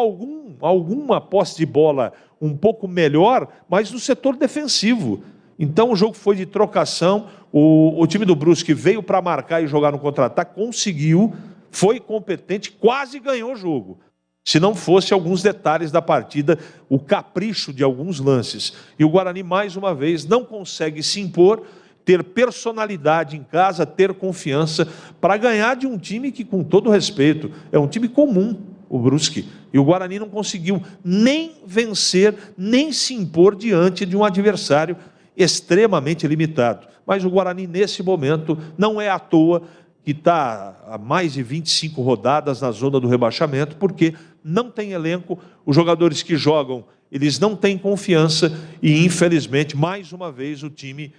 alguma posse de bola um pouco melhor, mas no setor defensivo. Então, o jogo foi de trocação, o time do Brusque veio para marcar e jogar no contra-ataque, conseguiu, foi competente, quase ganhou o jogo. Se não fosse alguns detalhes da partida, o capricho de alguns lances. E o Guarani, mais uma vez, não consegue se impor, ter personalidade em casa, ter confiança para ganhar de um time que, com todo respeito, é um time comum, o Brusque. E o Guarani não conseguiu nem vencer, nem se impor diante de um adversário extremamente limitado. Mas o Guarani, nesse momento, não é à toa que está há mais de 25 rodadas na zona do rebaixamento, porque não tem elenco, os jogadores que jogam, eles não têm confiança e, infelizmente, mais uma vez, o time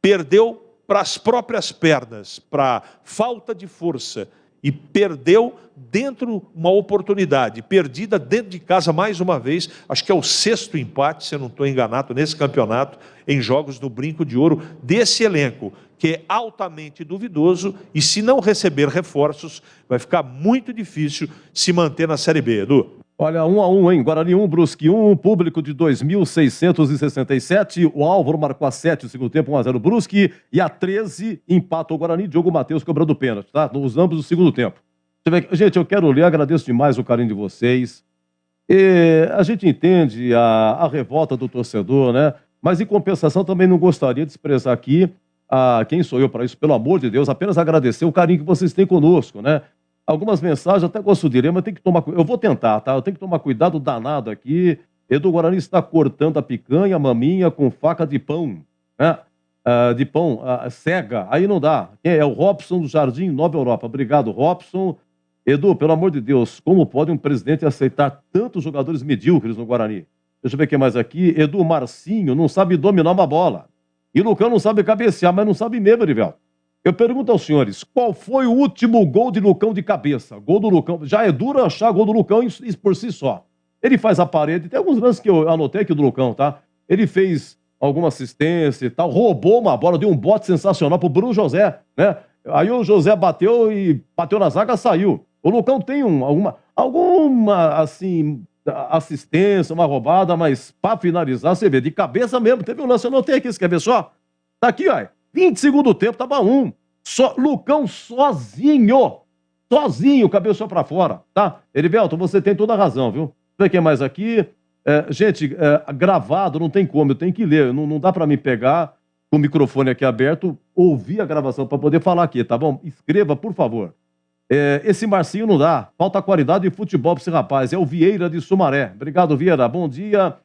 perdeu para as próprias pernas, para falta de força, e perdeu dentro uma oportunidade, perdida dentro de casa mais uma vez, acho que é o 6º empate, se eu não estou enganado, nesse campeonato, em jogos do Brinco de Ouro, desse elenco, que é altamente duvidoso, e se não receber reforços, vai ficar muito difícil se manter na Série B, Edu. Olha, 1-1, hein? Guarani 1, Brusque 1, público de 2.667. O Álvaro marcou a 7 no segundo tempo, 1-0 Brusque. E a 13 empata o Guarani, Diogo Matheus cobrando pênalti, tá? Nos ambos do segundo tempo. Gente, eu quero ler, agradeço demais o carinho de vocês. A gente entende a revolta do torcedor, né? Mas em compensação também não gostaria de desprezar aqui quem sou eu para isso, pelo amor de Deus, apenas agradecer o carinho que vocês têm conosco, né? Algumas mensagens, até gosto de ler, mas tem que tomar cuidado. Eu vou tentar, tá? Eu tenho que tomar cuidado danado aqui. Edu Guarani está cortando a picanha, a maminha com faca de pão, né? De pão cega. Aí não dá. Quem é? O Robson do Jardim Nova Europa. Obrigado, Robson. Edu, pelo amor de Deus, como pode um presidente aceitar tantos jogadores medíocres no Guarani? Deixa eu ver quem mais aqui. Edu Marcinho não sabe dominar uma bola. E Lucão não sabe cabecear, mas não sabe mesmo, Erivelto. Eu pergunto aos senhores, qual foi o último gol de Lucão de cabeça? Gol do Lucão, já é duro achar gol do Lucão por si só. Ele faz a parede, tem alguns lances que eu anotei aqui do Lucão, tá? Ele fez alguma assistência e tal, roubou uma bola, deu um bote sensacional pro Bruno José, né? Aí o José bateu na zaga, saiu. O Lucão tem alguma assim, assistência, uma roubada, mas pra finalizar, você vê, de cabeça mesmo, teve um lance, eu anotei aqui, você quer ver só? Tá aqui, ó. 22º tempo, tava 1. Lucão sozinho, cabeceou pra fora, tá? Erivelto, você tem toda a razão, viu? Deixa eu ver quem mais aqui. Gente, gravado não tem como, eu tenho que ler. Não dá pra mim pegar com o microfone aqui aberto, ouvir a gravação pra poder falar aqui, tá bom? Escreva, por favor. Esse Marcinho não dá. Falta qualidade de futebol pra esse rapaz. É o Vieira de Sumaré. Obrigado, Vieira. Bom dia.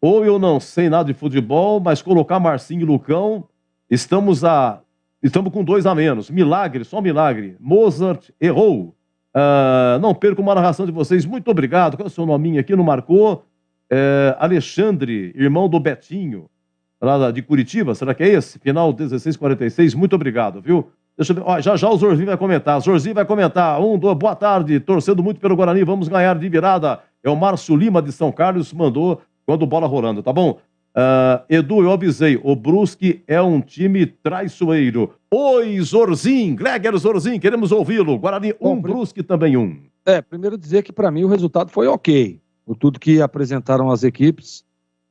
Ou eu não sei nada de futebol, mas colocar Marcinho e Lucão... Estamos com 2 a menos. Milagre, só milagre. Mozart errou. Não perco uma narração de vocês. Muito obrigado. Qual é o seu nominho aqui? Não marcou? Alexandre, irmão do Betinho, lá de Curitiba. Será que é esse? Final 1646. Muito obrigado, viu? Deixa eu ver. Ó, já o Zorzinho vai comentar. Zorzinho vai comentar. 1, 2, boa tarde. Torcendo muito pelo Guarani. Vamos ganhar de virada. É o Márcio Lima de São Carlos. Mandou quando bola rolando, tá bom? Edu, eu avisei, o Brusque é um time traiçoeiro. Oi, Zorzinho, Gleger Zorzinho, queremos ouvi-lo. Guarani 1, Brusque também 1. Primeiro dizer que para mim o resultado foi ok. Por tudo que apresentaram as equipes,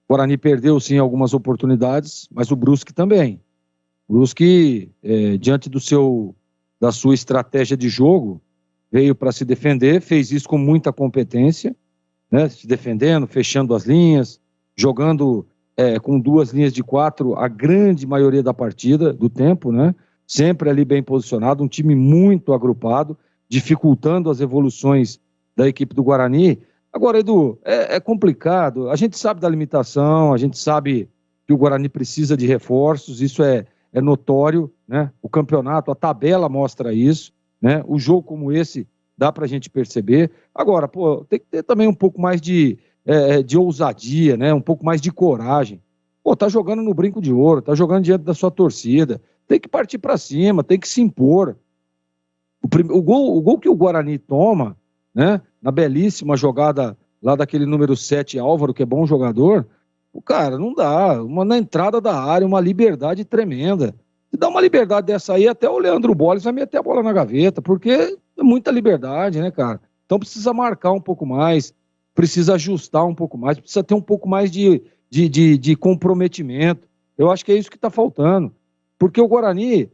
o Guarani perdeu sim algumas oportunidades, mas o Brusque também. O Brusque, diante da sua estratégia de jogo, veio para se defender, fez isso com muita competência, né? Se defendendo, fechando as linhas, jogando... com 2 linhas de 4 a grande maioria da partida, do tempo, né? Sempre ali bem posicionado, um time muito agrupado, dificultando as evoluções da equipe do Guarani. Agora, Edu, é complicado, a gente sabe da limitação, a gente sabe que o Guarani precisa de reforços, isso é notório, né? O campeonato, a tabela mostra isso, né? O jogo como esse dá pra gente perceber. Agora, tem que ter também um pouco mais de ousadia, né? Um pouco mais de coragem. Tá jogando no Brinco de Ouro, tá jogando diante da sua torcida, tem que partir para cima, tem que se impor. O gol que o Guarani toma, né? Na belíssima jogada lá daquele número 7, Álvaro, que é bom jogador, cara, não dá. Na entrada da área, uma liberdade tremenda. Se dá uma liberdade dessa aí, até o Leandro Bolles vai meter a bola na gaveta, porque é muita liberdade, né, cara? Então precisa marcar um pouco mais, precisa ajustar um pouco mais, precisa ter um pouco mais de comprometimento. Eu acho que é isso que está faltando. Porque o Guarani,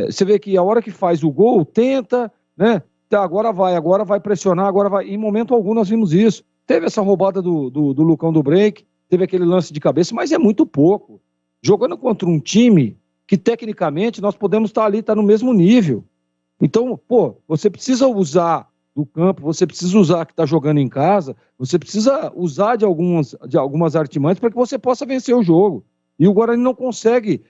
você vê que a hora que faz o gol, tenta, né, agora vai pressionar, agora vai. Em momento algum nós vimos isso. Teve essa roubada do Lucão do break, teve aquele lance de cabeça, mas é muito pouco. Jogando contra um time que tecnicamente nós podemos estar ali, no mesmo nível. Então, você precisa usar do campo, você precisa usar que está jogando em casa, você precisa usar de algumas artimanhas para que você possa vencer o jogo. E o Guarani não consegue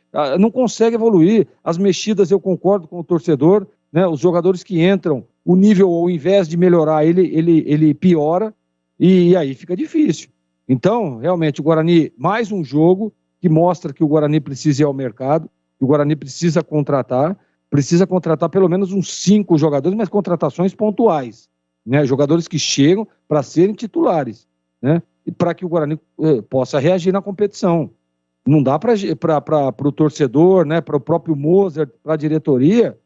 evoluir. As mexidas, eu concordo com o torcedor, né? Os jogadores que entram, o nível, ao invés de melhorar, ele piora, e aí fica difícil. Então, realmente, o Guarani, mais um jogo que mostra que o Guarani precisa ir ao mercado, que o Guarani precisa contratar pelo menos uns 5 jogadores, mas contratações pontuais, né? Jogadores que chegam para serem titulares, né? E para que o Guarani possa reagir na competição. Não dá para o torcedor, né, para o próprio Mozart, para a diretoria,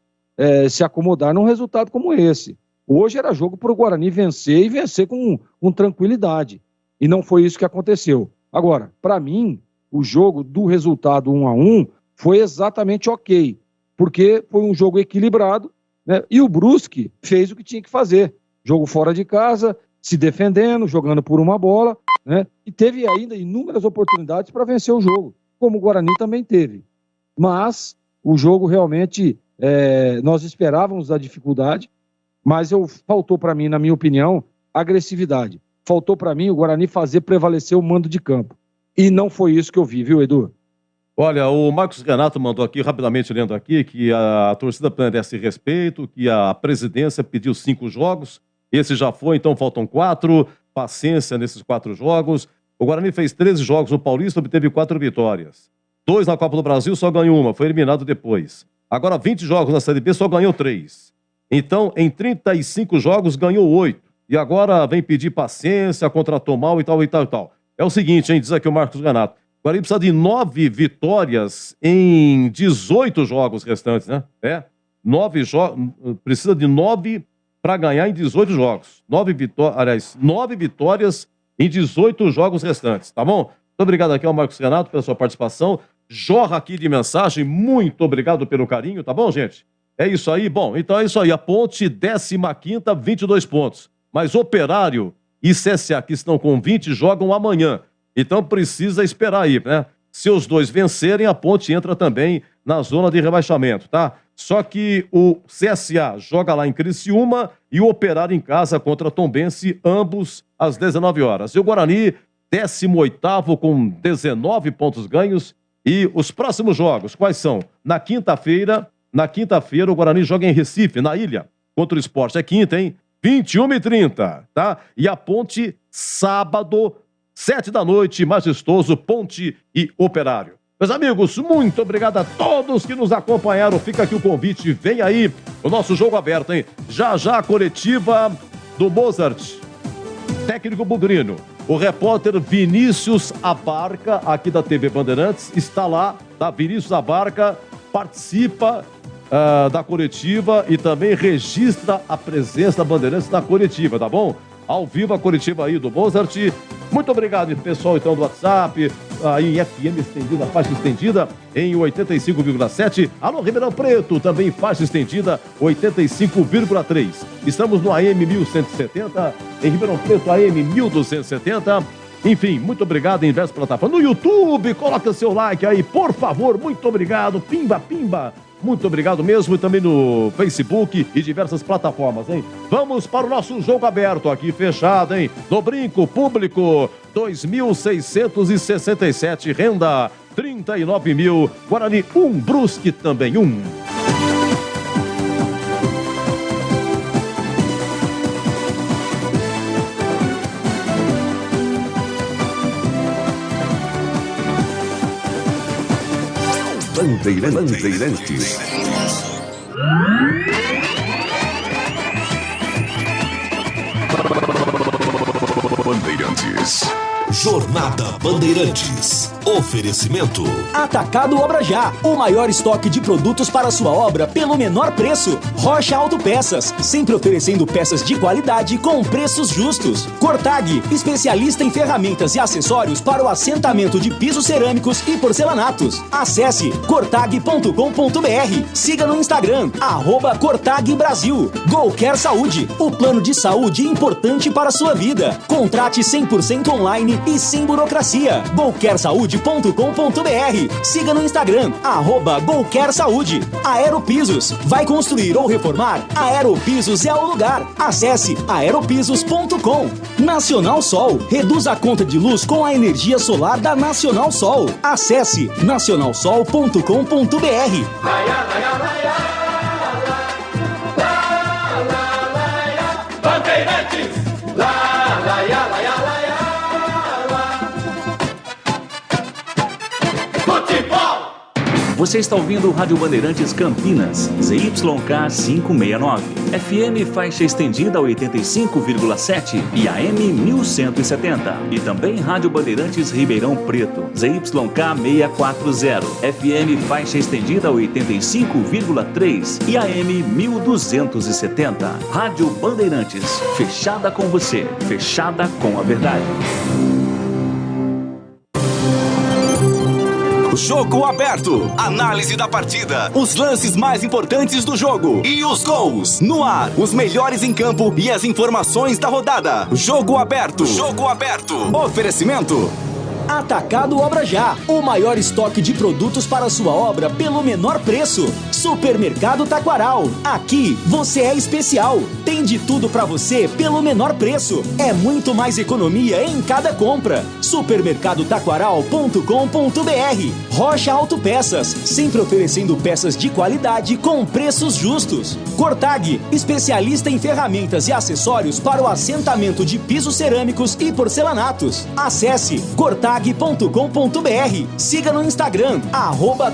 se acomodar num resultado como esse. Hoje era jogo para o Guarani vencer e vencer com tranquilidade. E não foi isso que aconteceu. Agora, para mim, o jogo do resultado 1-1 foi exatamente ok, porque foi um jogo equilibrado, né, e o Brusque fez o que tinha que fazer. Jogo fora de casa, se defendendo, jogando por uma bola, né? E teve ainda inúmeras oportunidades para vencer o jogo, como o Guarani também teve. Mas o jogo realmente, nós esperávamos a dificuldade, mas faltou para mim, na minha opinião, agressividade. Faltou para mim o Guarani fazer prevalecer o mando de campo. E não foi isso que eu vi, viu, Edu? Olha, o Marcos Renato mandou aqui, rapidamente lendo aqui, que a torcida merece respeito, que a presidência pediu 5 jogos, esse já foi, então faltam 4, paciência nesses 4 jogos. O Guarani fez 13 jogos no Paulista, obteve 4 vitórias. 2 na Copa do Brasil, só ganhou 1, foi eliminado depois. Agora 20 jogos na Série B, só ganhou 3. Então, em 35 jogos, ganhou 8. E agora vem pedir paciência, contratou mal e tal, e tal, e tal. É o seguinte, hein, diz aqui o Marcos Renato. O Guarani precisa de 9 vitórias em 18 jogos restantes, né? 9 precisa de 9 para ganhar em 18 jogos. 9 vitórias em 18 jogos restantes, tá bom? Muito obrigado aqui ao Marcos Renato pela sua participação. Jorra aqui de mensagem, muito obrigado pelo carinho, tá bom, gente? É isso aí, bom, então é isso aí. A Ponte, 15ª, 22 pontos. Mas Operário e CSA, que estão com 20, jogam amanhã. Então precisa esperar aí, né? Se os dois vencerem, a Ponte entra também na zona de rebaixamento, tá? Só que o CSA joga lá em Criciúma e o Operário em casa contra Tombense, ambos às 19 horas. E o Guarani, 18º com 19 pontos ganhos. E os próximos jogos, quais são? Na quinta-feira, o Guarani joga em Recife, na Ilha, contra o Sport. É quinta, hein? 21h30, tá? E a Ponte, sábado, 7 da noite, majestoso, Ponte e Operário. Meus amigos, muito obrigado a todos que nos acompanharam. Fica aqui o convite, vem aí o nosso jogo aberto, hein? Já já a coletiva do Mozart, técnico Bugrino. O repórter Vinícius Abarca, aqui da TV Bandeirantes, está lá, tá? Vinícius Abarca participa da coletiva e também registra a presença da Bandeirantes na coletiva, tá bom? Ao vivo a coletiva aí do Mozart. Muito obrigado, pessoal, então, do WhatsApp, aí em FM estendida, faixa estendida, em 85,7. Alô, Ribeirão Preto, também faixa estendida, 85,3. Estamos no AM 1170, em Ribeirão Preto, AM 1270. Enfim, muito obrigado em diversas plataformas. No YouTube, coloca seu like aí, por favor, muito obrigado. Pimba, pimba. Muito obrigado mesmo, e também no Facebook e diversas plataformas, hein? Vamos para o nosso jogo aberto aqui, fechado, hein? No brinco público, 2.667, renda 39.000, Guarani 1, Brusque também 1. Bandeirantes. Bandeirantes. Jornada Bandeirantes. Oferecimento. Atacado Obra Já, o maior estoque de produtos para sua obra pelo menor preço. Rocha Autopeças, sempre oferecendo peças de qualidade com preços justos. Cortag, especialista em ferramentas e acessórios para o assentamento de pisos cerâmicos e porcelanatos. Acesse cortag.com.br. Siga no Instagram, @Cortag Brasil. Golcare Saúde, o plano de saúde importante para a sua vida. Contrate 100% online e sem burocracia. golcaresaude.com.br. Siga no Instagram, @Golcare Saúde. Aeropisos, vai construir ou reformar? Aeropisos é o lugar. Acesse aeropisos.com. Nacional Sol, reduz a conta de luz com a energia solar da Nacional Sol. Acesse nacionalsol.com.br. Bandeirantes, futebol. Você está ouvindo o Rádio Bandeirantes Campinas, ZYK 569, FM faixa estendida 85,7 e AM 1170. E também Rádio Bandeirantes Ribeirão Preto, ZYK 640, FM faixa estendida 85,3 e AM 1270. Rádio Bandeirantes, fechada com você, fechada com a verdade. Jogo aberto. Análise da partida. Os lances mais importantes do jogo. E os gols. No ar. Os melhores em campo e as informações da rodada. Jogo aberto. Jogo aberto. Oferecimento. Atacado Obra Já, o maior estoque de produtos para sua obra pelo menor preço. Supermercado Taquaral, aqui você é especial. Tem de tudo para você pelo menor preço. É muito mais economia em cada compra. Supermercadotaquaral.com.br. Rocha Autopeças, sempre oferecendo peças de qualidade com preços justos. Cortag, especialista em ferramentas e acessórios para o assentamento de pisos cerâmicos e porcelanatos. Acesse cortag.com.br. Siga no Instagram,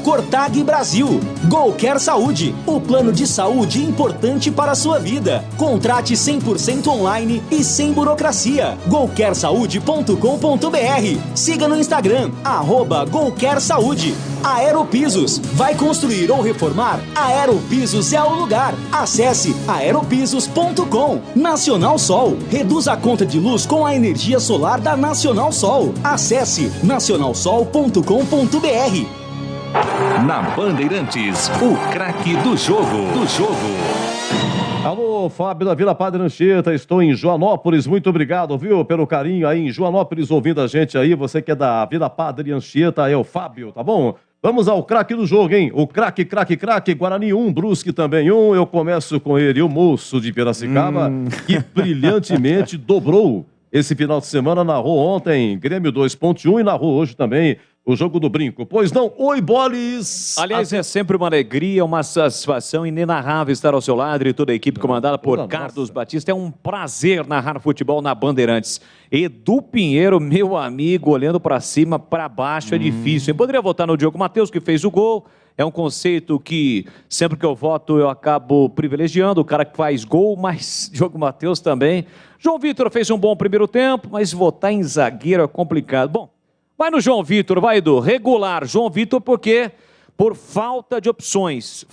@Cortag Brasil. Golcare Saúde, o plano de saúde importante para a sua vida. Contrate 100% online e sem burocracia. golcaresaude.com.br. Siga no Instagram, @Golcare Saúde. Aeropisos, vai construir ou reformar? Aeropisos é o lugar. Acesse aeropisos.com. Nacional Sol, reduz a conta de luz com a energia solar da Nacional Sol. Acesse nacionalsol.com.br. Na Bandeirantes, o craque do jogo. Alô, Fábio da Vila Padre Anchieta, estou em Joanópolis, muito obrigado, viu, pelo carinho aí em Joanópolis, ouvindo a gente aí, você que é da Vila Padre Anchieta, é o Fábio, tá bom? Vamos ao craque do jogo, hein? O craque, Guarani 1, Brusque também 1, eu começo com ele, o moço de Piracicaba, que brilhantemente dobrou esse final de semana, narrou ontem Grêmio 2.1 e narrou hoje também o jogo do brinco. Pois não? Oi, Boles! Aliás, é sempre uma alegria, uma satisfação inenarrável estar ao seu lado e toda a equipe comandada por Carlos Batista. É um prazer narrar futebol na Bandeirantes. Edu Pinheiro, meu amigo, olhando para cima, para baixo, é difícil. Eu poderia votar no Diogo Matheus, que fez o gol. É um conceito que, sempre que eu voto, eu acabo privilegiando o cara que faz gol, mas Diogo Matheus também. João Vitor fez um bom primeiro tempo, mas votar em zagueiro é complicado. Bom, vai no João Vitor, vai, Edu. Regular, João Vitor, porque por falta de opções.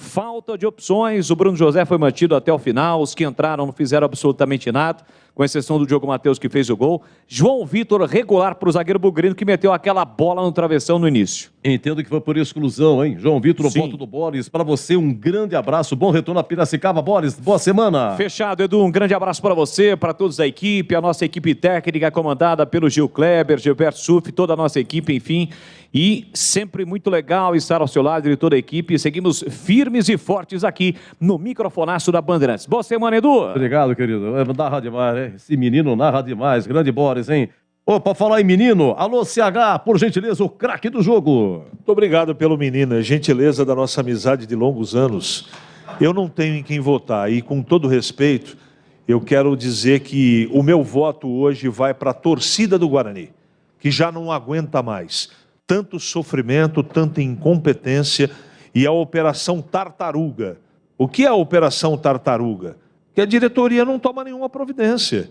O Bruno José foi mantido até o final, os que entraram não fizeram absolutamente nada, com exceção do Diogo Matheus, que fez o gol. João Vitor regular para o zagueiro bugrino, que meteu aquela bola no travessão no início. Entendo que foi por exclusão, hein? João Vitor, no ponto do Boles. Para você, um grande abraço, bom retorno a Piracicaba, Boles. Boa semana. Fechado, Edu. Um grande abraço para você, para todos da equipe, a nossa equipe técnica comandada pelo Gil Kleber, Gilberto Suf, toda a nossa equipe, enfim. E sempre muito legal estar ao seu lado e toda a equipe. Seguimos firmes e fortes aqui no microfonaço da Bandeirantes. Boa semana, Edu. Obrigado, querido. Narra demais, né? Esse menino narra demais. Grande Boles, hein? Opa, falar em menino. Alô, CH, por gentileza, o craque do jogo. Muito obrigado pelo menino. Gentileza da nossa amizade de longos anos. Eu não tenho em quem votar. E com todo respeito, eu quero dizer que o meu voto hoje vai para a torcida do Guarani, que já não aguenta mais tanto sofrimento, tanta incompetência e a Operação Tartaruga. O que é a Operação Tartaruga? Que a diretoria não toma nenhuma providência,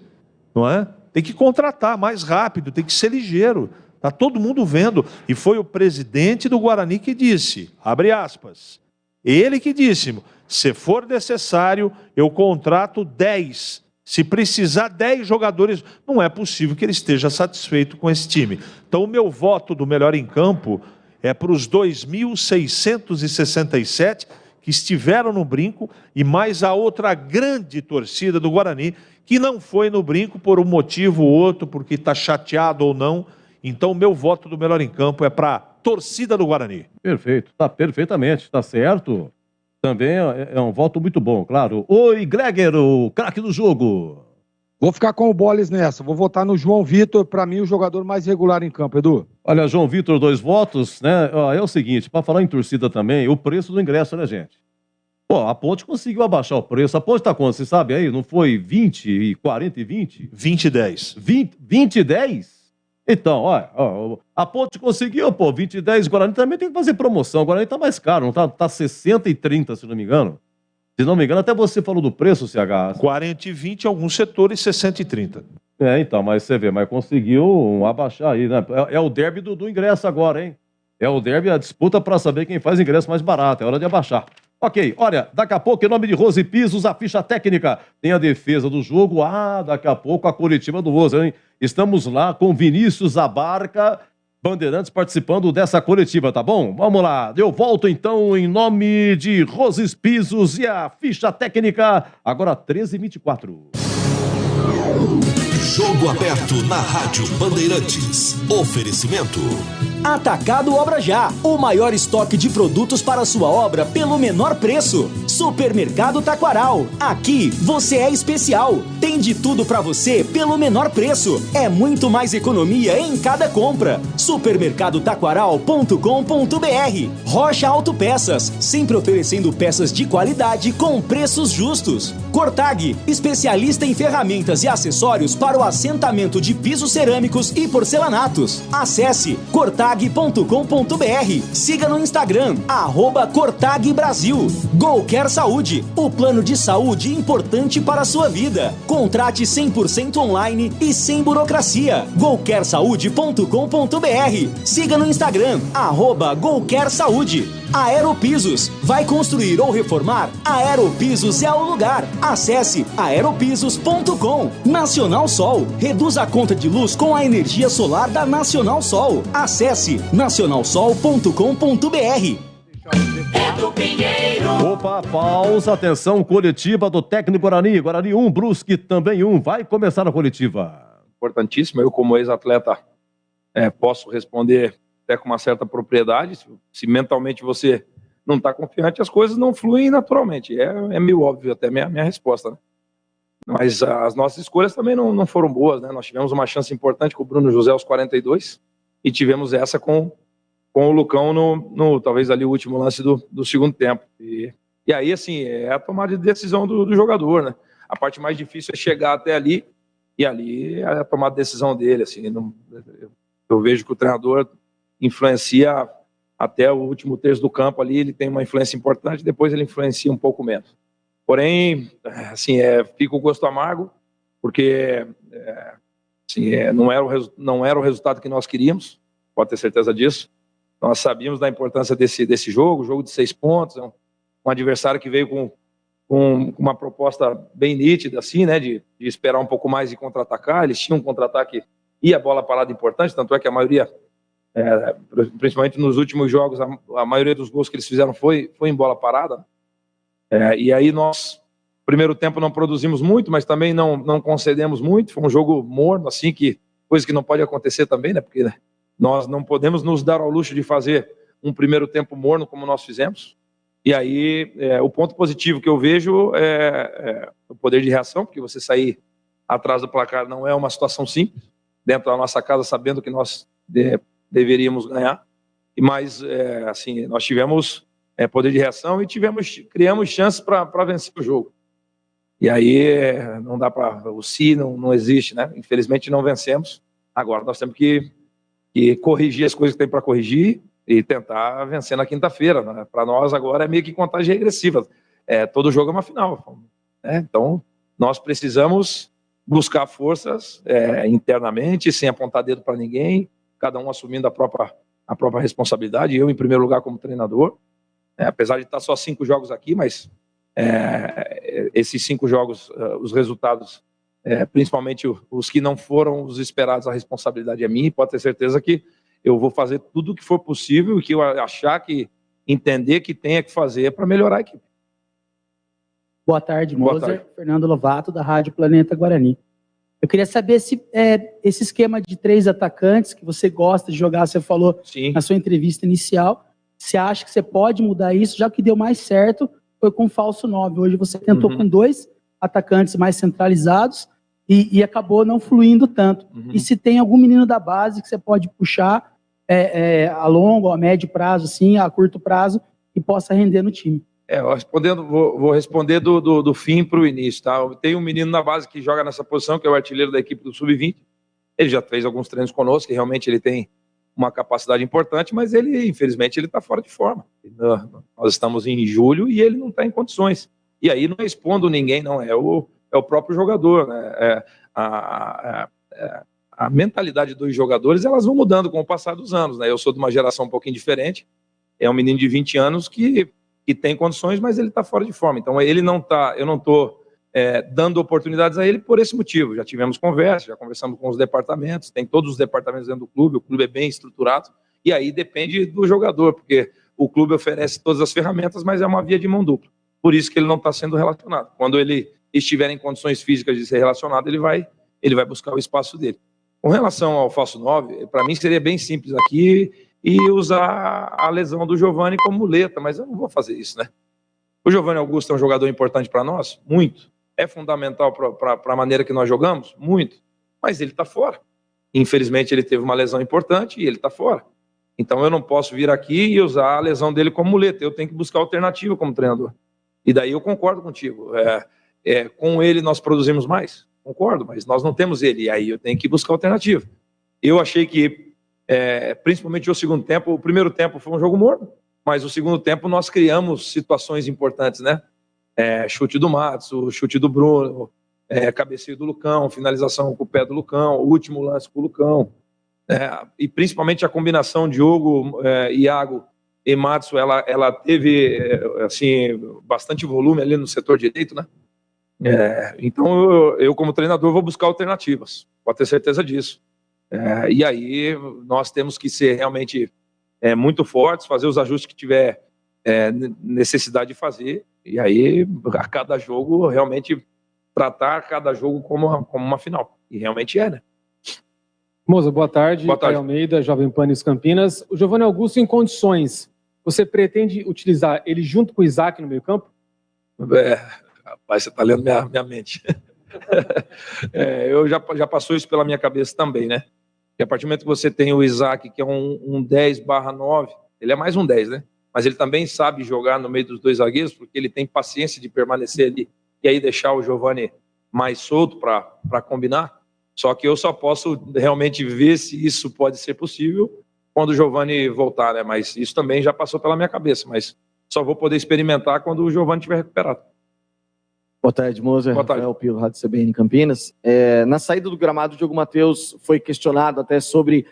não é? tem que contratar mais rápido, tem que ser ligeiro. Está todo mundo vendo. E foi o presidente do Guarani que disse, abre aspas, ele que disse, se for necessário, eu contrato 10. Se precisar 10 jogadores, não é possível que ele esteja satisfeito com esse time. Então o meu voto do melhor em campo é para os 2.667 que estiveram no Brinco e mais a outra grande torcida do Guarani que não foi no Brinco por um motivo ou outro, porque está chateado ou não. Então o meu voto do melhor em campo é para a torcida do Guarani. Perfeito, tá perfeitamente, tá certo. Também é um voto muito bom, claro. Oi, Gleger, o craque do jogo. Vou ficar com o Boles nessa. Vou votar no João Vitor, para mim o jogador mais regular em campo, Edu. Olha, João Vitor, 2 votos, né? Ó, é o seguinte, para falar em torcida também, o preço do ingresso, né, gente? Pô, a Ponte conseguiu abaixar o preço. A Ponte tá quanto? Você sabe aí? Não foi 20 e 40 e 20? 20 e 10. 20 e 10? Então, ó, a Ponte conseguiu, pô, 20 e 10. O Guarani também tem que fazer promoção. O Guarani tá mais caro, não tá? Tá 60 e 30, se não me engano. Se não me engano, até você falou do preço, CH. 40 e 20 em alguns setores, 60 e 30. É, então, mas você vê, mas conseguiu abaixar aí, né? É o derby do ingresso agora, hein? É o derby, a disputa para saber quem faz ingresso mais barato. É hora de abaixar. Ok, olha, daqui a pouco, em nome de Rose Pisos, a ficha técnica. Tem a defesa do jogo. Daqui a pouco a coletiva do Rose, hein? Estamos lá com Vinícius Abarca, Bandeirantes, participando dessa coletiva, tá bom? Vamos lá, eu volto então em nome de Roses Pisos e a ficha técnica, agora 13h24. Jogo aberto na Rádio Bandeirantes. Oferecimento. Atacado Obra Já, o maior estoque de produtos para sua obra pelo menor preço. Supermercado Taquaral, aqui você é especial. Tem de tudo para você pelo menor preço. É muito mais economia em cada compra. Supermercadotaquaral.com.br. Rocha Autopeças, sempre oferecendo peças de qualidade com preços justos. Cortag, especialista em ferramentas e acessórios para o assentamento de pisos cerâmicos e porcelanatos. Acesse cortag.com.br. Siga no Instagram, @Cortag Brasil. Golcare Saúde, o plano de saúde importante para a sua vida. Contrate 100% online e sem burocracia. golcaresaude.com.br. Siga no Instagram, @Golcare Saúde. Aeropisos, vai construir ou reformar? Aeropisos é o lugar. Acesse aeropisos.com. Nacional Sol, reduz a conta de luz com a energia solar da Nacional Sol. Acesse nacionalsol.com.br. Opa, pausa, atenção, coletiva do técnico Guarani. Guarani 1, Brusque também 1. Vai começar a coletiva. Importantíssimo, eu como ex-atleta posso responder até com uma certa propriedade. Se mentalmente você não está confiante, as coisas não fluem naturalmente. É meio óbvio até minha resposta, né? Mas as nossas escolhas também não foram boas, né? Nós tivemos uma chance importante com o Bruno José aos 42 e tivemos essa com o Lucão no talvez ali o último lance do segundo tempo. E aí, assim, é a tomada de decisão do jogador, né? A parte mais difícil é chegar até ali, e ali é a tomada de decisão dele, assim. Eu vejo que o treinador influencia até o último terço do campo ali, ele tem uma influência importante, depois ele influencia um pouco menos. Porém, assim, fica o gosto amargo, porque não era o resultado que nós queríamos, pode ter certeza disso. Nós sabíamos da importância desse jogo de 6 pontos, um adversário que veio com uma proposta bem nítida, assim, né, de esperar um pouco mais e contra-atacar. Eles tinham um contra-ataque e a bola parada importante, tanto é que a maioria, principalmente nos últimos jogos, a maioria dos gols que eles fizeram foi em bola parada. E aí nós, primeiro tempo, não produzimos muito, mas também não concedemos muito. Foi um jogo morno, assim, coisa que não pode acontecer também, né, porque nós não podemos nos dar ao luxo de fazer um primeiro tempo morno como nós fizemos. E aí, o ponto positivo que eu vejo é o poder de reação, porque você sair atrás do placar não é uma situação simples, dentro da nossa casa, sabendo que nós deveríamos ganhar. Mas, assim, nós tivemos poder de reação e criamos chances para vencer o jogo. E aí, não dá para... O se não existe, né? Infelizmente, não vencemos. Agora, nós temos que corrigir as coisas que tem para corrigir e tentar vencer na quinta-feira, né? Para nós agora é meio que contagem regressiva. Todo jogo é uma final, né? Então nós precisamos buscar forças internamente, sem apontar dedo para ninguém, cada um assumindo a própria responsabilidade, eu em primeiro lugar como treinador, apesar de estar só 5 jogos aqui, mas esses 5 jogos, os resultados, principalmente os que não foram os esperados, a responsabilidade é minha, e pode ter certeza que eu vou fazer tudo o que for possível, e que eu achar que, entender que tenha que fazer para melhorar a equipe. Boa tarde, Moser. Fernando Lovato, da Rádio Planeta Guarani. Eu queria saber se esse esquema de 3 atacantes que você gosta de jogar, você falou na sua entrevista inicial, você acha que você pode mudar isso, já que deu mais certo foi com o falso 9. Hoje você tentou com 2 atacantes mais centralizados e acabou não fluindo tanto. E se tem algum menino da base que você pode puxar a longo, a médio prazo, assim, a curto prazo, e possa render no time? Vou responder do fim para o início, tá? Tem um menino na base que joga nessa posição, que é o artilheiro da equipe do Sub-20. Ele já fez alguns treinos conosco, e realmente ele tem uma capacidade importante, mas ele, infelizmente, ele está fora de forma. Nós estamos em julho e ele não está em condições. E aí não é expondo ninguém, não, é o próprio jogador, né? A mentalidade dos jogadores, elas vão mudando com o passar dos anos, né? Eu sou de uma geração um pouquinho diferente, é um menino de 20 anos que tem condições, mas ele está fora de forma. Então ele não tá, eu não estou dando oportunidades a ele por esse motivo. Já tivemos conversa, já conversamos com os departamentos, tem todos os departamentos dentro do clube, o clube é bem estruturado, e aí depende do jogador, porque o clube oferece todas as ferramentas, mas é uma via de mão dupla. Por isso que ele não está sendo relacionado. Quando ele estiver em condições físicas de ser relacionado, ele vai buscar o espaço dele. Com relação ao falso 9, para mim seria bem simples aqui e usar a lesão do Giovani como muleta, mas eu não vou fazer isso, né? O Giovani Augusto é um jogador importante para nós? Muito. É fundamental para a maneira que nós jogamos? Muito. Mas ele está fora. Infelizmente ele teve uma lesão importante e ele está fora. Então eu não posso vir aqui e usar a lesão dele como muleta, eu tenho que buscar alternativa como treinador. E daí eu concordo contigo. Com ele nós produzimos mais? Concordo, mas nós não temos ele, e aí eu tenho que buscar alternativa. Eu achei que, principalmente o segundo tempo, o primeiro tempo foi um jogo morno, mas o segundo tempo nós criamos situações importantes, né? Chute do Matos, o chute do Bruno, cabeceio do Lucão, finalização com o pé do Lucão, o último lance com o Lucão, e principalmente a combinação Diogo, Iago e Matos, ela teve assim, bastante volume ali no setor direito, né? Então eu como treinador vou buscar alternativas, pode ter certeza disso. E aí nós temos que ser realmente muito fortes, fazer os ajustes que tiver necessidade de fazer, e aí a cada jogo realmente tratar cada jogo como uma final, e realmente né? Moza, boa tarde. Boa tarde. Caio Almeida, Jovem Pan News Campinas. O Giovani Augusto em condições, você pretende utilizar ele junto com o Isaac no meio campo? Rapaz, você está lendo minha mente. Eu já passou isso pela minha cabeça também, né? Que a partir do momento que você tem o Isaac, que é um 10/9, ele é mais um 10, né? Mas ele também sabe jogar no meio dos 2 zagueiros, porque ele tem paciência de permanecer ali e aí deixar o Giovani mais solto para combinar. Só que eu só posso realmente ver se isso pode ser possível quando o Giovani voltar, né? Mas isso também já passou pela minha cabeça, mas só vou poder experimentar quando o Giovani estiver recuperado. Boa tarde, Moser. Boa tarde. Rafael Pilo, Rádio CBN Campinas. Na saída do gramado, o Diogo Matheus foi questionado até sobre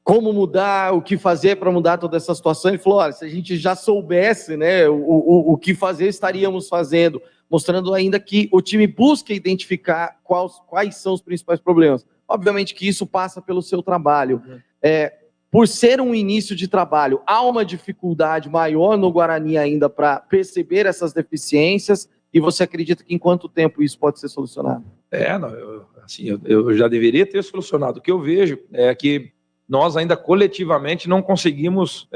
como mudar, o que fazer para mudar toda essa situação. Ele falou, olha, se a gente já soubesse, né, o que fazer, estaríamos fazendo, mostrando ainda que o time busca identificar quais são os principais problemas. Obviamente que isso passa pelo seu trabalho. Por ser um início de trabalho, há uma dificuldade maior no Guarani ainda para perceber essas deficiências, e você acredita que em quanto tempo isso pode ser solucionado? Eu já deveria ter solucionado. O que eu vejo é que nós ainda coletivamente não conseguimos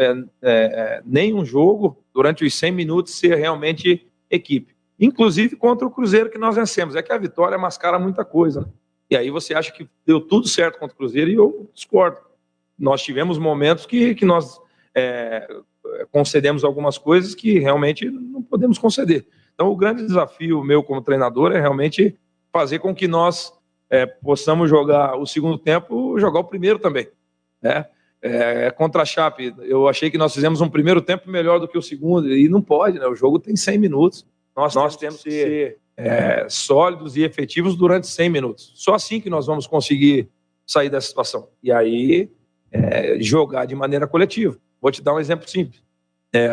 nenhum jogo durante os 100 minutos ser realmente equipe. Inclusive contra o Cruzeiro que nós vencemos. É que a vitória mascara muita coisa, né? E aí você acha que deu tudo certo contra o Cruzeiro e eu discordo. Nós tivemos momentos que nós concedemos algumas coisas que realmente não podemos conceder. Então o grande desafio meu como treinador é realmente fazer com que nós possamos jogar o segundo tempo, jogar o primeiro também. Contra a Chape, eu achei que nós fizemos um primeiro tempo melhor do que o segundo, e não pode, né? O jogo tem 100 minutos. Nós temos que ser sólidos e efetivos durante 100 minutos. Só assim que nós vamos conseguir sair dessa situação. E aí, jogar de maneira coletiva. Vou te dar um exemplo simples.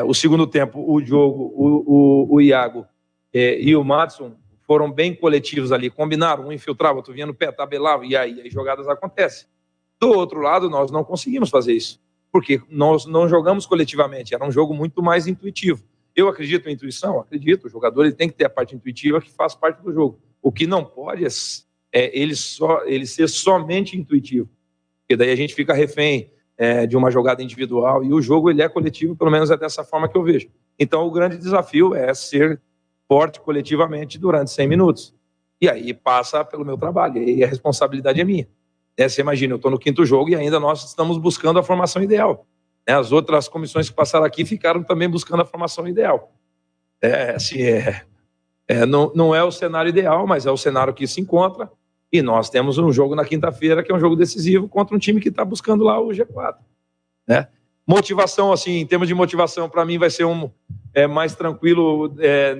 O segundo tempo, o Diogo, o Iago e o Madison foram bem coletivos ali, combinaram, um infiltrava, outro vinha no pé, tabelava, e aí as jogadas acontecem. Do outro lado, nós não conseguimos fazer isso, porque nós não jogamos coletivamente, era um jogo muito mais intuitivo. Eu acredito em intuição? Acredito, o jogador ele tem que ter a parte intuitiva que faz parte do jogo. O que não pode é ele ser somente intuitivo, porque daí a gente fica refém de uma jogada individual, e o jogo ele é coletivo, pelo menos é dessa forma que eu vejo. Então o grande desafio é ser forte coletivamente durante 100 minutos. E aí passa pelo meu trabalho, e a responsabilidade é minha. Você imagina, eu estou no 5º jogo e ainda nós estamos buscando a formação ideal. As outras comissões que passaram aqui ficaram também buscando a formação ideal. Não é o cenário ideal, mas é o cenário que se encontra. E nós temos um jogo na quinta-feira, que é um jogo decisivo, contra um time que está buscando lá o G4. Motivação, assim, em termos de motivação, para mim vai ser mais tranquilo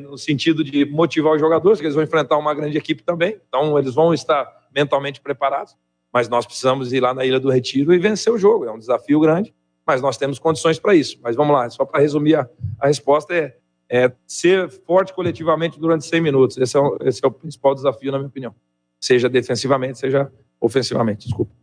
no sentido de motivar os jogadores, que eles vão enfrentar uma grande equipe também. Então, eles vão estar mentalmente preparados. Mas nós precisamos ir lá na Ilha do Retiro e vencer o jogo. É um desafio grande, mas nós temos condições para isso. Mas vamos lá, só para resumir a resposta é ser forte coletivamente durante 100 minutos. Esse é o principal desafio, na minha opinião. Seja defensivamente, seja ofensivamente. Desculpa.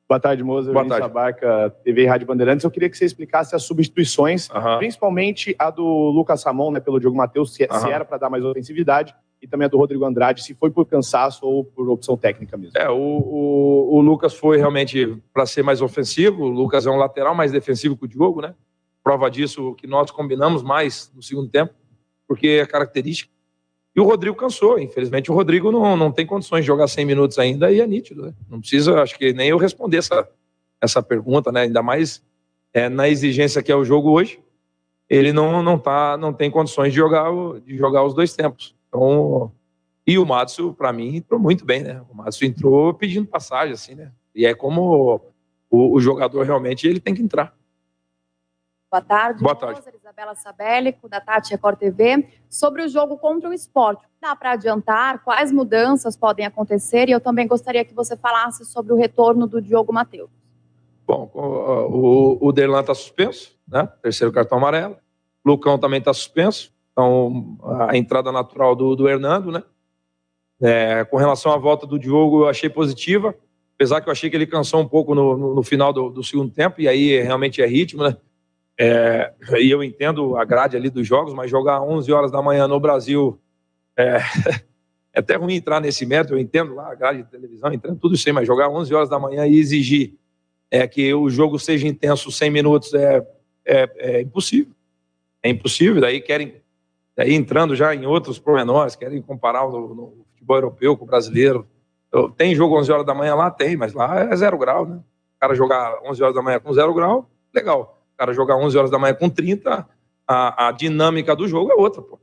Boa tarde, Moser. Boa tarde. Barca, TV e Rádio Bandeirantes. Eu queria que você explicasse as substituições, principalmente a do Lucas Ramon, pelo Diogo Matheus, se era para dar mais ofensividade, e também a do Rodrigo Andrade, se foi por cansaço ou por opção técnica mesmo. O Lucas foi realmente para ser mais ofensivo. O Lucas é um lateral mais defensivo que o Diogo, né? Prova disso que nós combinamos mais no segundo tempo, porque é característica. E o Rodrigo cansou. Infelizmente, o Rodrigo não tem condições de jogar 100 minutos ainda, e é nítido, né? Não precisa, acho que nem eu responder essa pergunta, né? Ainda mais na exigência que é o jogo hoje, ele não tem condições de jogar os dois tempos. Então, e o Madison, para mim, entrou muito bem, né? O Madison entrou pedindo passagem, assim, né? E é como o jogador realmente ele tem que entrar. Boa tarde. Boa tarde. Isabela Sabélico, da Tati Record TV. Sobre o jogo contra o Sport, dá para adiantar? Quais mudanças podem acontecer? E eu também gostaria que você falasse sobre o retorno do Diogo Matheus. Bom, o Derlan está suspenso, né? 3º cartão amarelo. O Lucão também está suspenso. Então, a entrada natural do Hernando, né? Com relação à volta do Diogo, eu achei positiva, apesar que eu achei que ele cansou um pouco no final do segundo tempo, e aí realmente é ritmo, né? E eu entendo a grade ali dos jogos, mas jogar 11 horas da manhã no Brasil é até ruim entrar nesse mérito. Eu entendo lá a grade de televisão, entendo tudo isso aí, mas jogar 11 horas da manhã e exigir que o jogo seja intenso 100 minutos é impossível. É impossível, daí entrando já em outros pormenores, querem comparar no futebol europeu com o brasileiro. Tem jogo 11 horas da manhã lá? Tem, mas lá é 0 grau, né? O cara jogar 11 horas da manhã com 0 grau, legal. O cara jogar 11 horas da manhã com 30, a dinâmica do jogo é outra, pô.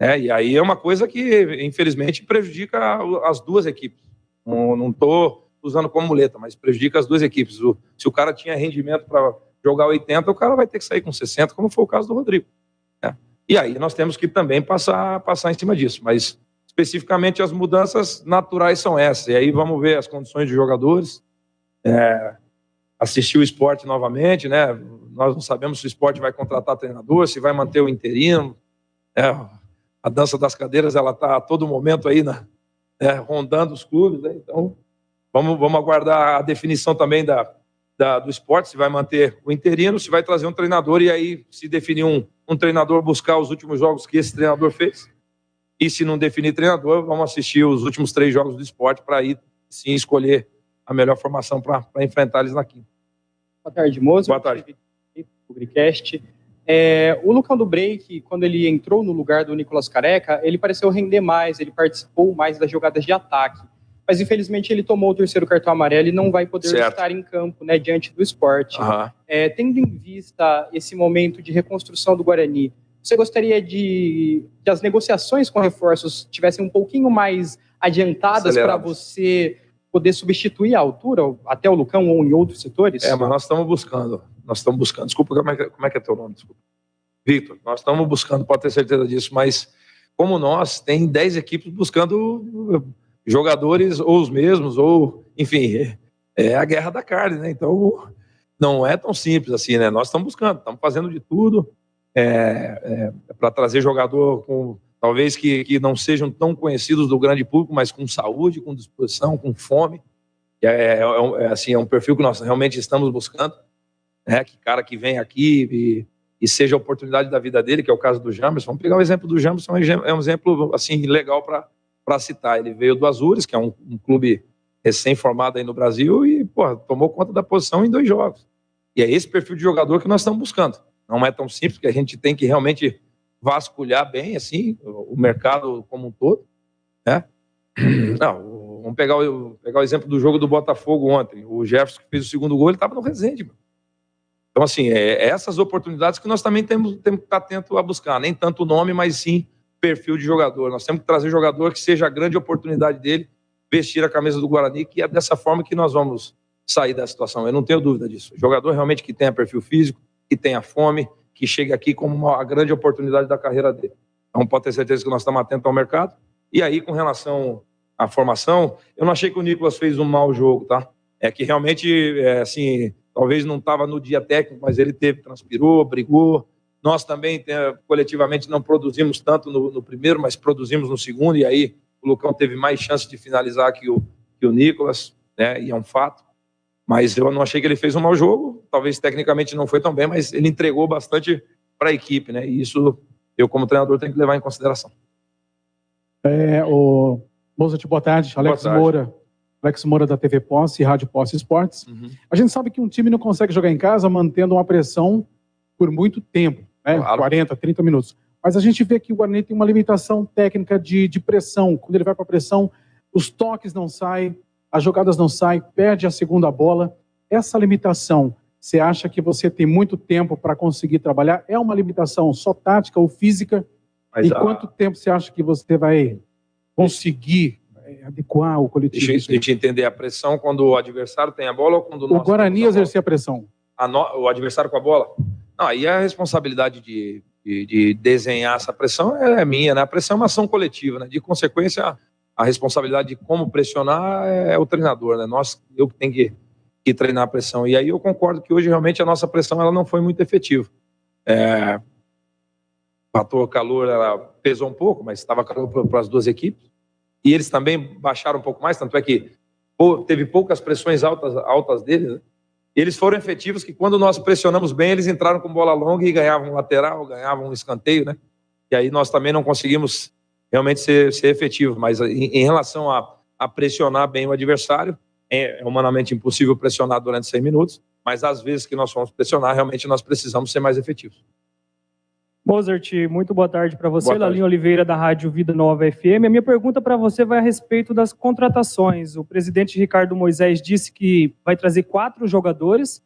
E aí é uma coisa que, infelizmente, prejudica as duas equipes. Não estou usando como muleta, mas prejudica as duas equipes. Se o cara tinha rendimento para jogar 80, o cara vai ter que sair com 60, como foi o caso do Rodrigo. E aí nós temos que também passar em cima disso. Mas, especificamente, as mudanças naturais são essas. E aí vamos ver as condições dos jogadores. Assistir o Sport novamente, né? Nós não sabemos se o Sport vai contratar treinador, se vai manter o interino. A dança das cadeiras, ela está a todo momento aí, rondando os clubes, né? Então, vamos aguardar a definição também do Sport, se vai manter o interino, se vai trazer um treinador, e aí se definir um treinador, buscar os últimos jogos que esse treinador fez. E se não definir treinador, vamos assistir os últimos 3 jogos do Sport para aí sim escolher a melhor formação para enfrentar eles na quinta. Boa tarde, Moser. Boa tarde. O Gricast. O Lucão do Break, quando ele entrou no lugar do Nicolas Careca, ele pareceu render mais, ele participou mais das jogadas de ataque. Mas, infelizmente, ele tomou o 3º cartão amarelo e não vai poder estar em campo, né, diante do Sport. Tendo em vista esse momento de reconstrução do Guarani, você gostaria de que as negociações com reforços tivessem um pouquinho mais adiantadas para você poder substituir a altura, até o Lucão ou em outros setores? Mas nós estamos buscando. Desculpa, como é que é teu nome? Desculpa. Victor, nós estamos buscando, pode ter certeza disso, mas como nós, tem 10 equipes buscando jogadores ou os mesmos, ou, enfim, é a guerra da carne, né? Então, não é tão simples assim, né? Nós estamos buscando, estamos fazendo de tudo para trazer jogador com, talvez que não sejam tão conhecidos do grande público, mas com saúde, com disposição, com fome. Assim, é um perfil que nós realmente estamos buscando, né? Que cara que vem aqui e seja a oportunidade da vida dele, que é o caso do Jamerson. Vamos pegar o exemplo do Jamerson, é um exemplo assim, legal para citar. Ele veio do Azures, que é um clube recém-formado aí no Brasil, e tomou conta da posição em 2 jogos. E é esse perfil de jogador que nós estamos buscando. Não é tão simples, porque a gente tem que realmente vasculhar bem assim, o mercado como um todo, né? Não, vamos pegar o exemplo do jogo do Botafogo ontem. O Jefferson, que fez o 2º gol, ele estava no Resende, meu. Então, assim, essas oportunidades que nós também temos que estar atento a buscar. Nem tanto o nome, mas sim perfil de jogador. Nós temos que trazer jogador que seja a grande oportunidade dele vestir a camisa do Guarani, que é dessa forma que nós vamos sair da situação. Eu não tenho dúvida disso. Jogador realmente que tenha perfil físico, que tenha fome, que chegue aqui como a grande oportunidade da carreira dele. Então, pode ter certeza que nós estamos atentos ao mercado. E aí, com relação à formação, eu não achei que o Nicolas fez um mau jogo, tá? É que realmente, assim... Talvez não estava no dia técnico, mas ele transpirou, brigou. Nós também, coletivamente, não produzimos tanto no primeiro, mas produzimos no segundo, e aí o Lucão teve mais chance de finalizar que o Nicolas, né? E é um fato. Mas eu não achei que ele fez um mau jogo, talvez tecnicamente não foi tão bem, mas ele entregou bastante para a equipe, né? E isso eu, como treinador, tenho que levar em consideração. Mozart, boa tarde. Alex Moura. Alex Moura da TV Posse e Rádio Posse Esportes. A gente sabe que um time não consegue jogar em casa mantendo uma pressão por muito tempo, né? Claro. 40, 30 minutos. Mas a gente vê que o Guarani tem uma limitação técnica de pressão. Quando ele vai para a pressão, os toques não saem, as jogadas não saem, perde a segunda bola. Essa limitação, você acha que você tem muito tempo para conseguir trabalhar? É uma limitação só tática ou física? Mas quanto tempo você acha que você vai conseguir adequar o coletivo? Deixa eu entender, a pressão quando o adversário tem a bola ou quando o Guarani exercer a pressão? O adversário com a bola? Não, aí a responsabilidade de desenhar essa pressão é minha, né? A pressão é uma ação coletiva, né? De consequência, a responsabilidade de como pressionar é o treinador, né? Eu que tenho que treinar a pressão. E aí eu concordo que hoje realmente a nossa pressão ela não foi muito efetiva. O fator calor ela pesou um pouco, mas estava calor para as duas equipes. E eles também baixaram um pouco mais, tanto é que teve poucas pressões altas deles, né? Eles foram efetivos que quando nós pressionamos bem, eles entraram com bola longa e ganhavam um lateral, ganhavam um escanteio, né? E aí nós também não conseguimos realmente ser efetivos. Mas em relação a pressionar bem o adversário, é humanamente impossível pressionar durante 100 minutos, mas às vezes que nós vamos pressionar, realmente nós precisamos ser mais efetivos. Mozart, muito boa tarde para você, Lalinho Oliveira da Rádio Vida Nova FM. A minha pergunta para você vai a respeito das contratações. O presidente Ricardo Moisés disse que vai trazer 4 jogadores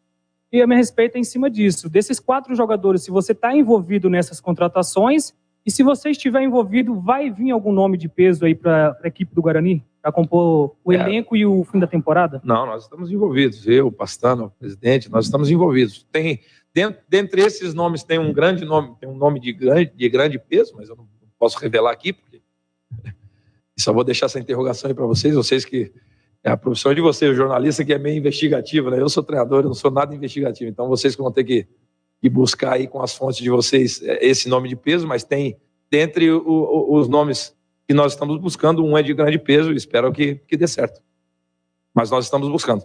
e a minha respeito é em cima disso. Desses 4 jogadores, se você está envolvido nessas contratações e se você estiver envolvido, vai vir algum nome de peso aí para a equipe do Guarani para compor o elenco e o fim da temporada? Não, nós estamos envolvidos. Eu, o Pastano, o presidente, nós estamos envolvidos. Dentre esses nomes tem um grande nome, tem um nome de grande peso, mas eu não posso revelar aqui, porque só vou deixar essa interrogação aí para vocês que é a profissão de vocês, o jornalista que é meio investigativo, né? Eu sou treinador, eu não sou nada investigativo, então vocês que vão ter que buscar aí com as fontes de vocês esse nome de peso, mas tem, dentre os nomes que nós estamos buscando, um é de grande peso e espero que dê certo. Mas nós estamos buscando.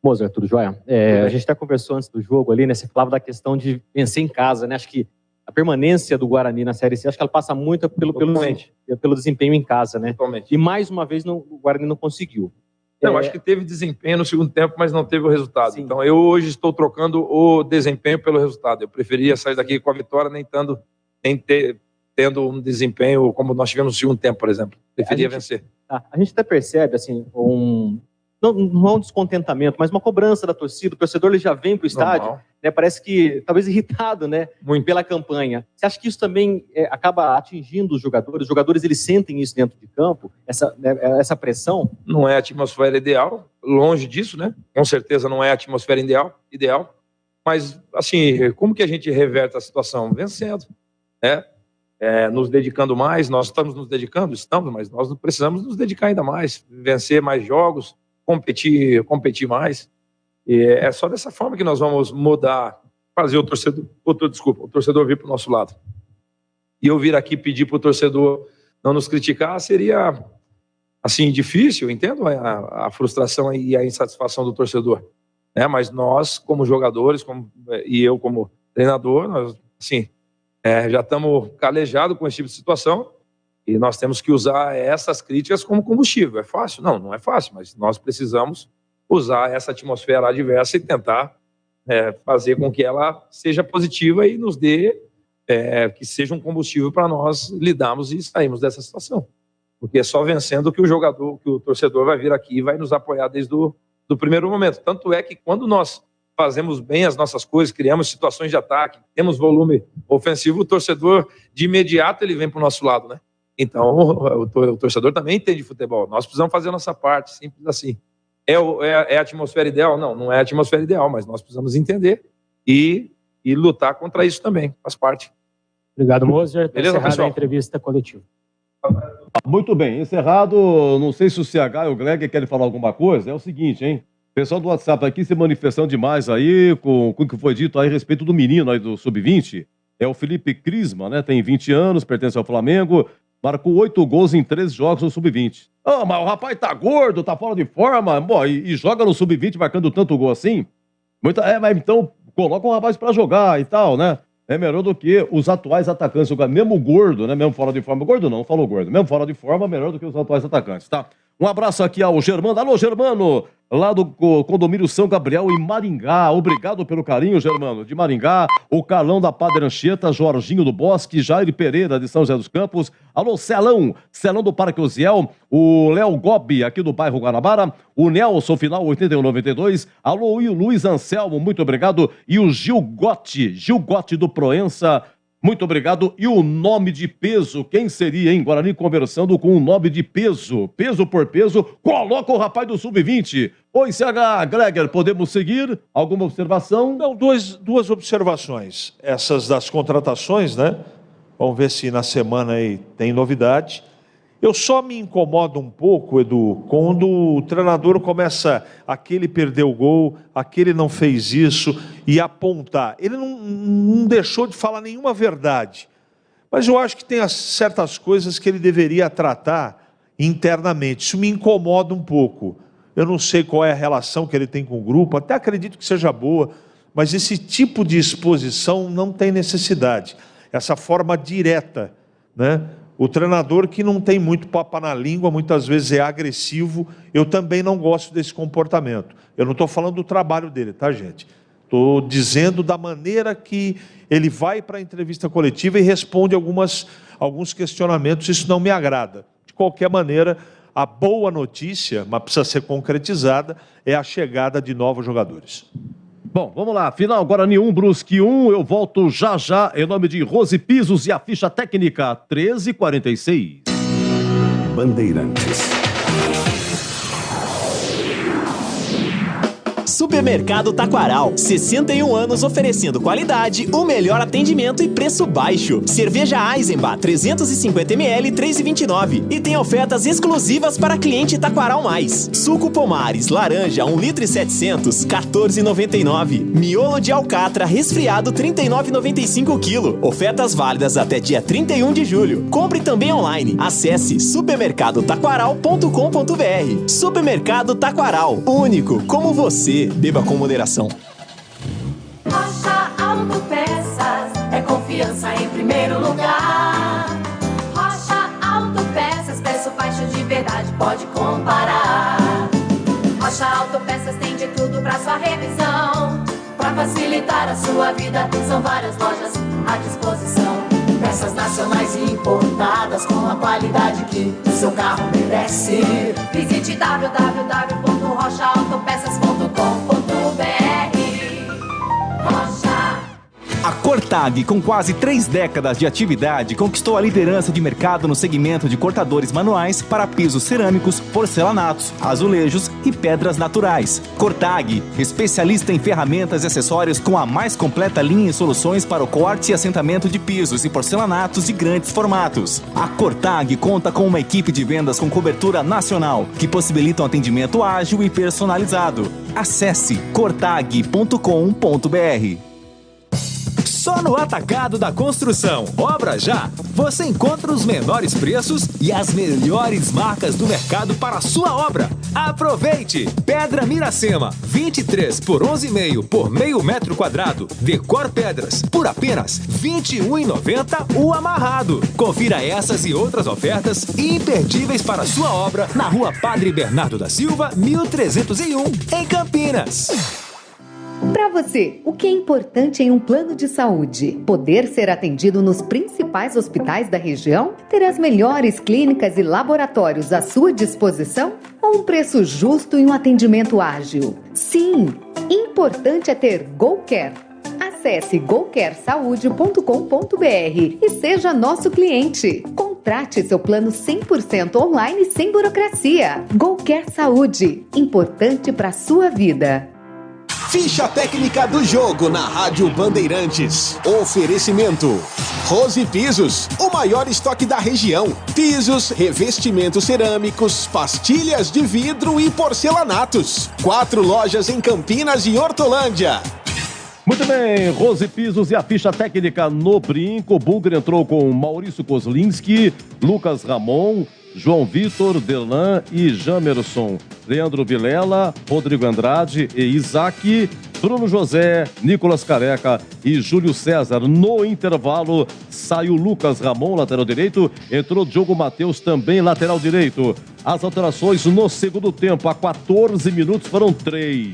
Mozart, tudo jóia? A gente até conversou antes do jogo ali, né? Você falava da questão de vencer em casa, né? Acho que a permanência do Guarani na Série C, acho que ela passa muito pelo desempenho em casa, né? Totalmente. E mais uma vez o Guarani não conseguiu. Eu acho que teve desempenho no segundo tempo, mas não teve o resultado. Sim. Então eu hoje estou trocando o desempenho pelo resultado. Eu preferia sair daqui com a vitória, nem tendo um desempenho como nós tivemos no segundo tempo, por exemplo. Preferia vencer. A gente até percebe, assim, não é um descontentamento, mas uma cobrança da torcida. O torcedor ele já vem para o estádio, né, parece que talvez irritado, né, pela campanha. Você acha que isso também acaba atingindo os jogadores? Os jogadores eles sentem isso dentro de campo, essa pressão? Não é a atmosfera ideal, longe disso, né? Com certeza não é a atmosfera ideal. Mas, assim, como que a gente reverte a situação? Vencendo, né? nos dedicando mais. Nós estamos nos dedicando? Estamos, mas nós precisamos nos dedicar ainda mais, vencer mais jogos, competir mais. E é só dessa forma que nós vamos mudar, fazer o torcedor vir para o nosso lado. E eu vir aqui pedir para o torcedor não nos criticar seria, assim, difícil. Eu entendo a frustração e a insatisfação do torcedor. Mas nós, como jogadores, e eu como treinador, nós, assim, já estamos calejados com esse tipo de situação e nós temos que usar essas críticas como combustível. É fácil? Não, não é fácil, mas nós precisamos usar essa atmosfera adversa e tentar fazer com que ela seja positiva e nos dê, que seja um combustível para nós lidarmos e sairmos dessa situação. Porque é só vencendo que o torcedor vai vir aqui e vai nos apoiar desde do primeiro momento. Tanto é que quando nós fazemos bem as nossas coisas, criamos situações de ataque, temos volume ofensivo, o torcedor, de imediato, ele vem para o nosso lado, né? Então, o torcedor também entende futebol. Nós precisamos fazer a nossa parte, simples assim. É a atmosfera ideal? Não, não é a atmosfera ideal, mas nós precisamos entender e lutar contra isso também, faz parte. Obrigado, Moser. Beleza, pessoal? A entrevista coletiva. Muito bem, encerrado. Não sei se o CH e o Greg querem falar alguma coisa. É o seguinte, hein? O pessoal do WhatsApp aqui se manifestando demais aí com o que foi dito aí a respeito do menino aí do Sub-20. É o Felipe Crisma, né? Tem 20 anos, pertence ao Flamengo. Marcou 8 gols em 13 jogos no Sub-20. Mas o rapaz tá gordo, tá fora de forma, e joga no Sub-20 marcando tanto gol assim? Mas então coloca um rapaz pra jogar e tal, né? É melhor do que os atuais atacantes. Mesmo gordo, né? Mesmo fora de forma. Gordo não falou gordo. Mesmo fora de forma, melhor do que os atuais atacantes, tá? Um abraço aqui ao Germano. Alô, Germano! Lá do condomínio São Gabriel, em Maringá. Obrigado pelo carinho, Germano. De Maringá, o Carlão da Padre Anchieta, Jorginho do Bosque, Jair Pereira de São José dos Campos. Alô, Celão do Parque Osiel. O Léo Gobi, aqui do bairro Guanabara. O Nelson, final 8192. Alô, e o Luiz Anselmo, muito obrigado. E o Gil Gotti do Proença. Muito obrigado. E o nome de peso, quem seria, hein? Guarani conversando com o nome de peso. Peso por peso, coloca o rapaz do Sub-20. Oi, CH Greger, podemos seguir? Alguma observação? Não, duas observações. Essas das contratações, né? Vamos ver se na semana aí tem novidade. Eu só me incomodo um pouco, Edu, quando o treinador começa, aquele perdeu o gol, aquele não fez isso, e apontar. Ele não deixou de falar nenhuma verdade, mas eu acho que tem certas coisas que ele deveria tratar internamente. Isso me incomoda um pouco. Eu não sei qual é a relação que ele tem com o grupo, até acredito que seja boa, mas esse tipo de exposição não tem necessidade. Essa forma direta, né? O treinador que não tem muito papo na língua, muitas vezes é agressivo. Eu também não gosto desse comportamento. Eu não estou falando do trabalho dele, tá, gente? Estou dizendo da maneira que ele vai para a entrevista coletiva e responde alguns questionamentos. Isso não me agrada. De qualquer maneira, a boa notícia, mas precisa ser concretizada, é a chegada de novos jogadores. Bom, vamos lá. Final, Guarani 1, Brusque 1. Eu volto já em nome de Rose Pisos e a ficha técnica 13h46. Bandeirantes. Supermercado Taquaral, 61 anos oferecendo qualidade, o melhor atendimento e preço baixo. Cerveja Eisenbach 350ml 3,29 e tem ofertas exclusivas para cliente Taquaral Mais. Suco Pomares laranja 1 litro e 700 14,99. Miolo de alcatra resfriado 39,95 kg. Ofertas válidas até dia 31 de julho. Compre também online. Acesse supermercadotaquaral.com.br. Supermercado Taquaral, único como você. Beba com moderação. Rocha Autopeças é confiança em primeiro lugar. Rocha Autopeças, preço baixo de verdade, pode comparar. Rocha Autopeças tem de tudo pra sua revisão. Pra facilitar a sua vida, são várias lojas à disposição. Peças nacionais e importadas com a qualidade que o seu carro merece. Visite www.rochaautopeças.com.br. Rocha. A Cortag, com quase 3 décadas de atividade, conquistou a liderança de mercado no segmento de cortadores manuais para pisos cerâmicos, porcelanatos, azulejos e pedras naturais. Cortag, especialista em ferramentas e acessórios com a mais completa linha e soluções para o corte e assentamento de pisos e porcelanatos de grandes formatos. A Cortag conta com uma equipe de vendas com cobertura nacional, que possibilita um atendimento ágil e personalizado. Acesse cortag.com.br. Só no Atacado da Construção Obra Já, você encontra os menores preços e as melhores marcas do mercado para a sua obra. Aproveite! Pedra Miracema, 23 por 11,5 por meio metro quadrado. Decor Pedras, por apenas R$ 21,90 o amarrado. Confira essas e outras ofertas imperdíveis para a sua obra na Rua Padre Bernardo da Silva, 1301, em Campinas. Para você, o que é importante em um plano de saúde? Poder ser atendido nos principais hospitais da região? Ter as melhores clínicas e laboratórios à sua disposição? Ou um preço justo e um atendimento ágil? Sim, importante é ter GoCare. Acesse gocaresaude.com.br e seja nosso cliente. Contrate seu plano 100% online sem burocracia. GoCare Saúde, importante para a sua vida. Ficha técnica do jogo na Rádio Bandeirantes. Oferecimento: Rose Pisos, o maior estoque da região. Pisos, revestimentos cerâmicos, pastilhas de vidro e porcelanatos. 4 lojas em Campinas e Hortolândia. Muito bem, Rose Pisos e a ficha técnica no brinco. O Bugre entrou com Maurício Kozlinski, Lucas Ramon, João Vitor, Derlan e Jamerson, Leandro Vilela, Rodrigo Andrade e Isaac, Bruno José, Nicolas Careca e Júlio César. No intervalo, saiu Lucas Ramon, lateral direito, entrou Diogo Matheus, também lateral direito. As alterações no segundo tempo, a 14 minutos, foram 3.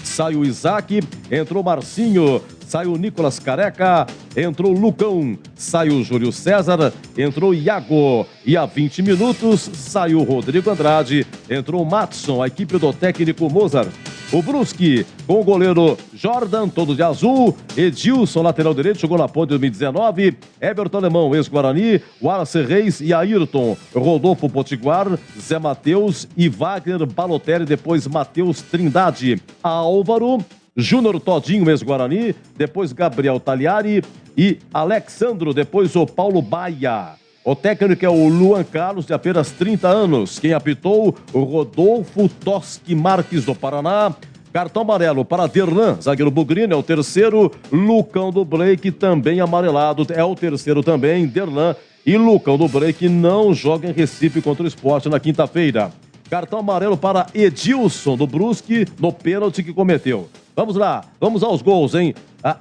Saiu Isaac, entrou Marcinho, saiu Nicolas Careca, entrou Lucão, saiu Júlio César, entrou Iago e a 20 minutos saiu Rodrigo Andrade, entrou Matson, a equipe do técnico Mozart. O Brusque com o goleiro Jordan, todo de azul, Edilson, lateral direito, jogou na Ponte 2019, Everton Alemão, ex-Guarani, Wallace Reis e Ayrton, Rodolfo Potiguar, Zé Matheus e Wagner Balotelli, depois Matheus Trindade, Álvaro, Júnior Todinho, ex-Guarani, depois Gabriel Tagliari e Alexandro, depois o Paulo Baia. O técnico é o Luan Carlos, de apenas 30 anos. Quem apitou, o Rodolfo Toschi Marques, do Paraná. Cartão amarelo para Derlan, zagueiro bugrino, é o terceiro. Lucão do Blake, também amarelado, é o terceiro também, Derlan. E Lucão do Blake não joga em Recife contra o Sport na quinta-feira. Cartão amarelo para Edilson do Brusque, no pênalti que cometeu. Vamos lá, vamos aos gols, hein?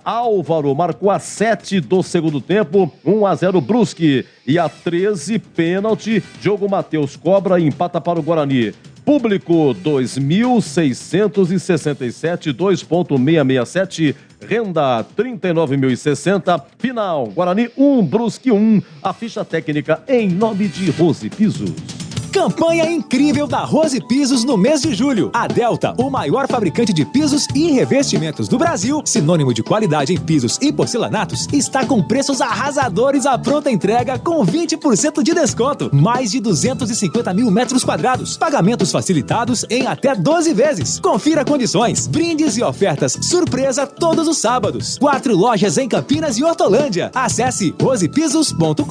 Álvaro marcou a 7 do segundo tempo, 1-0 Brusque. E a 13, pênalti, Diogo Matheus cobra e empata para o Guarani. Público 2.667, 2.667, renda 39.060, final, Guarani 1, Brusque 1, a ficha técnica em nome de Rose Pisos. Campanha incrível da Rose Pisos no mês de julho. A Delta, o maior fabricante de pisos e revestimentos do Brasil, sinônimo de qualidade em pisos e porcelanatos, está com preços arrasadores à pronta entrega com 20% de desconto. Mais de 250 mil metros quadrados. Pagamentos facilitados em até 12 vezes. Confira condições. Brindes e ofertas surpresa todos os sábados. 4 lojas em Campinas e Hortolândia. Acesse rosepisos.com.br.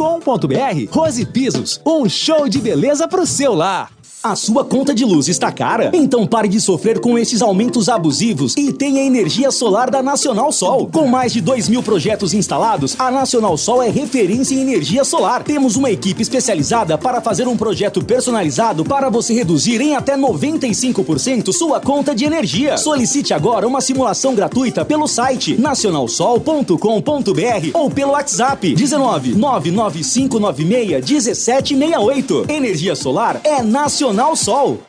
Rose Pisos, um show de beleza pro seu lar. A sua conta de luz está cara? Então pare de sofrer com esses aumentos abusivos e tenha energia solar da Nacional Sol. Com mais de 2.000 projetos instalados, a Nacional Sol é referência em energia solar. Temos uma equipe especializada para fazer um projeto personalizado para você reduzir em até 95% sua conta de energia. Solicite agora uma simulação gratuita pelo site nacionalsol.com.br ou pelo WhatsApp 19 99596 1768. Energia solar é Nacional Sol.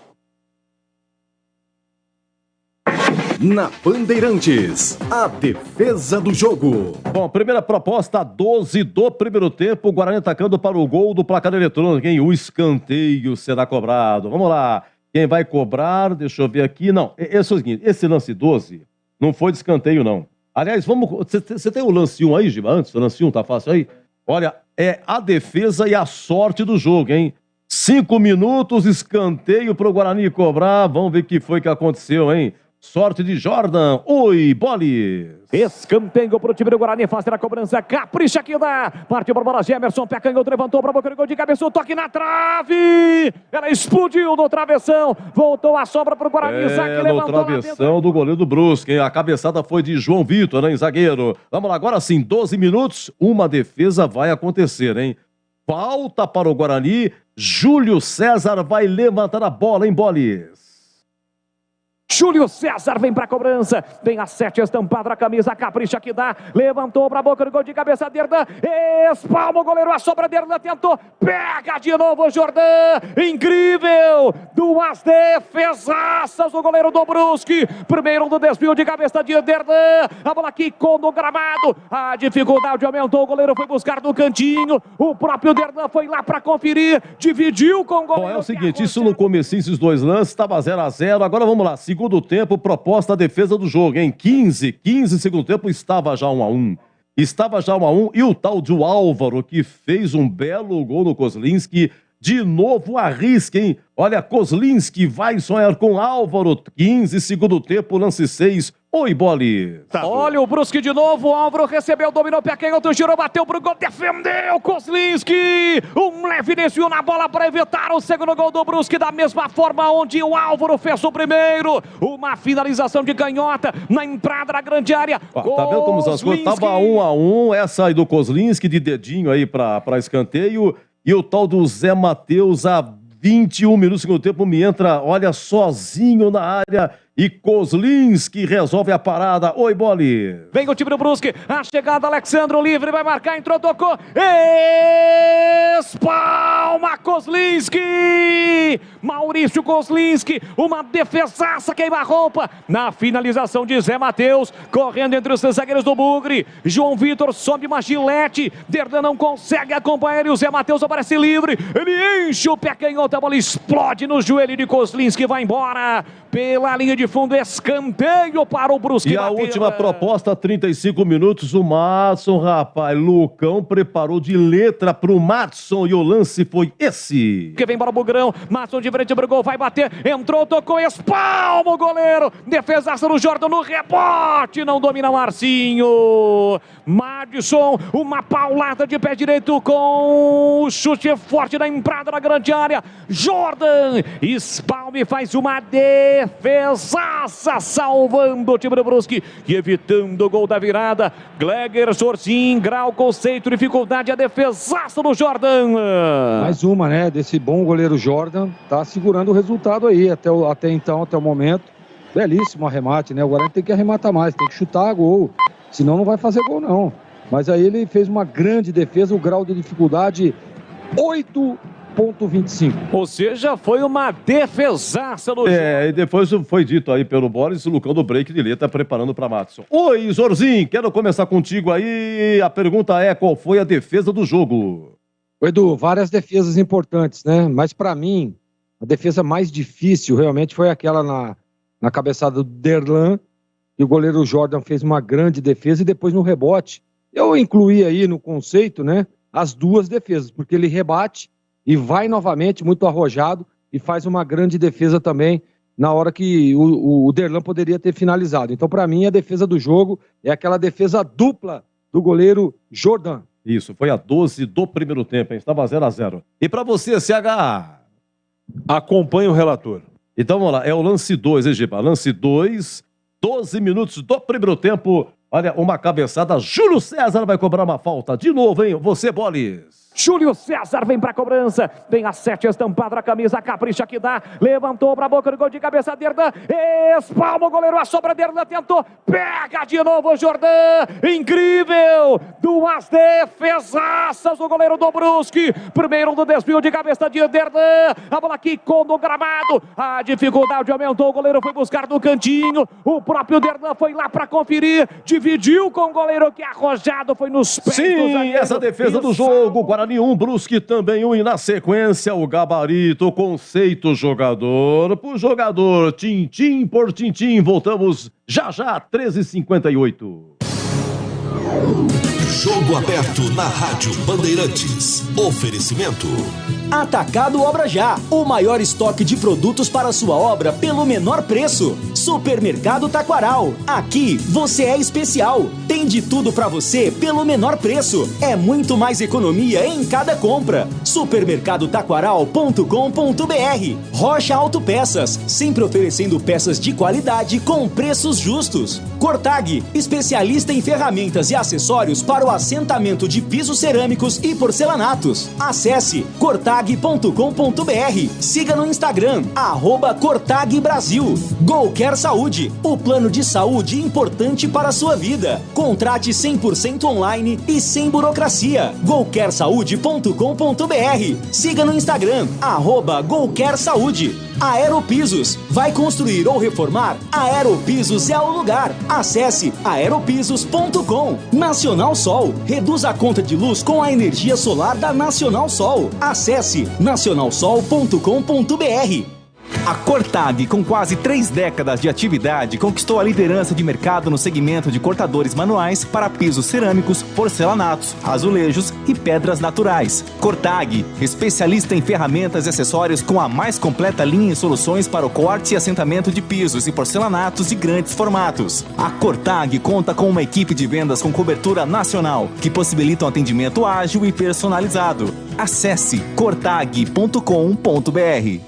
Na Bandeirantes, a defesa do jogo. Bom, primeira proposta, 12 do primeiro tempo, Guarani atacando para o gol do placar eletrônico, hein? O escanteio será cobrado. Vamos lá, quem vai cobrar, deixa eu ver aqui, não, é o seguinte, esse lance 12 não foi de escanteio não. Aliás, vamos, você tem o lance 1 aí, Giba, antes, o lance 1 tá fácil aí? Olha, é a defesa e a sorte do jogo, hein? 5 minutos, escanteio pro Guarani cobrar. Vamos ver o que foi que aconteceu, hein? Sorte de Jordan. Oi, Bolis. Escanteio pro time do Guarani, fazer a cobrança, capricha aqui dá. Partiu para a bola, Gemerson, pé canhoto, levantou para boca do gol de cabeça, o toque na trave. Ela explodiu no travessão, voltou a sobra pro Guarani, Zaque levantou. No travessão do goleiro do Brusque, hein? A cabeçada foi de João Vitor, hein, zagueiro. Vamos lá, agora sim, 12 minutos, uma defesa vai acontecer, hein? Falta para o Guarani, Júlio César vai levantar a bola, hein, Bolis? Júlio César vem pra cobrança, tem a 7 estampada na camisa, capricha que dá, levantou pra boca do gol de cabeça, Derdan, espalma o goleiro, a sobra, Derdan tentou, pega de novo o Jordan, incrível, 2 defesaças do goleiro do Brusque, primeiro do desvio de cabeça de Derdan, a bola quicou no gramado, a dificuldade aumentou, o goleiro foi buscar no cantinho, o próprio Derdan foi lá pra conferir, dividiu com o goleiro. Bom, é o seguinte, isso no comecinho, esses dois lances, estava 0-0, agora vamos lá, segundo tempo, proposta a defesa do jogo, hein? 15 segundo tempo, estava já 1-1. Estava já 1-1 e o tal de Álvaro, que fez um belo gol no Kozlinski, de novo arrisca, hein? Olha, Kozlinski vai sonhar com Álvaro, 15 segundo tempo, lance 6. Oi, Bolis. Olha o Brusque de novo, Álvaro recebeu, dominou, pé canhoto, girou, bateu pro gol, defendeu, Kozlinski, um leve desvio na bola para evitar o segundo gol do Brusque, da mesma forma onde o Álvaro fez o primeiro, uma finalização de canhota na entrada da grande área. Tá vendo como as coisas? Tava 1-1, essa aí do Kozlinski de dedinho aí para escanteio, e o tal do Zé Matheus a 21 minutos do segundo tempo me entra, olha, sozinho na área, e Kozlinski resolve a parada. Oi, Bolis. Vem o time do Brusque, a chegada, Alexandro livre, vai marcar, entrou, tocou, espalma Kozlinski, Maurício Kozlinski, uma defesaça, queima-roupa, na finalização de Zé Matheus, correndo entre os zagueiros do Bugre, João Vitor sobe uma gilete, Derdan não consegue acompanhar e o Zé Matheus aparece livre, ele enche o pé canhoto, a bola explode no joelho de Kozlinski, vai embora pela linha de fundo, escanteio para o Brusque. E a última proposta, 35 minutos, o Madson, rapaz, Lucão preparou de letra pro Madson e o lance foi esse. Que vem para o Bugrão, Madson de frente pro gol, vai bater, entrou, tocou, espalma o goleiro, defesaça no Jordan, no rebote, não domina Marcinho. Madison, uma paulada de pé direito com o chute forte na entrada da grande área, Jordan, espalma e faz uma defesaça, salvando o time do Brusque e evitando o gol da virada. Gleger, Sorcim, grau, conceito, dificuldade, a defesaça do Jordan. Mais uma, né, desse bom goleiro Jordan, tá segurando o resultado aí, até o momento. Belíssimo arremate, né, agora tem que arrematar mais, tem que chutar gol, senão não vai fazer gol não. Mas aí ele fez uma grande defesa, o grau de dificuldade 8,25. Ou seja, foi uma defesaça no jogo. E depois foi dito aí pelo Boris, o Lucão do break de letra preparando para Madison. Oi, Zorzinho, quero começar contigo aí. A pergunta é, qual foi a defesa do jogo? Edu, várias defesas importantes, né? Mas para mim, a defesa mais difícil realmente foi aquela na cabeçada do Derlan, e o goleiro Jordan fez uma grande defesa e depois no rebote. Eu incluí aí no conceito, né, as duas defesas, porque ele rebate e vai novamente muito arrojado e faz uma grande defesa também na hora que o Derlan poderia ter finalizado. Então, para mim, a defesa do jogo é aquela defesa dupla do goleiro Jordan. Isso, foi a 12 do primeiro tempo, hein? Estava 0-0. E para você, CH? Acompanhe o relator. Então, vamos lá, é o lance 2, hein, Giba? Lance 2, 12 minutos do primeiro tempo. Olha, uma cabeçada, Júlio César vai cobrar uma falta. De novo, hein? Você, Bolis. Júlio César vem pra cobrança, tem a 7 estampada na camisa, capricha que dá, levantou pra boca do gol de cabeça, Derdan, espalma o goleiro, a sobra, Derdan tentou, pega de novo o Jordan, incrível, 2 defesaças do goleiro do Brusque, primeiro do desvio de cabeça de Derdan, a bola quicou no gramado, a dificuldade aumentou, o goleiro foi buscar no cantinho, o próprio Derdan foi lá pra conferir, dividiu com o goleiro que arrojado foi nos pés. Sim, essa defesa do jogo, Guarani 1, Brusque também 1, e na sequência o gabarito, conceito jogador por jogador, tintim por tintim. Voltamos já já, 13h58. Jogo aberto na Rádio Bandeirantes. Oferecimento. Atacado Obra Já, o maior estoque de produtos para sua obra pelo menor preço. Supermercado Taquaral, aqui você é especial. Tem de tudo para você pelo menor preço. É muito mais economia em cada compra. Supermercadotaquaral.com.br. Rocha Autopeças, sempre oferecendo peças de qualidade com preços justos. Cortag, especialista em ferramentas e acessórios para o assentamento de pisos cerâmicos e porcelanatos. Acesse cortag.com.br. Siga no Instagram, @Cortag Brasil. Golcare Saúde, o plano de saúde importante para a sua vida. Contrate 100% online e sem burocracia. golcaresaude.com.br. Siga no Instagram, @Golcare Saúde. Aeropisos, vai construir ou reformar? Aeropisos é o lugar. Acesse aeropisos.com. Nacional Sol, reduz a conta de luz com a energia solar da Nacional Sol. Acesse nacionalsol.com.br. A Cortag, com quase 3 décadas de atividade, conquistou a liderança de mercado no segmento de cortadores manuais para pisos cerâmicos, porcelanatos, azulejos e pedras naturais. Cortag, especialista em ferramentas e acessórios com a mais completa linha de soluções para o corte e assentamento de pisos e porcelanatos de grandes formatos. A Cortag conta com uma equipe de vendas com cobertura nacional, que possibilita um atendimento ágil e personalizado. Acesse cortag.com.br.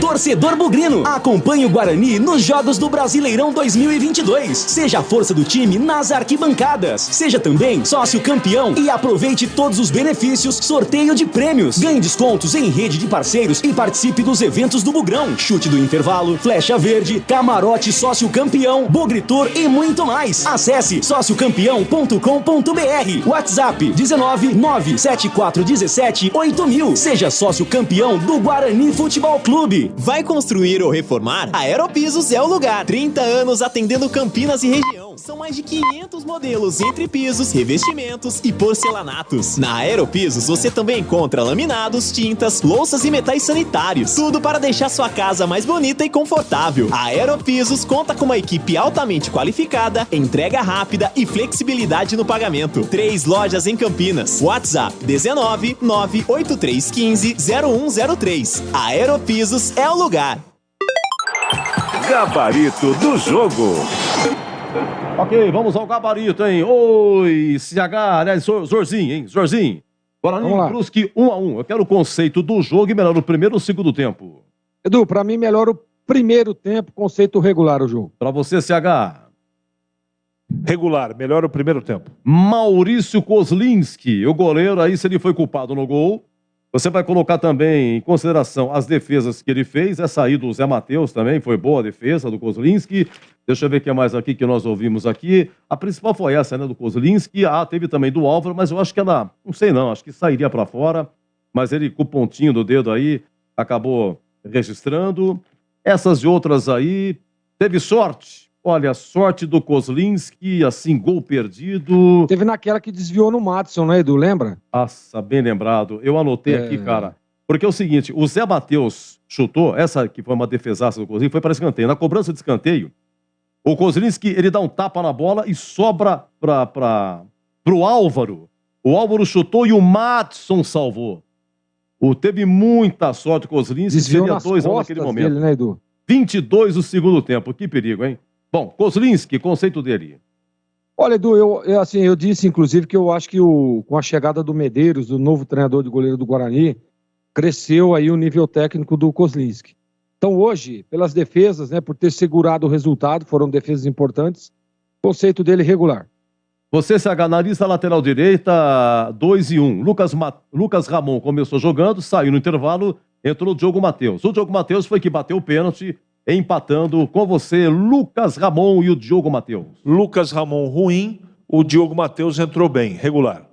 Torcedor bugrino, acompanhe o Guarani nos Jogos do Brasileirão 2022. Seja a força do time nas arquibancadas. Seja também sócio campeão e aproveite todos os benefícios, sorteio de prêmios, ganhe descontos em rede de parceiros e participe dos eventos do Bugrão, chute do intervalo, flecha verde, camarote sócio campeão, Bugritur e muito mais. Acesse sociocampeão.com.br. WhatsApp 19974178000. Seja sócio campeão do Guarani Futebol Clube. Vai construir ou reformar? A Aeropisos é o lugar. 30 anos atendendo Campinas e região. São mais de 500 modelos entre pisos, revestimentos e porcelanatos. Na Aeropisos você também encontra laminados, tintas, louças e metais sanitários. Tudo para deixar sua casa mais bonita e confortável. A Aeropisos conta com uma equipe altamente qualificada, entrega rápida e flexibilidade no pagamento. 3 lojas em Campinas. WhatsApp 19 98315 0103. A Aeropisos é o lugar. Gabarito do jogo. Ok, vamos ao gabarito, hein? Oi, CH, aliás, Zorzinho, hein? Zorzinho. Guarani e Brusque 1-1. Eu quero o conceito do jogo e melhor o primeiro ou o segundo tempo. Edu, pra mim melhor o primeiro tempo, conceito regular o jogo. Pra você, CH. Regular, melhor o primeiro tempo. Maurício Kozlinski, o goleiro aí, se ele foi culpado no gol. Você vai colocar também em consideração as defesas que ele fez. Essa aí do Zé Matheus também foi boa a defesa do Kozlinski. Deixa eu ver o que é mais aqui que nós ouvimos aqui. A principal foi essa, né, do Kozlinski. Teve também do Álvaro, mas eu acho que ela, não sei não, acho que sairia para fora. Mas ele com o pontinho do dedo aí acabou registrando. Essas e outras aí, teve sorte. Olha, sorte do Kozlinski, assim, gol perdido. Teve naquela que desviou no Madison, né, Edu? Lembra? Nossa, bem lembrado. Eu anotei aqui, cara. Porque é o seguinte, o Zé Matheus chutou, essa que foi uma defesaça do Kozlinski, foi para escanteio. Na cobrança de escanteio, o Kozlinski, ele dá um tapa na bola e sobra pro Álvaro. O Álvaro chutou e o Madison salvou. Teve muita sorte o Kozlinski, seria 2-1 naquele momento. Dele, né, Edu? 22 no segundo tempo, que perigo, hein? Bom, Kozlinski, conceito dele. Olha, Edu, eu disse, inclusive, que eu acho que com a chegada do Medeiros, do novo treinador de goleiro do Guarani, cresceu aí o nível técnico do Kozlinski. Então, hoje, pelas defesas, né, por ter segurado o resultado, foram defesas importantes, conceito dele regular. Você se analisa a lateral direita, 2-1. Lucas Ramon começou jogando, saiu no intervalo, entrou o Diogo Matheus. O Diogo Matheus foi que bateu o pênalti, empatando com você, Lucas Ramon e o Diogo Matheus. Lucas Ramon ruim, o Diogo Matheus entrou bem, regular.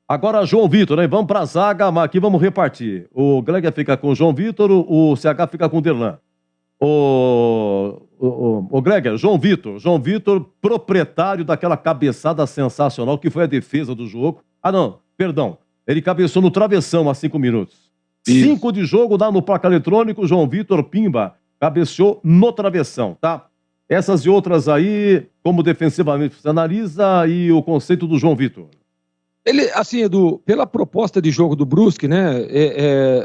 Agora João Vitor, né? Vamos para a zaga, mas aqui vamos repartir. O Gleger fica com o João Vitor, o CH fica com o Derlan. O Gleger, João Vitor, proprietário daquela cabeçada sensacional que foi a defesa do jogo. Ele cabeçou no travessão há 5 minutos. 5 de jogo, dá no placar eletrônico, João Vitor Pimba cabeceou no travessão, tá? Essas e outras aí, como defensivamente você analisa, e o conceito do João Vitor? Ele, assim, Edu, pela proposta de jogo do Brusque, né,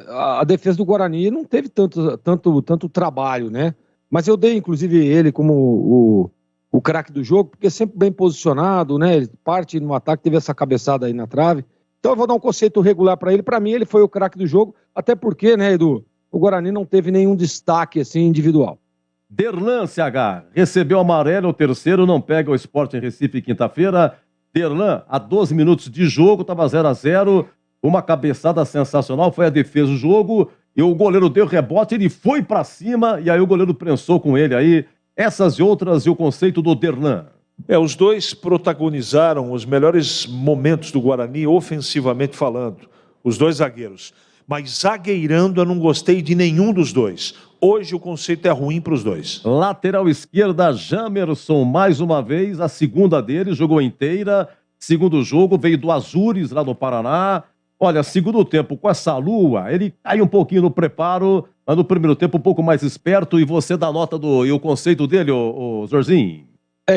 a defesa do Guarani não teve tanto trabalho, né? Mas eu dei, inclusive, ele como o craque do jogo, porque é sempre bem posicionado, né? Ele parte no ataque, teve essa cabeçada aí na trave. Então eu vou dar um conceito regular para ele. Para mim, ele foi o craque do jogo, até porque, né, Edu, o Guarani não teve nenhum destaque, assim, individual. Derlan, CH, recebeu amarelo, o terceiro, não pega o Sport em Recife quinta-feira. Derlan, a 12 minutos de jogo, estava 0-0, uma cabeçada sensacional, foi a defesa do jogo, e o goleiro deu rebote, ele foi para cima, e aí o goleiro prensou com ele aí. Essas e outras, e o conceito do Derlan. Os dois protagonizaram os melhores momentos do Guarani, ofensivamente falando, os dois zagueiros. Mas zagueirando eu não gostei de nenhum dos dois. Hoje o conceito é ruim para os dois. Lateral esquerda, Jamerson, mais uma vez, a segunda dele, jogou inteira. Segundo jogo, veio do Azures, lá no Paraná. Olha, segundo tempo, com essa lua, ele caiu um pouquinho no preparo, mas no primeiro tempo um pouco mais esperto. E você dá nota e o conceito dele, o Zorzinho?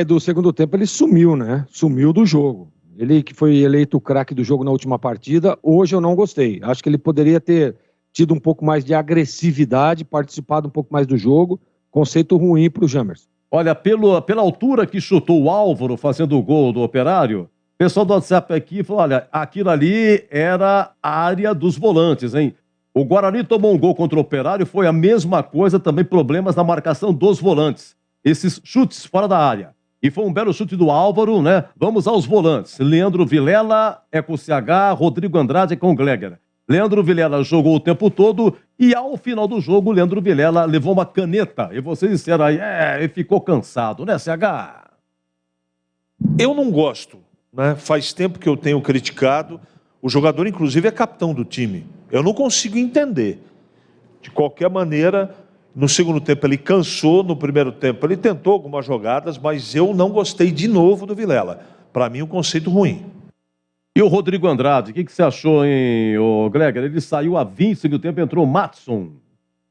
Do segundo tempo ele sumiu, né? Sumiu do jogo. Ele que foi eleito o craque do jogo na última partida, hoje eu não gostei. Acho que ele poderia ter tido um pouco mais de agressividade, participado um pouco mais do jogo. Conceito ruim para o Jamerson. Olha, pela altura que chutou o Álvaro fazendo o gol do Operário, o pessoal do WhatsApp aqui falou, olha, aquilo ali era a área dos volantes, hein? O Guarani tomou um gol contra o Operário, foi a mesma coisa, também problemas na marcação dos volantes. Esses chutes fora da área. E foi um belo chute do Álvaro, né? Vamos aos volantes. Leandro Vilela é com o CH, Rodrigo Andrade é com o Gleger. Leandro Vilela jogou o tempo todo e ao final do jogo, Leandro Vilela levou uma caneta. E vocês disseram aí, ele ficou cansado, né, CH? Eu não gosto, né? Faz tempo que eu tenho criticado. O jogador, inclusive, é capitão do time. Eu não consigo entender. De qualquer maneira, no segundo tempo ele cansou, no primeiro tempo ele tentou algumas jogadas, mas eu não gostei de novo do Vilela. Para mim, um conceito ruim. E o Rodrigo Andrade, o que você achou, hein, Gleger? Ele saiu a 20 segundo tempo, entrou o Matson.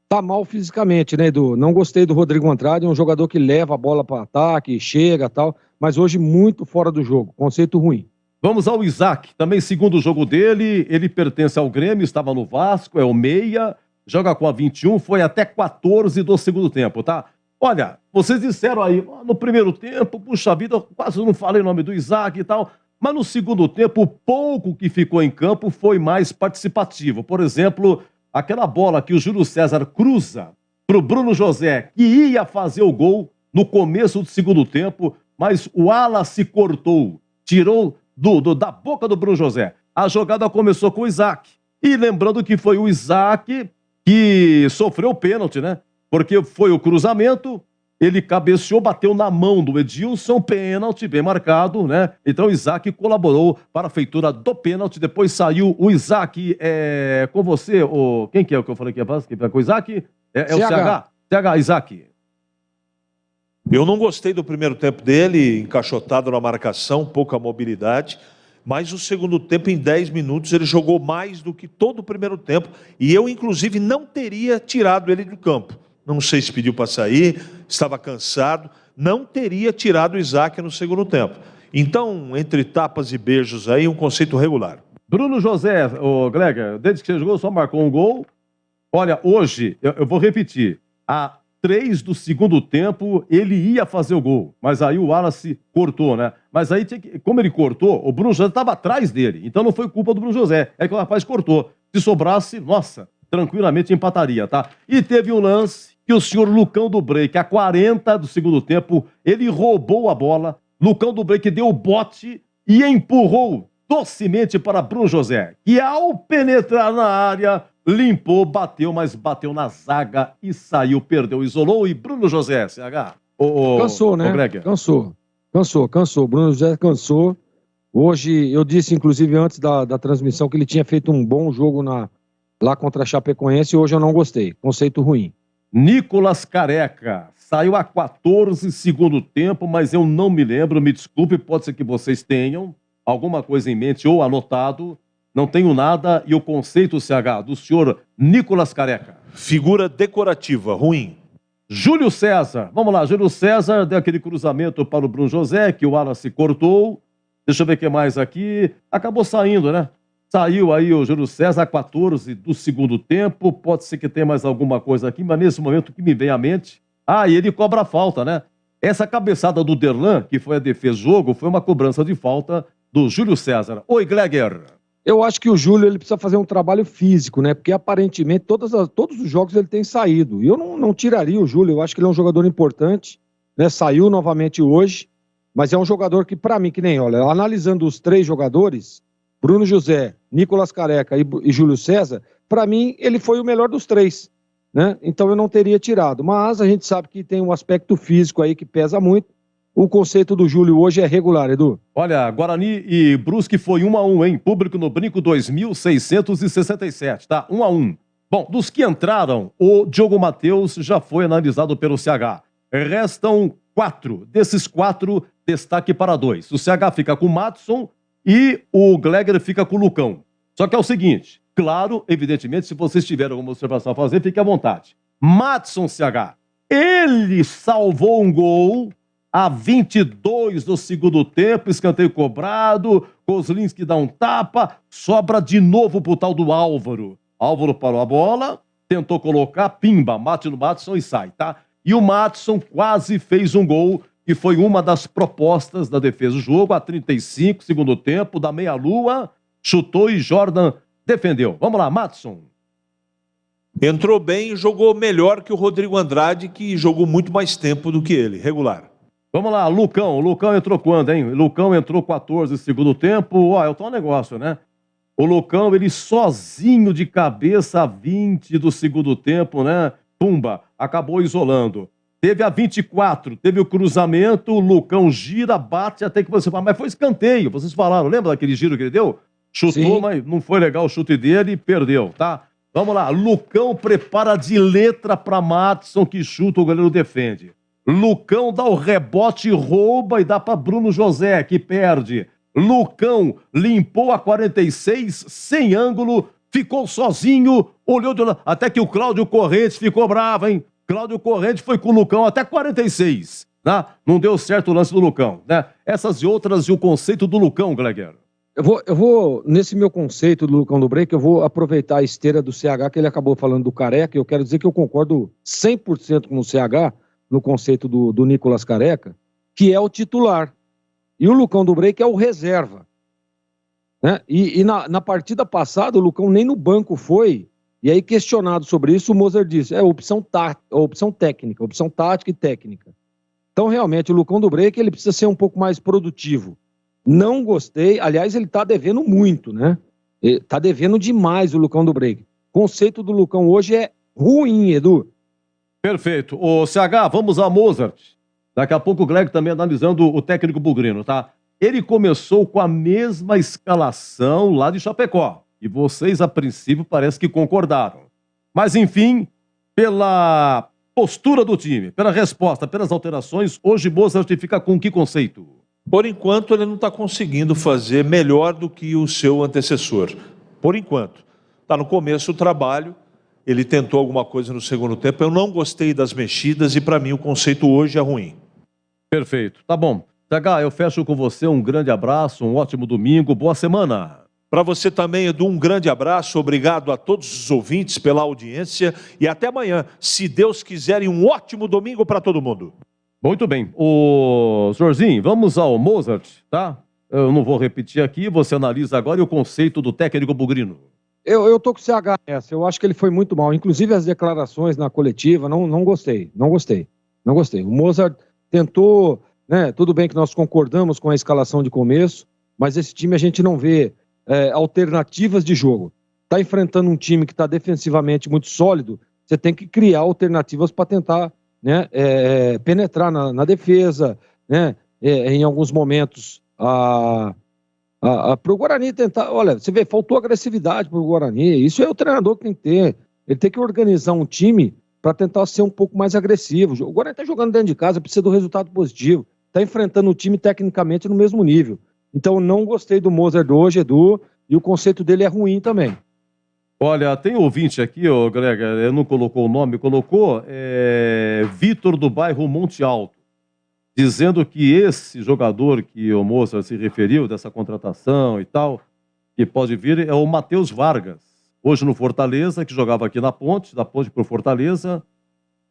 Tá mal fisicamente, né, Edu? Não gostei do Rodrigo Andrade, é um jogador que leva a bola para ataque, chega e tal, mas hoje muito fora do jogo, conceito ruim. Vamos ao Isaac, também segundo jogo dele, ele pertence ao Grêmio, estava no Vasco, é o meia, joga com a 21, foi até 14 do segundo tempo, tá? Olha, vocês disseram aí, no primeiro tempo, puxa vida, eu quase não falei o nome do Isaac e tal, mas no segundo tempo, o pouco que ficou em campo foi mais participativo. Por exemplo, aquela bola que o Júlio César cruza para o Bruno José, que ia fazer o gol no começo do segundo tempo, mas o ala se cortou, tirou da boca do Bruno José. A jogada começou com o Isaac. E lembrando que foi o Isaac que sofreu o pênalti, né? Porque foi o cruzamento, ele cabeceou, bateu na mão do Edilson, pênalti bem marcado, né? Então o Isaac colaborou para a feitura do pênalti, depois saiu o Isaac, com você, quem que é o que eu falei que ia fazer? Com o Isaac? É o CH. CH, Isaac. Eu não gostei do primeiro tempo dele, encaixotado na marcação, pouca mobilidade, mas o segundo tempo, em 10 minutos, ele jogou mais do que todo o primeiro tempo, e eu, inclusive, não teria tirado ele do campo. Não sei se pediu para sair, estava cansado, não teria tirado o Isaac no segundo tempo. Então, entre tapas e beijos aí, um conceito regular. Bruno José, Gleger, desde que você jogou, só marcou um gol. Olha, hoje, eu vou repetir, a 3 do segundo tempo, ele ia fazer o gol, mas aí o Wallace cortou, né? Mas aí, como ele cortou, o Bruno José estava atrás dele, então não foi culpa do Bruno José, é que o rapaz cortou. Se sobrasse, nossa, tranquilamente empataria, tá? E teve um lance que o senhor Lucão do Break, a 40 do segundo tempo, ele roubou a bola, Lucão do Break deu o bote e empurrou docemente para Bruno José, que ao penetrar na área, limpou, bateu, mas bateu na zaga e saiu, perdeu, isolou. E Bruno José, CH? Cansou, né? Cansou. Bruno José cansou. Hoje, eu disse, inclusive, antes da transmissão, que ele tinha feito um bom jogo lá contra a Chapecoense, e hoje eu não gostei. Conceito ruim. Nicolas Careca, saiu a 14 segundo tempo, mas eu não me lembro, me desculpe, pode ser que vocês tenham alguma coisa em mente ou anotado, não tenho nada, e o conceito, CH, do senhor Nicolas Careca? Figura decorativa, ruim. Júlio César. Vamos lá, Júlio César deu aquele cruzamento para o Bruno José, que o Wallace cortou. Deixa eu ver o que mais aqui. Acabou saindo, né? Saiu aí o Júlio César a 14 do segundo tempo. Pode ser que tenha mais alguma coisa aqui, mas nesse momento o que me vem à mente... Ah, e ele cobra a falta, né? Essa cabeçada do Derlan, que foi a defesa do jogo, foi uma cobrança de falta do Júlio César. Oi, Gleger. Eu acho que o Júlio ele precisa fazer um trabalho físico, né? Porque aparentemente todos os jogos ele tem saído. E eu não tiraria o Júlio, eu acho que ele é um jogador importante, né? Saiu novamente hoje, mas é um jogador que, para mim, que nem, olha, analisando os 3 jogadores, Bruno José, Nicolas Careca e Júlio César, para mim ele foi o melhor dos 3, né? Então eu não teria tirado. Mas a gente sabe que tem um aspecto físico aí que pesa muito. O conceito do Júlio hoje é regular, Edu. Olha, Guarani e Brusque foi 1-1, hein? Público no Brinco 2.667, tá? 1-1. Bom, dos que entraram, o Diogo Matheus já foi analisado pelo CH. Restam 4. Desses 4, destaque para 2. O CH fica com o Madison e o Gleger fica com o Lucão. Só que é o seguinte, claro, evidentemente, se vocês tiverem alguma observação a fazer, fique à vontade. Madison CH, ele salvou um gol... a 22 do segundo tempo, escanteio cobrado, Kozlinski dá um tapa, sobra de novo pro tal do Álvaro. Álvaro parou a bola, tentou colocar, pimba, mate no Madison e sai, tá? E o Madison quase fez um gol, que foi uma das propostas da defesa do jogo, a 35, segundo tempo, da meia-lua, chutou e Jordan defendeu. Vamos lá, Madison. Entrou bem e jogou melhor que o Rodrigo Andrade, que jogou muito mais tempo do que ele, regular. Vamos lá, Lucão. O Lucão entrou quando, hein? O Lucão entrou 14 segundo tempo. Ó, é o tal negócio, né? O Lucão, ele sozinho de cabeça a 20 do segundo tempo, né? Pumba, acabou isolando. Teve a 24, teve o cruzamento, o Lucão gira, bate até que você fala, mas foi escanteio. Vocês falaram, lembra daquele giro que ele deu? Chutou, sim, mas não foi legal o chute dele e perdeu, tá? Vamos lá, Lucão prepara de letra para Madison, que chuta, o goleiro defende. Lucão dá o rebote, rouba e dá para Bruno José, que perde. Lucão limpou a 46, sem ângulo, ficou sozinho, olhou de lá, até que o Cláudio Correntes ficou bravo, hein? Cláudio Correntes foi com o Lucão até 46, né? Não deu certo o lance do Lucão, né? Essas e outras e o conceito do Lucão, Gleger. Eu vou, nesse meu conceito do Lucão do Break, eu vou aproveitar a esteira do CH, que ele acabou falando do Careca, e eu quero dizer que eu concordo 100% com o CH, no conceito do Nicolas Careca, que é o titular. E o Lucão do Break é o reserva. Né? E na partida passada, o Lucão nem no banco foi, e aí questionado sobre isso, o Moser disse, é opção técnica, opção tática e técnica. Então, realmente, o Lucão do Break, ele precisa ser um pouco mais produtivo. Não gostei, aliás, ele tá devendo muito, né? Ele tá devendo demais o Lucão do Break. O conceito do Lucão hoje é ruim, Edu. Perfeito. O CH, vamos a Mozart. Daqui a pouco o Greg também analisando o técnico bugrino, tá? Ele começou com a mesma escalação lá de Chapecó. E vocês, a princípio, parece que concordaram. Mas, enfim, pela postura do time, pela resposta, pelas alterações, hoje Mozart fica com que conceito? Por enquanto, ele não está conseguindo fazer melhor do que o seu antecessor. Por enquanto. Está no começo do trabalho. Ele tentou alguma coisa no segundo tempo. Eu não gostei das mexidas e, para mim, o conceito hoje é ruim. Perfeito. Tá bom. CH, eu fecho com você. Um grande abraço, um ótimo domingo. Boa semana. Para você também, Edu, um grande abraço. Obrigado a todos os ouvintes pela audiência. E até amanhã, se Deus quiser, e um ótimo domingo para todo mundo. Muito bem. O Jorginho, vamos ao Mozart, tá? Eu não vou repetir aqui. Você analisa agora o conceito do técnico bugrino. Eu tô com o CH nessa, eu acho que ele foi muito mal, inclusive as declarações na coletiva, não gostei. O Mozart tentou, né, tudo bem que nós concordamos com a escalação de começo, mas esse time a gente não vê alternativas de jogo. Tá enfrentando um time que está defensivamente muito sólido, você tem que criar alternativas para tentar, né, penetrar na defesa, né, em alguns momentos para o Guarani tentar, olha, você vê, faltou agressividade para o Guarani, isso é o treinador que tem que ter, ele tem que organizar um time para tentar ser um pouco mais agressivo. O Guarani está jogando dentro de casa, precisa do resultado positivo, está enfrentando o time tecnicamente no mesmo nível. Então não gostei do Mozart hoje, Edu, e o conceito dele é ruim também. Olha, tem ouvinte aqui, ô Grega, não colocou o nome, colocou Vitor do bairro Monte Alto, dizendo que esse jogador que o Mozart se referiu, dessa contratação e tal, que pode vir, é o Matheus Vargas, hoje no Fortaleza, que jogava aqui na Ponte, da Ponte para o Fortaleza.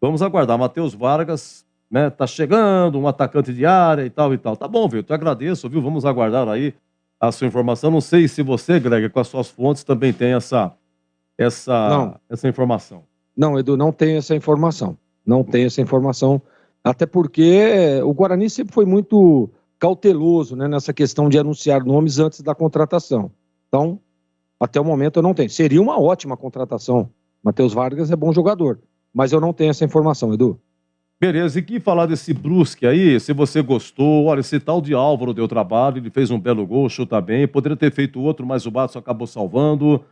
Vamos aguardar, Matheus Vargas, né, tá chegando, um atacante de área e tal e tal. Tá bom, Vitor, eu agradeço, viu? Vamos aguardar aí a sua informação. Não sei se você, Grega, com as suas fontes também tem essa informação. Não, Edu, não tem essa informação. Não tem essa informação, até porque o Guarani sempre foi muito cauteloso, né, nessa questão de anunciar nomes antes da contratação. Então, até o momento eu não tenho. Seria uma ótima contratação. Matheus Vargas é bom jogador, mas eu não tenho essa informação, Edu. Beleza, e que falar desse Brusque aí, se você gostou, olha, esse tal de Álvaro deu trabalho, ele fez um belo gol, chuta bem, poderia ter feito outro, mas o Batos acabou salvando.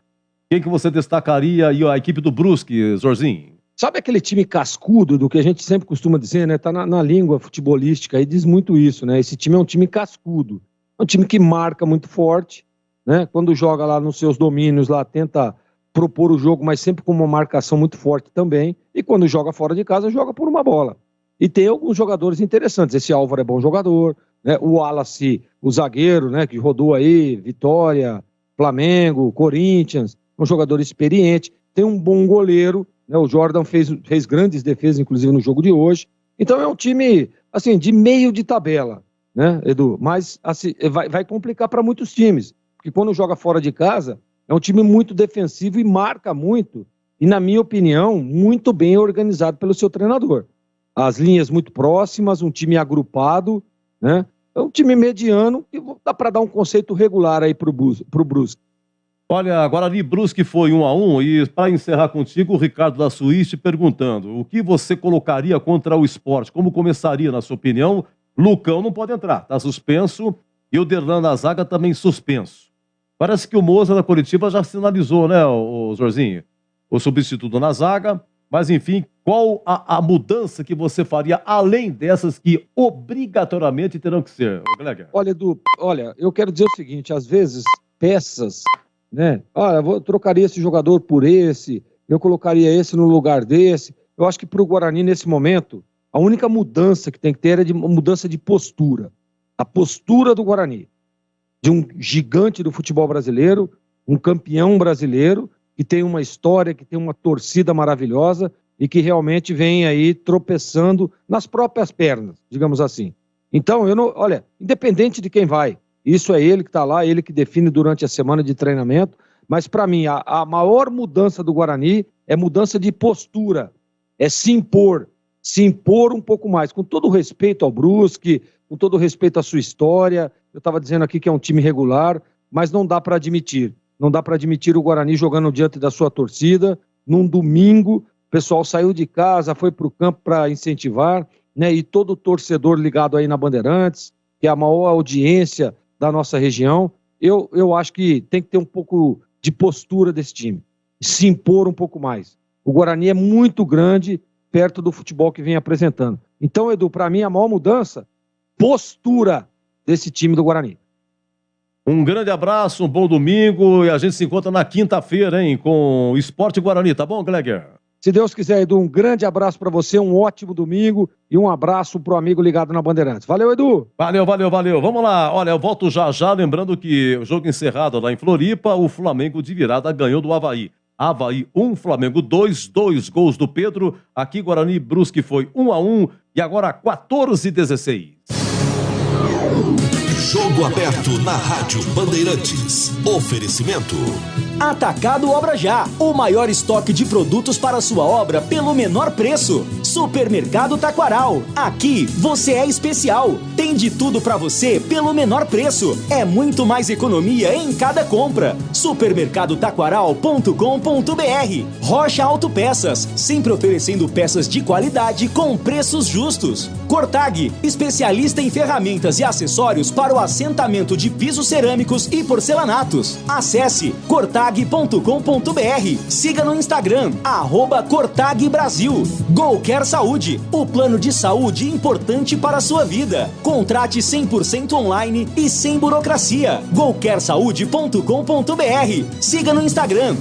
Quem que você destacaria aí a equipe do Brusque, Zorzinho? Sabe aquele time cascudo, do que a gente sempre costuma dizer, né? Tá na língua futebolística aí, diz muito isso, né? Esse time é um time cascudo, é um time que marca muito forte, né? Quando joga lá nos seus domínios, lá tenta propor o jogo, mas sempre com uma marcação muito forte também, e quando joga fora de casa, joga por uma bola. E tem alguns jogadores interessantes, esse Álvaro é bom jogador, né? O Wallace, o zagueiro, né? Que rodou aí, Vitória, Flamengo, Corinthians, um jogador experiente, tem um bom goleiro, né? O Jordan fez grandes defesas, inclusive no jogo de hoje. Então é um time, assim, de meio de tabela, né, Edu? Mas assim, vai complicar para muitos times, porque quando joga fora de casa, é um time muito defensivo e marca muito, e na minha opinião, muito bem organizado pelo seu treinador. As linhas muito próximas, um time agrupado, né? É um time mediano que dá para dar um conceito regular aí pro Brusque. Olha, Guarani Brusque foi 1-1 e para encerrar contigo, o Ricardo da Suíte perguntando, o que você colocaria contra o Sport? Como começaria, na sua opinião? Lucão não pode entrar, tá suspenso, e o Derlan na zaga também suspenso. Parece que o Moza da Curitiba já sinalizou, né, o Zorzinho? O substituto na zaga, mas enfim, qual a mudança que você faria além dessas que obrigatoriamente terão que ser, Gleger? Olha, Edu, eu quero dizer o seguinte, às vezes peças, né? Olha, eu trocaria esse jogador por esse, eu colocaria esse no lugar desse. Eu acho que para o Guarani, nesse momento, a única mudança que tem que ter é de mudança de postura. A postura do Guarani, de um gigante do futebol brasileiro, um campeão brasileiro, que tem uma história, que tem uma torcida maravilhosa e que realmente vem aí tropeçando nas próprias pernas, digamos assim. Então, olha, independente de quem vai, isso é ele que está lá, ele que define durante a semana de treinamento, mas para mim a maior mudança do Guarani é mudança de postura, é se impor um pouco mais, com todo o respeito ao Brusque, com todo o respeito à sua história. Eu estava dizendo aqui que é um time regular, mas não dá para admitir o Guarani jogando diante da sua torcida, num domingo, o pessoal saiu de casa, foi para o campo para incentivar, né? E todo torcedor ligado aí na Bandeirantes, que é a maior audiência da nossa região, eu acho que tem que ter um pouco de postura desse time, se impor um pouco mais. O Guarani é muito grande perto do futebol que vem apresentando. Então, Edu, para mim a maior mudança, postura desse time do Guarani. Um grande abraço, um bom domingo e a gente se encontra na quinta-feira, hein, com o Esporte Guarani, tá bom, Gleger? Se Deus quiser, Edu, um grande abraço para você, um ótimo domingo e um abraço pro amigo ligado na Bandeirantes. Valeu, Edu! Valeu. Vamos lá. Olha, eu volto já, lembrando que o jogo encerrado lá em Floripa, o Flamengo de virada ganhou do Avaí. Avaí 1, Flamengo 2 gols do Pedro. Aqui, Guarani Brusque foi 1-1 e agora 14-16. Jogo aberto na Rádio Bandeirantes. Oferecimento. Atacado Obra Já, o maior estoque de produtos para sua obra pelo menor preço. Supermercado Taquaral, aqui você é especial. Tem de tudo para você pelo menor preço. É muito mais economia em cada compra. Supermercadotaquaral.com.br. Rocha Autopeças, sempre oferecendo peças de qualidade com preços justos. Cortag, especialista em ferramentas e acessórios para o assentamento de pisos cerâmicos e porcelanatos. Acesse cortag.com.br. Siga no Instagram, @Cortag Brasil. Golcare Saúde, o plano de saúde importante para a sua vida. Contrate 100% online e sem burocracia. golquersaude.com.br. Siga no Instagram,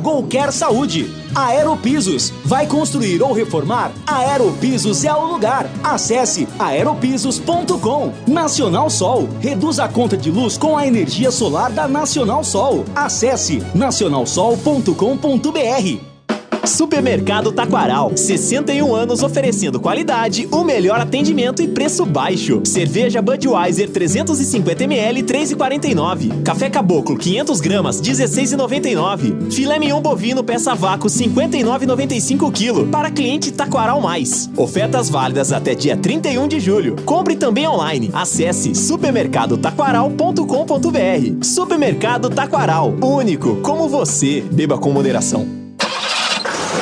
@golquersaúde. Aeropisos. Vai construir ou reformar? Aeropisos é o lugar. Acesse aeropisos.com. Nacional Sol. Reduza a conta de luz com a energia solar da Nacional Sol. Acesse nacionalsol.com.br. Supermercado Taquaral, 61 anos oferecendo qualidade, o melhor atendimento e preço baixo. Cerveja Budweiser 350ml, 3,49. Café Caboclo 500 gramas, 16,99. Filé mignon bovino peça vácuo 59,95 kg para cliente Taquaral Mais. Ofertas válidas até dia 31 de julho. Compre também online. Acesse supermercadotaquaral.com.br. Supermercado Taquaral, único como você. Beba com moderação.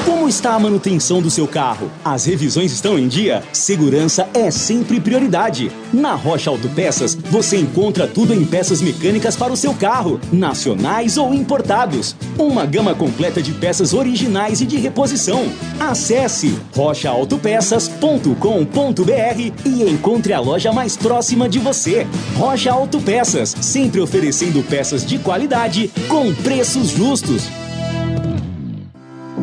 Como está a manutenção do seu carro? As revisões estão em dia? Segurança é sempre prioridade. Na Rocha Autopeças, você encontra tudo em peças mecânicas para o seu carro, nacionais ou importados. Uma gama completa de peças originais e de reposição. Acesse rochaautopeças.com.br e encontre a loja mais próxima de você. Rocha Autopeças, sempre oferecendo peças de qualidade com preços justos.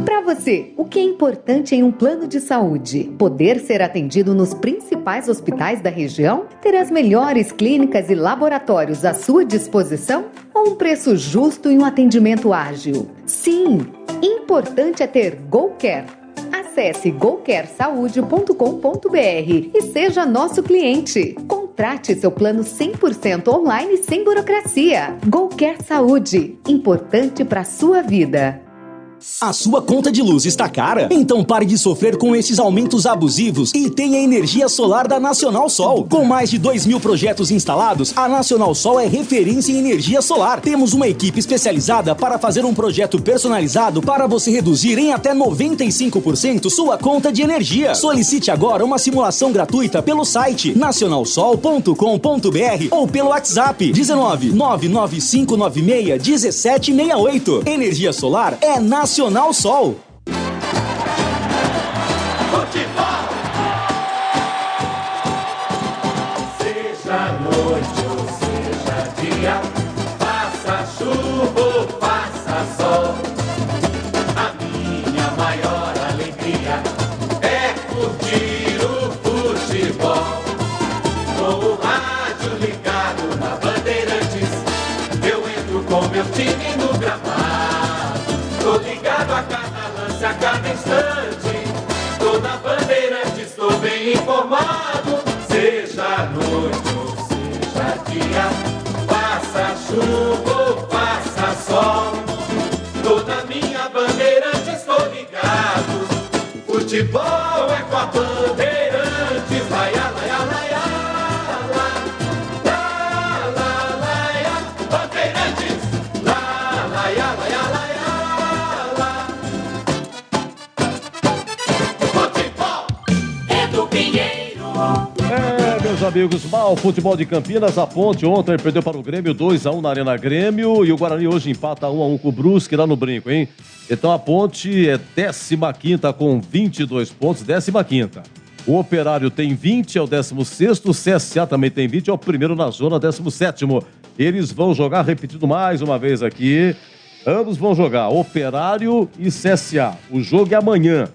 Para você, o que é importante em um plano de saúde? Poder ser atendido nos principais hospitais da região? Ter as melhores clínicas e laboratórios à sua disposição? Ou um preço justo e um atendimento ágil? Sim, importante é ter GoCare. Acesse golquersaude.com.br e seja nosso cliente. Contrate seu plano 100% online sem burocracia. GoCare Saúde, importante para a sua vida. A sua conta de luz está cara? Então pare de sofrer com esses aumentos abusivos e tenha energia solar da Nacional Sol. Com mais de 2.000 projetos instalados, a Nacional Sol é referência em energia solar. Temos uma equipe especializada para fazer um projeto personalizado para você reduzir em até 95% sua conta de energia. Solicite agora uma simulação gratuita pelo site nacionalsol.com.br ou pelo WhatsApp 19 99596 1768. Energia solar é Nacional Sol. Seja noite ou seja dia, faça chuva ou faça sol, a minha maior alegria é curtir o futebol. Com o rádio ligado na Bandeirantes, eu entro com meu time no gramado. Tô ligado a cada lance, a cada instante. Tô na Bandeirantes, tô bem informado. Seja noite ou seja dia, faça chuva ou faça sol, tô na minha Bandeirantes, tô ligado. Futebol é com a Bandeirantes. Laia, laia, laia, la, la, la, laia. Bandeirantes, la, laia, laia, laia, la. Futebol é do Pinheiro. Meus amigos, mal futebol de Campinas, a Ponte ontem perdeu para o Grêmio 2-1 na Arena Grêmio e o Guarani hoje empata 1-1 com o Brusque lá no Brinco, hein? Então a Ponte é 15ª com 22 pontos, 15ª. O Operário tem 20, é o 16º, o CSA também tem 20, é o primeiro na zona, 17º. Eles vão jogar, repetindo mais uma vez aqui, ambos vão jogar, Operário e CSA. O jogo é amanhã.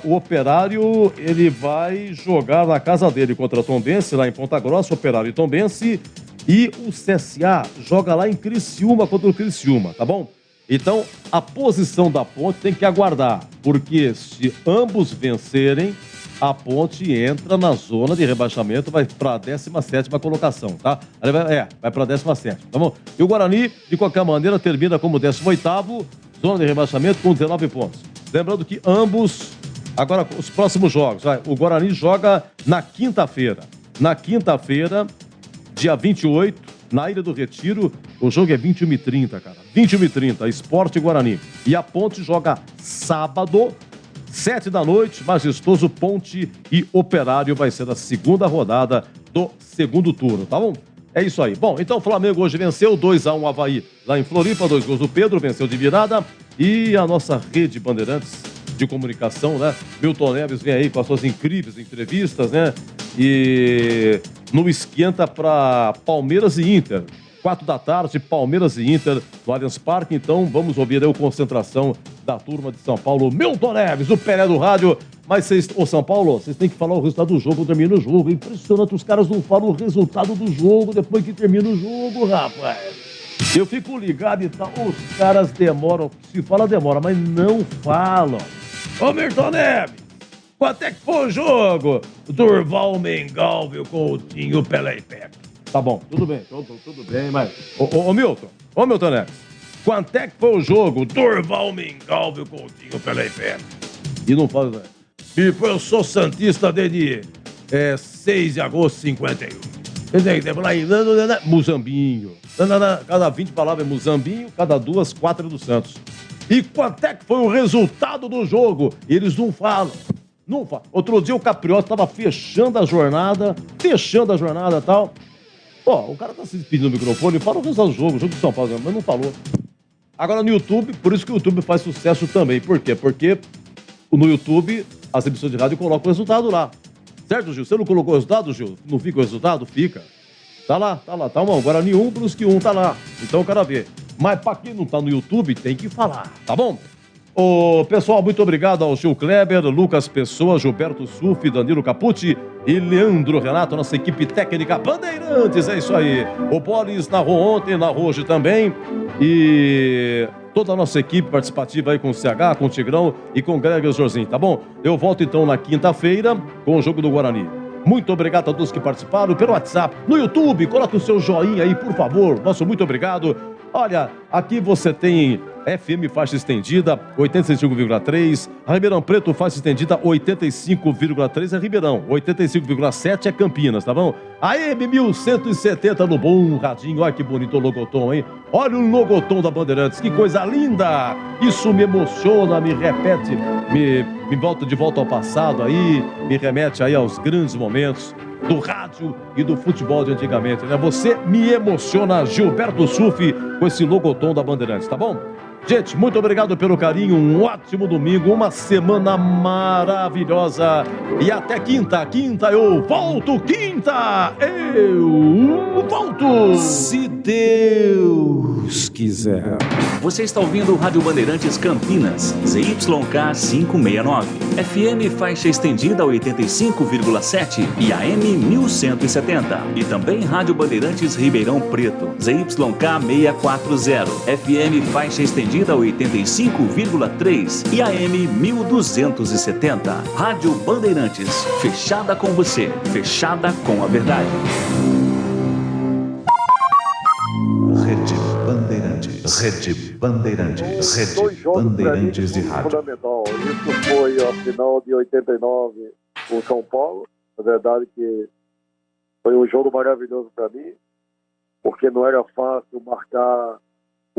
O Operário, ele vai jogar na casa dele contra a Tombense, lá em Ponta Grossa, Operário e Tombense, e o CSA joga lá em Criciúma contra o Criciúma, tá bom? Então, a posição da Ponte tem que aguardar, porque se ambos vencerem, a Ponte entra na zona de rebaixamento, vai para a 17ª colocação, tá? Vai para a 17ª, tá bom? E o Guarani, de qualquer maneira, termina como 18º, zona de rebaixamento com 19 pontos. Lembrando que ambos... Agora, os próximos jogos. O Guarani joga na quinta-feira. Na quinta-feira, dia 28, na Ilha do Retiro. O jogo é 21h30, cara. 21h30, Sport e Guarani. E a Ponte joga sábado, 7 da noite, majestoso Ponte e Operário. Vai ser a segunda rodada do segundo turno, tá bom? É isso aí. Bom, então o Flamengo hoje venceu 2-1 Avaí lá em Floripa, 2 gols do Pedro, venceu de virada. E a nossa rede Bandeirantes de comunicação, né? Milton Neves vem aí com as suas incríveis entrevistas, né? E no esquenta para Palmeiras e Inter. 4 da tarde, Palmeiras e Inter no Allianz Parque. Então vamos ouvir aí a concentração da turma de São Paulo. Milton Neves, o Pelé do rádio. Mas vocês, ô São Paulo, vocês têm que falar o resultado do jogo, termina o jogo. É impressionante, os caras não falam o resultado do jogo depois que termina o jogo, rapaz. Eu fico ligado e tal, os caras demoram, se fala demora, mas não falam. Ô Milton Neves, quanto é que foi o jogo? Durval, Mengalvio, Coutinho, Pelé e Pepe. Tá bom, tudo bem, tudo bem, mas... Ô Milton Neves, quanto é que foi o jogo? Durval, Mengalvio, Coutinho, Pelé e Pepe. E não fala, né? Eu sou santista desde 6 de agosto de 51. Muzambinho. Cada 20 palavras é Muzambinho, cada 2, 4 é do Santos. E quanto é que foi o resultado do jogo? Eles não falam. Não falam. Outro dia o Capriota estava fechando a jornada e tal. Ó, o cara tá se despedindo no microfone e fala o resultado do jogo de São Paulo, mas não falou. Agora no YouTube, por isso que o YouTube faz sucesso também. Por quê? Porque no YouTube as emissoras de rádio colocam o resultado lá. Certo, Gil? Você não colocou o resultado, Gil? Não fica o resultado? Fica. Tá lá. Tá bom. Guarani 1, Brusque 1, tá lá. Então o cara vê. Mas pra quem não tá no YouTube, tem que falar, tá bom? Ô, pessoal, muito obrigado ao Gil Kleber, Lucas Pessoa, Gilberto Sufi, Danilo Capucci e Leandro Renato, nossa equipe técnica Bandeirantes, é isso aí. O Boris narrou ontem, narrou hoje também. E toda a nossa equipe participativa aí com o CH, com o Tigrão e com o Greg Jorzinho, tá bom? Eu volto então na quinta-feira com o jogo do Guarani. Muito obrigado a todos que participaram pelo WhatsApp, no YouTube, coloque o seu joinha aí, por favor. Nosso muito obrigado. Olha, aqui você tem FM faixa estendida 85,3, Ribeirão Preto faixa estendida 85,3 é Ribeirão, 85,7 é Campinas, tá bom? AM 1170 no bom radinho, olha que bonito o logotom, hein? Olha o logotom da Bandeirantes, que coisa linda! Isso me emociona, me repete, me volta de volta ao passado aí, me remete aí aos grandes momentos do rádio e do futebol de antigamente, né? Você me emociona, Gilberto Sufi, com esse logotom da Bandeirantes, tá bom? Gente, muito obrigado pelo carinho, um ótimo domingo, uma semana maravilhosa e até quinta eu volto, eu volto! Se Deus quiser. Você está ouvindo o Rádio Bandeirantes Campinas, ZYK 569, FM faixa estendida 85,7 e AM 1170. E também Rádio Bandeirantes Ribeirão Preto, ZYK 640, FM faixa estendida 85,3 e AM 1270. Rádio Bandeirantes, fechada com você, fechada com a verdade. Rede Bandeirantes, Rede Bandeirantes, Rede Bandeirantes de rádio. Fundamental. Isso foi a final de 89 com São Paulo. Na verdade que foi um jogo maravilhoso para mim, porque não era fácil marcar